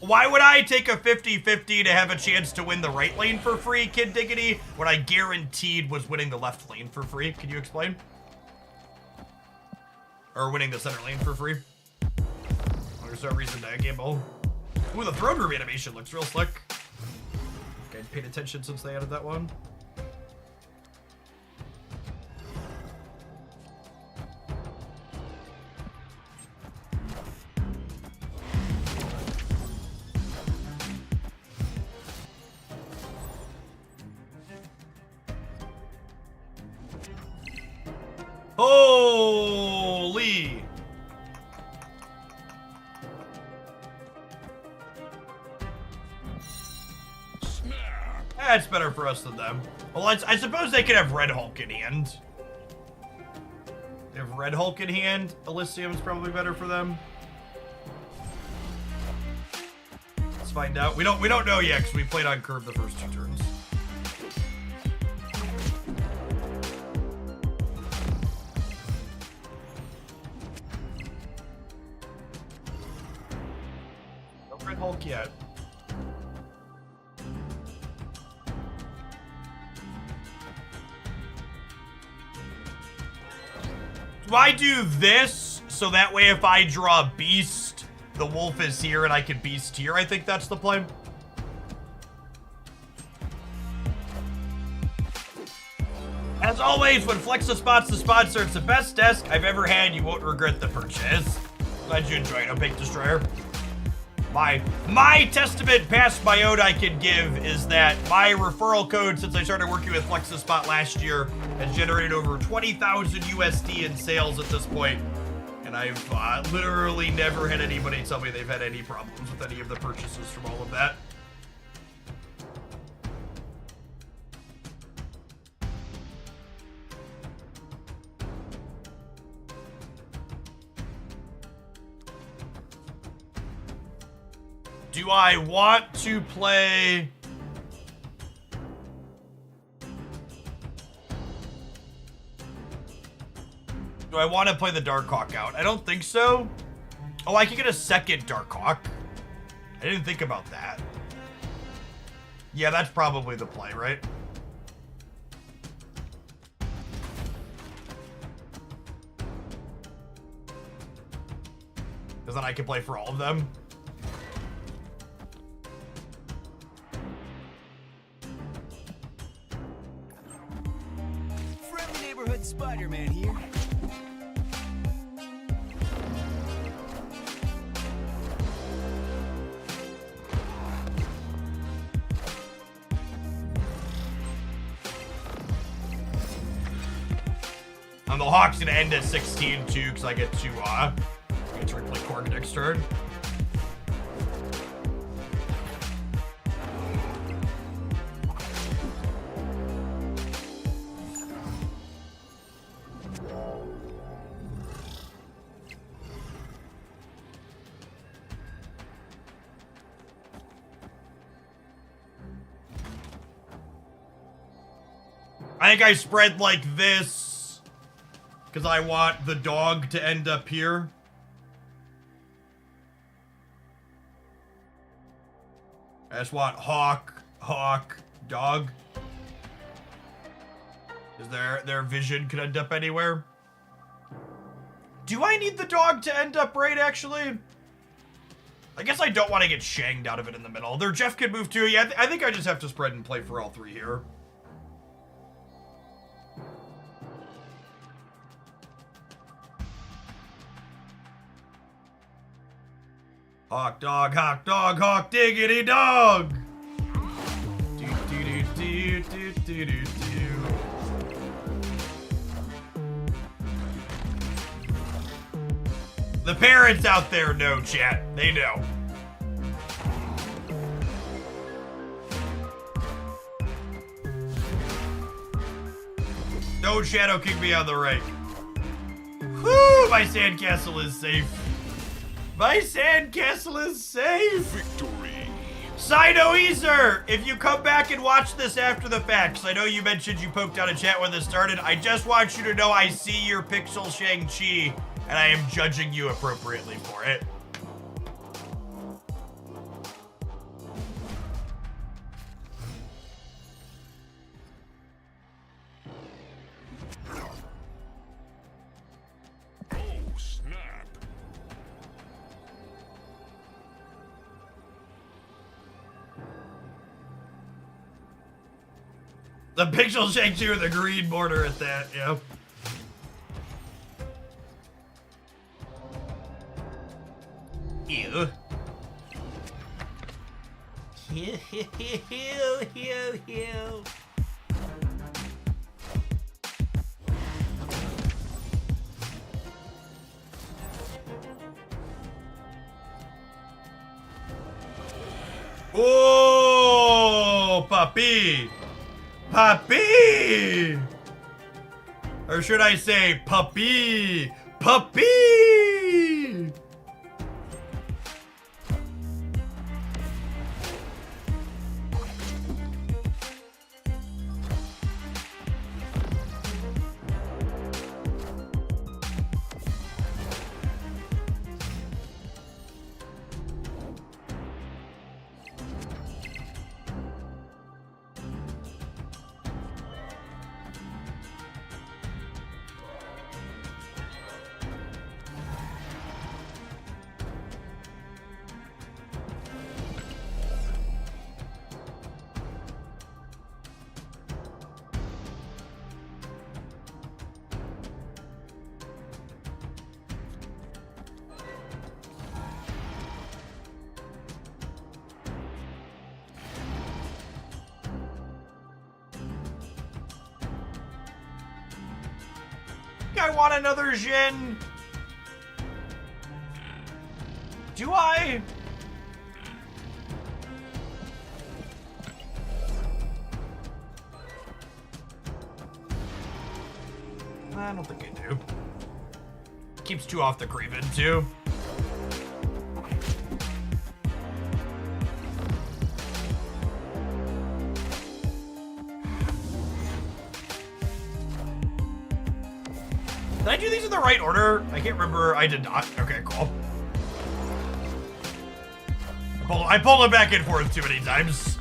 Speaker 1: Why would I take a 50-50 to have a chance to win the right lane for free, Kid Diggity, when I guaranteed was winning the left lane for free? Can you explain? Or winning the center lane for free? There's no reason to gamble. Ooh, the throne room animation looks real slick. Okay, paid attention since they added that one. Holy! That's better for us than them. Well, I suppose they could have Red Hulk in hand. They have Red Hulk in hand. Elysium's probably better for them. Let's find out. We don't know yet because we played on curve the first 2 turns. No Red Hulk yet. Do I do this so that way if I draw Beast, the wolf is here and I can Beast here? I think that's the play. As always, when Flex-a-Spot's the sponsor, it's the best desk I've ever had. You won't regret the purchase. Glad you enjoyed Opaque Destroyer. My testament past my own I can give is that my referral code since I started working with Flex-a-Spot last year has generated over 20,000 USD in sales at this point. And I've literally never had anybody tell me they've had any problems with any of the purchases from all of that. Do I want to play... Do I want to play the Darkhawk out? I don't think so. Oh, I could get a second Darkhawk. I didn't think about that. Yeah, that's probably the play, right? Because then I can play for all of them.
Speaker 9: Friendly neighborhood Spider-Man here.
Speaker 1: And the Hawk's gonna end at 16 too, because I get to replay Korg next turn. I think I spread like this because I want the dog to end up here. I just want Hawk, dog. Is their vision could end up anywhere? Do I need the dog to end up right, actually? I guess I don't want to get shanged out of it in the middle. Their Jeff could move too. Yeah, I think I just have to spread and play for all three here. Hawk, dog, diggity dog! The parents out there know, chat. They know. Don't shadow kick me on the right. Whoo! My sandcastle is safe. My sandcastle is safe!
Speaker 8: Victory!
Speaker 1: Sinoeaser! If you come back and watch this after the fact, 'cause I know you mentioned you poked out a chat when this started, I just want you to know I see your pixel Shang-Chi, and I am judging you appropriately for it.
Speaker 8: Oh, snap!
Speaker 1: The pixel Shang-Chi with the green border at that, yeah. Ew. Ew. Oh, puppy. Puppy! Or should I say puppy? Puppy! I want another Jin. Do I? I don't think I do. Keeps two off the Kraven too. I do these in the right order? I can't remember. I did not. Okay, cool. I pulled it back and forth too many times.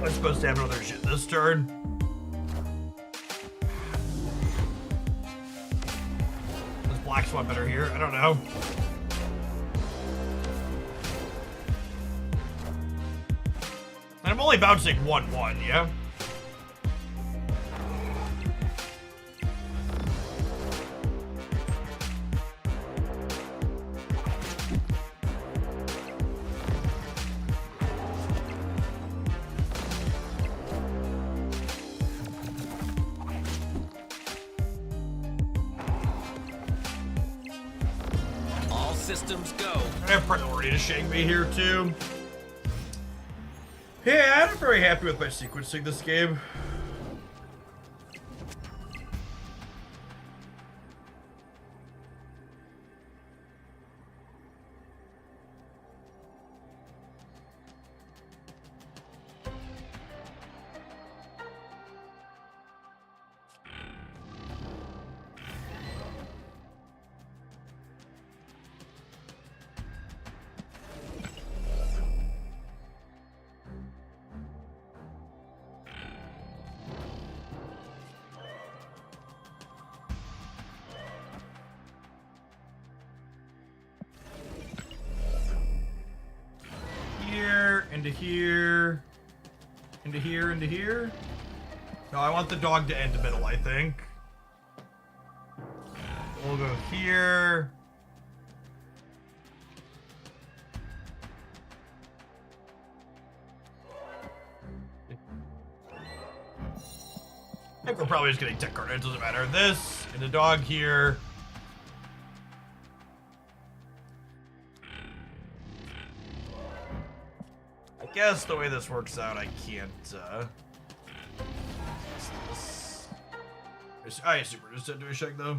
Speaker 1: I'm supposed to have another shit this turn. Does black swap better here? I don't know. And I'm only bouncing 1/1, yeah?
Speaker 9: Systems go.
Speaker 1: I have priority to Shangmi here too. Yeah, I'm very happy with my sequencing this game. Into here, into here, into here. No, I want the dog to end middle, I think. We'll go here. I think we're probably just getting tech card. It doesn't matter. This, and the dog here. I guess the way this works out, I can't, I super just didn't do a check though.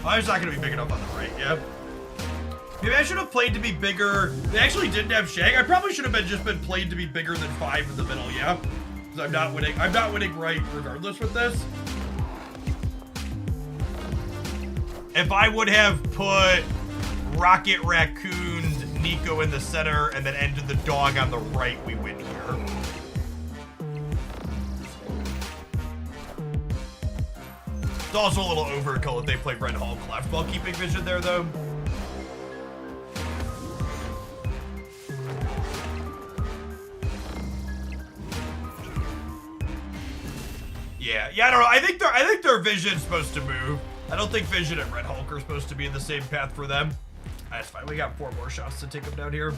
Speaker 1: Oh, it's not gonna be big enough on the right, yeah. Maybe I should have played to be bigger. They actually didn't have Shag. I probably should have just been played to be bigger than 5 in the middle, yeah? Because I'm not winning right regardless with this. If I would have put Rocket Raccooned Nico in the center and then ended the dog on the right, we win here. It's also a little overkill if they play Red Hulk left while keeping vision there, though. Yeah, I don't know. I think their vision's supposed to move. I don't think Vision and Red Hulk are supposed to be in the same path for them. That's fine. We got 4 more shots to take them down here.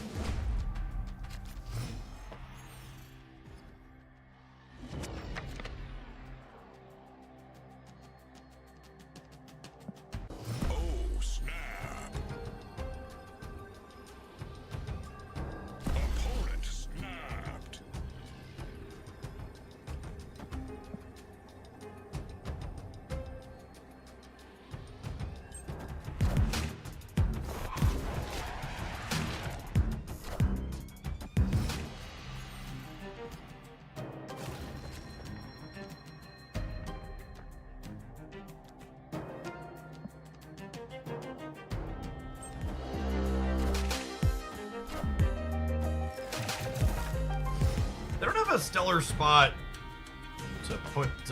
Speaker 8: Oh, snap. Opponent snapped.
Speaker 1: They don't have a stellar spot to put, what's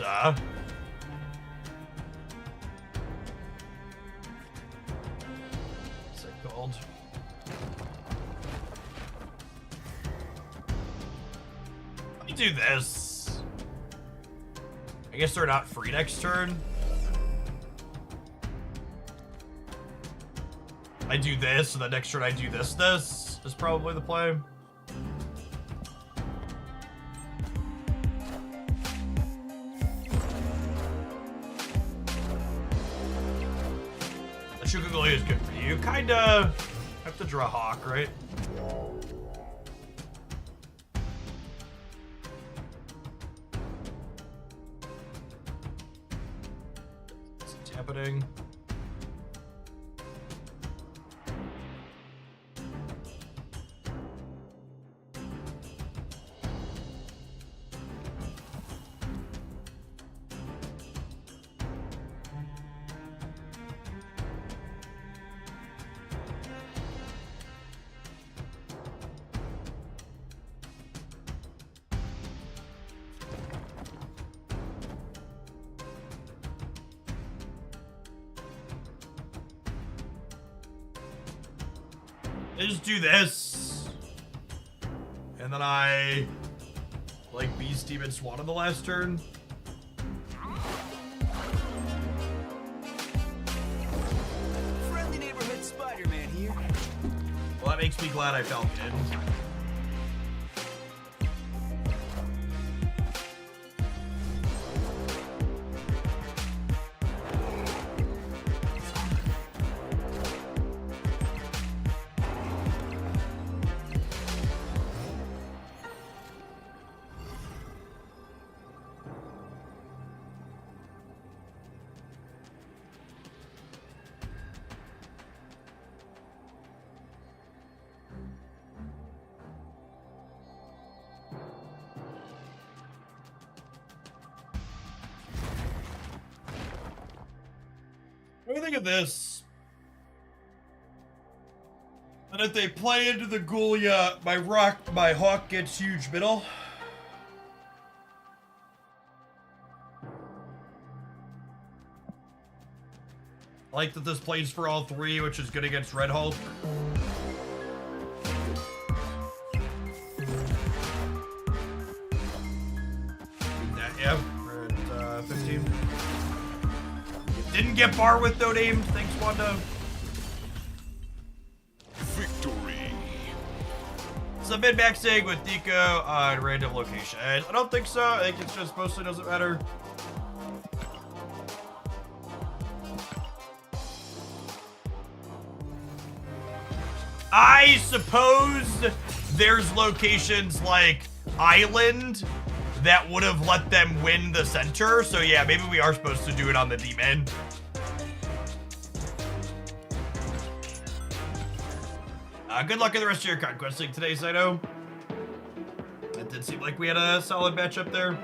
Speaker 1: it called? You do this. I guess they're not free next turn. I do this, so the next turn I do this. This is probably the play. The Shukaguli is good for you. Kinda have to draw Hawk, right? It's happening. I just do this. And then I like Beast Demon Swan on the last turn.
Speaker 10: Friendly neighborhood Spider-Man here.
Speaker 1: Well, that makes me glad I fell in. What do you think of this? And if they play into the Ghoulia, my Hawk gets huge middle. I like that this plays for all three, which is good against Red Hulk. Yeah, we're at 15. Didn't get bar with no name. Thanks, Wanda.
Speaker 8: Victory.
Speaker 1: So min-maxing with Nico on random location. I don't think so. I think it's just mostly doesn't matter. I suppose there's locations like Island that would have let them win the center. So yeah, maybe we are supposed to do it on the demon. Good luck in the rest of your conquesting today, Saito. It did seem like we had a solid matchup there.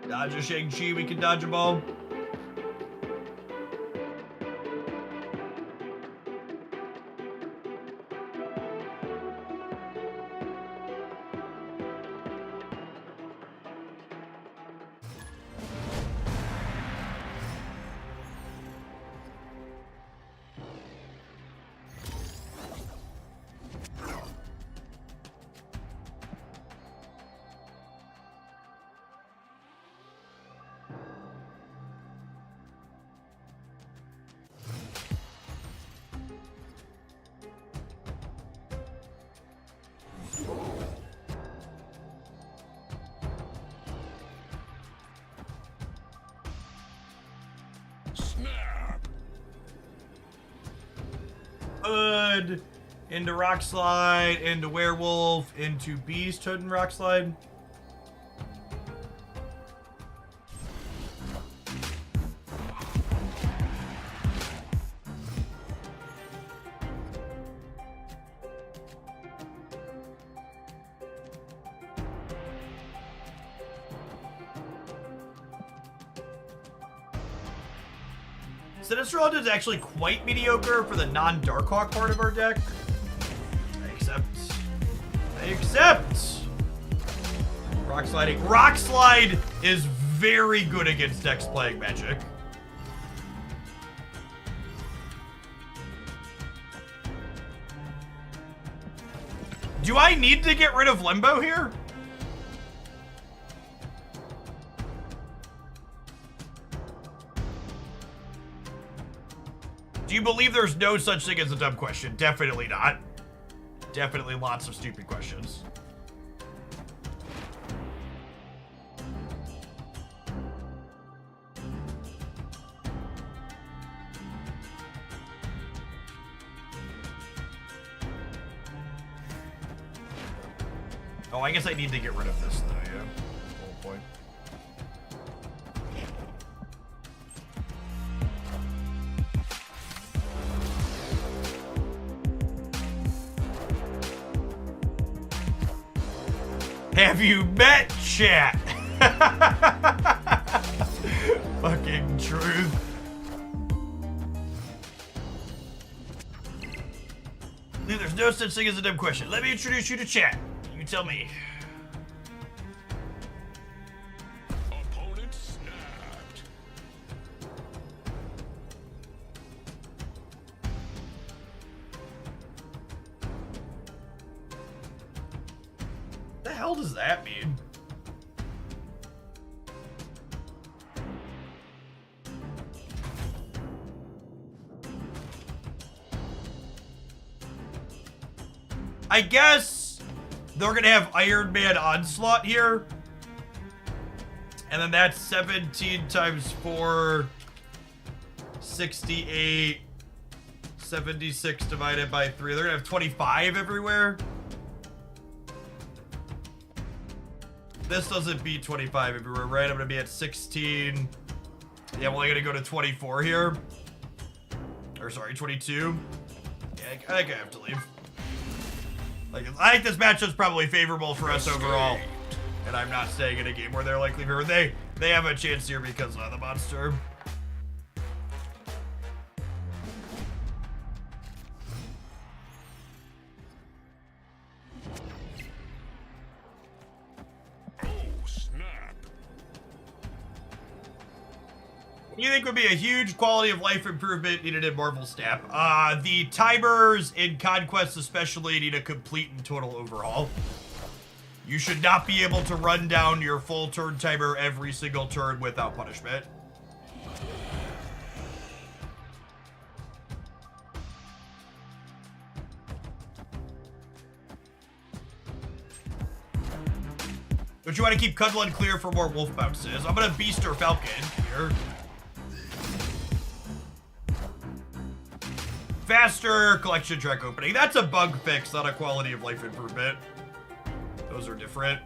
Speaker 1: Dodge a Shang-Chi, we can dodge a ball.
Speaker 8: Snap.
Speaker 1: Hood, into Rock Slide, into Werewolf, into Beast, Hood, and Rock Slide. Sinister Hunt is actually quite mediocre for the non-Darkhawk part of our deck. I accept. I accept! Rock Sliding. Rock Slide is very good against decks playing Magic. Do I need to get rid of Limbo here? Do you believe there's no such thing as a dumb question? Definitely not. Definitely lots of stupid questions. Oh, I guess I need to get rid of this, though, yeah. Whole point. Have you met chat? Fucking truth. Dude, there's no such thing as a dumb question. Let me introduce you to chat. You tell me.
Speaker 8: Opponent snapped.
Speaker 1: What the hell does that mean? I guess they're gonna have Iron Man Onslaught here. And then that's 17 times 4, 68, 76 divided by 3. They're gonna have 25 everywhere. This doesn't beat 25 everywhere, right? I'm gonna be at 16. Yeah, I'm only gonna go to 24 here. Or sorry, 22. Yeah, I think I have to leave. Like, I think this matchup's probably favorable for us overall. And I'm not staying in a game where they're likely favored. They have a chance here because of the monster.
Speaker 8: Oh, snap.
Speaker 1: What do you think would be a huge quality of life improvement needed in Marvel Snap? The timers in Conquest especially need a complete and total overhaul. You should not be able to run down your full turn timer every single turn without punishment. Don't you want to keep Cuddlin clear for more wolf bounces? I'm gonna Beaster Falcon here. Faster collection track opening. That's a bug fix, not a quality of life improvement. Those are different.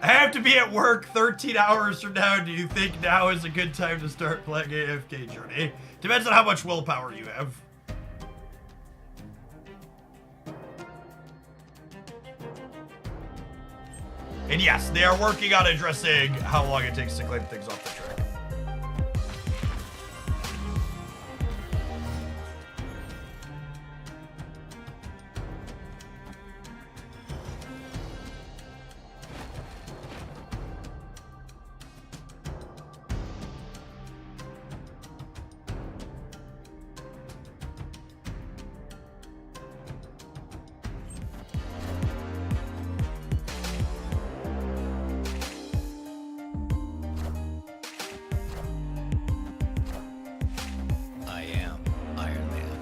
Speaker 1: I have to be at work 13 hours from now. Do you think now is a good time to start playing AFK Journey? Depends on how much willpower you have. And yes, they are working on addressing how long it takes to claim things off the track.
Speaker 9: I am Iron Man.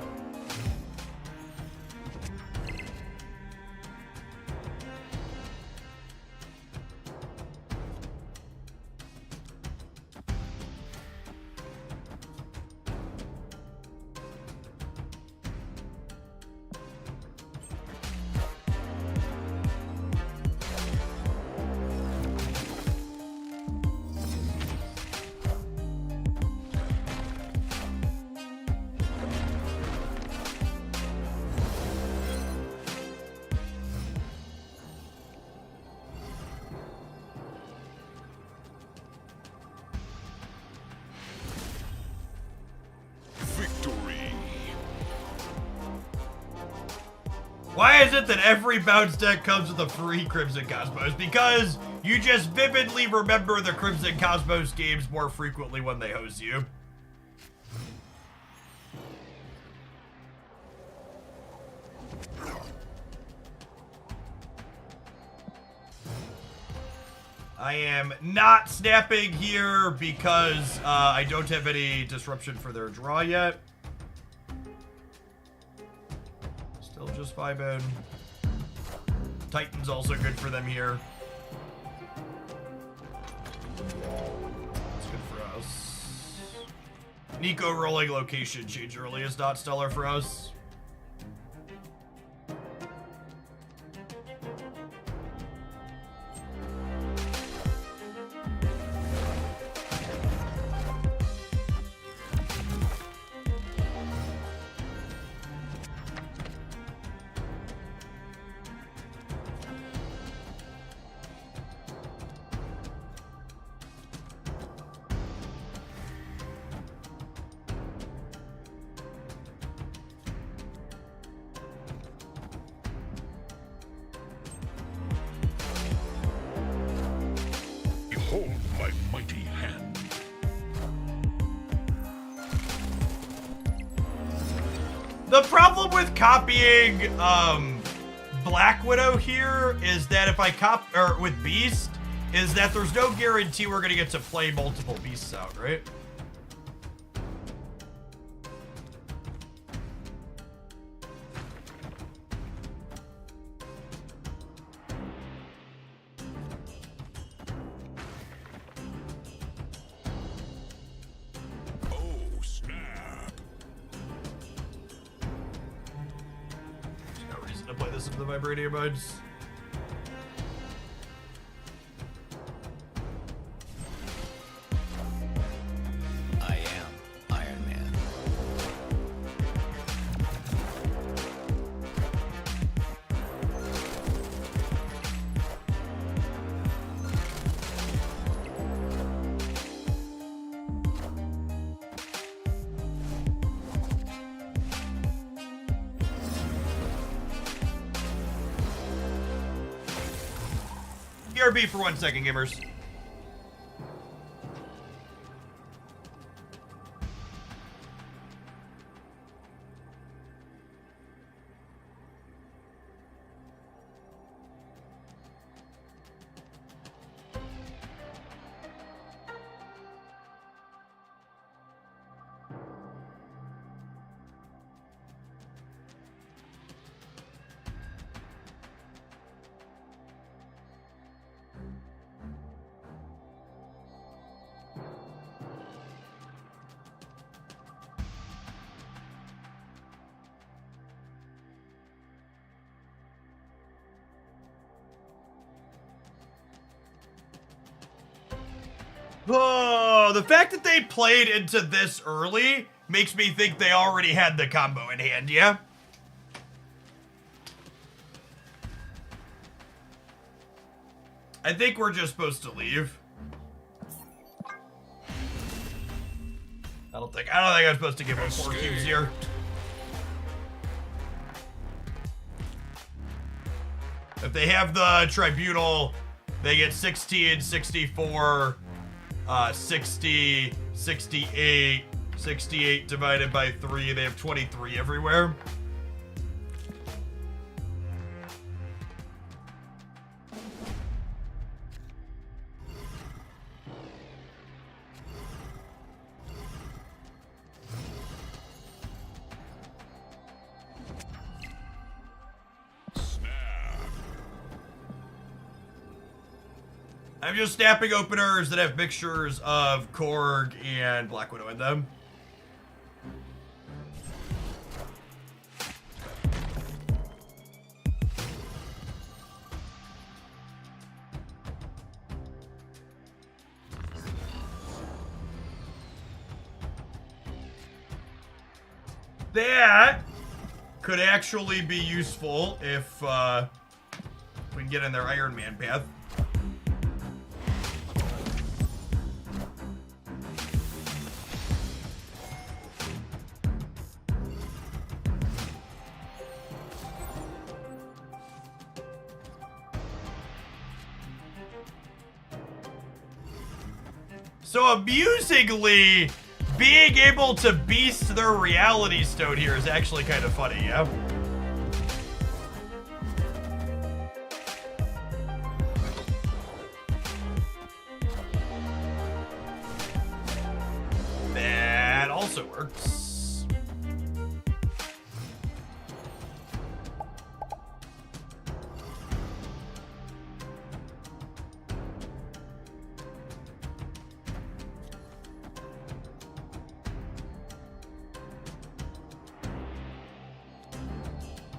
Speaker 8: Victory.
Speaker 1: Why is it that every bounce deck comes with a free Crimson Cosmos? Because you just vividly remember the Crimson Cosmos games more frequently when they host you. I am not snapping here because I don't have any disruption for their draw yet. Still just vibing. Titan's also good for them here. It's good for us. Nico rolling location change early is not stellar for us.
Speaker 8: Behold my mighty hand.
Speaker 1: The problem with copying Black Widow here is that if I with Beast, is that there's no guarantee we're gonna get to play multiple Beasts out, right?
Speaker 8: Oh, snap.
Speaker 1: There's no reason to play this into the vibranium modes.
Speaker 9: I am Iron Man.
Speaker 1: BRB for 1 second, gamers. Oh, the fact that they played into this early makes me think they already had the combo in hand, yeah? I think we're just supposed to leave. I don't think I'm supposed to give them 4 cubes here. If they have the tribunal, they get 16, 64, 60, 68, 68 divided by 3. They have 23 everywhere. I'm just snapping openers that have mixtures of Korg and Black Widow in them. That could actually be useful if we can get in their Iron Man path. So amusingly, being able to beast their reality stone here is actually kind of funny, yeah?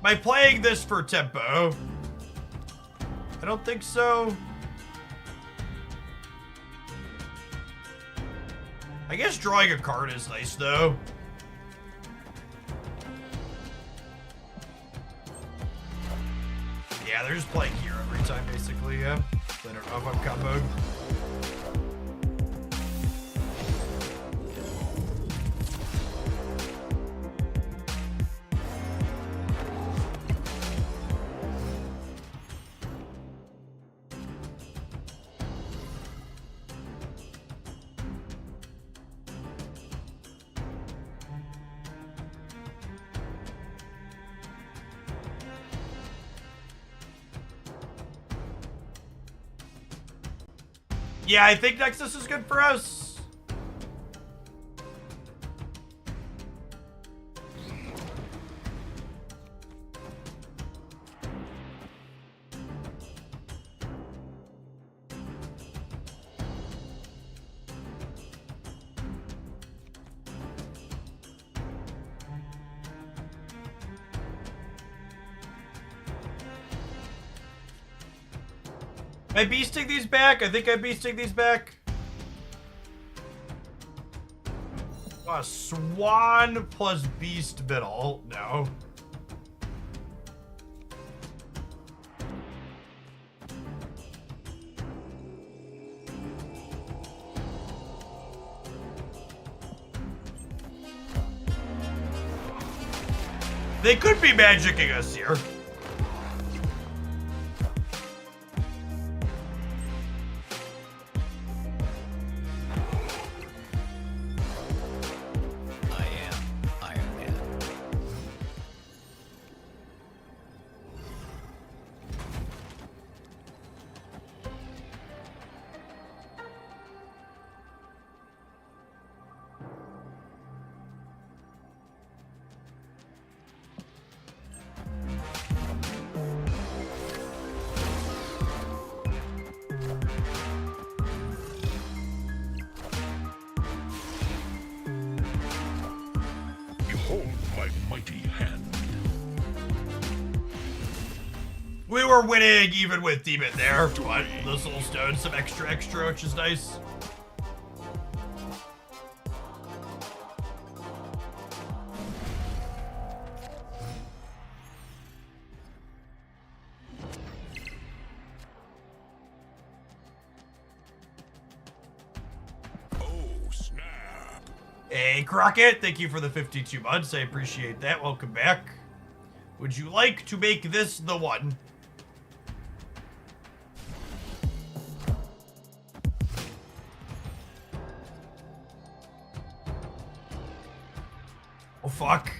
Speaker 1: Am I playing this for tempo? I don't think so. I guess drawing a card is nice, though. Yeah, they're just playing here every time, basically, yeah. I don't know if I'm comboed. Yeah, I think Nexus is good for us. Am I beasting these back? I think I'm beasting these back. Swan plus beast middle. No. They could be magicking us here. We were winning even with Demon there, but the Soul Stone, some extra, which is nice.
Speaker 8: Oh, snap.
Speaker 1: Hey, Crockett, thank you for the 52 months. I appreciate that. Welcome back. Would you like to make this the one? Oh, fuck.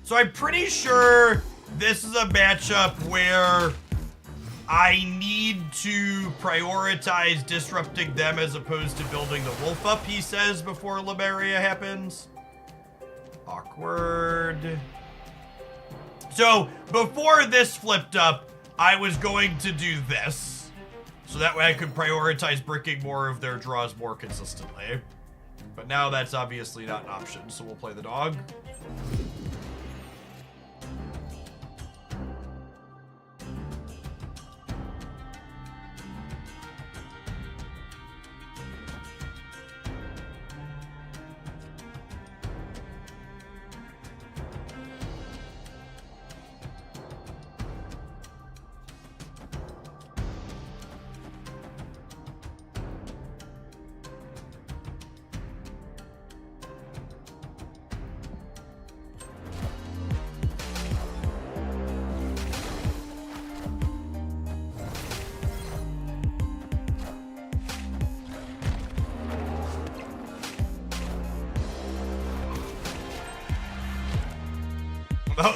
Speaker 1: So I'm pretty sure this is a matchup where I need to prioritize disrupting them as opposed to building the wolf up, he says, before Lemuria happens. Awkward. So, before this flipped up, I was going to do this. So that way I could prioritize bricking more of their draws more consistently. But now that's obviously not an option, so we'll play the dog.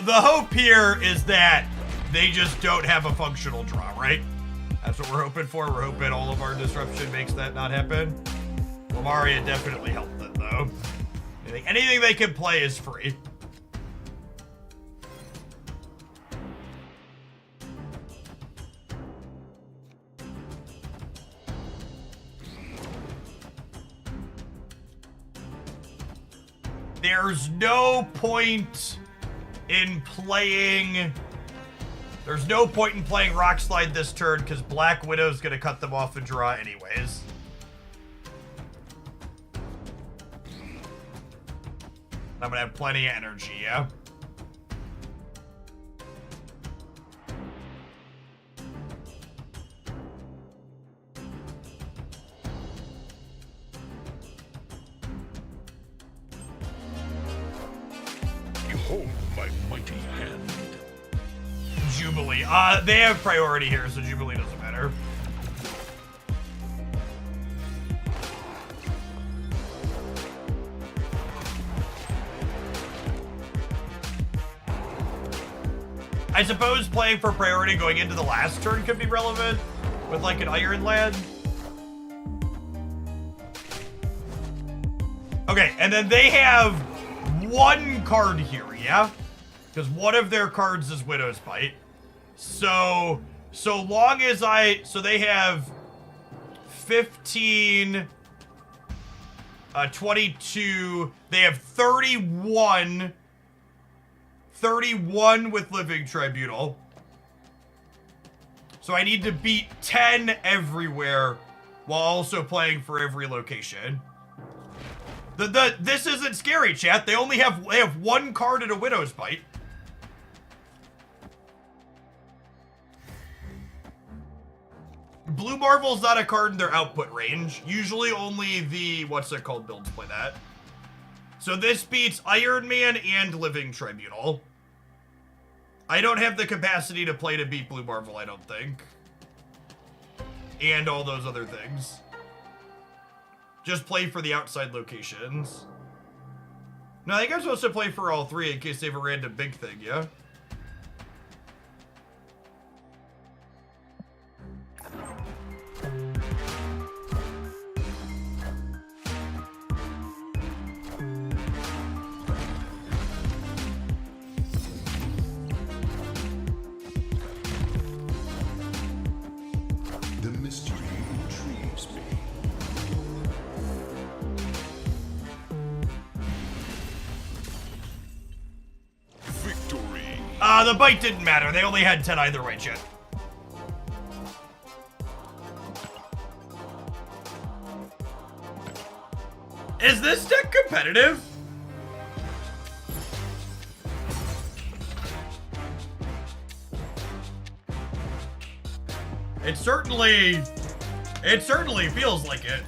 Speaker 1: The hope here is that they just don't have a functional draw, right? That's what we're hoping for. We're hoping all of our disruption makes that not happen. Lemuria definitely helped it, though. Anything they can play is free. there's no point in playing... There's no point in playing Rock Slide this turn because Black Widow's gonna cut them off and draw anyways. I'm gonna have plenty of energy, yeah?
Speaker 8: Behold my mighty hand.
Speaker 1: Jubilee. They have priority here, so Jubilee doesn't matter. I suppose playing for priority going into the last turn could be relevant with like an Iron Land. Okay, and then they have one card here, yeah? Because one of their cards is Widow's Bite. So long as so they have 15, 22, they have 31 with Living Tribunal. So I need to beat 10 everywhere while also playing for every location. This isn't scary, chat. They have one card in a Widow's Bite. Blue Marvel's not a card in their output range. Usually only the, what's it called, builds play that. So this beats Iron Man and Living Tribunal. I don't have the capacity to play to beat Blue Marvel, I don't think. And all those other things. Just play for the outside locations. No, I think I'm supposed to play for all three in case they have a random big thing, yeah?
Speaker 8: The mystery intrigues me. Victory.
Speaker 1: The bite didn't matter. They only had 10 either way, chat. Is this deck competitive? It certainly feels like it.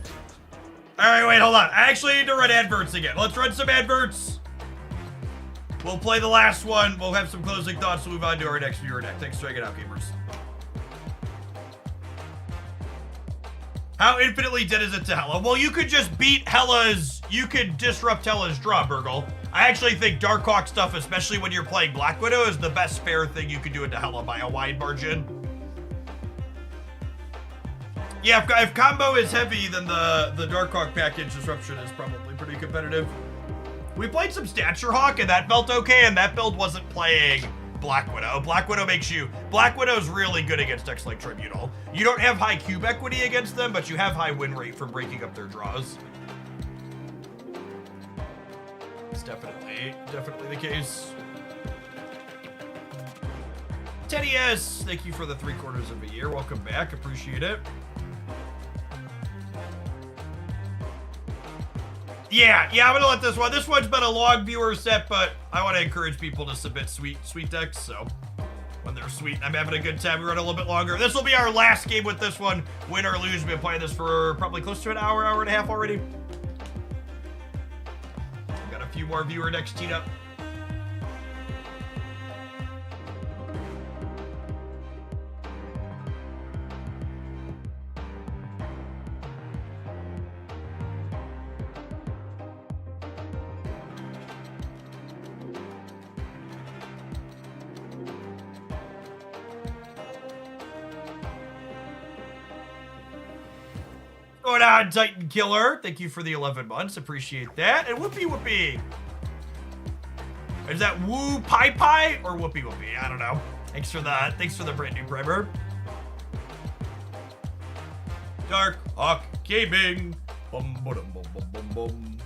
Speaker 1: All right, wait, hold on. I actually need to run adverts again. Let's run some adverts. We'll play the last one. We'll have some closing thoughts. We'll move on to our next viewer deck. Thanks for checking out, gamers. How infinitely dead is it to Hela? Well, you could just beat Hela's... You could disrupt Hela's draw, Burgle. I actually think Darkhawk stuff, especially when you're playing Black Widow, is the best fair thing you could do into Hela by a wide margin. Yeah, if combo is heavy, then the Darkhawk package disruption is probably pretty competitive. We played some Stature Hawk, and that felt okay, and that build wasn't playing Black Widow. Black Widow makes you... Black Widow's really good against decks like Tribunal. You don't have high cube equity against them, but you have high win rate from breaking up their draws. It's definitely the case. Teddy S, thank you for the 3/4 of a year. Welcome back, appreciate it. Yeah, I'm gonna let this one. This one's been a long viewer set, but I want to encourage people to submit sweet decks, so when they're sweet, I'm having a good time. We run a little bit longer. This will be our last game with this one. Win or lose, we've been playing this for probably close to an hour and a half already. We've got a few more viewer decks teed up. Going on, Titan Killer. Thank you for the 11 months. Appreciate that. And Whoopie Whoopie. Is that Woo Pie Pie or Whoopie Whoopie? I don't know. Thanks for the brand new primer. Dark Hawk Gaming. Bum, bum, bum, bum, bum, bum.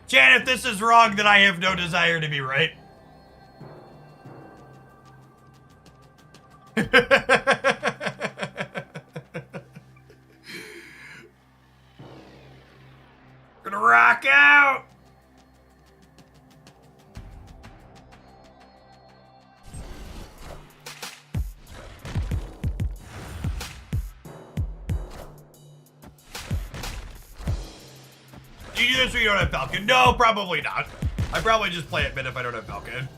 Speaker 1: Chat, if this is wrong, then I have no desire to be right. Gonna rock out! Do you do this when you don't have Falcon? No, probably not. I probably just play it mid if I don't have Falcon.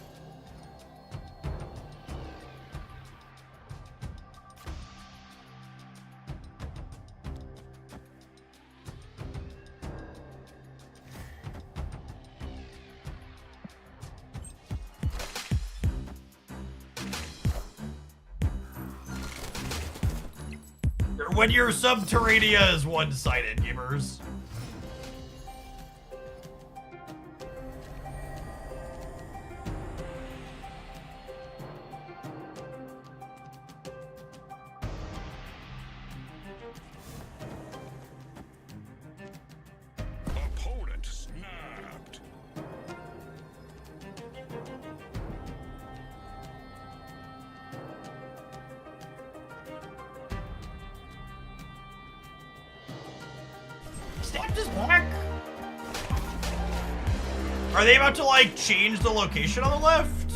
Speaker 1: When your Subterranea is one-sided, gamers.
Speaker 8: Opponent snapped.
Speaker 1: Snapped his back. Are they about to like change the location on the left?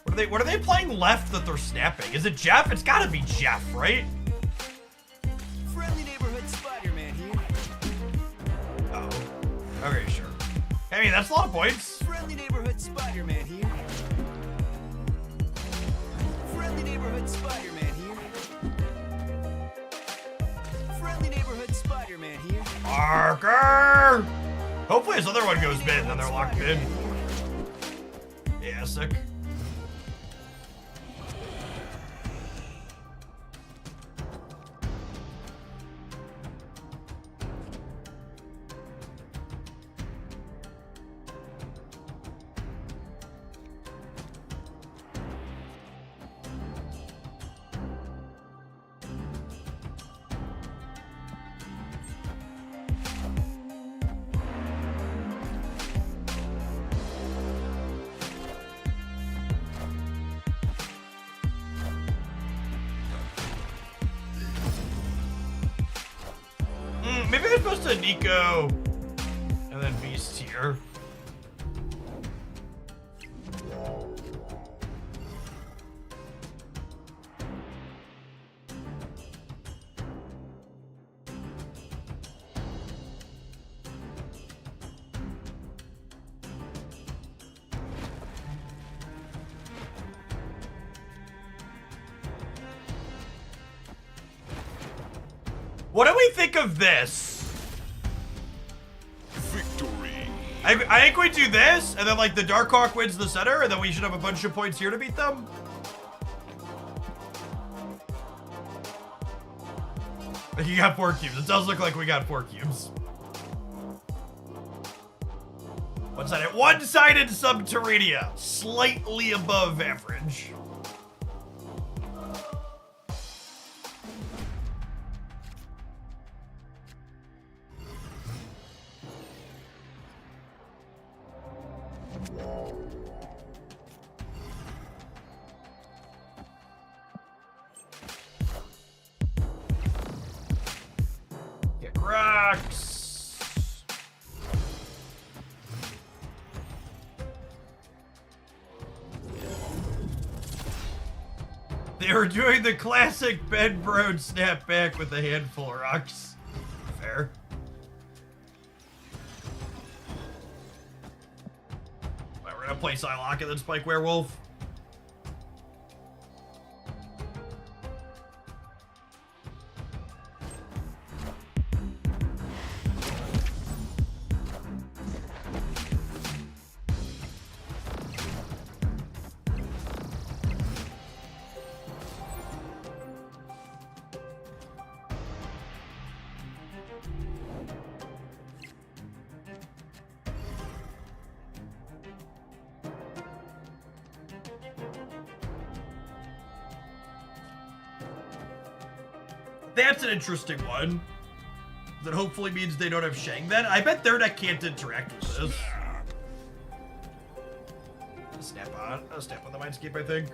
Speaker 1: What are they playing left that they're snapping? Is it Jeff? It's gotta be Jeff, right?
Speaker 9: Friendly neighborhood Spider-Man here.
Speaker 1: Oh. Okay, sure. I mean, that's a lot of points.
Speaker 9: Friendly neighborhood Spider-Man here. Friendly neighborhood Spider-Man here. Friendly neighborhood Spider-Man here.
Speaker 1: Parker! Hopefully this other one goes mid and then they're locked in. Yeah, sick. Maybe I'm supposed to Nico and then Beast here. What do we think of this?
Speaker 8: Victory.
Speaker 1: I think we do this, and then like the Darkhawk wins the center, and then we should have a bunch of points here to beat them. You got 4 cubes. It does look like we got 4 cubes. One-sided. One-sided Subterranea. Slightly above average. Get rocks. They were doing the classic Ben Broad snap back with a handful of rocks. Fair. Right, we're gonna play Psylocke and then Spike Werewolf. That's an interesting one. That hopefully means they don't have Shang then. I bet their deck can't interact with this. Snap on the Mindscape, I think.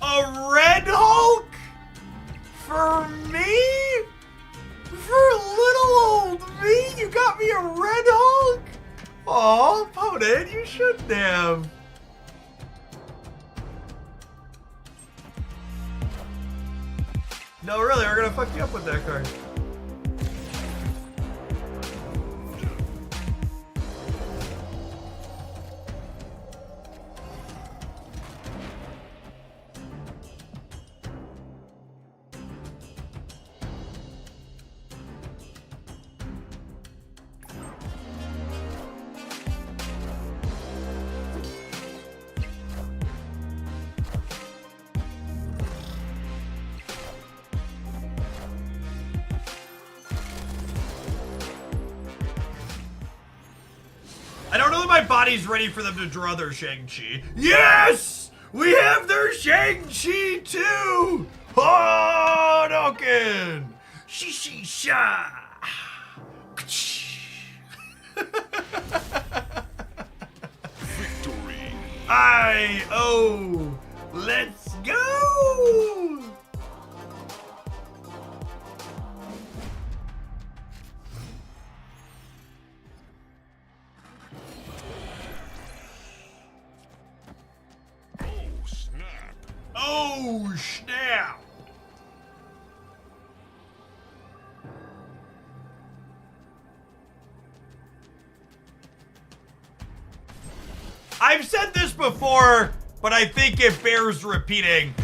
Speaker 1: A Red Hulk? For me? For little old me? You got me a Red Hulk? Aw, opponent, you shouldn't have. No, really, we're gonna fuck you up with that card. I don't know that my body's ready for them to draw their Shang-Chi. Yes! We have their Shang-Chi too! Hadouken! Shisha!
Speaker 8: Victory!
Speaker 1: Let's go! Oh, snap! I've said this before, but I think it bears repeating.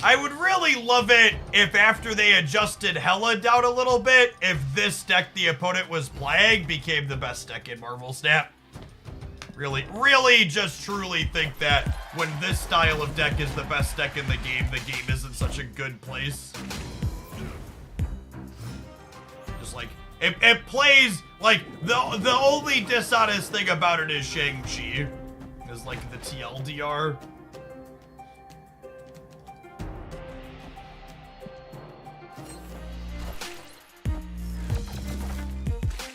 Speaker 1: I would really love it if after they adjusted Hela down a little bit, if this deck the opponent was playing became the best deck in Marvel Snap. Really just truly think that when this style of deck is the best deck in the game isn't such a good place. Just like, it plays, like, the only dishonest thing about it is Shang-Chi. Is like the TLDR.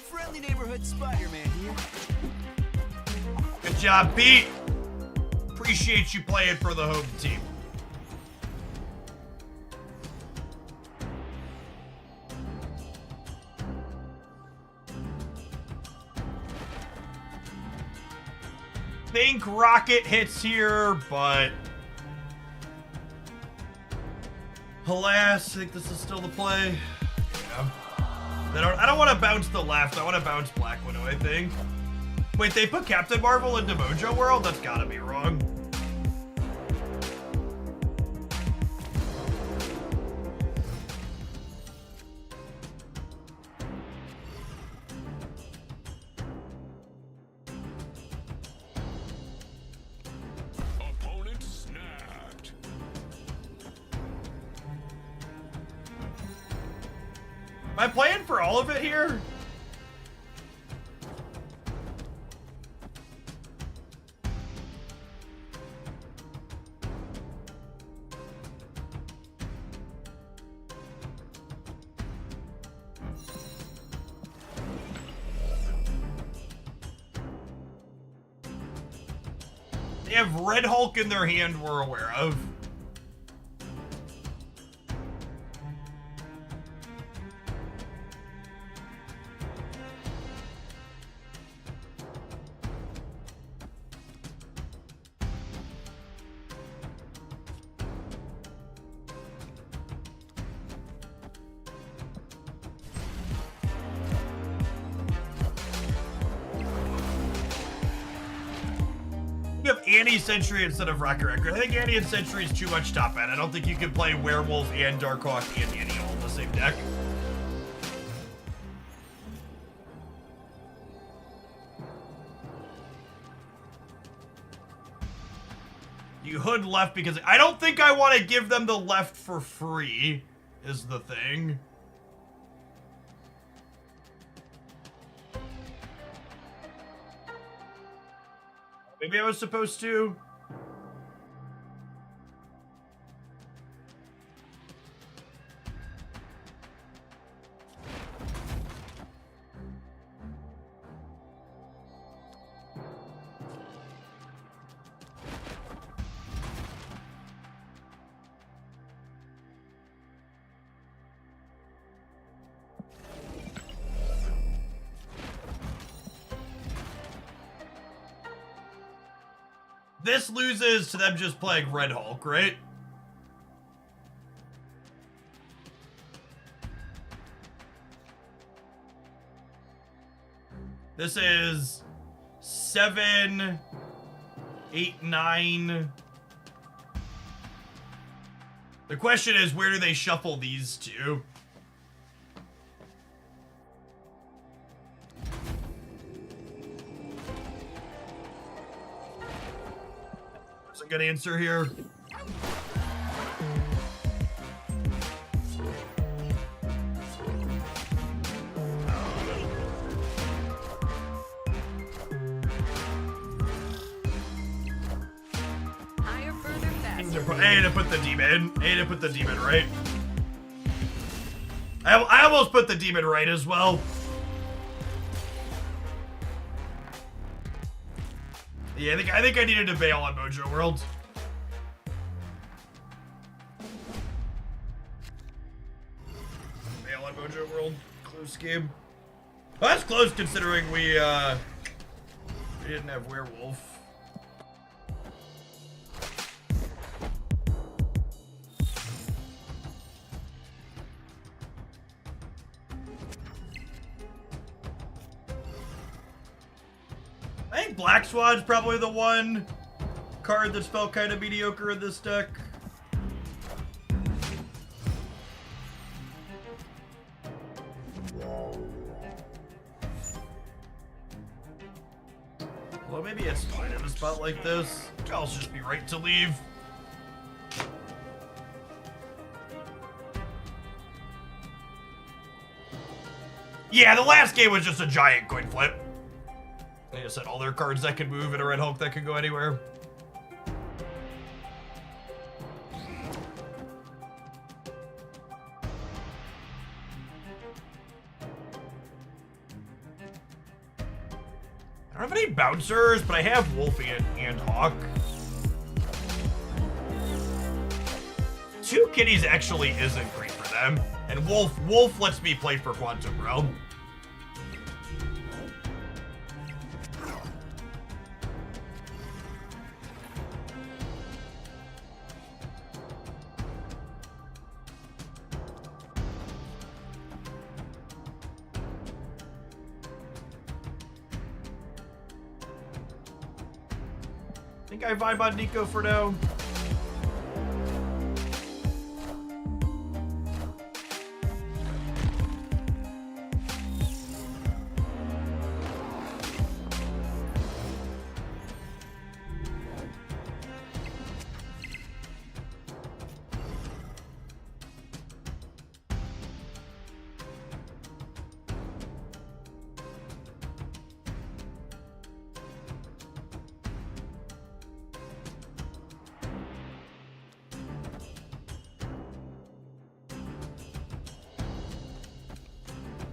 Speaker 9: Friendly neighborhood Spider-Man here.
Speaker 1: Good job, Pete. Appreciate you playing for the home team. Think Rocket hits here, but alas, I think this is still the play. Yeah. I don't want to bounce the left. I want to bounce Black Widow, I think. Wait, they put Captain Marvel into Mojo World? That's gotta be wrong.
Speaker 8: Opponent snapped.
Speaker 1: Am I playing for all of it here? They have Red Hulk in their hand we're aware of. You have Annie Sentry instead of Rocket Record. I think Annie and Sentry is too much top end. I don't think you can play Werewolf and Darkhawk and Annie all in the same deck. You could left because I don't think I want to give them the left for free, is the thing. Maybe I was supposed to. This loses to them just playing Red Hulk, right? This is 7, 8, 9. The question is, where do they shuffle these to? That's a good answer here.
Speaker 12: Higher, further, faster.
Speaker 1: A to put the demon. A to put the demon right. I almost put the demon right as well. Yeah, I think I needed to bail on Mojo World. Bail on Mojo World. Close game. Well, that's close considering we didn't have werewolf. I think Black Swan's probably the one card that's felt kind of mediocre in this deck. Well, maybe it's fine in a spot like this. I'll just be right to leave. Yeah, the last game was just a giant coin flip. They just said all their cards that can move and a Red Hulk that can go anywhere. I don't have any bouncers, but I have Wolf and Hawk. 2 kitties actually isn't great for them. And Wolf lets me play for Quantum Realm. I think I vibe on Nico for now.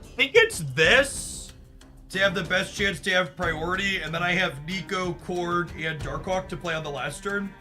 Speaker 1: I think it's this to have the best chance to have priority, and then I have Nico, Korg, and Darkhawk to play on the last turn.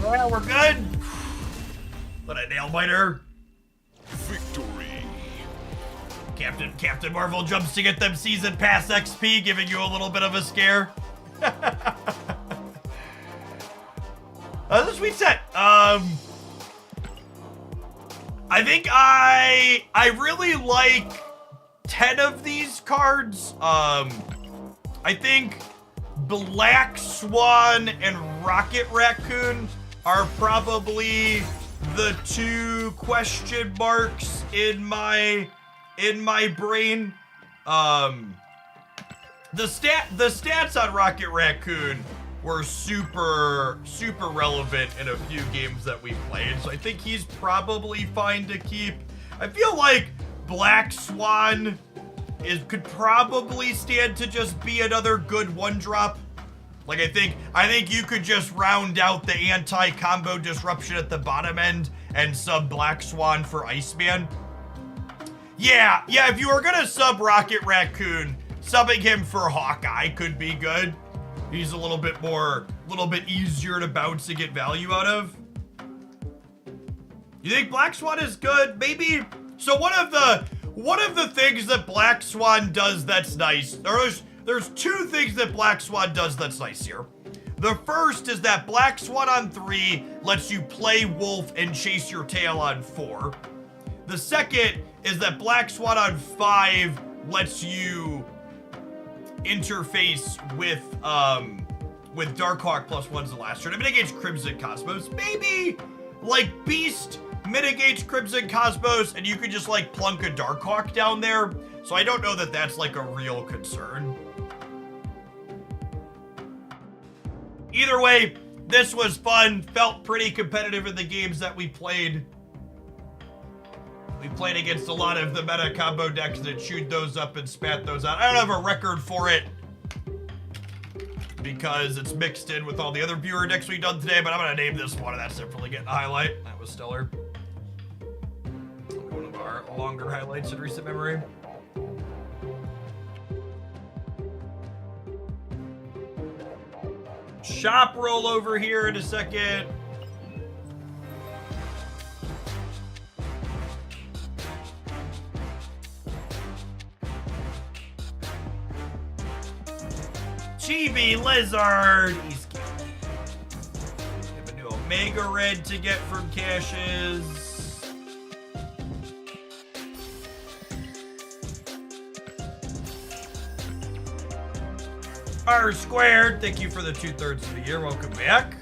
Speaker 1: Yeah, we're good. But a nail biter.
Speaker 8: Victory.
Speaker 1: Captain Marvel jumps to get them season pass XP, giving you a little bit of a scare. That's a sweet set. I think I really like 10 of these cards. I think Black Swan and Rocket Raccoon are probably the two question marks in my brain. The stats on Rocket Raccoon were super relevant in a few games that we played, so I think he's probably fine to keep. I feel like Black Swan could probably stand to just be another good one drop. Like I think you could just round out the anti-combo disruption at the bottom end and sub Black Swan for Iceman. Yeah, if you were gonna sub Rocket Raccoon, subbing him for Hawkeye could be good. He's a little bit easier to bounce and get value out of. You think Black Swan is good? Maybe. So one of the things that Black Swan does that's nice. There's two things that Black Swan does that's nice here. The first is that Black Swan on 3 lets you play Wolf and chase your tail on 4. The second is that Black Swan on 5 lets you interface with Darkhawk +1's the last turn. It mitigates Crimson Cosmos. Maybe like Beast mitigates Crimson Cosmos and you could just like plunk a Darkhawk down there. So I don't know that that's like a real concern. Either way, this was fun. Felt pretty competitive in the games that we played. We played against a lot of the meta combo decks that chewed those up and spat those out. I don't have a record for it because it's mixed in with all the other viewer decks we've done today, but I'm gonna name this one, and that's definitely getting a highlight. That was stellar. One of our longer highlights in recent memory. Shop roll over here in a second. Chibi Lizard. He's have a new Omega Red to get from caches. R squared. Thank you for the 2/3 of the year. Welcome back.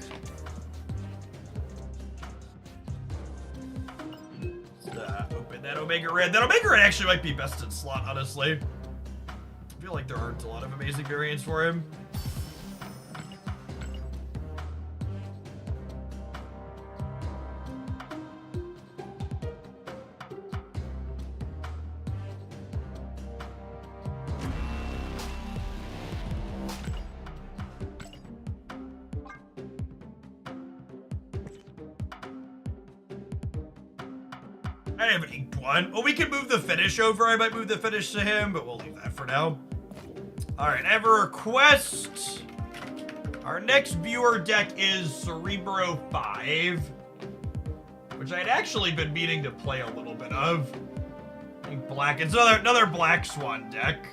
Speaker 1: Let's open that Omega Red. That Omega Red actually might be best in slot, honestly. I feel like there aren't a lot of amazing variants for him. I have an inked one. Well, we can move the finish over. I might move the finish to him, but we'll leave that for now. All right, I have a request. Our next viewer deck is Cerebro 5, which I'd actually been meaning to play a little bit of. I think black. It's another Black Swan deck.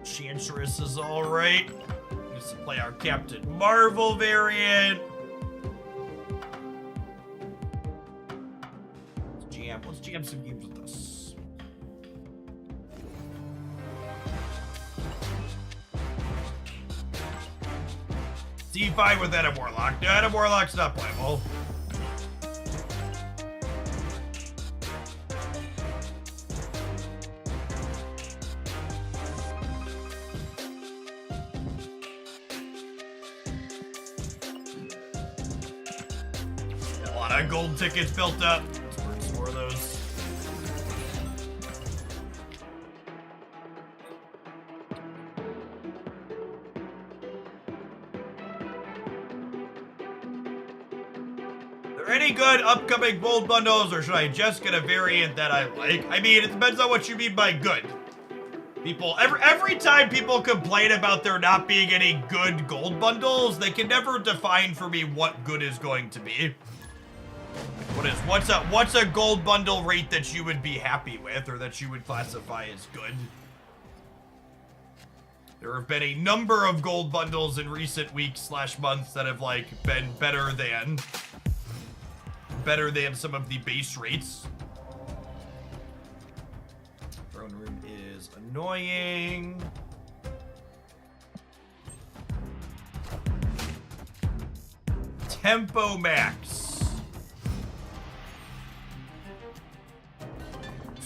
Speaker 1: Chanceress is all right. Used to play our Captain Marvel variant. Let's jam some games with this. D5 with Adam Warlock. No, Adam Warlock's not playable. A lot of gold tickets built up. More of those. Are there any good upcoming gold bundles, or should I just get a variant that I like? I mean, it depends on what you mean by good. Every time people complain about there not being any good gold bundles, they can never define for me what good is going to be. What's a gold bundle rate that you would be happy with, or that you would classify as good? There have been a number of gold bundles in recent weeks / months that have like been better than some of the base rates. Throne room is annoying. Tempo max.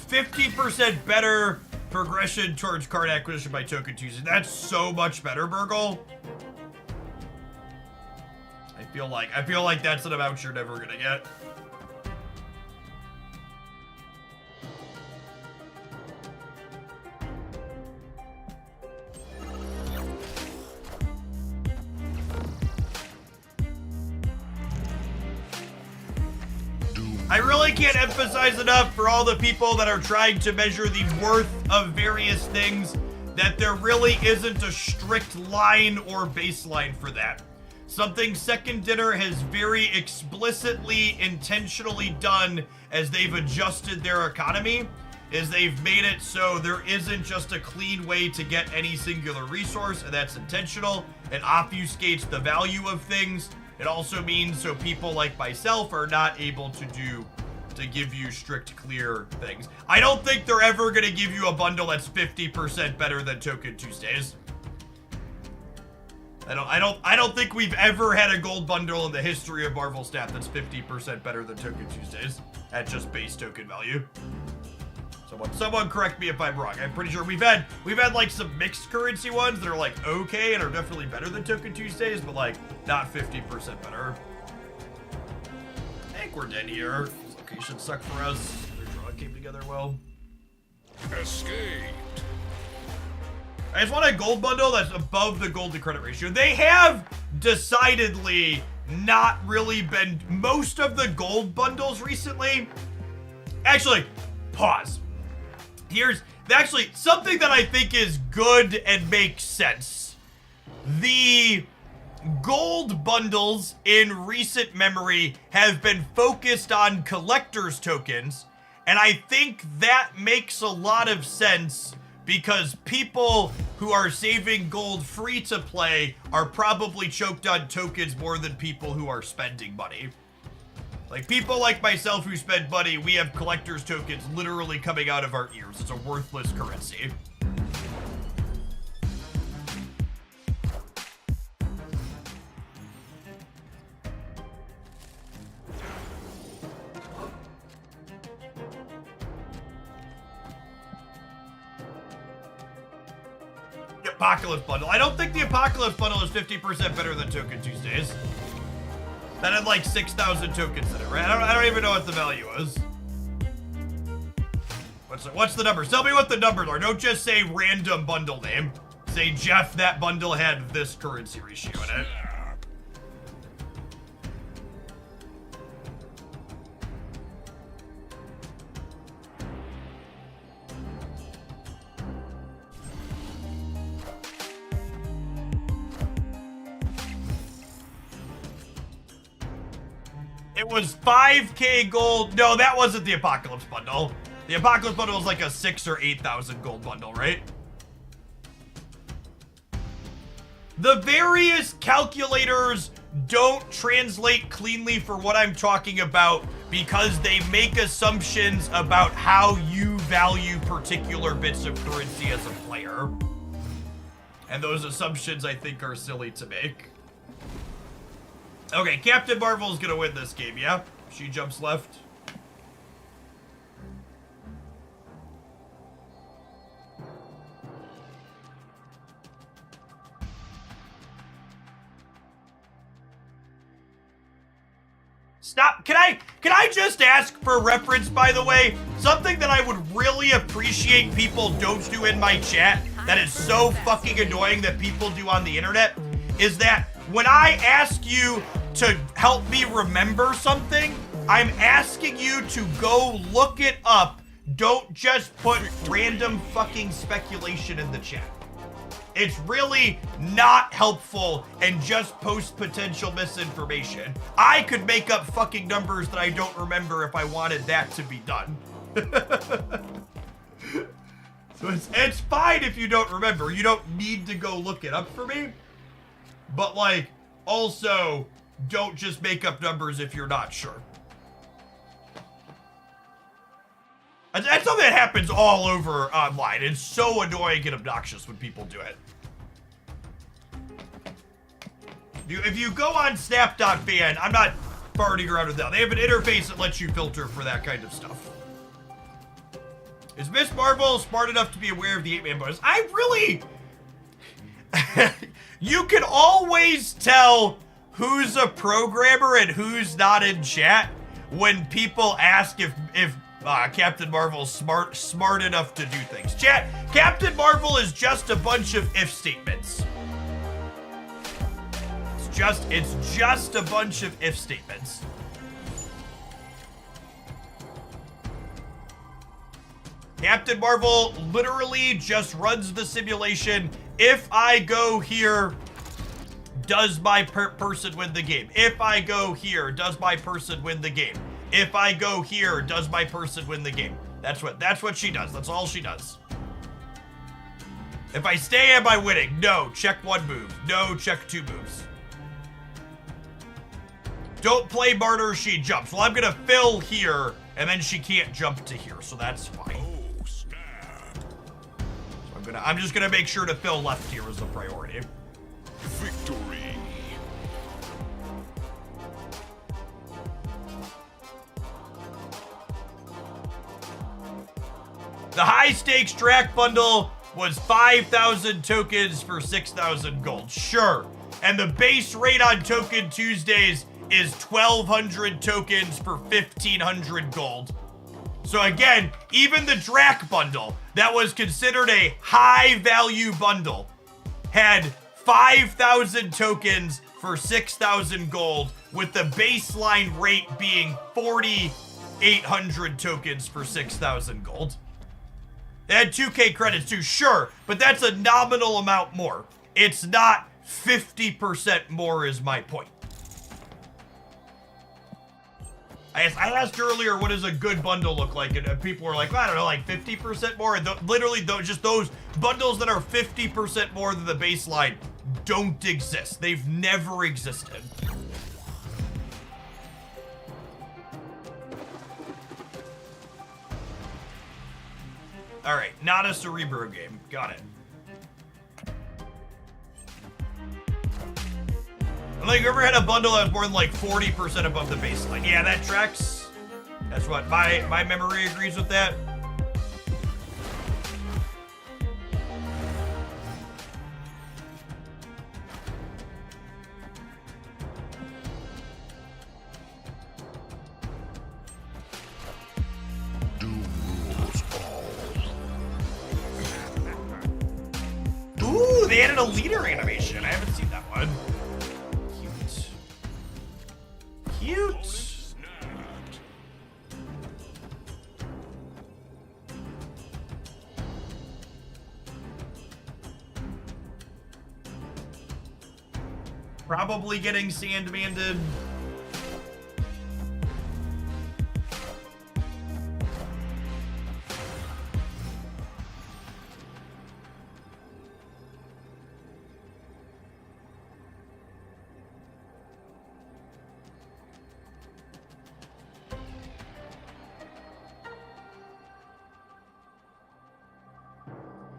Speaker 1: 50% better progression towards card acquisition by Token Tuesday. That's so much better, Burgle. I feel like that's an amount you're never gonna get. I really can't emphasize enough for all the people that are trying to measure the worth of various things that there really isn't a strict line or baseline for that. Something Second Dinner has very explicitly, intentionally done as they've adjusted their economy is they've made it so there isn't just a clean way to get any singular resource, and that's intentional. It obfuscates the value of things. It also means so people like myself are not able to give you strict, clear things. I don't think they're ever going to give you a bundle that's 50% better than Token Tuesdays. I don't think we've ever had a gold bundle in the history of Marvel Snap that's 50% better than Token Tuesdays at just base token value. Someone correct me if I'm wrong. I'm pretty sure we've had like some mixed currency ones that are like okay and are definitely better than Token Tuesdays, but like not 50% better. I think we're dead here. These locations suck for us. Their draw came together well.
Speaker 8: Escaped.
Speaker 1: I just want a gold bundle that's above the gold to credit ratio. They have decidedly not really been most of the gold bundles recently. Actually, pause. Here's actually something that I think is good and makes sense. The gold bundles in recent memory have been focused on collector's tokens, and I think that makes a lot of sense because people who are saving gold free to play are probably choked on tokens more than people who are spending money. Like, people like myself who spend money, we have collector's tokens literally coming out of our ears. It's a worthless currency. The Apocalypse Bundle. I don't think the Apocalypse Bundle is 50% better than Token Tuesdays. That had like 6,000 tokens in it, right? I don't even know what the value is. What's the numbers? Tell me what the numbers are. Don't just say random bundle name. Say, Jeff, that bundle had this currency ratio in it. It was 5k gold. No, that wasn't the Apocalypse Bundle. The Apocalypse Bundle was like a 6,000 or 8,000 gold bundle, right? The various calculators don't translate cleanly for what I'm talking about because they make assumptions about how you value particular bits of currency as a player. And those assumptions, I think, are silly to make. Okay, Captain Marvel's gonna win this game, yeah? She jumps left. Stop. Can I just ask for reference, by the way? Something that I would really appreciate people don't do in my chat that is so fucking annoying that people do on the internet is that when I ask you to help me remember something, I'm asking you to go look it up don't just put random fucking speculation in the chat. It's really not helpful and just post potential misinformation. I could make up fucking numbers that I don't remember if I wanted that to be done. So it's fine if you don't remember. You don't need to go look it up for me. But like, also, don't just make up numbers if you're not sure. That's something that happens all over online. It's so annoying and obnoxious when people do it. If you go on snap.fan, I'm not farting around with that. They have an interface that lets you filter for that kind of stuff. Is Miss Marvel smart enough to be aware of the 8-man bonus? I really... You can always tell who's a programmer and who's not in chat when people ask if Captain Marvel's smart enough to do things. Chat, Captain Marvel is just a bunch of if statements. It's just a bunch of if statements. Captain Marvel literally just runs the simulation. If I go here, does my person win the game? If I go here, does my person win the game? If I go here, does my person win the game? That's what she does. That's all she does. If I stay, am I winning? No, check 1 move. No, check 2 moves. Don't play martyr, she jumps. Well, I'm gonna fill here, and then she can't jump to here, so that's fine.
Speaker 8: Oh, snap.
Speaker 1: So I'm just gonna make sure to fill left here as a priority.
Speaker 8: Victory.
Speaker 1: The high stakes track bundle was 5,000 tokens for 6,000 gold. Sure. And the base rate on Token Tuesdays is 1,200 tokens for 1,500 gold. So again, even the Drac bundle, that was considered a high value bundle, had 5,000 tokens for 6,000 gold, with the baseline rate being 4,800 tokens for 6,000 gold. They had 2K credits too, sure, but that's a nominal amount more. It's not 50% more is my point. I asked earlier, what does a good bundle look like? And people were like, I don't know, like 50% more. And literally, just those bundles that are 50% more than the baseline don't exist. They've never existed. All right, not a Cerebro game. Got it. Like, you ever had a bundle that was more than like 40% above the baseline? Yeah, that tracks. That's what my memory agrees with that. Ooh, they added a leader animation. I haven't seen that one. Cute. Probably getting Sandmanded.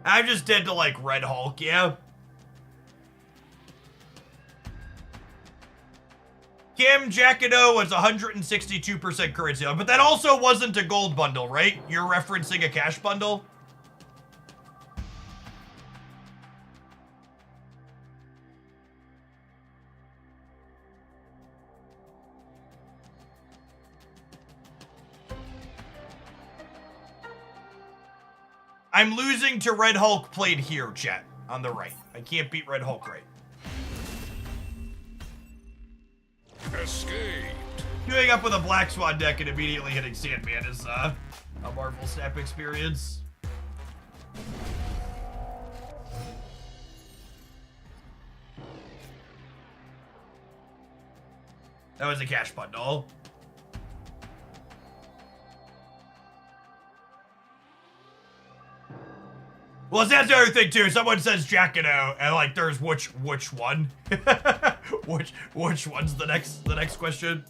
Speaker 1: I'm just dead to like Red Hulk, yeah. Kim Jackado was 162% currency, but that also wasn't a gold bundle, right? You're referencing a cash bundle? I'm losing to Red Hulk played here, chat, on the right. I can't beat Red Hulk right.
Speaker 8: Escaped.
Speaker 1: Queuing up with a Black Swan deck and immediately hitting Sandman is a Marvel Snap experience. That was a cash bundle. Well, that's the other thing too. Someone says Jackano, and like, there's which one? which one's the next question?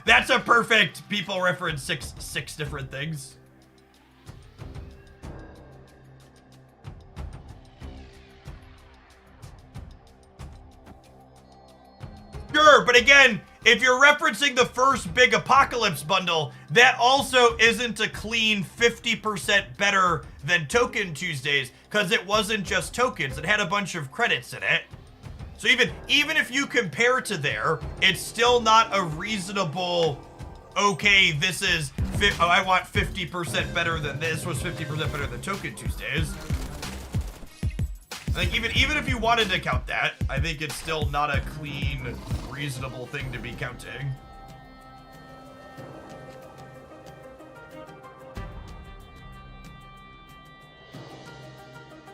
Speaker 1: That's a perfect. People reference six different things. Sure, but again, if you're referencing the first big Apocalypse bundle, that also isn't a clean 50% better than Token Tuesdays, because it wasn't just tokens. It had a bunch of credits in it. So even if you compare to there, it's still not a reasonable, okay, this is, I want 50% better than this was 50% better than Token Tuesdays. Like, even if you wanted to count that, I think it's still not a clean, reasonable thing to be counting.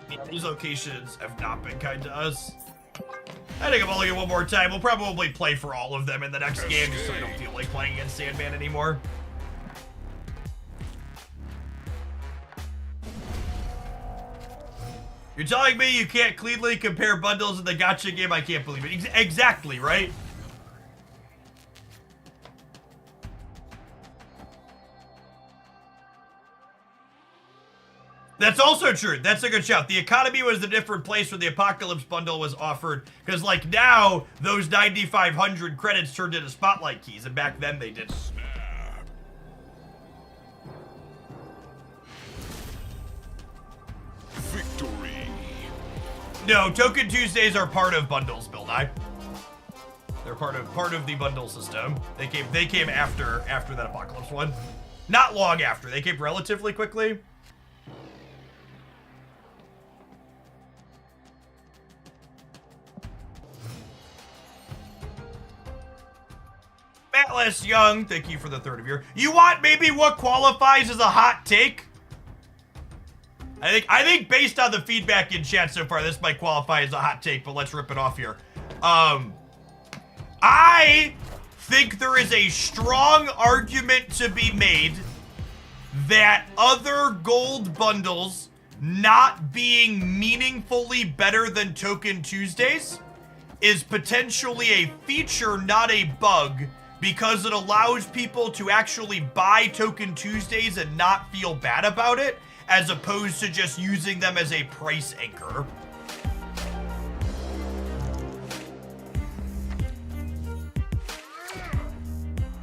Speaker 1: Yeah, these locations have not been kind to us. I think I'm only one more time. We'll probably play for all of them in the next game, just so I don't feel like playing against Sandman anymore. You're telling me you can't cleanly compare bundles in the gacha game? I can't believe it. Exactly, right? That's also true. That's a good shout. The economy was a different place where the Apocalypse bundle was offered, because like now those 9,500 credits turned into spotlight keys, and back then they didn't.
Speaker 8: Victory.
Speaker 1: No, Token Tuesdays are part of bundles, Bill Nye. They're part of the bundle system. They came after that Apocalypse one. Not long after. They came relatively quickly. Matless Young, thank you for the third of year. You want maybe what qualifies as a hot take? I think based on the feedback in chat so far, this might qualify as a hot take, but let's rip it off here. I think there is a strong argument to be made that other gold bundles not being meaningfully better than Token Tuesdays is potentially a feature, not a bug, because it allows people to actually buy Token Tuesdays and not feel bad about it, as opposed to just using them as a price anchor.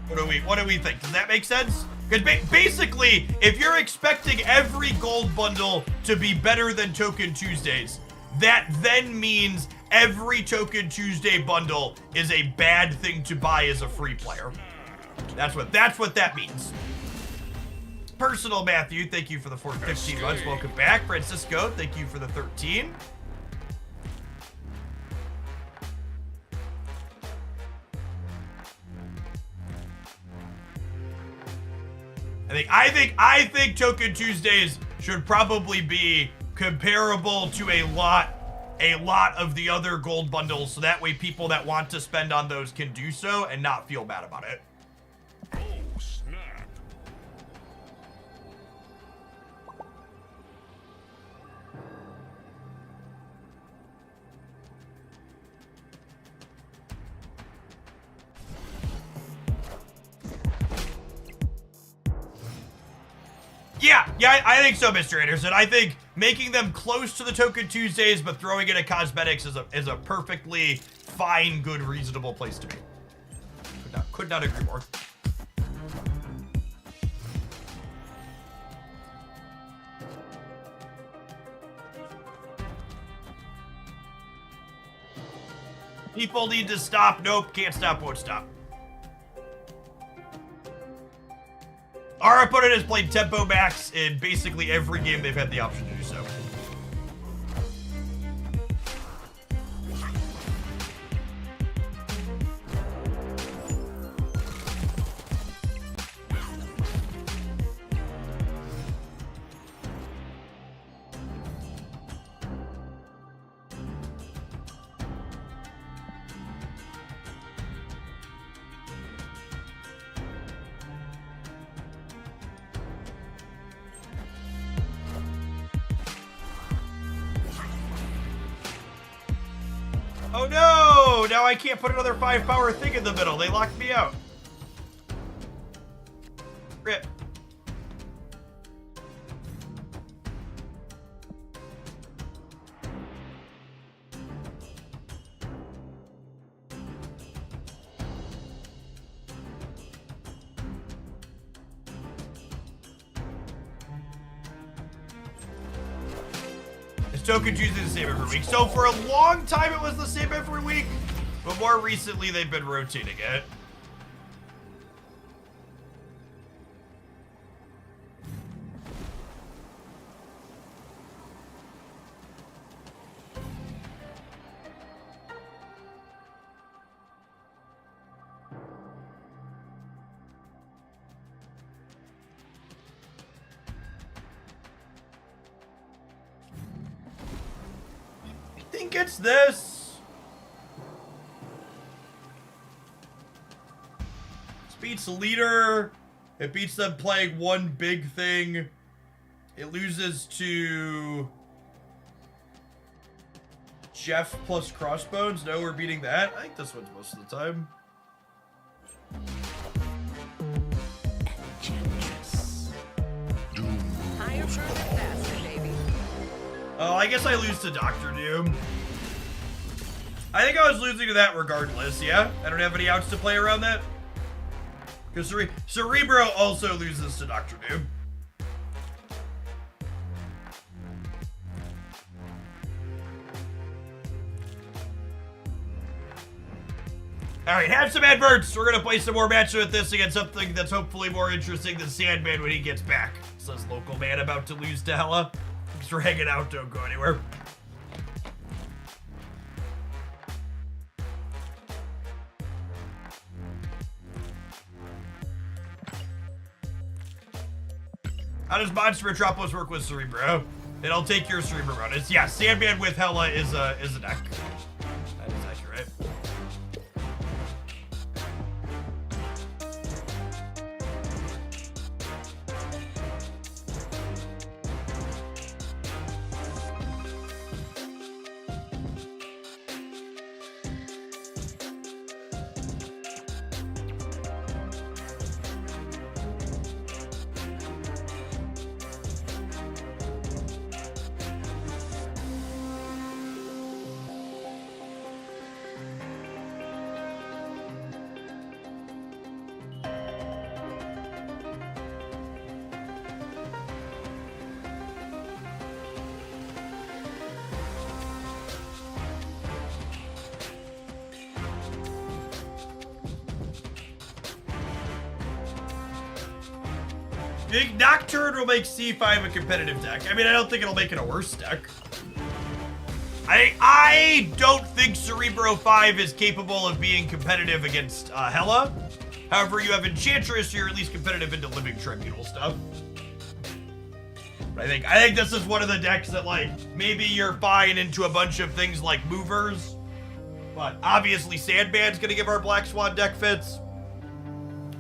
Speaker 1: What do we think? Does that make sense? Because basically, if you're expecting every gold bundle to be better than Token Tuesdays, that then means every Token Tuesday bundle is a bad thing to buy as a free player. That's what that means. Personal Matthew, thank you for the 15 months. Welcome back. Francisco, thank you for the 13. I think Token Tuesdays should probably be comparable to a lot of the other gold bundles, so that way people that want to spend on those can do so and not feel bad about it.
Speaker 8: Oh, snap.
Speaker 1: Yeah, I think so, Mr. Anderson. I think making them close to the Token Tuesdays but throwing in a cosmetics is a perfectly fine, good, reasonable place to be. Could not agree more. People need to stop. Nope, can't stop, won't stop. Our opponent has played Tempo Max in basically every game they've had the option to do so. Oh no! Now I can't put another 5-power thing in the middle. They locked me out. Rip. Tokens usually the same every week. So for a long time it was the same every week, but more recently they've been rotating it. I think it's this. This beats leader. It beats them playing one big thing. It loses to Jeff plus Crossbones. No, we're beating that. I think this one's most of the time.
Speaker 12: Higher, further, faster, baby.
Speaker 1: Oh, I guess I lose to Dr. Doom. I think I was losing to that regardless, yeah? I don't have any outs to play around that. Because Cerebro also loses to Dr. Doom. Alright, have some adverts. We're gonna play some more matches with this against something that's hopefully more interesting than Sandman when he gets back. Says local man about to lose to Hella. Thanks for hanging out, don't go anywhere. How does Monster Metropolis work with Cerebro? It'll take your Cerebro bonus. Yeah, Sandman with Hella is a deck. That is accurate. You think Nocturne will make C5 a competitive deck? I mean, I don't think it'll make it a worse deck. I don't think Cerebro 5 is capable of being competitive against Hella. However, you have Enchantress, so you're at least competitive into Living Tribunal stuff. But I think this is one of the decks that, like, maybe you're fine into a bunch of things like movers. But obviously Sandman's gonna give our Black Swan deck fits.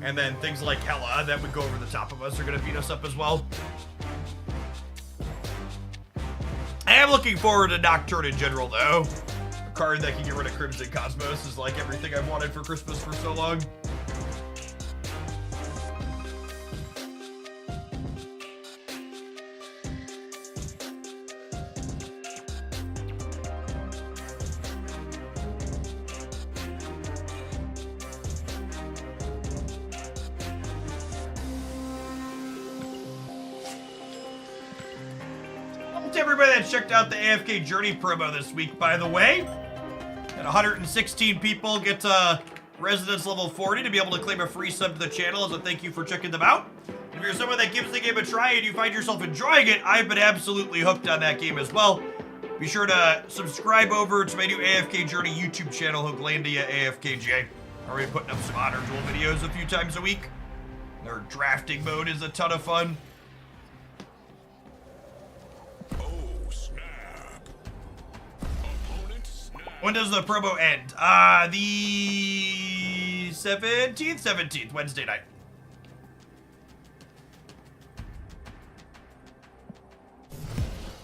Speaker 1: And then things like Hella that would go over the top of us are going to beat us up as well. I am looking forward to Nocturne in general, though. A card that can get rid of Crimson Cosmos is like everything I've wanted for Christmas for so long. Everybody that checked out the AFK Journey promo this week, by the way. And 116 people get Residence level 40 to be able to claim a free sub to the channel as a thank you for checking them out. If you're someone that gives the game a try and you find yourself enjoying it, I've been absolutely hooked on that game as well. Be sure to subscribe over to my new AFK Journey YouTube channel, Hooglandia AFKJ. I'm already putting up some Honor Duel videos a few times a week. Their drafting mode is a ton of fun. When does the promo end? The 17th, Wednesday night.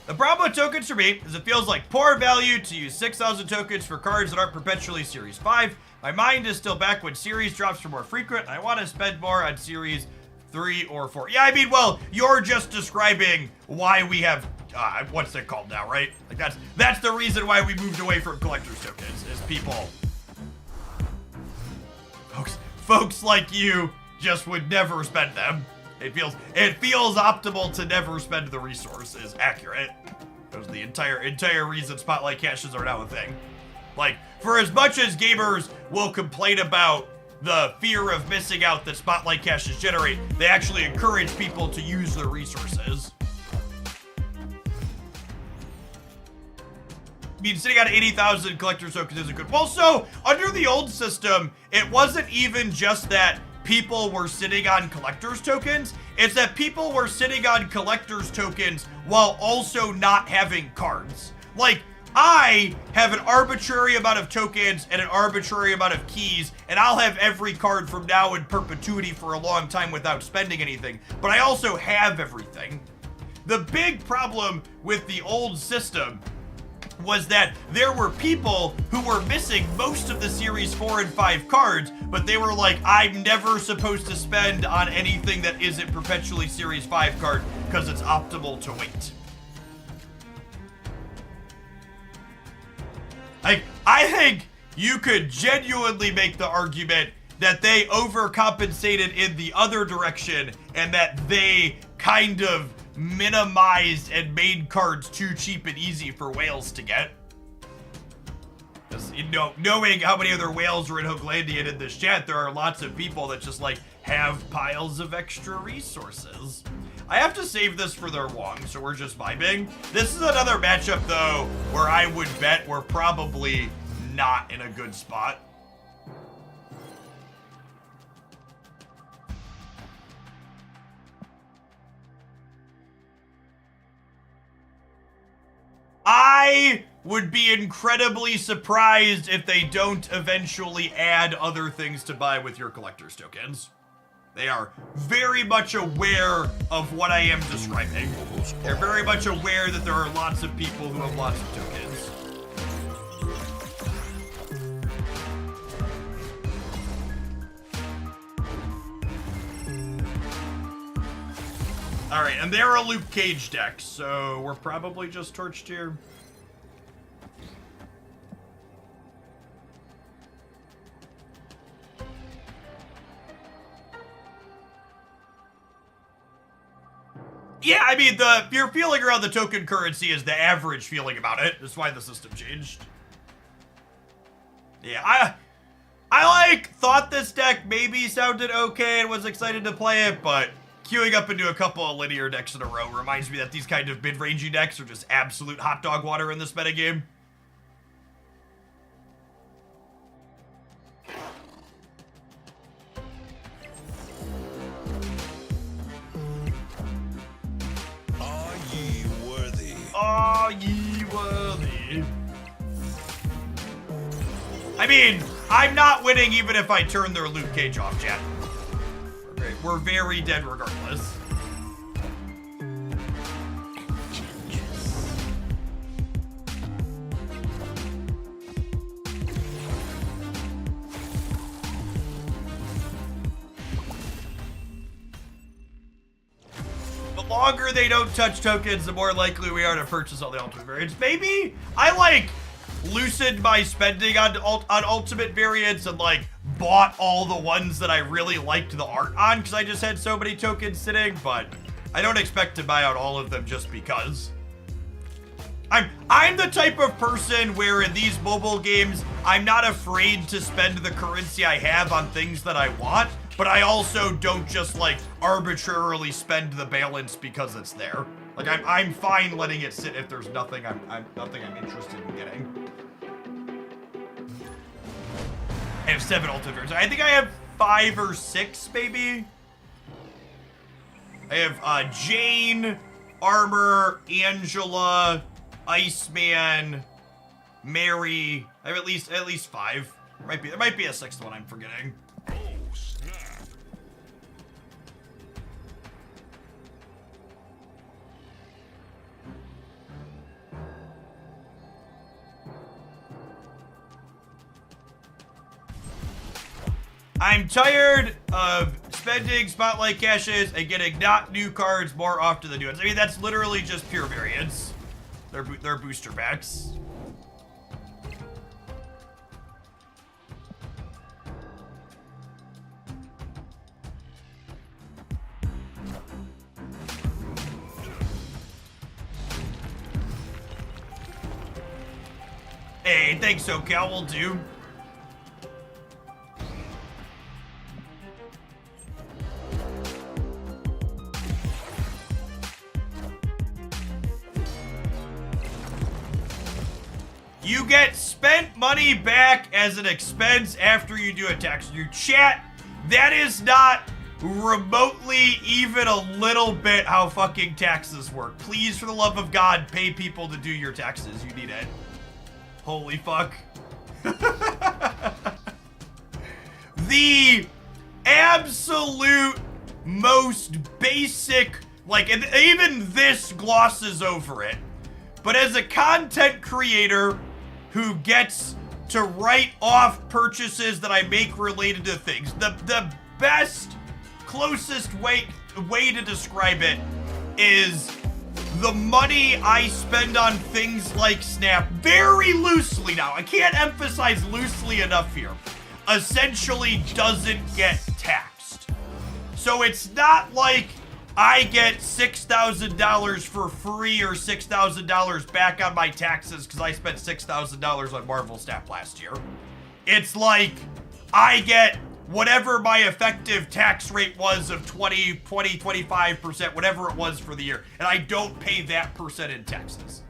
Speaker 1: The problem with tokens for me is it feels like poor value to use 6,000 tokens for cards that aren't perpetually Series 5. My mind is still back when Series drops are more frequent. I want to spend more on Series 3 or 4. Yeah, I mean, well, you're just describing why we have, what's it called now, right? Like, that's the reason why we moved away from collector's tokens, is people. Folks like you just would never spend them. It feels optimal to never spend the resource is accurate. That was the entire reason spotlight caches are now a thing. Like, for as much as gamers will complain about the fear of missing out that spotlight caches generate, they actually encourage people to use their resources. I mean, sitting on 80,000 collector's tokens isn't good. Well, so, under the old system, it wasn't even just that people were sitting on collector's tokens, it's that people were sitting on collector's tokens while also not having cards. Like, I have an arbitrary amount of tokens and an arbitrary amount of keys, and I'll have every card from now in perpetuity for a long time without spending anything, but I also have everything. The big problem with the old system was that there were people who were missing most of the Series 4 and 5 cards, but they were like, I'm never supposed to spend on anything that isn't perpetually Series 5 card because it's optimal to wait. Like, I think you could genuinely make the argument that they overcompensated in the other direction and that they kind of minimized and made cards too cheap and easy for whales to get. Because, you know, knowing how many other whales are in Hooglandia and in this chat, there are lots of people that just, like, have piles of extra resources. I have to save this for their Wong, so we're just vibing. This is another matchup, though, where I would bet we're probably not in a good spot. I would be incredibly surprised if they don't eventually add other things to buy with your collector's tokens. They are very much aware of what I am describing. They're very much aware that there are lots of people who have lots of tokens. Alright, and they're a Luke Cage deck, so we're probably just torched here. Yeah, I mean, your feeling around the token currency is the average feeling about it. That's why the system changed. Yeah, I thought this deck maybe sounded okay and was excited to play it, but queuing up into a couple of linear decks in a row reminds me that these kind of mid-rangey decks are just absolute hot dog water in this metagame.
Speaker 8: Are ye worthy?
Speaker 1: Are ye worthy? I mean, I'm not winning even if I turn their Luke Cage off, chat. We're very dead regardless. The longer they don't touch tokens, the more likely we are to purchase all the ultimate variants. Maybe I like loosened my spending on ultimate variants and like bought all the ones that I really liked the art on because I just had so many tokens sitting, but I don't expect to buy out all of them just because. I'm the type of person where in these mobile games, I'm not afraid to spend the currency I have on things that I want, but I also don't just like arbitrarily spend the balance because it's there. Like I'm fine letting it sit if there's nothing nothing I'm interested in getting. I have 7 ultimate variants. I think I have 5 or 6, maybe. I have Jane, Armor, Angela, Iceman, Mary. I have at least 5. There might be a 6th one I'm forgetting.
Speaker 8: Oh, snap.
Speaker 1: I'm tired of spending spotlight caches and getting not new cards more often than new ones. I mean, that's literally just pure variance. They're booster packs. Hey, thanks, SoCal, will do. You get spent money back as an expense after you do a tax. You chat, that is not remotely even a little bit how fucking taxes work. Please, for the love of God, pay people to do your taxes. You need it. Holy fuck. The absolute most basic, like, and even this glosses over it. But as a content creator who gets to write off purchases that I make related to things, the best, closest way to describe it is the money I spend on things like Snap, very loosely now, I can't emphasize loosely enough here, essentially doesn't get taxed. So it's not like I get $6,000 for free or $6,000 back on my taxes because I spent $6,000 on Marvel Snap last year. It's like I get whatever my effective tax rate was of 25%, whatever it was for the year, and I don't pay that percent in taxes.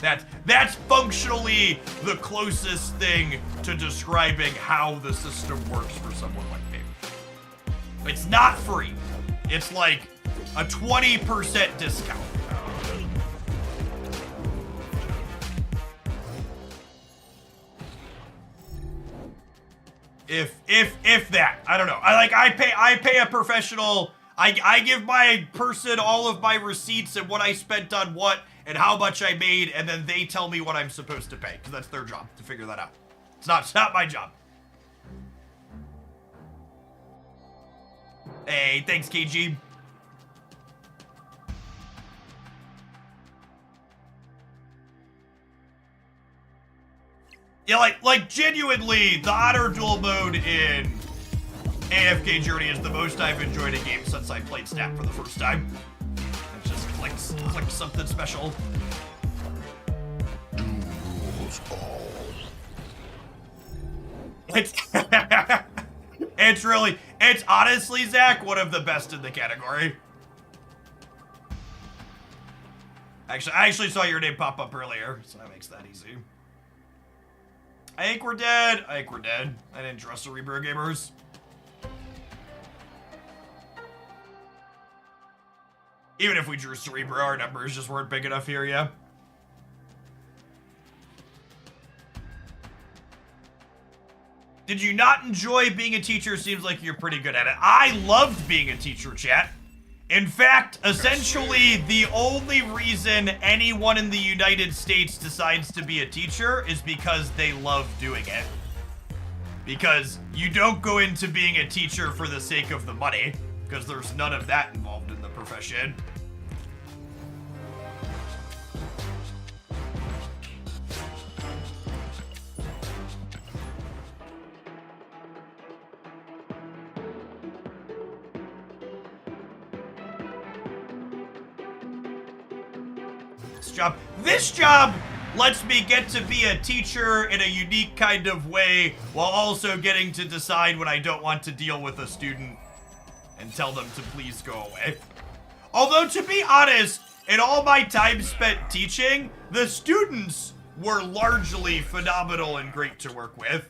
Speaker 1: That's functionally the closest thing to describing how the system works for someone like me. It's not free. It's like a 20% discount. If that, I don't know. I pay a professional. I give my person all of my receipts and what I spent on what and how much I made, and then they tell me what I'm supposed to pay because that's their job to figure that out. It's not my job. Hey, thanks, KG. Yeah, like genuinely, the Honor Duel mode in AFK Journey is the most I've enjoyed a game since I played Snap for the first time. It just clicks something special.
Speaker 8: Duels all.
Speaker 1: It's honestly, Zach, one of the best in the category. Actually, I actually saw your name pop up earlier, so that makes that easy. I think we're dead. I didn't trust the Rebro gamers. Even if we drew Cerebro, our numbers just weren't big enough here, yeah. Did you not enjoy being a teacher? Seems like you're pretty good at it. I loved being a teacher, chat. In fact, essentially the only reason anyone in the United States decides to be a teacher is because they love doing it. Because you don't go into being a teacher for the sake of the money, because there's none of that involved in the profession. This job lets me get to be a teacher in a unique kind of way while also getting to decide when I don't want to deal with a student and tell them to please go away. Although, to be honest, in all my time spent teaching, the students were largely phenomenal and great to work with.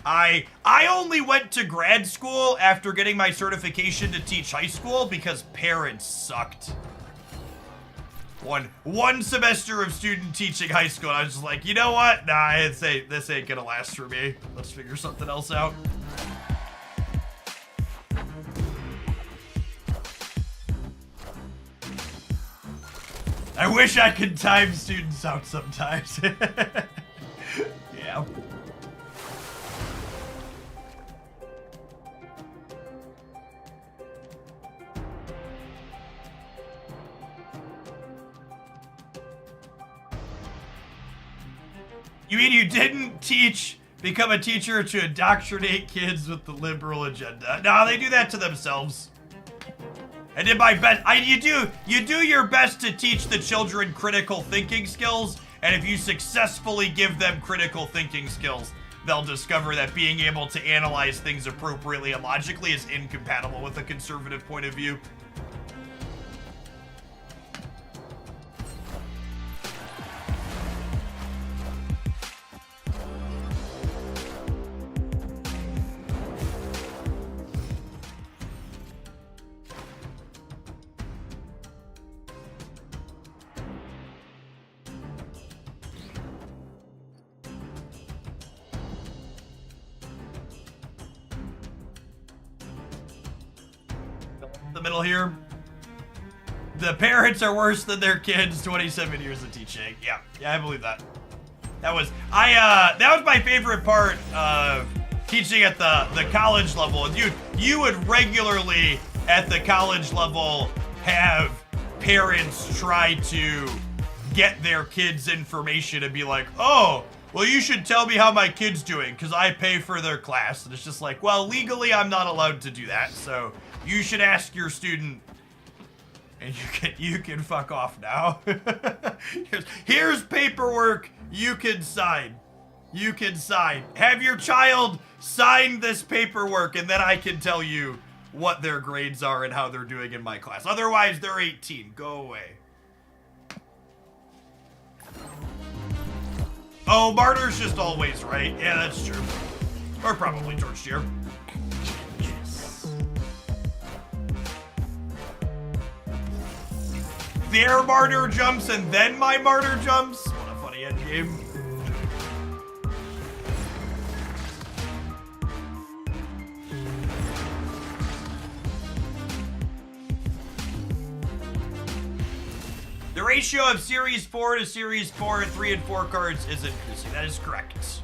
Speaker 1: I only went to grad school after getting my certification to teach high school because parents sucked. One semester of student teaching high school, I was just like, you know what? Nah, this ain't gonna last for me. Let's figure something else out. I wish I could time students out sometimes. Yeah. You mean you didn't become a teacher to indoctrinate kids with the liberal agenda? No, they do that to themselves. I did my best. You do your best to teach the children critical thinking skills, and if you successfully give them critical thinking skills, they'll discover that being able to analyze things appropriately and logically is incompatible with a conservative point of view. The middle here. The parents are worse than their kids. 27 years of teaching. Yeah, I believe that. That was my favorite part of teaching at the college level. Dude, you would regularly at the college level have parents try to get their kids' information and be like, oh, well, you should tell me how my kid's doing because I pay for their class. And it's just like, well, legally I'm not allowed to do that, so you should ask your student, and you can fuck off now. here's paperwork you can sign. You can sign. Have your child sign this paperwork, and then I can tell you what their grades are and how they're doing in my class. Otherwise, they're 18. Go away. Oh, Martyr's just always right. Yeah, that's true. Or probably George Shear. Their martyr jumps and then my martyr jumps? What a funny endgame. The ratio of Series 4 to Series 4 and 3 and 4 cards is increasing. That is correct.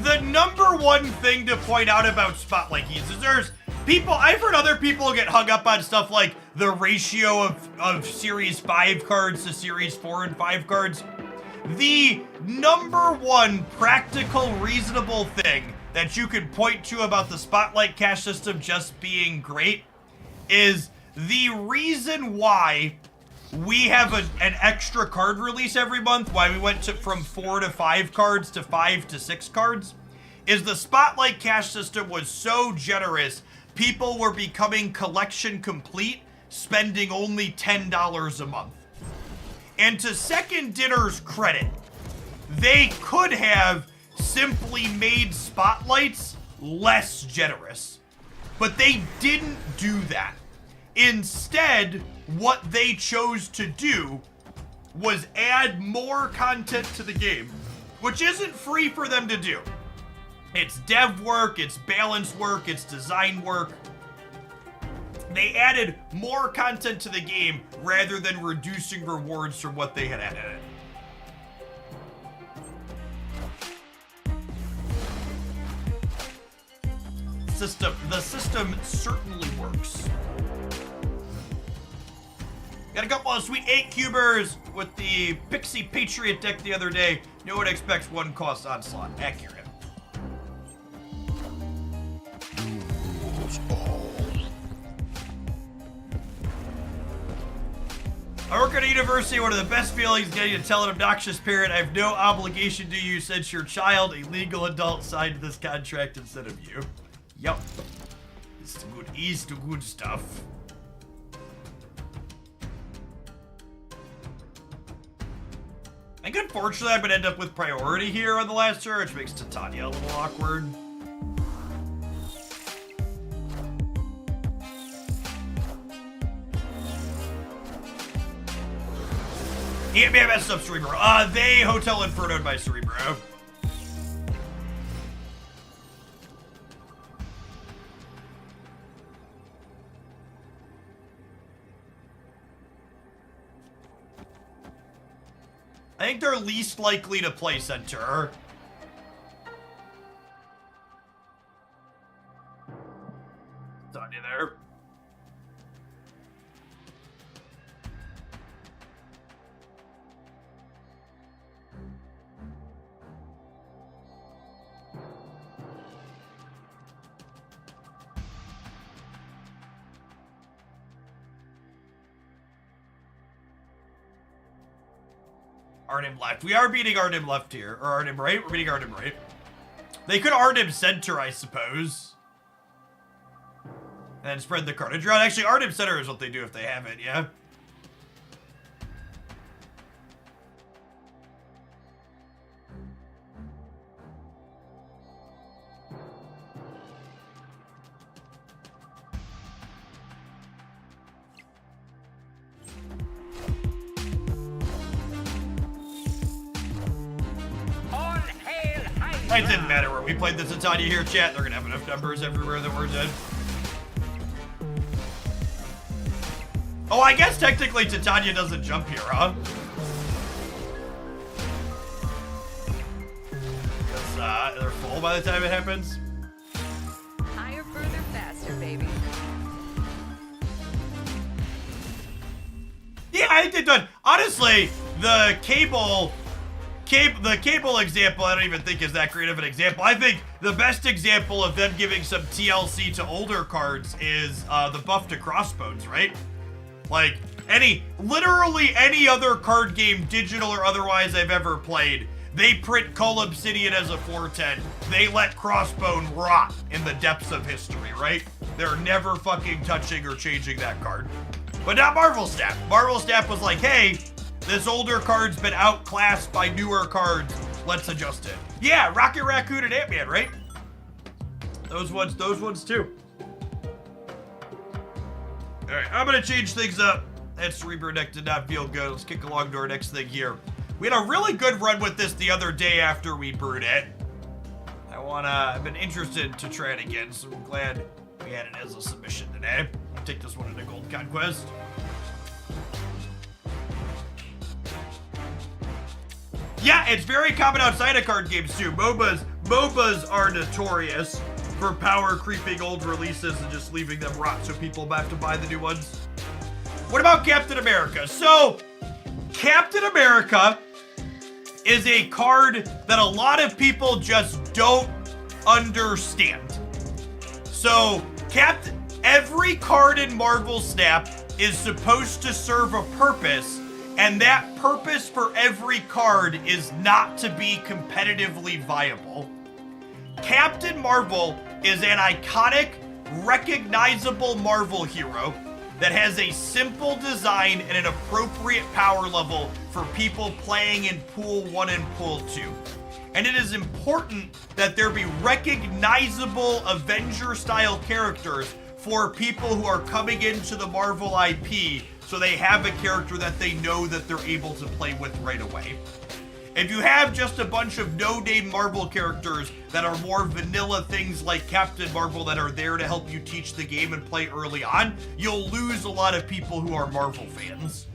Speaker 1: The number one thing to point out about Spotlight keys is there's people, I've heard other people get hung up on stuff like the ratio of Series 5 cards to Series 4 and 5 cards. The number one practical, reasonable thing that you could point to about the Spotlight cash system just being great is the reason why we have an extra card release every month, why we went from 4 to 5 cards to 5 to 6 cards, is the Spotlight cash system was so generous, people were becoming collection complete, spending only $10 a month. And to Second Dinner's credit, they could have simply made Spotlights less generous, but they didn't do that. Instead, what they chose to do was add more content to the game, which isn't free for them to do. It's dev work, it's balance work, it's design work. They added more content to the game rather than reducing rewards from what they had added. The system certainly works. Got a couple of sweet 8-cubers with the Pixie Patriot deck the other day. No one expects one cost onslaught. Accurate. I work at a university. One of the best feelings is getting to tell an obnoxious parent I have no obligation to you since your child, a legal adult, signed this contract instead of you. Yup. It's good. Ease to good stuff. I think unfortunately I'm gonna end up with priority here on the last turn, which makes Titania a little awkward. Yeah, messed up Cerebro. They Hotel Inferno'd by Cerebro. think they're least likely to play center. Tanya there. Arnim left. We are beating Arnim left here. Or Arnim right? We're beating Arnim right. They could Arnim center, I suppose. And spread the carnage around. Actually, Arnim center is what they do if they have it, yeah? It didn't matter where we played the Titania here, chat. They're gonna have enough numbers everywhere that we're dead. Oh, I guess technically Titania doesn't jump here, huh? Because they're full by the time it happens.
Speaker 12: Higher, further, faster, baby.
Speaker 1: Yeah, I did done. Honestly, the cable example, I don't even think is that great of an example. I think the best example of them giving some TLC to older cards is the buff to Crossbones, right? Like, literally any other card game, digital or otherwise, I've ever played, they print Cull Obsidian as a 410. They let Crossbone rot in the depths of history, right? They're never fucking touching or changing that card. But not Marvel Snap. Marvel Snap was like, hey, this older card's been outclassed by newer cards. Let's adjust it. Yeah, Rocket Raccoon and Ant-Man, right? Those ones too. Alright, I'm gonna change things up. That Cerebro deck did not feel good. Let's kick along to our next thing here. We had a really good run with this the other day after we brewed it. I've been interested to try it again, so I'm glad we had it as a submission today. I'll take this one into Gold Conquest. Yeah, it's very common outside of card games too. MOBAs are notorious for power creeping old releases and just leaving them rot so people have to buy the new ones. What about Captain America? So, Captain America is a card that a lot of people just don't understand. So, every card in Marvel Snap is supposed to serve a purpose, and that purpose for every card is not to be competitively viable. Captain Marvel is an iconic, recognizable Marvel hero that has a simple design and an appropriate power level for people playing in Pool 1 and Pool 2. And it is important that there be recognizable Avenger-style characters for people who are coming into the Marvel IP, so they have a character that they know that they're able to play with right away. If you have just a bunch of no-name Marvel characters that are more vanilla things like Captain Marvel that are there to help you teach the game and play early on, you'll lose a lot of people who are Marvel fans.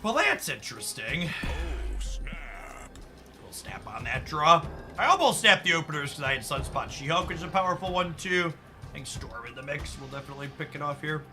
Speaker 1: Well, that's interesting.
Speaker 8: Oh, snap.
Speaker 1: We'll snap on that draw. I almost snapped the openers because I had Sunspot She-Hulk, which is a powerful one, too. I think Storm in the mix will definitely pick it off here.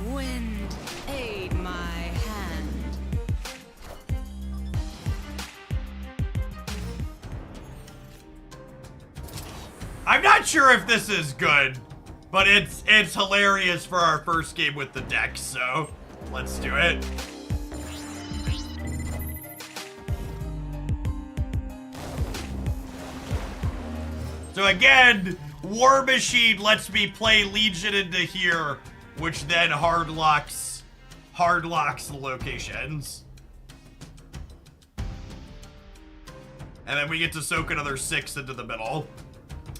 Speaker 3: Wind, aid my hand.
Speaker 1: I'm not sure if this is good, but it's hilarious for our first game with the deck, so let's do it. So again, War Machine lets me play Legion into here, which then hard locks the locations. And then we get to soak another 6 into the middle.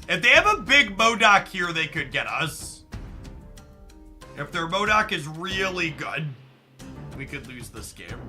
Speaker 1: If they have a big Modok here, they could get us. If their Modok is really good, we could lose this game.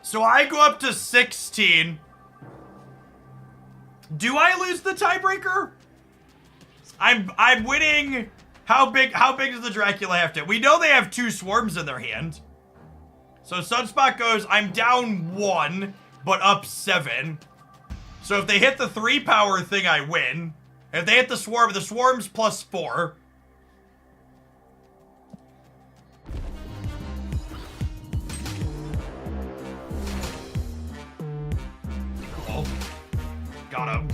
Speaker 1: So I go up to 16. Do I lose the tiebreaker? I'm winning. How big does the Dracula have to? We know they have 2 swarms in their hand. So Sunspot goes, I'm down 1, but up 7. So if they hit the 3 power thing, I win. If they hit the swarm's plus 4. Got him.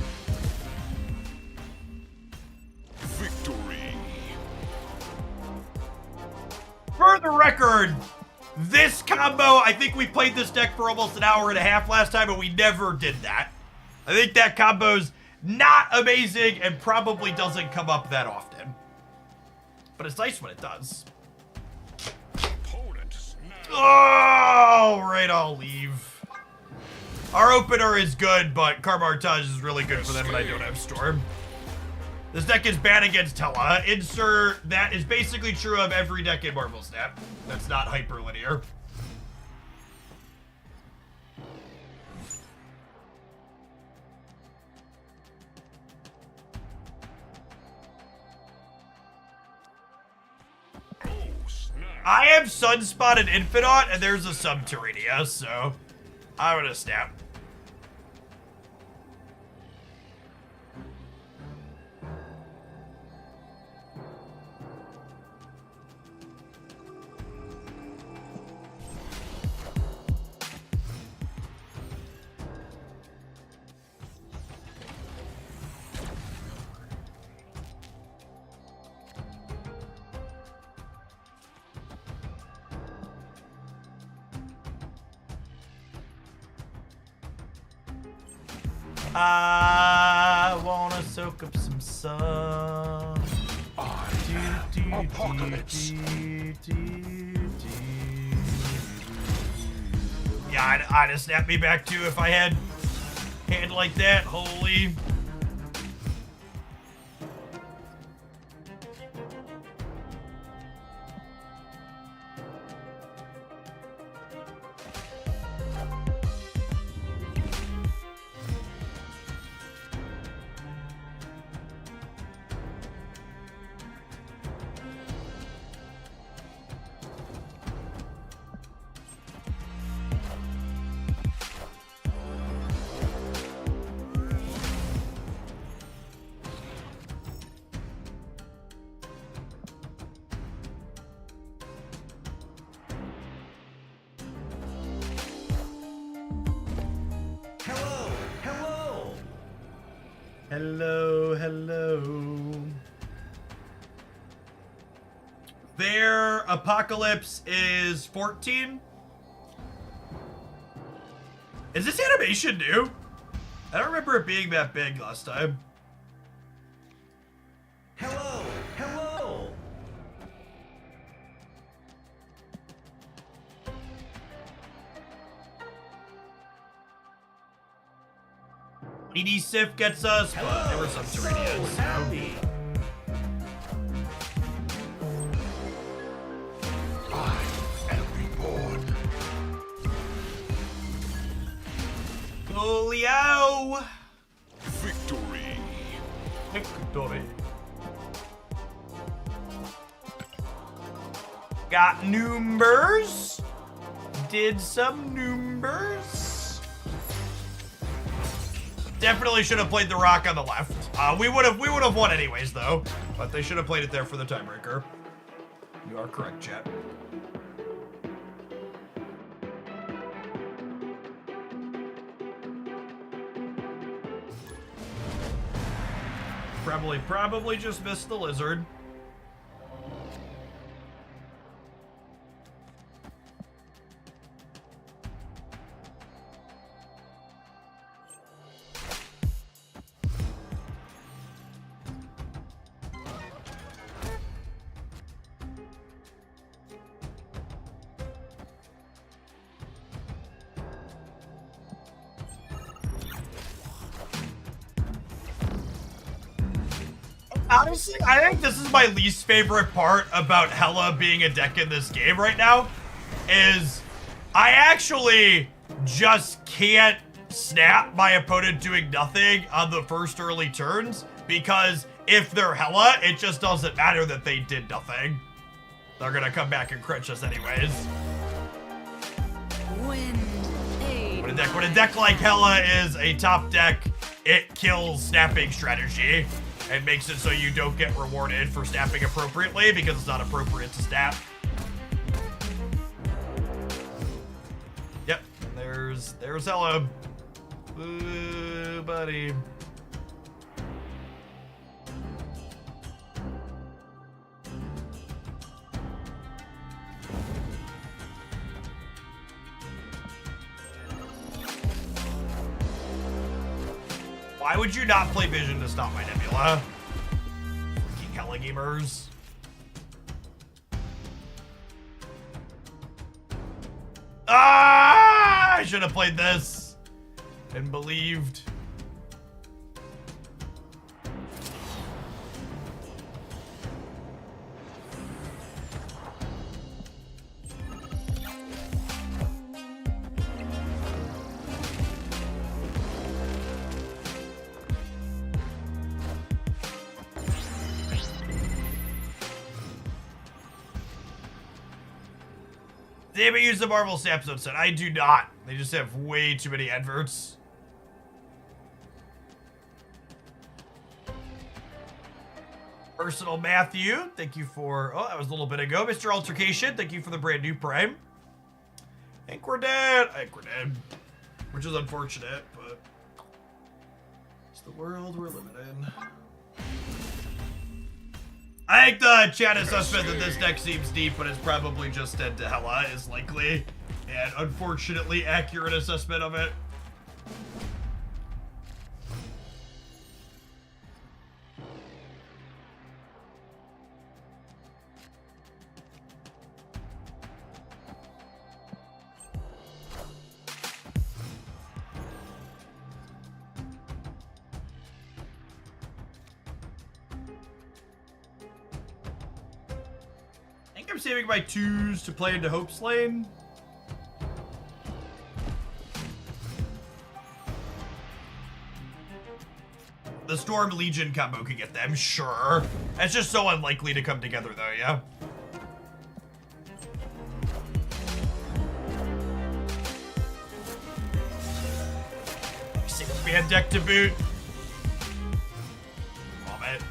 Speaker 8: Victory.
Speaker 1: For the record, this combo, I think we played this deck for almost an hour and a half last time, and we never did that. I think that combo's not amazing and probably doesn't come up that often. But it's nice when it does. Oh, right, I'll leave. Our opener is good, but Karmartage is really good for them, and I don't have Storm. This deck is bad against Tella. Insert that is basically true of every deck in Marvel Snap. That's not hyperlinear. I have Sunspot and Infinite, and there's a Subterranea, so I'm gonna snap. I wanna soak up some sun.
Speaker 8: Apocalypse.
Speaker 1: Yeah, I'd have snapped me back too if I had hand like that. Holy. Hello, hello. Their Apocalypse is 14. Is this animation new? I don't remember it being that big last time.
Speaker 10: Hello, hello.
Speaker 1: ED Sif gets us, but there were some Tyrannias.
Speaker 10: So happy.
Speaker 8: I am reborn.
Speaker 1: Julio!
Speaker 8: Victory.
Speaker 1: Victory. Got numbers. Did some numbers. Definitely should have played the rock on the left. We would have won anyways though, but they should have played it there for the tiebreaker. You are correct, chat. Probably just missed the lizard. Honestly, I think this is my least favorite part about Hela being a deck in this game right now, is I actually just can't snap my opponent doing nothing on the first early turns, because if they're Hela, it just doesn't matter that they did nothing. They're gonna come back and crunch us anyways. When a deck like Hela is a top deck, it kills snapping strategy. And makes it so you don't get rewarded for snapping appropriately because it's not appropriate to snap. Yep, there's Hela. Ooh, buddy. Why would you not play Vision to stop my Nebula? Freaking Hela gamers. Ah! I should have played this and believed. They haven't used the Marvel episode set. I do not. They just have way too many adverts. Personal Matthew, thank you for... Oh, that was a little bit ago. Mr. Altercation, thank you for the brand new Prime. I think we're dead. I think we're dead. Which is unfortunate, but... It's the world we're living in. I think the chat assessment that this deck seems deep, but it's probably just dead to Hela is likely an unfortunately accurate assessment of it. I'm saving my 2s to play into Hope's Lane. The Storm Legion combo could get them, sure. That's just so unlikely to come together though, yeah? Single man deck to boot. Vomit.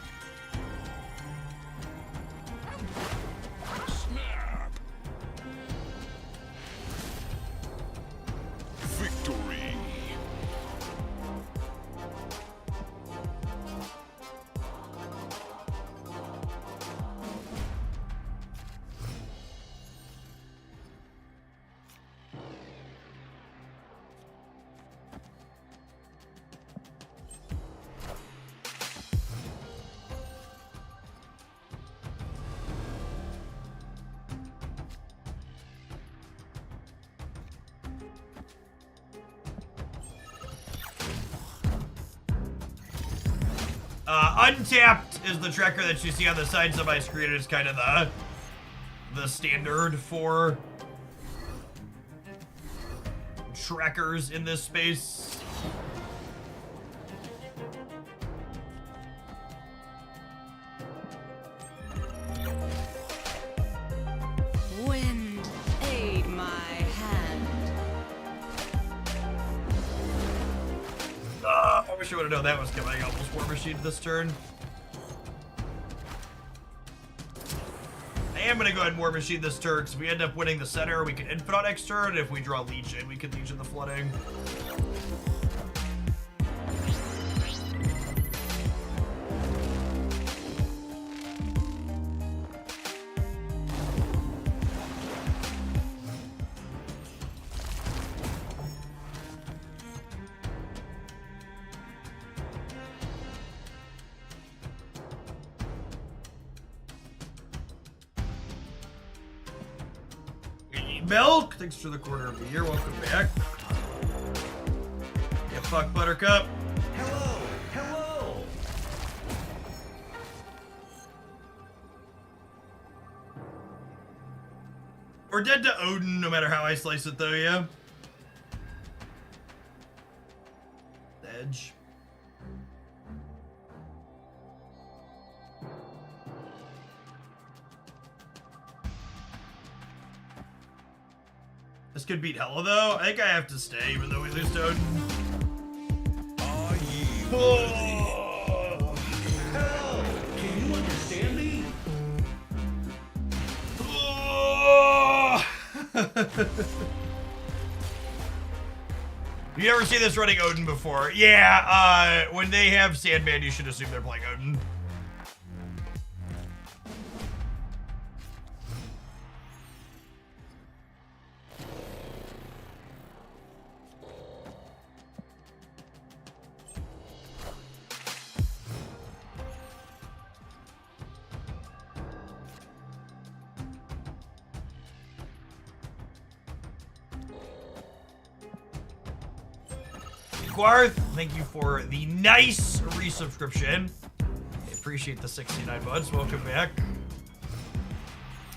Speaker 1: Untapped is the tracker that you see on the sides of my screen. It's kind of the standard for trackers in this space. Actually, would have known that was coming. I almost War Machine this turn. I am gonna go ahead and War Machine this turn because if we end up winning the center, we can infinite next turn. If we draw Legion, we can Legion the flooding. Milk, thanks for the quarter of the year. Welcome back. Yeah, fuck Buttercup.
Speaker 10: Hello, hello.
Speaker 1: We're dead to Odin, no matter how I slice it, though. Yeah. Edge. This could beat Hella, though. I think I have to stay, even though we lose to Odin.
Speaker 8: Are ye
Speaker 1: Oh.
Speaker 10: Hello. Can you understand me?
Speaker 1: Oh. You ever see this running Odin before? Yeah, when they have Sandman, you should assume they're playing Odin. Gwarth, thank you for the nice resubscription. I appreciate the 69 months. Welcome back.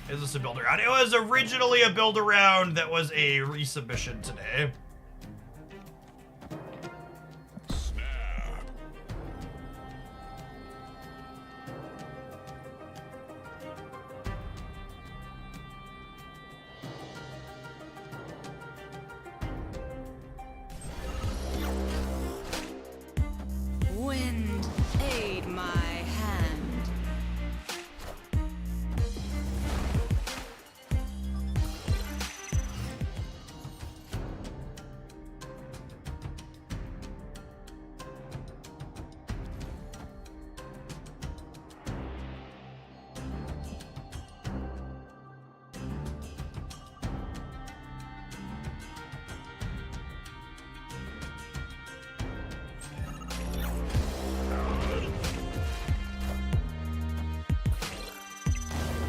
Speaker 1: Is this a build around? It was originally a build around that was a resubmission today.
Speaker 12: Wind, aid my hand.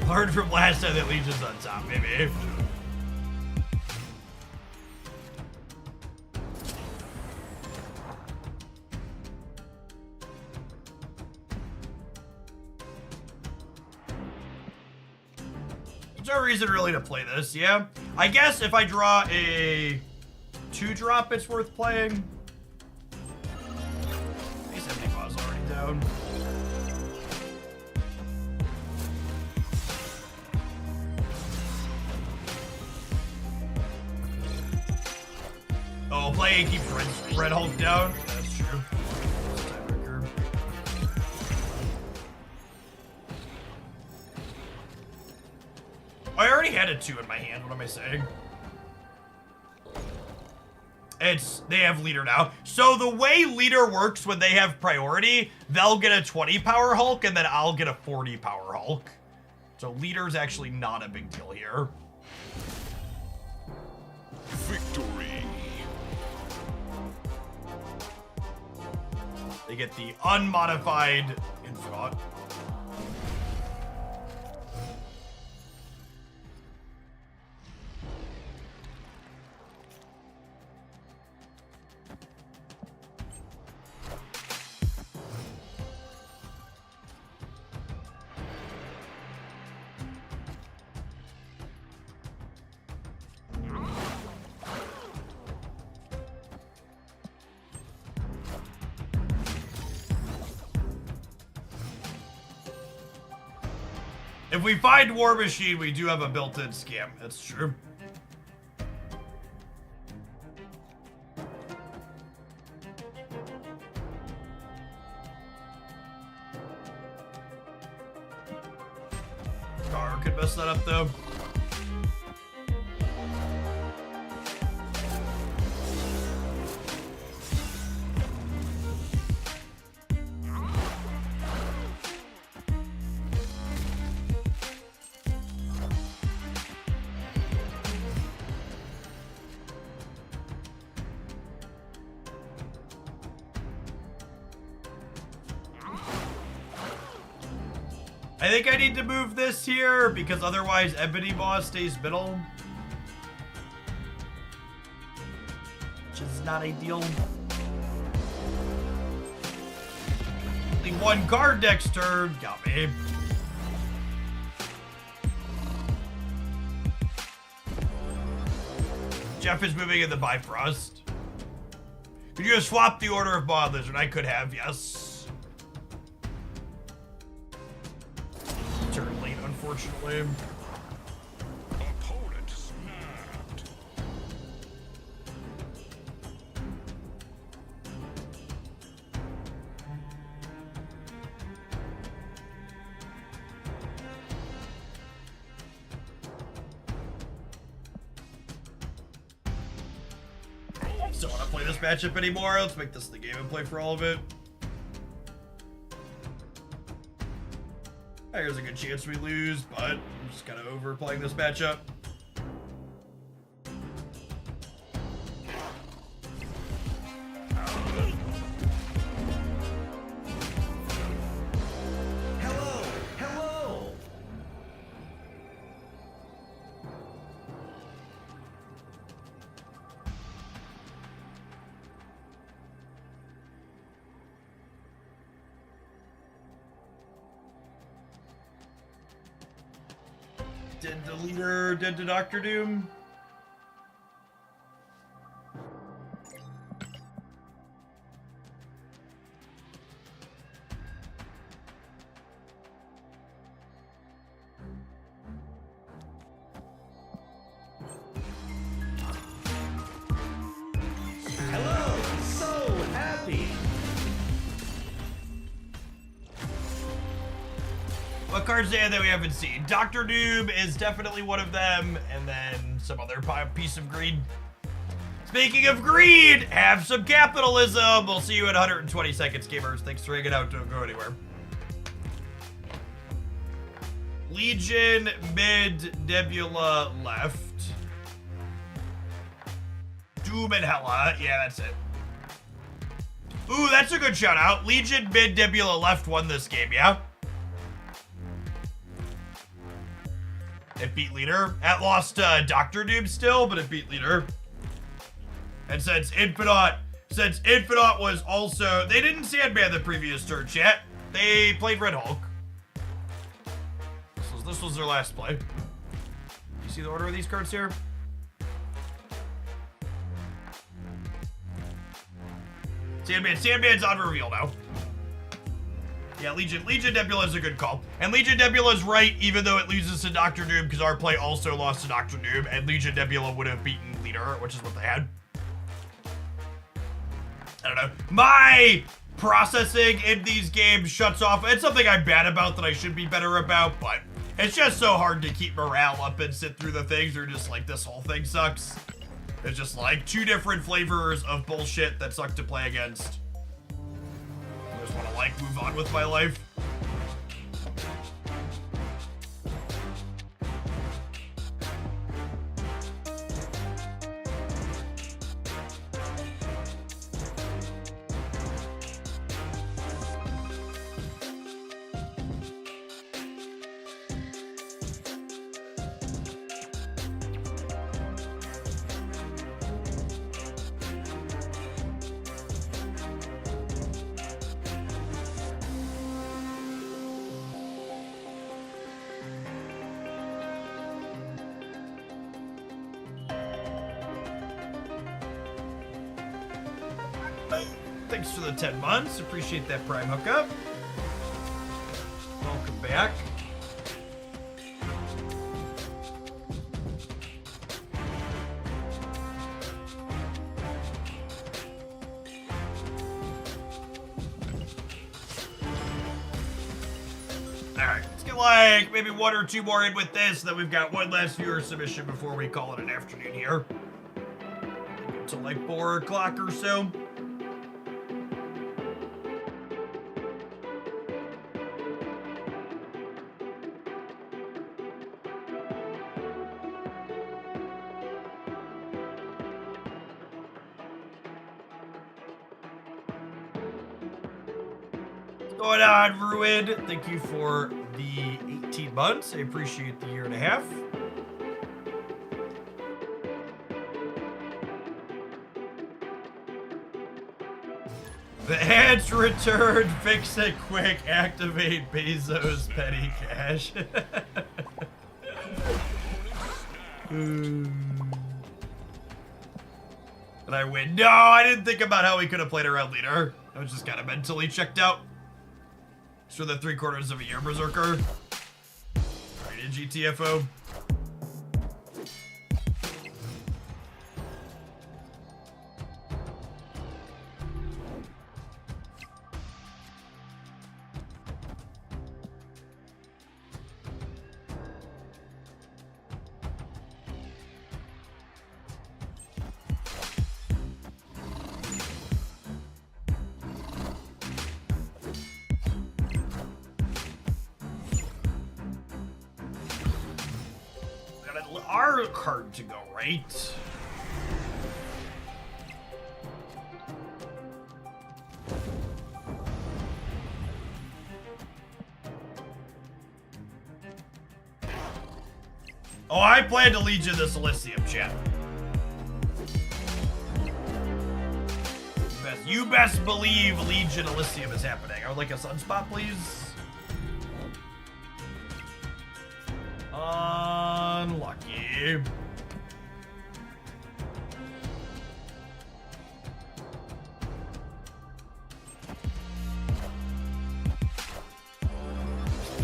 Speaker 1: Learn from last time that Legion's on top, maybe. There's no reason really to play this, yeah? I guess if I draw a 2-drop, it's worth playing. These empty was already down. Oh, playing keeps Red Hulk down. That's true. Tiebreaker. I already had a 2 in my hand. What am I saying? They have leader now. So the way leader works when they have priority, they'll get a 20 power Hulk and then I'll get a 40 power Hulk. So leader's actually not a big deal here.
Speaker 8: victory?
Speaker 1: They get the unmodified Infinite. If we find War Machine, we do have a built-in scam. That's true. Car could mess that up though. I think I need to move this here because otherwise Ebony Boss stays middle. Which is not ideal. Only one guard next turn. Got me. Jeff is moving in the Bifrost. Could you have swapped the order of Mod Lizard? I could have, yes. Turn late, unfortunately.
Speaker 8: Opponent snapped.
Speaker 1: Don't want to play this matchup anymore. Let's make this the game and play for all of it. There's a good chance we lose, but I'm just kind of over playing this matchup.
Speaker 10: Hello! Hello!
Speaker 1: Dead to Leader, dead to Dr. Doom.
Speaker 10: Hello! So happy!
Speaker 1: What cards there that we haven't seen? Dr. Doom is definitely one of them, and then some other piece of greed. Speaking of greed, have some capitalism. We'll see you in 120 seconds, gamers. Thanks for hanging out. Don't go anywhere. Legion, mid, Nebula, left. Doom and Hela. Yeah, that's it. Ooh, that's a good shout out. Legion, mid, Nebula, left won this game, yeah? It beat Leader. It lost Dr. Doom still, but it beat Leader. And since Infinite was also... They didn't Sandman the previous turn, chat. They played Red Hulk. This was their last play. You see the order of these cards here? Sandman's on reveal now. Yeah, Legion Nebula is a good call. And Legion Nebula is right, even though it loses to Dr. Doom, because our play also lost to Dr. Doom, and Legion Nebula would have beaten Leader, which is what they had. I don't know. My processing in these games shuts off. It's something I'm bad about that I should be better about, but it's just so hard to keep morale up and sit through the things. Or just like, this whole thing sucks. It's just like two different flavors of bullshit that suck to play against. I just want to like move on with my life. Thanks for the 10 months. Appreciate that Prime hookup. Welcome back. Alright, let's get like maybe 1 or 2 more in with this, then we've got one last viewer submission before we call it an afternoon here. Until like 4 o'clock or so. What's going on, Ruin? Thank you for the 18 months. I appreciate the 1.5 years. The ads return, fix it quick, activate Bezos petty cash. And I win. No, I didn't think about how we could have played around leader. I was just kind of mentally checked out. For the 3/4 of a year, Berserker. Right in GTFO. Our card to go, right? Oh, I plan to Legion this Elysium, chat. You best believe Legion Elysium is happening. I would like a sunspot, please. Unlucky.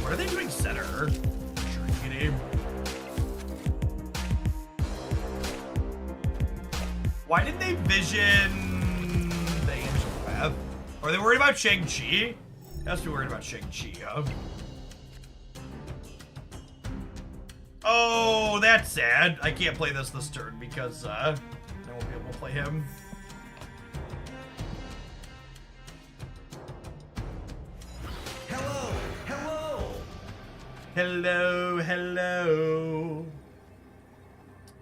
Speaker 1: What are they doing center? Sure, you Why did they vision the Angel Path? Are they worried about Shang-Chi? Has to be worried about Shang-Chi, huh? Oh, that's sad. I can't play this turn because I won't be able to play him.
Speaker 10: Hello, hello.
Speaker 1: Hello, hello.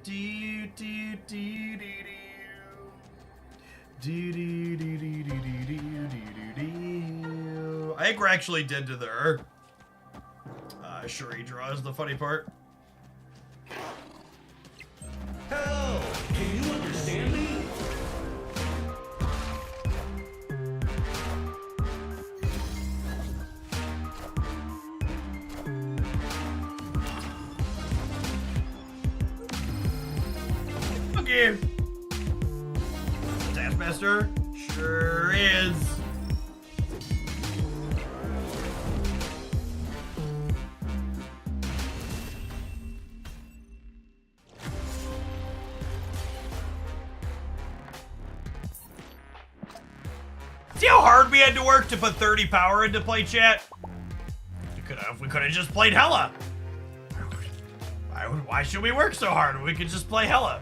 Speaker 1: Do do do do do do do do do do do do do. I think we're actually dead to there. Shuri draw is the funny part.
Speaker 10: Hello, can you understand me?
Speaker 1: Okay. Taskmaster sure is. See how hard we had to work to put 30 power into play, chat? We could have just played Hela. Why should we work so hard? We could just play Hela.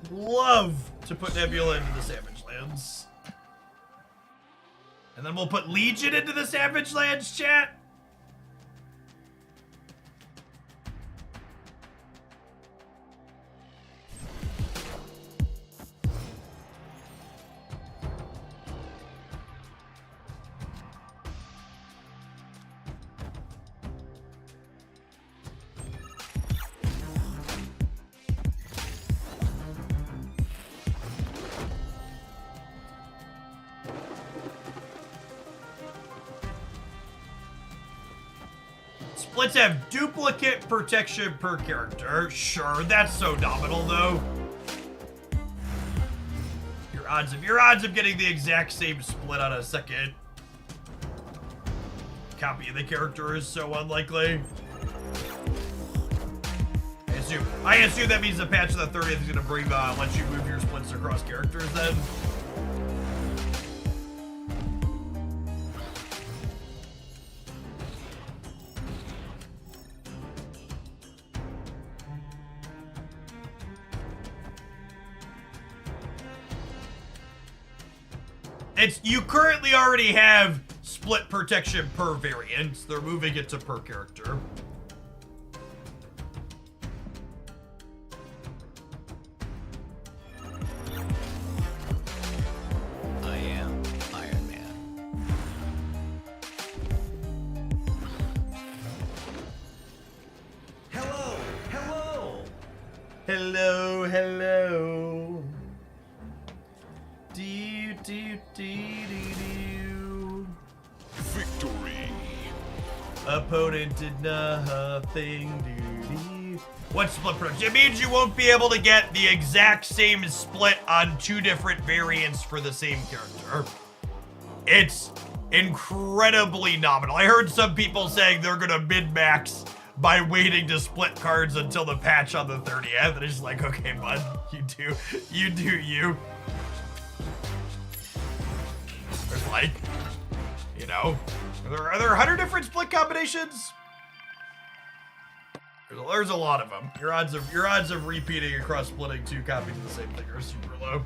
Speaker 1: Love to put Nebula into the Savage Lands. And then we'll put Legion into the Savage Lands, chat. Let's have duplicate protection per character. Sure, that's so nominal though. Your odds of getting the exact same split on a second copy of the character is so unlikely. I assume that means the patch of the 30th is gonna bring let you move your splits across characters then. You currently already have split protection per variant. They're moving it to per character.
Speaker 9: I am Iron Man.
Speaker 10: Hello, hello.
Speaker 1: Hello, hello. Do, do, do, do, do.
Speaker 8: Victory.
Speaker 1: Opponent did nothing. Do. What's split protection? It means you won't be able to get the exact same split on two different variants for the same character. It's incredibly nominal. I heard some people saying they're gonna min-max by waiting to split cards until the patch on the 30th. And it's just like, okay, bud, you do you. There's like, you know, are there 100 different split combinations? There's a lot of them. Your odds of repeating across splitting two copies of the same thing are super low.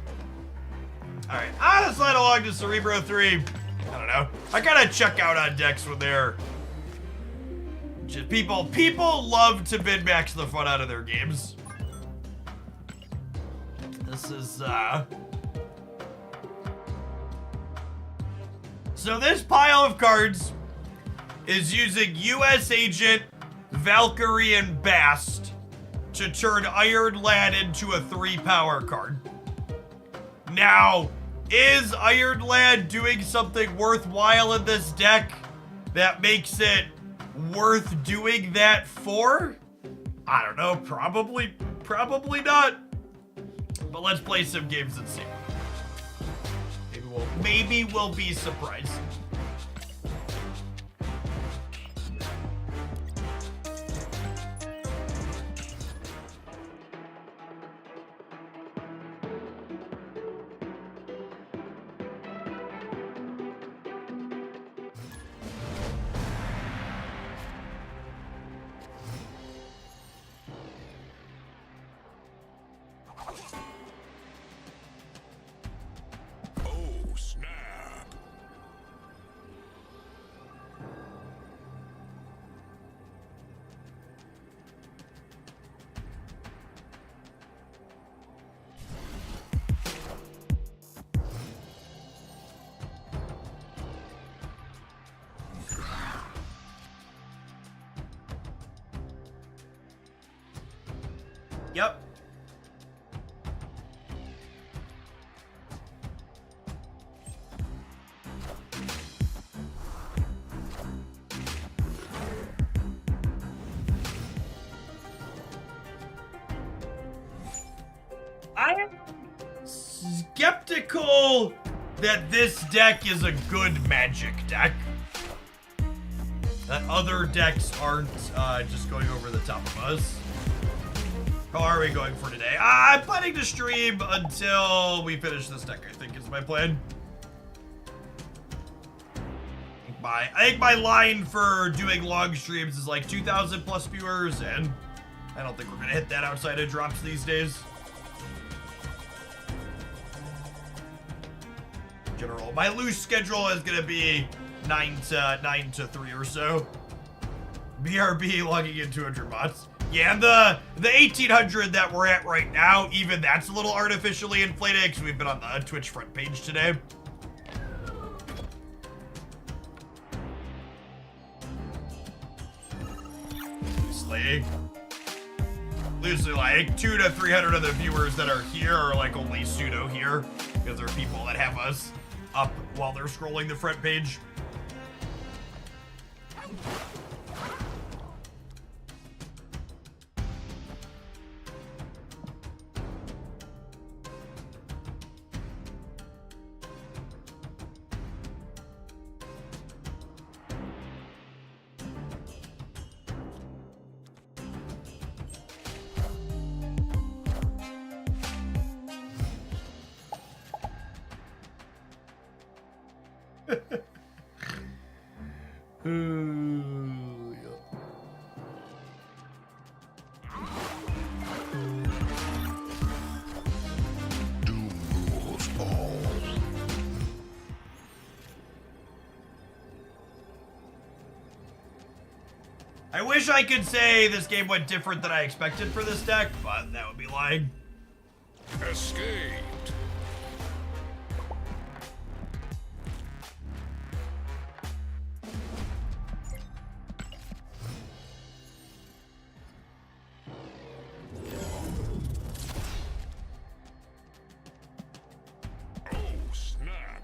Speaker 1: All right, let's slide along to Cerebro 3. I don't know. I kind of check out on decks when they're just people love to min-max the fun out of their games. This is so this pile of cards is using US Agent, Valkyrie, and Bast to turn Iron Lad into a 3-power card. Now, is Iron Lad doing something worthwhile in this deck that makes it worth doing that for? I don't know, probably not. But let's play some games and see. Maybe we'll be surprised.
Speaker 8: Oh, snap.
Speaker 1: Yep. I am skeptical that this deck is a good Magic deck. That other decks aren't just going over the top of us. How are we going for today? I'm planning to stream until we finish this deck, I think is my plan. I think my line for doing long streams is like 2,000 plus viewers, and I don't think we're gonna hit that outside of drops these days. In general, my loose schedule is gonna be 9 to 3 or so. BRB logging in 200 bots. Yeah, and the 1,800 that we're at right now, even that's a little artificially inflated because we've been on the Twitch front page today. Loosely, like 200 to 300 of the viewers that are here are like only pseudo here because there are people that have us up while they're scrolling the front page. Ooh, yeah.
Speaker 8: Doom rules all.
Speaker 1: I wish I could say this game went different than I expected for this deck, but that would be lying.
Speaker 8: Escaped. Oh, snap.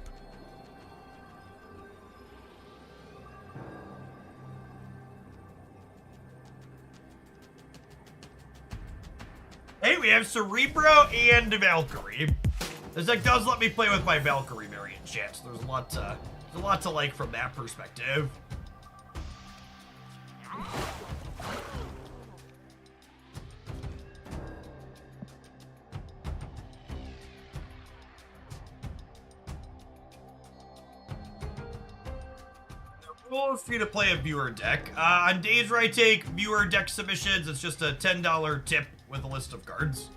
Speaker 1: Hey, we have Cerebro and Valkyrie. This deck does let me play with my Valkyrie variant chance. There's a lot to like from that perspective. Rules for you to play a viewer deck. On days where I take viewer deck submissions, it's just a $10 tip with a list of cards.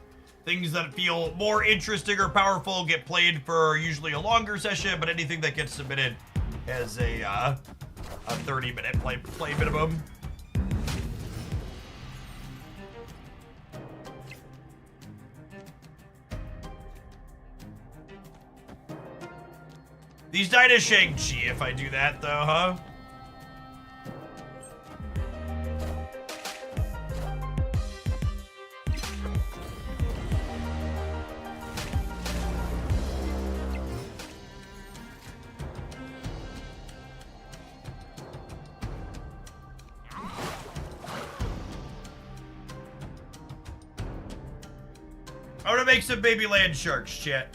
Speaker 1: Things that feel more interesting or powerful get played for usually a longer session, but anything that gets submitted has a 30-minute play minimum. These die to Shang-Chi if I do that, though, huh? I'm gonna make some baby land sharks, chat.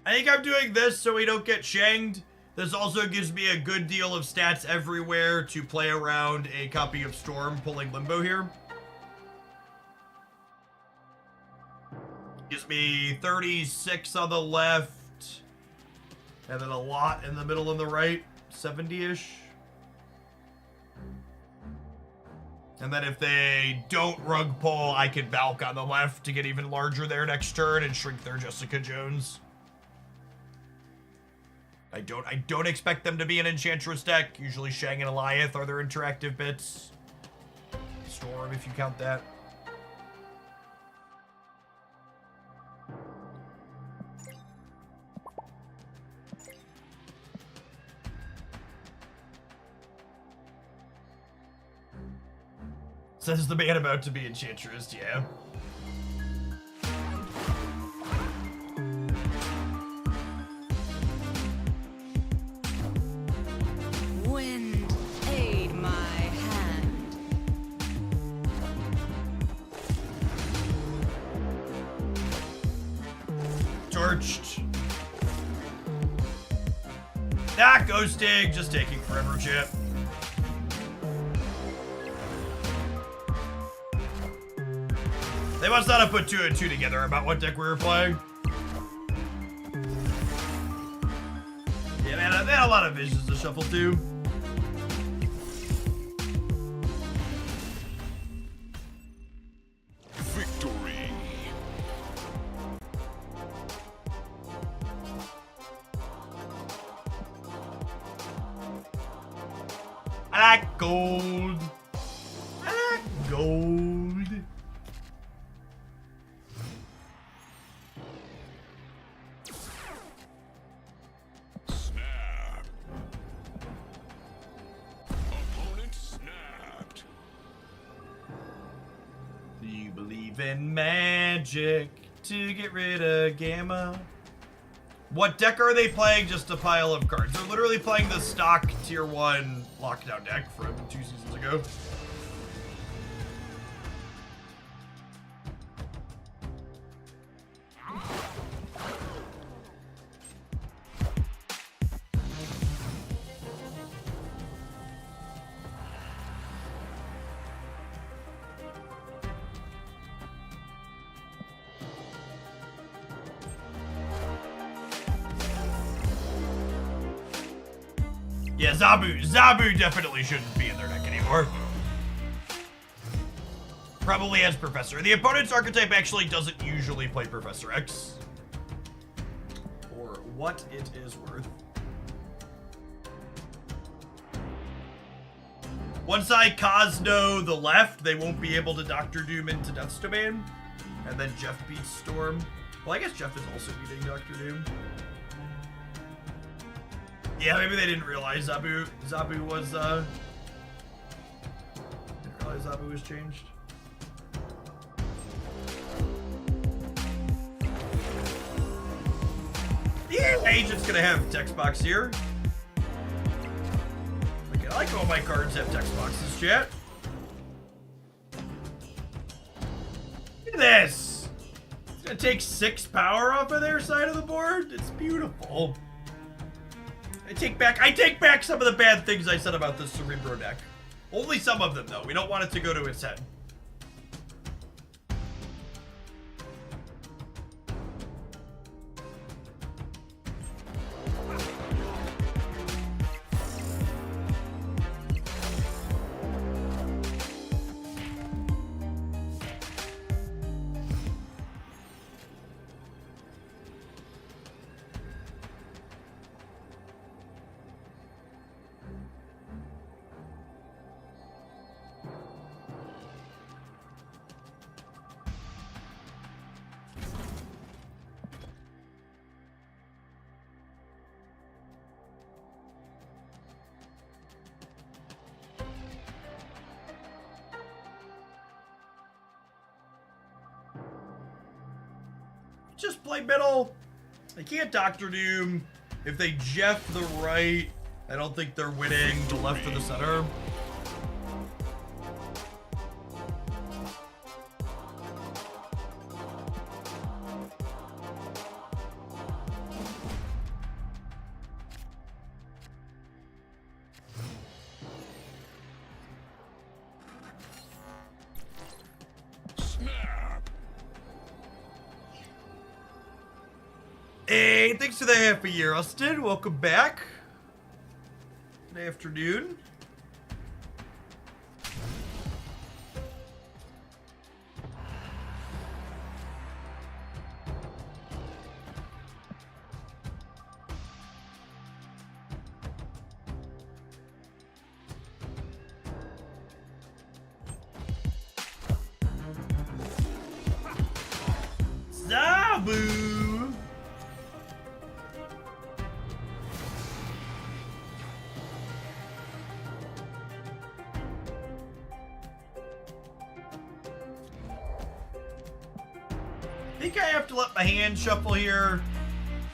Speaker 1: I think I'm doing this so we don't get shanged. This also gives me a good deal of stats everywhere to play around a copy of Storm pulling Limbo here. Gives me 36 on the left, and then a lot in the middle and the right, 70-ish. And then if they don't rug pull, I can Valk on the left to get even larger there next turn and shrink their Jessica Jones. I don't expect them to be an Enchantress deck. Usually Shang and Eliath are their interactive bits. Storm, if you count that. Says the man about to be Enchantress, yeah.
Speaker 12: Wind, aid my hand.
Speaker 1: Torched. Ah, ghosting, just taking forever, Chip. They must not have put 2 and 2 together about what deck we were playing. Yeah, man, they had a lot of visions to shuffle too.
Speaker 8: Victory.
Speaker 1: I like gold. I like gold.
Speaker 8: Snap. Opponent snapped.
Speaker 1: Do you believe in magic to get rid of Gamma? What deck are they playing? Just a pile of cards. They're literally playing the stock tier 1 lockdown deck from 2 seasons ago. Yeah, Zabu definitely shouldn't be in their deck anymore. Probably as Professor. The opponent's archetype actually doesn't usually play Professor X. For what it is worth. Once I Cosno the left, they won't be able to Doctor Doom into Death's Domain. And then Jeff beats Storm. Well, I guess Jeff is also beating Doctor Doom. Yeah, maybe they didn't realize Zabu was, didn't realize Zabu was changed. Yeah, Agent's gonna have text box here. I like all my cards have text boxes, chat. Look at this. It's gonna take 6 power off of their side of the board. It's beautiful. I take back some of the bad things I said about this Cerebro deck. Only some of them, though. We don't want it to go to its head. Just play middle. They can't Doctor Doom. If they Jeff the right, I don't think they're winning the left or the center. Hey, thanks for the half a year, Austin. Welcome back. Good afternoon. Zabu! I think I have to let my hand shuffle here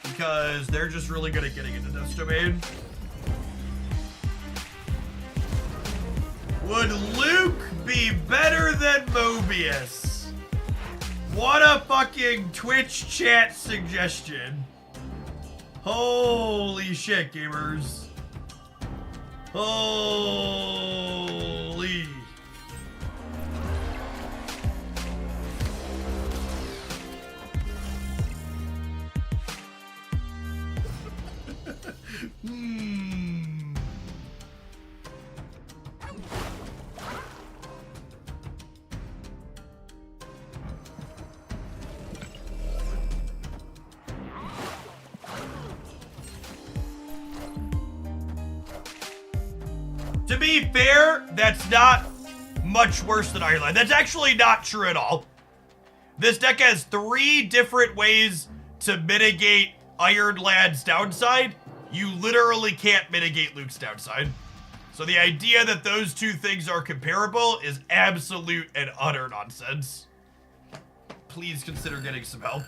Speaker 1: because they're just really good at getting into Death's Domain. Would Luke be better than Mobius? What a fucking Twitch chat suggestion. Holy shit, gamers. Holy. To be fair, that's not much worse than Iron Lad. That's actually not true at all. This deck has 3 different ways to mitigate Iron Lad's downside. You literally can't mitigate Luke's downside. So the idea that those 2 things are comparable is absolute and utter nonsense. Please consider getting some help.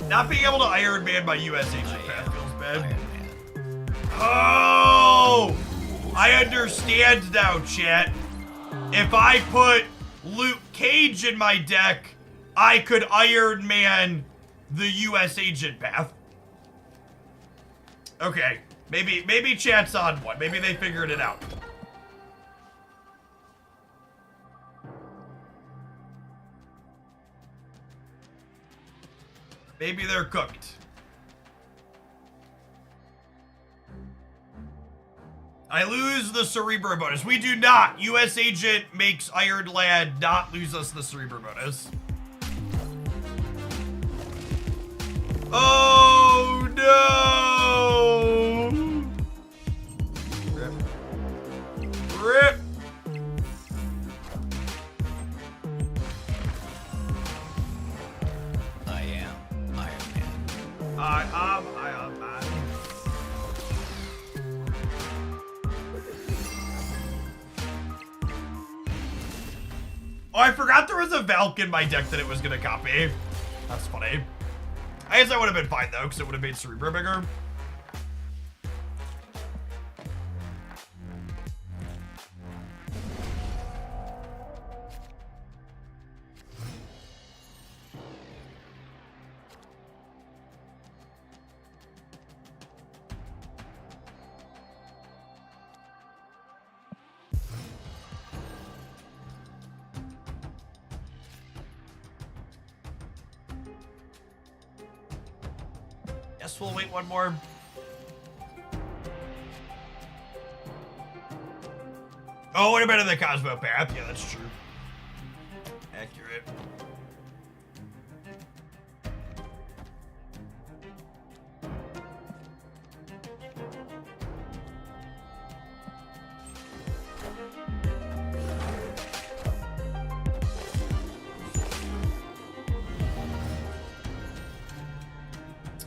Speaker 1: Not being able to Iron Man my US Agent path feels bad. Oh! I understand now, chat. If I put Luke Cage in my deck, I could Iron Man the US Agent path. Okay. Maybe chat's on one. Maybe they figured it out. Maybe they're cooked. I lose the Cerebro bonus. We do not. US Agent makes Iron Lad not lose us the Cerebro bonus. Oh no! Rip. Rip. I am man. Oh, I forgot there was a Valk in my deck that it was gonna copy. That's funny. I guess I would have been fine though, because it would have made Cerebro bigger. Guess we'll wait one more. Oh, what about the Cosmo path? Yeah, that's true. Accurate.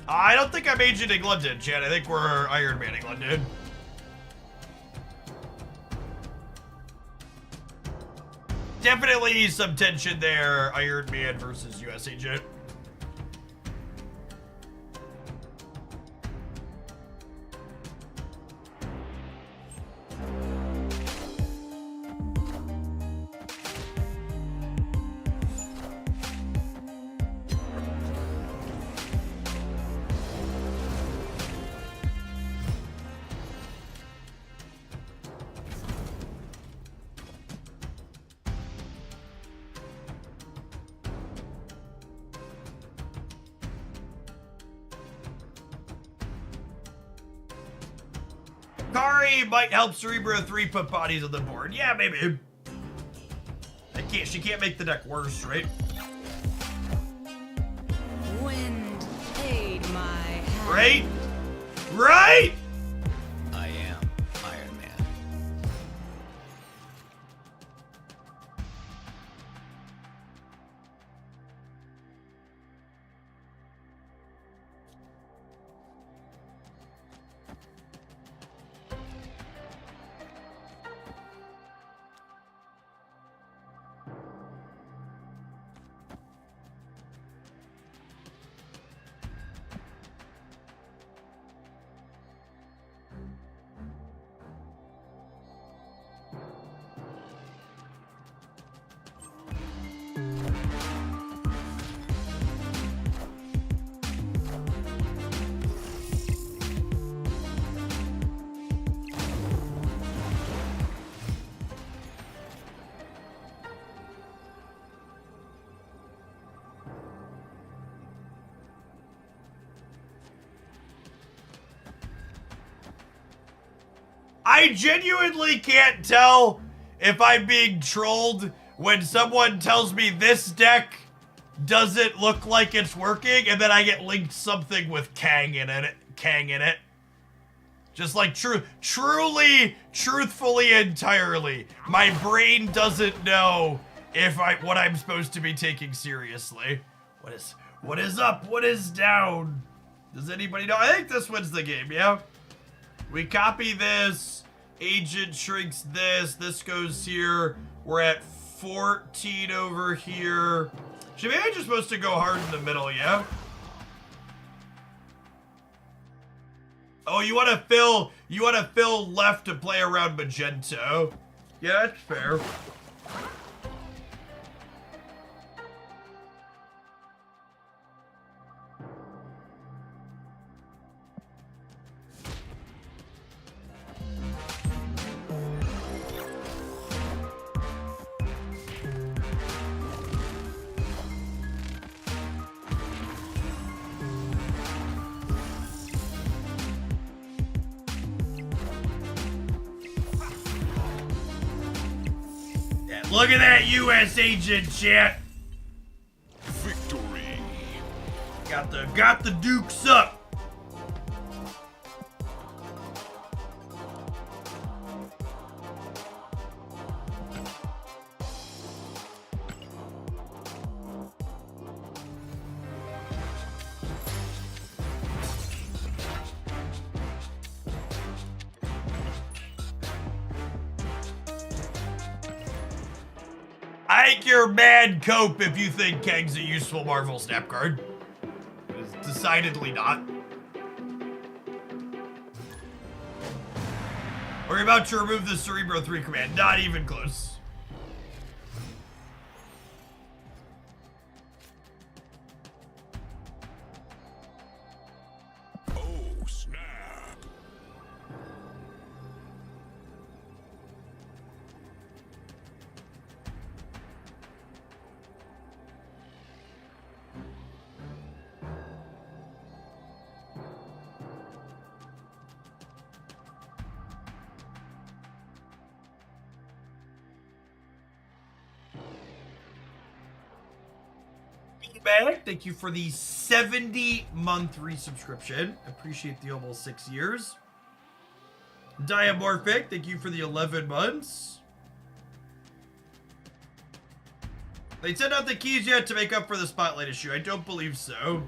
Speaker 1: I don't think I'm agenting London, Chad. I think we're Iron Manning London. Definitely some tension there, Iron Man versus US Agent. Kari might help Cerebro 3 put bodies on the board. Yeah, maybe. She can't make the deck worse, right?
Speaker 12: Wind aid my hand.
Speaker 1: Right? Right?
Speaker 9: I am Iron Man. I genuinely can't tell
Speaker 1: if I'm being trolled when someone tells me this deck doesn't look like it's working, and then I get linked something with Kang in it. Just like truthfully, entirely. My brain doesn't know what I'm supposed to be taking seriously. What is up? What is down? Does anybody know? I think this wins the game, yeah? We copy this. Agent shrinks this. This goes here. We're at 14 over here. Should maybe I'm just supposed to go hard in the middle, yeah? Oh, you want to fill left to play around Magento. Yeah, that's fair. Look at that U.S. agent, chat.
Speaker 8: Victory.
Speaker 1: Got the dukes up. I think you're mad cope if you think Kang's a useful Marvel Snap card. It's decidedly not. We're about to remove the Cerebro 3 command. Not even close.
Speaker 8: Oh, snap.
Speaker 1: Back. Thank you for the 70-month resubscription. Appreciate the almost 6 years. Diamorphic, thank you for the 11 months. They sent out the keys yet to make up for the spotlight issue? I don't believe so.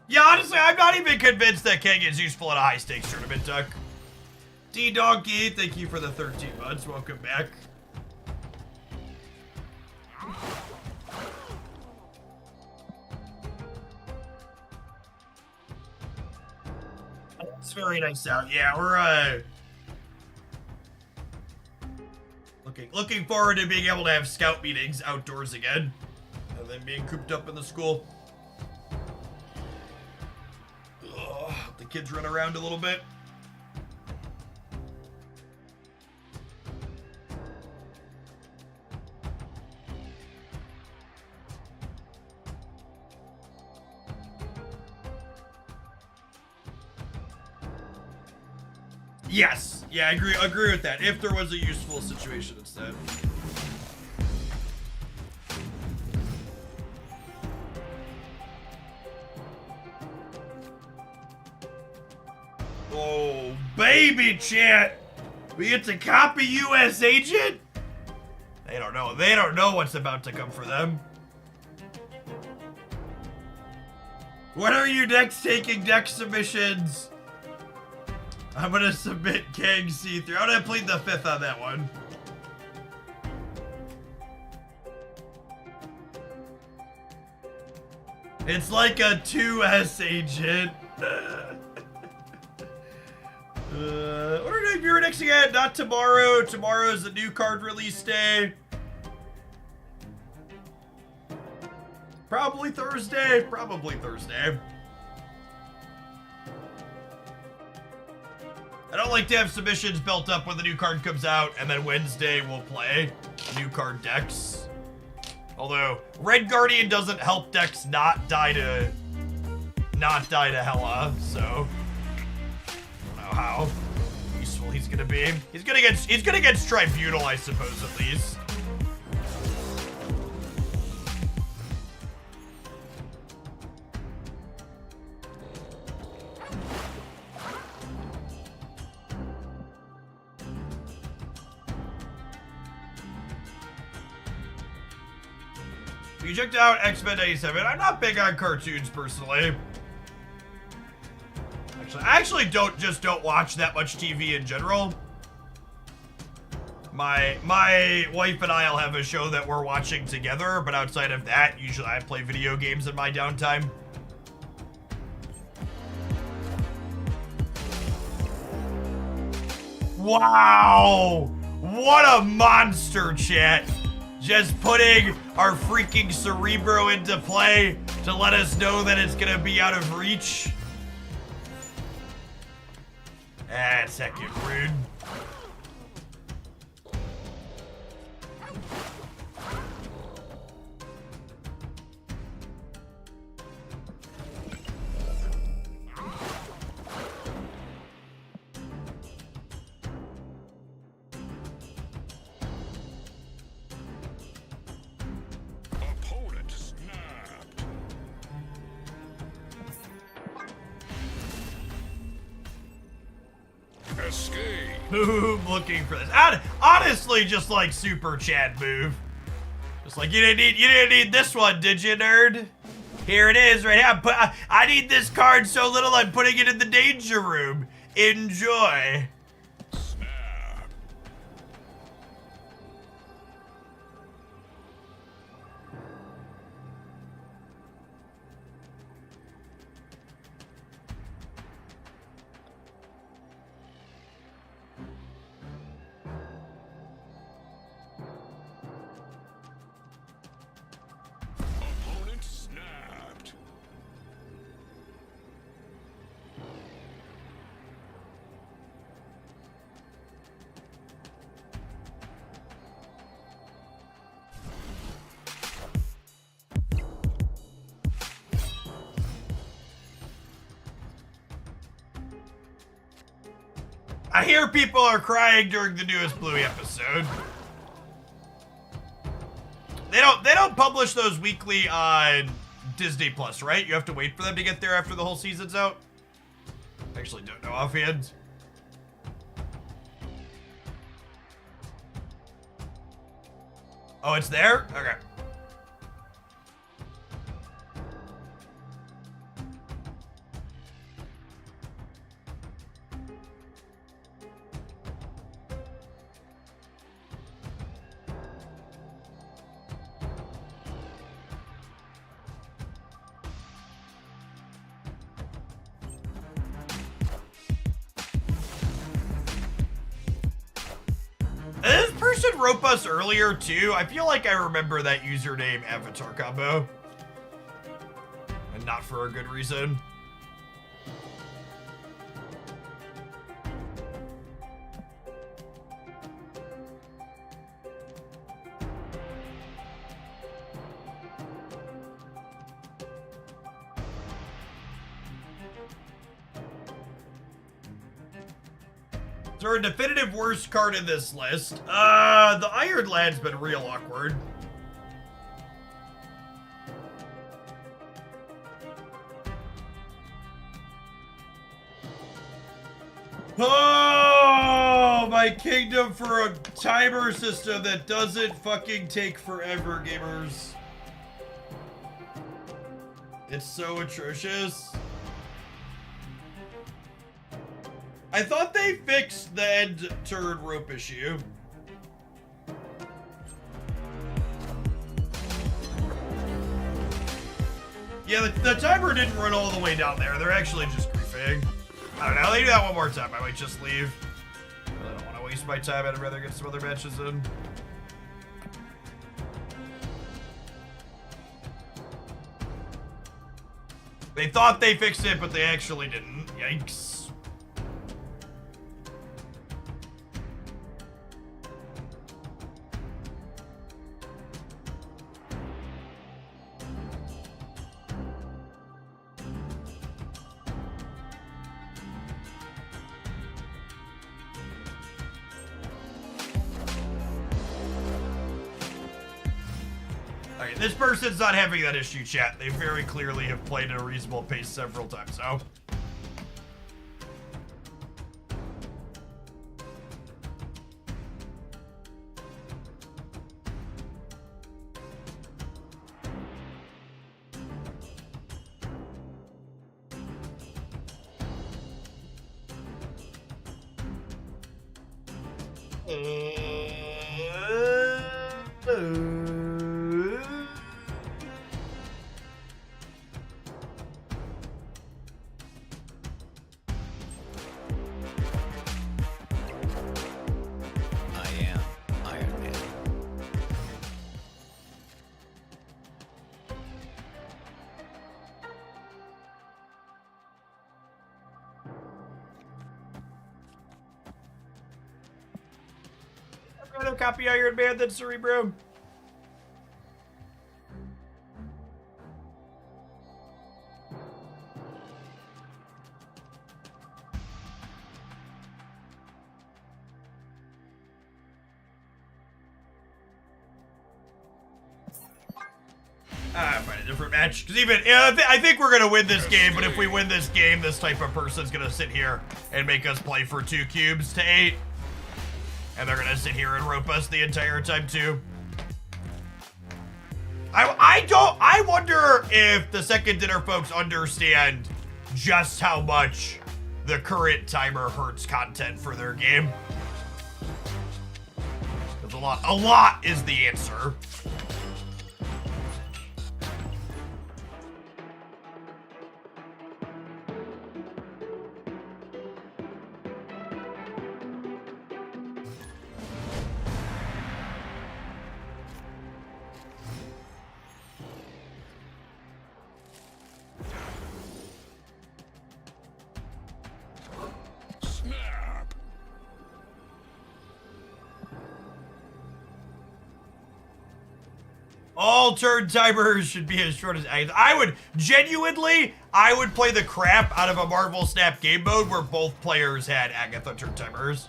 Speaker 1: Yeah, honestly, I'm not even convinced that Kang is useful in a high-stakes tournament, Duck. D-Donkey, thank you for the 13 months. Welcome back. It's very nice out. Yeah, we're looking forward to being able to have scout meetings outdoors again, and then being cooped up in the school. Ugh, the kids run around a little bit. Yes. Yeah, I agree with that. If there was a useful situation instead. Oh, baby chat. We get to copy U.S. agent? They don't know. They don't know what's about to come for them. When are you next taking deck submissions? I'm gonna submit Kang C3. I'm gonna plead the 5th on that one. It's like a 2S agent. What are we doing next again? Not tomorrow. Tomorrow's the new card release day. Probably Thursday. Probably Thursday. I don't like to have submissions built up when the new card comes out, and then Wednesday we'll play new card decks. Although, Red Guardian doesn't help decks not die to Hela, so... I don't know. how useful he's gonna be. He's gonna get Tribunal, I suppose, at least. You checked out X-Men 97. I'm not big on cartoons personally. I actually don't watch that much TV in general. My wife and I'll have a show that we're watching together, but outside of that, usually I play video games in my downtime. Wow! What a monster, chat! Just putting our freaking Cerebro into play to let us know that it's gonna be out of reach. That's heckin' rude.
Speaker 8: Opponent snapped. Escape.
Speaker 1: Move looking for this. Honestly, just like super chat move. Just like you didn't need this one, did you, nerd? Here it is, right here. I need this card so little I'm putting it in the danger room. Enjoy.
Speaker 8: Snap. Opponent snapped.
Speaker 1: I hear people are crying during the newest Bluey episode. They don't publish those weekly on Disney Plus, right? You have to wait for them to get there after the whole season's out. I actually don't know offhand. Oh, it's there? Okay. This person wrote us earlier too. I feel like I remember that username avatar combo. And not for a good reason. Is there a definitive worst card in this list? The Iron Lad's been real awkward. Oh, my kingdom for a timer system that doesn't fucking take forever, gamers. It's so atrocious. I thought they fixed the end turn rope issue. Yeah, the timer didn't run all the way down there. They're actually just griefing. I don't know. They do that one more time. I might just leave. I don't want to waste my time. I'd rather get some other matches in. They thought they fixed it, but they actually didn't. Yikes. Alright, this person's not having that issue, chat. They very clearly have played at a reasonable pace several times, so.
Speaker 9: I am Iron Man.
Speaker 1: I'd rather copy Iron Man than Cerebro. Find a different match. Because even, I think we're going to win this game, but if we win this game, this type of person's going to sit here and make us play for 2 cubes to 8. And they're going to sit here and rope us the entire time, too. I wonder if the second dinner folks understand just how much the current timer hurts content for their game. There's a lot is the answer.
Speaker 8: Snap.
Speaker 1: All turn timers should be as short as I would play the crap out of a Marvel Snap game mode where both players had Agatha turn timers.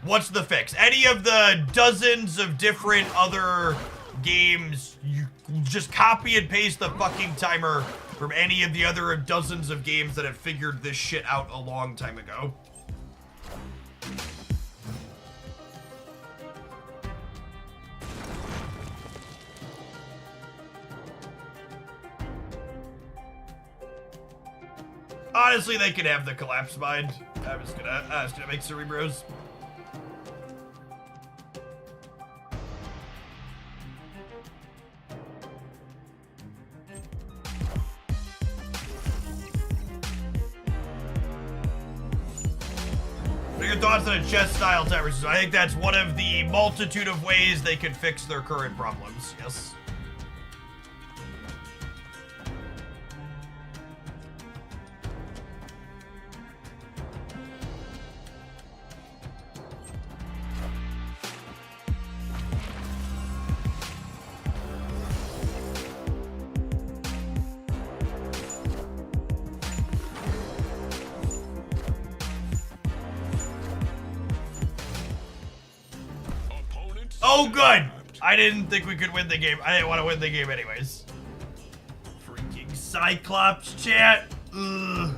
Speaker 1: What's the fix? Any of the dozens of different other games, you just copy and paste the fucking timer from any of the other dozens of games that have figured this shit out a long time ago. Honestly, they could have the collapse mind. I was gonna make Cerebros. What are your thoughts on a chess-style timer system? I think that's one of the multitude of ways they could fix their current problems. Yes. Oh, good! I didn't think we could win the game. I didn't want to win the game anyways. Freaking Cyclops chat. Ugh.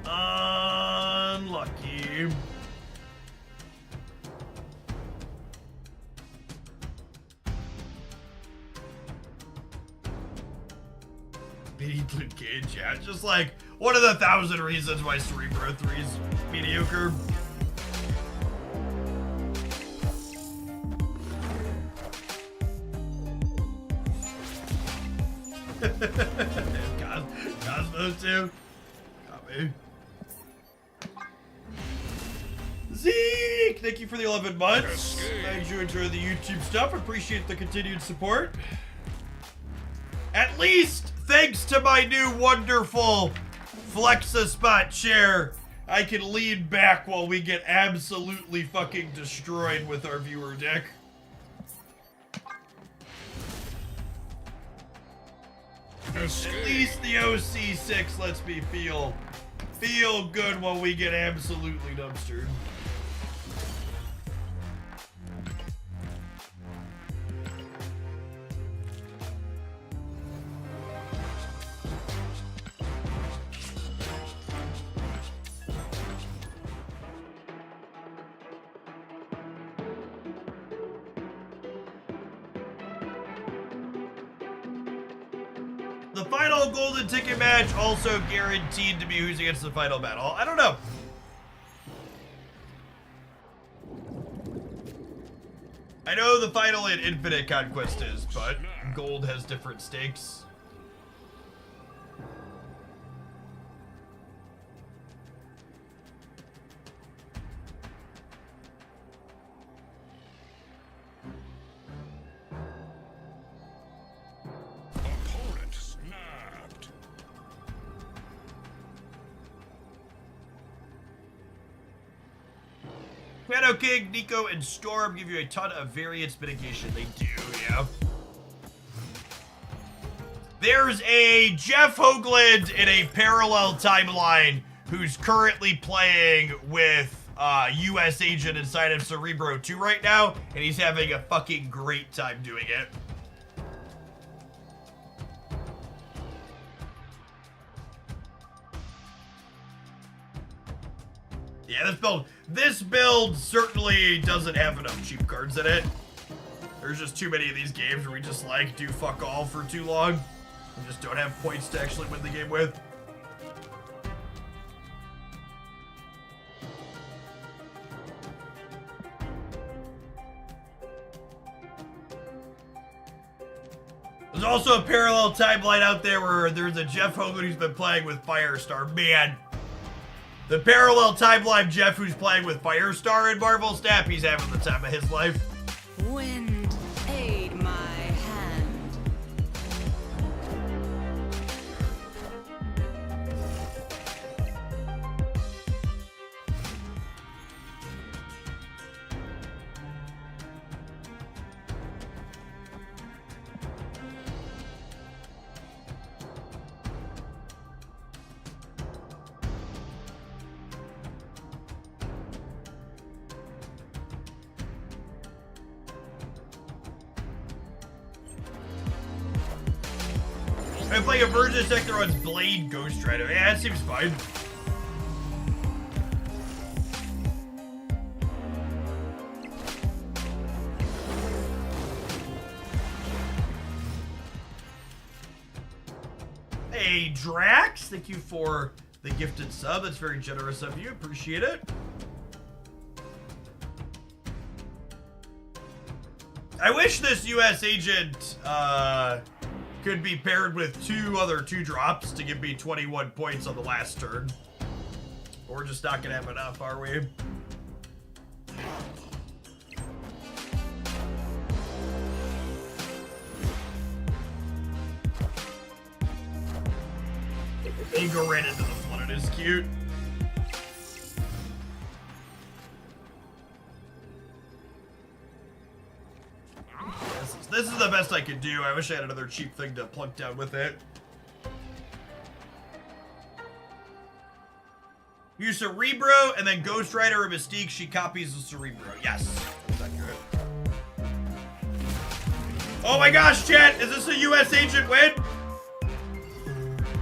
Speaker 1: Unlucky. Luke Cage, yeah. Just like one of the 1,000 reasons why Cerebro 3 is mediocre. Cosmos too. Copy. Zeke, thank you for the 11 months. Glad you enjoy the YouTube stuff. Appreciate the continued support. At least, thanks to my new wonderful Flex-a-Spot chair, I can lean back while we get absolutely fucking destroyed with our viewer deck. At least the OC6 lets me feel good while we get absolutely dumpstered. the final golden ticket match also guaranteed to be who's against the final battle. I don't know. I know the final in Infinite Conquest is, but gold has different stakes.
Speaker 8: Opponent snapped.
Speaker 1: Shadow King, Nico, and Storm give you a ton of variance mitigation. They do, yeah. There's a Jeff Hoagland in a parallel timeline who's currently playing with US Agent inside of Cerebro 2 right now, and he's having a fucking great time doing it. Yeah, this build certainly doesn't have enough cheap cards in it. There's just too many of these games where we just like do fuck all for too long. We just don't have points to actually win the game with. There's also a parallel timeline out there where there's a Jeff Hoagland who's been playing with Firestar. Man, the parallel timeline Jeff who's playing with Firestar in Marvel Snap, he's having the time of his life.
Speaker 12: Wind, aid my hand.
Speaker 1: I'm playing a version of Sectoron's Blade Ghost Rider. Yeah, that seems fine. Hey, Drax, thank you for the gifted sub. That's very generous of you. Appreciate it. I wish this US Agent, could be paired with two other 2-drops to give me 21 points on the last turn. But we're just not gonna have enough, are we? Ingo ran into the flood. It is cute. This is the best I could do. I wish I had another cheap thing to plunk down with it. Use Cerebro and then Ghost Rider or Mystique. She copies the Cerebro. Yes. That's accurate. Oh my gosh, chat. Is this a US Agent win?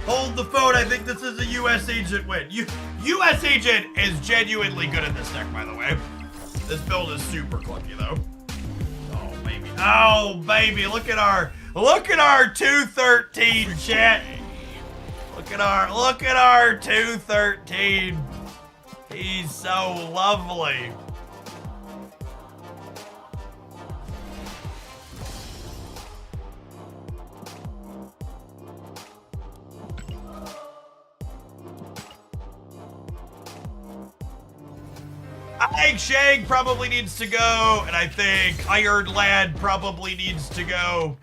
Speaker 1: Hold the phone. I think this is a US Agent win. US Agent is genuinely good in this deck, by the way. This build is super clunky, though. Oh baby, look at our 213 chat. Look at our 213. He's so lovely. I think Shang probably needs to go, and I think Iron Lad probably needs to go.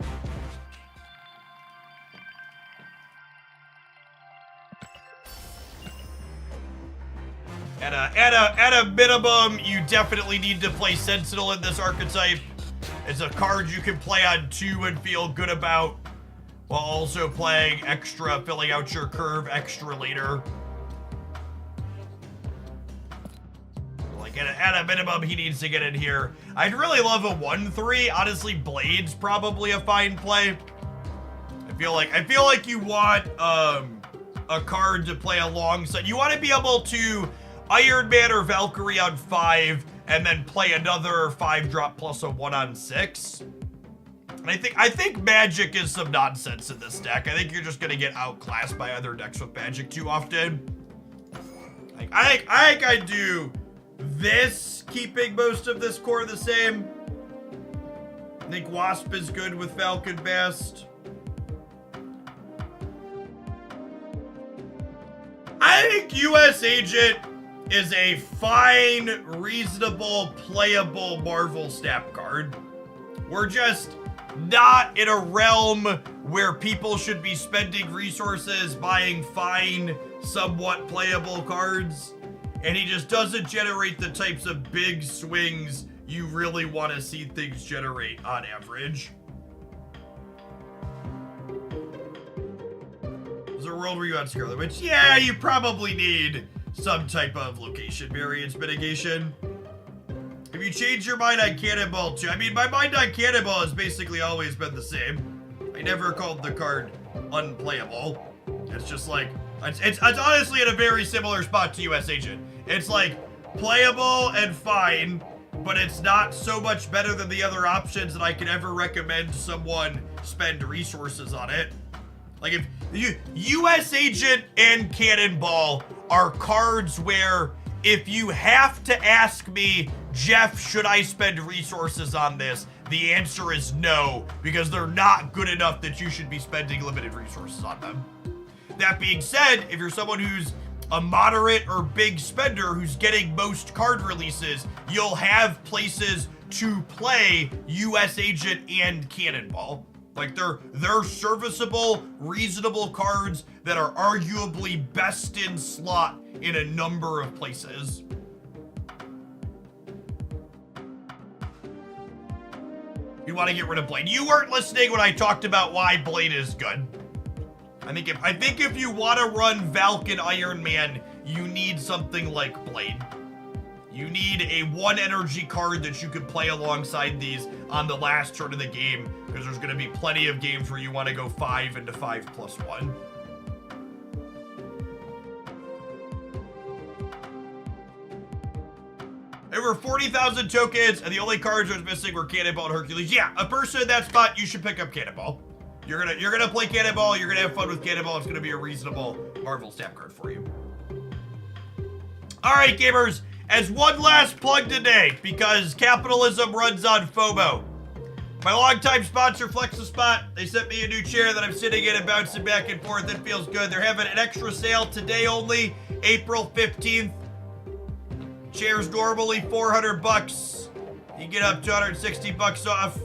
Speaker 1: At a minimum, you definitely need to play Sentinel in this archetype. It's a card you can play on 2 and feel good about, while also playing extra, filling out your curve extra later. At a minimum, he needs to get in here. I'd really love a 1-3. Honestly, Blade's probably a fine play. I feel like you want a card to play alongside. You want to be able to Iron Man or Valkyrie on 5 and then play another 5-drop plus a 1 on 6. And I think magic is some nonsense in this deck. I think you're just gonna get outclassed by other decks with magic too often. Like, I think I do this, keeping most of this core the same. I think Wasp is good with Falcon best. I think US Agent is a fine, reasonable, playable Marvel Snap card. We're just not in a realm where people should be spending resources buying fine, somewhat playable cards. And he just doesn't generate the types of big swings you really want to see things generate on average. Is there a world where you on Scarlet Witch? Yeah, you probably need some type of location variance mitigation. If you change your mind on Cannonball too, I mean, my mind on Cannonball has basically always been the same. I never called the card unplayable. It's just like, it's honestly in a very similar spot to US Agent. It's like playable and fine, but it's not so much better than the other options that I could ever recommend someone spend resources on it. Like, if US Agent and Cannonball are cards where if you have to ask me, Jeff, should I spend resources on this? The answer is no, because they're not good enough that you should be spending limited resources on them. That being said, if you're someone who's a moderate or big spender who's getting most card releases, you'll have places to play US Agent and Cannonball. Like, they're serviceable, reasonable cards that are arguably best in slot in a number of places. You want to get rid of Blade. You weren't listening when I talked about why Blade is good. I think if you want to run Valk and Iron Man, you need something like Blade. You need a 1 energy card that you can play alongside these on the last turn of the game, because there's going to be plenty of games where you want to go 5 into 5+1. Over 40,000 tokens, and the only cards I was missing were Cannonball and Hercules. Yeah, a person in that spot, you should pick up Cannonball. You're gonna play Cannonball, you're gonna have fun with Cannonball, it's gonna be a reasonable Marvel Snap card for you. Alright, gamers, as one last plug today, because capitalism runs on FOMO. My longtime sponsor, FlexiSpot, they sent me a new chair that I'm sitting in and bouncing back and forth. It feels good. They're having an extra sale today only, April 15th. Chair's normally $400. You get up $260 off.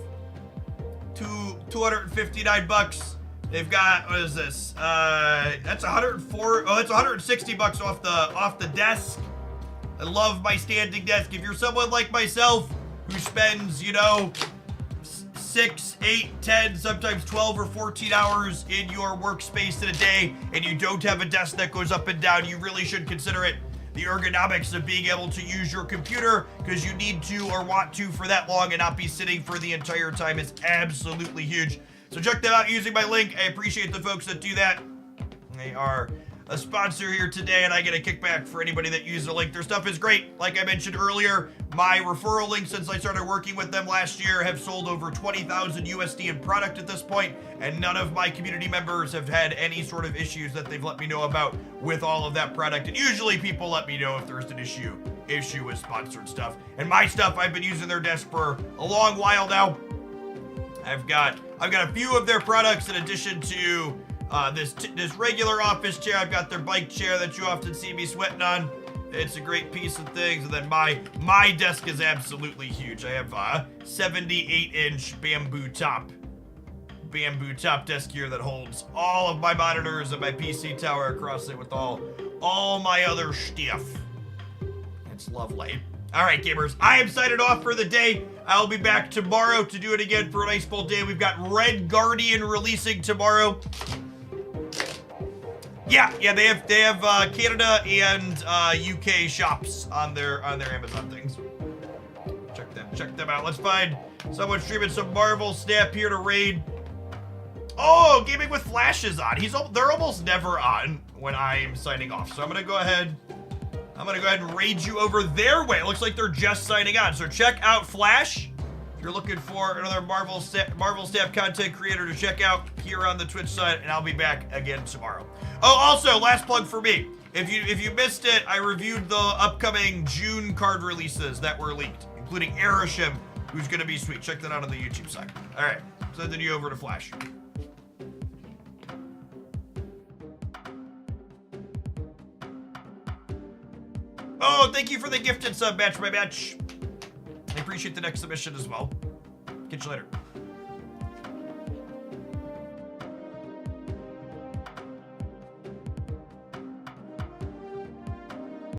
Speaker 1: $259. They've got, what is this? That's $160 off the desk. I love my standing desk. If you're someone like myself who spends, 6, 8, 10, sometimes 12 or 14 hours in your workspace in a day, and you don't have a desk that goes up and down, you really should consider it. The ergonomics of being able to use your computer because you need to or want to for that long and not be sitting for the entire time is absolutely huge. So check that out using my link. I appreciate the folks that do that. They are a sponsor here today, and I get a kickback for anybody that uses the link. Their stuff is great. Like I mentioned earlier, my referral links since I started working with them last year have sold over 20,000 USD in product at this point, and none of my community members have had any sort of issues that they've let me know about with all of that product. And usually people let me know if there's an issue with sponsored stuff. And my stuff, I've been using their desk for a long while now. I've got a few of their products in addition to this regular office chair. I've got their bike chair that you often see me sweating on. It's a great piece of things. And then my desk is absolutely huge. I have a 78-inch bamboo top desk here that holds all of my monitors and my PC tower across it with all my other stuff. It's lovely. All right, gamers, I am signing off for the day. I'll be back tomorrow to do it again for a nice full day. We've got Red Guardian releasing tomorrow. Yeah, they have Canada and UK shops on their Amazon things. Check them out. Let's find someone streaming some Marvel Snap here to raid. Oh, Gaming with Flash is on. They're almost never on when I'm signing off. So I'm gonna go ahead and raid you over their way. It looks like they're just signing on. So check out Flash. If you're looking for another Marvel Staff content creator to check out here on the Twitch side, and I'll be back again tomorrow. Oh, also, last plug for me. If you missed it, I reviewed the upcoming June card releases that were leaked, including Aeroshim, who's gonna be sweet. Check that out on the YouTube side. All right, sending you over to Flash. Oh, thank you for the gifted sub, Match by Match. I appreciate the next submission as well. Catch you later.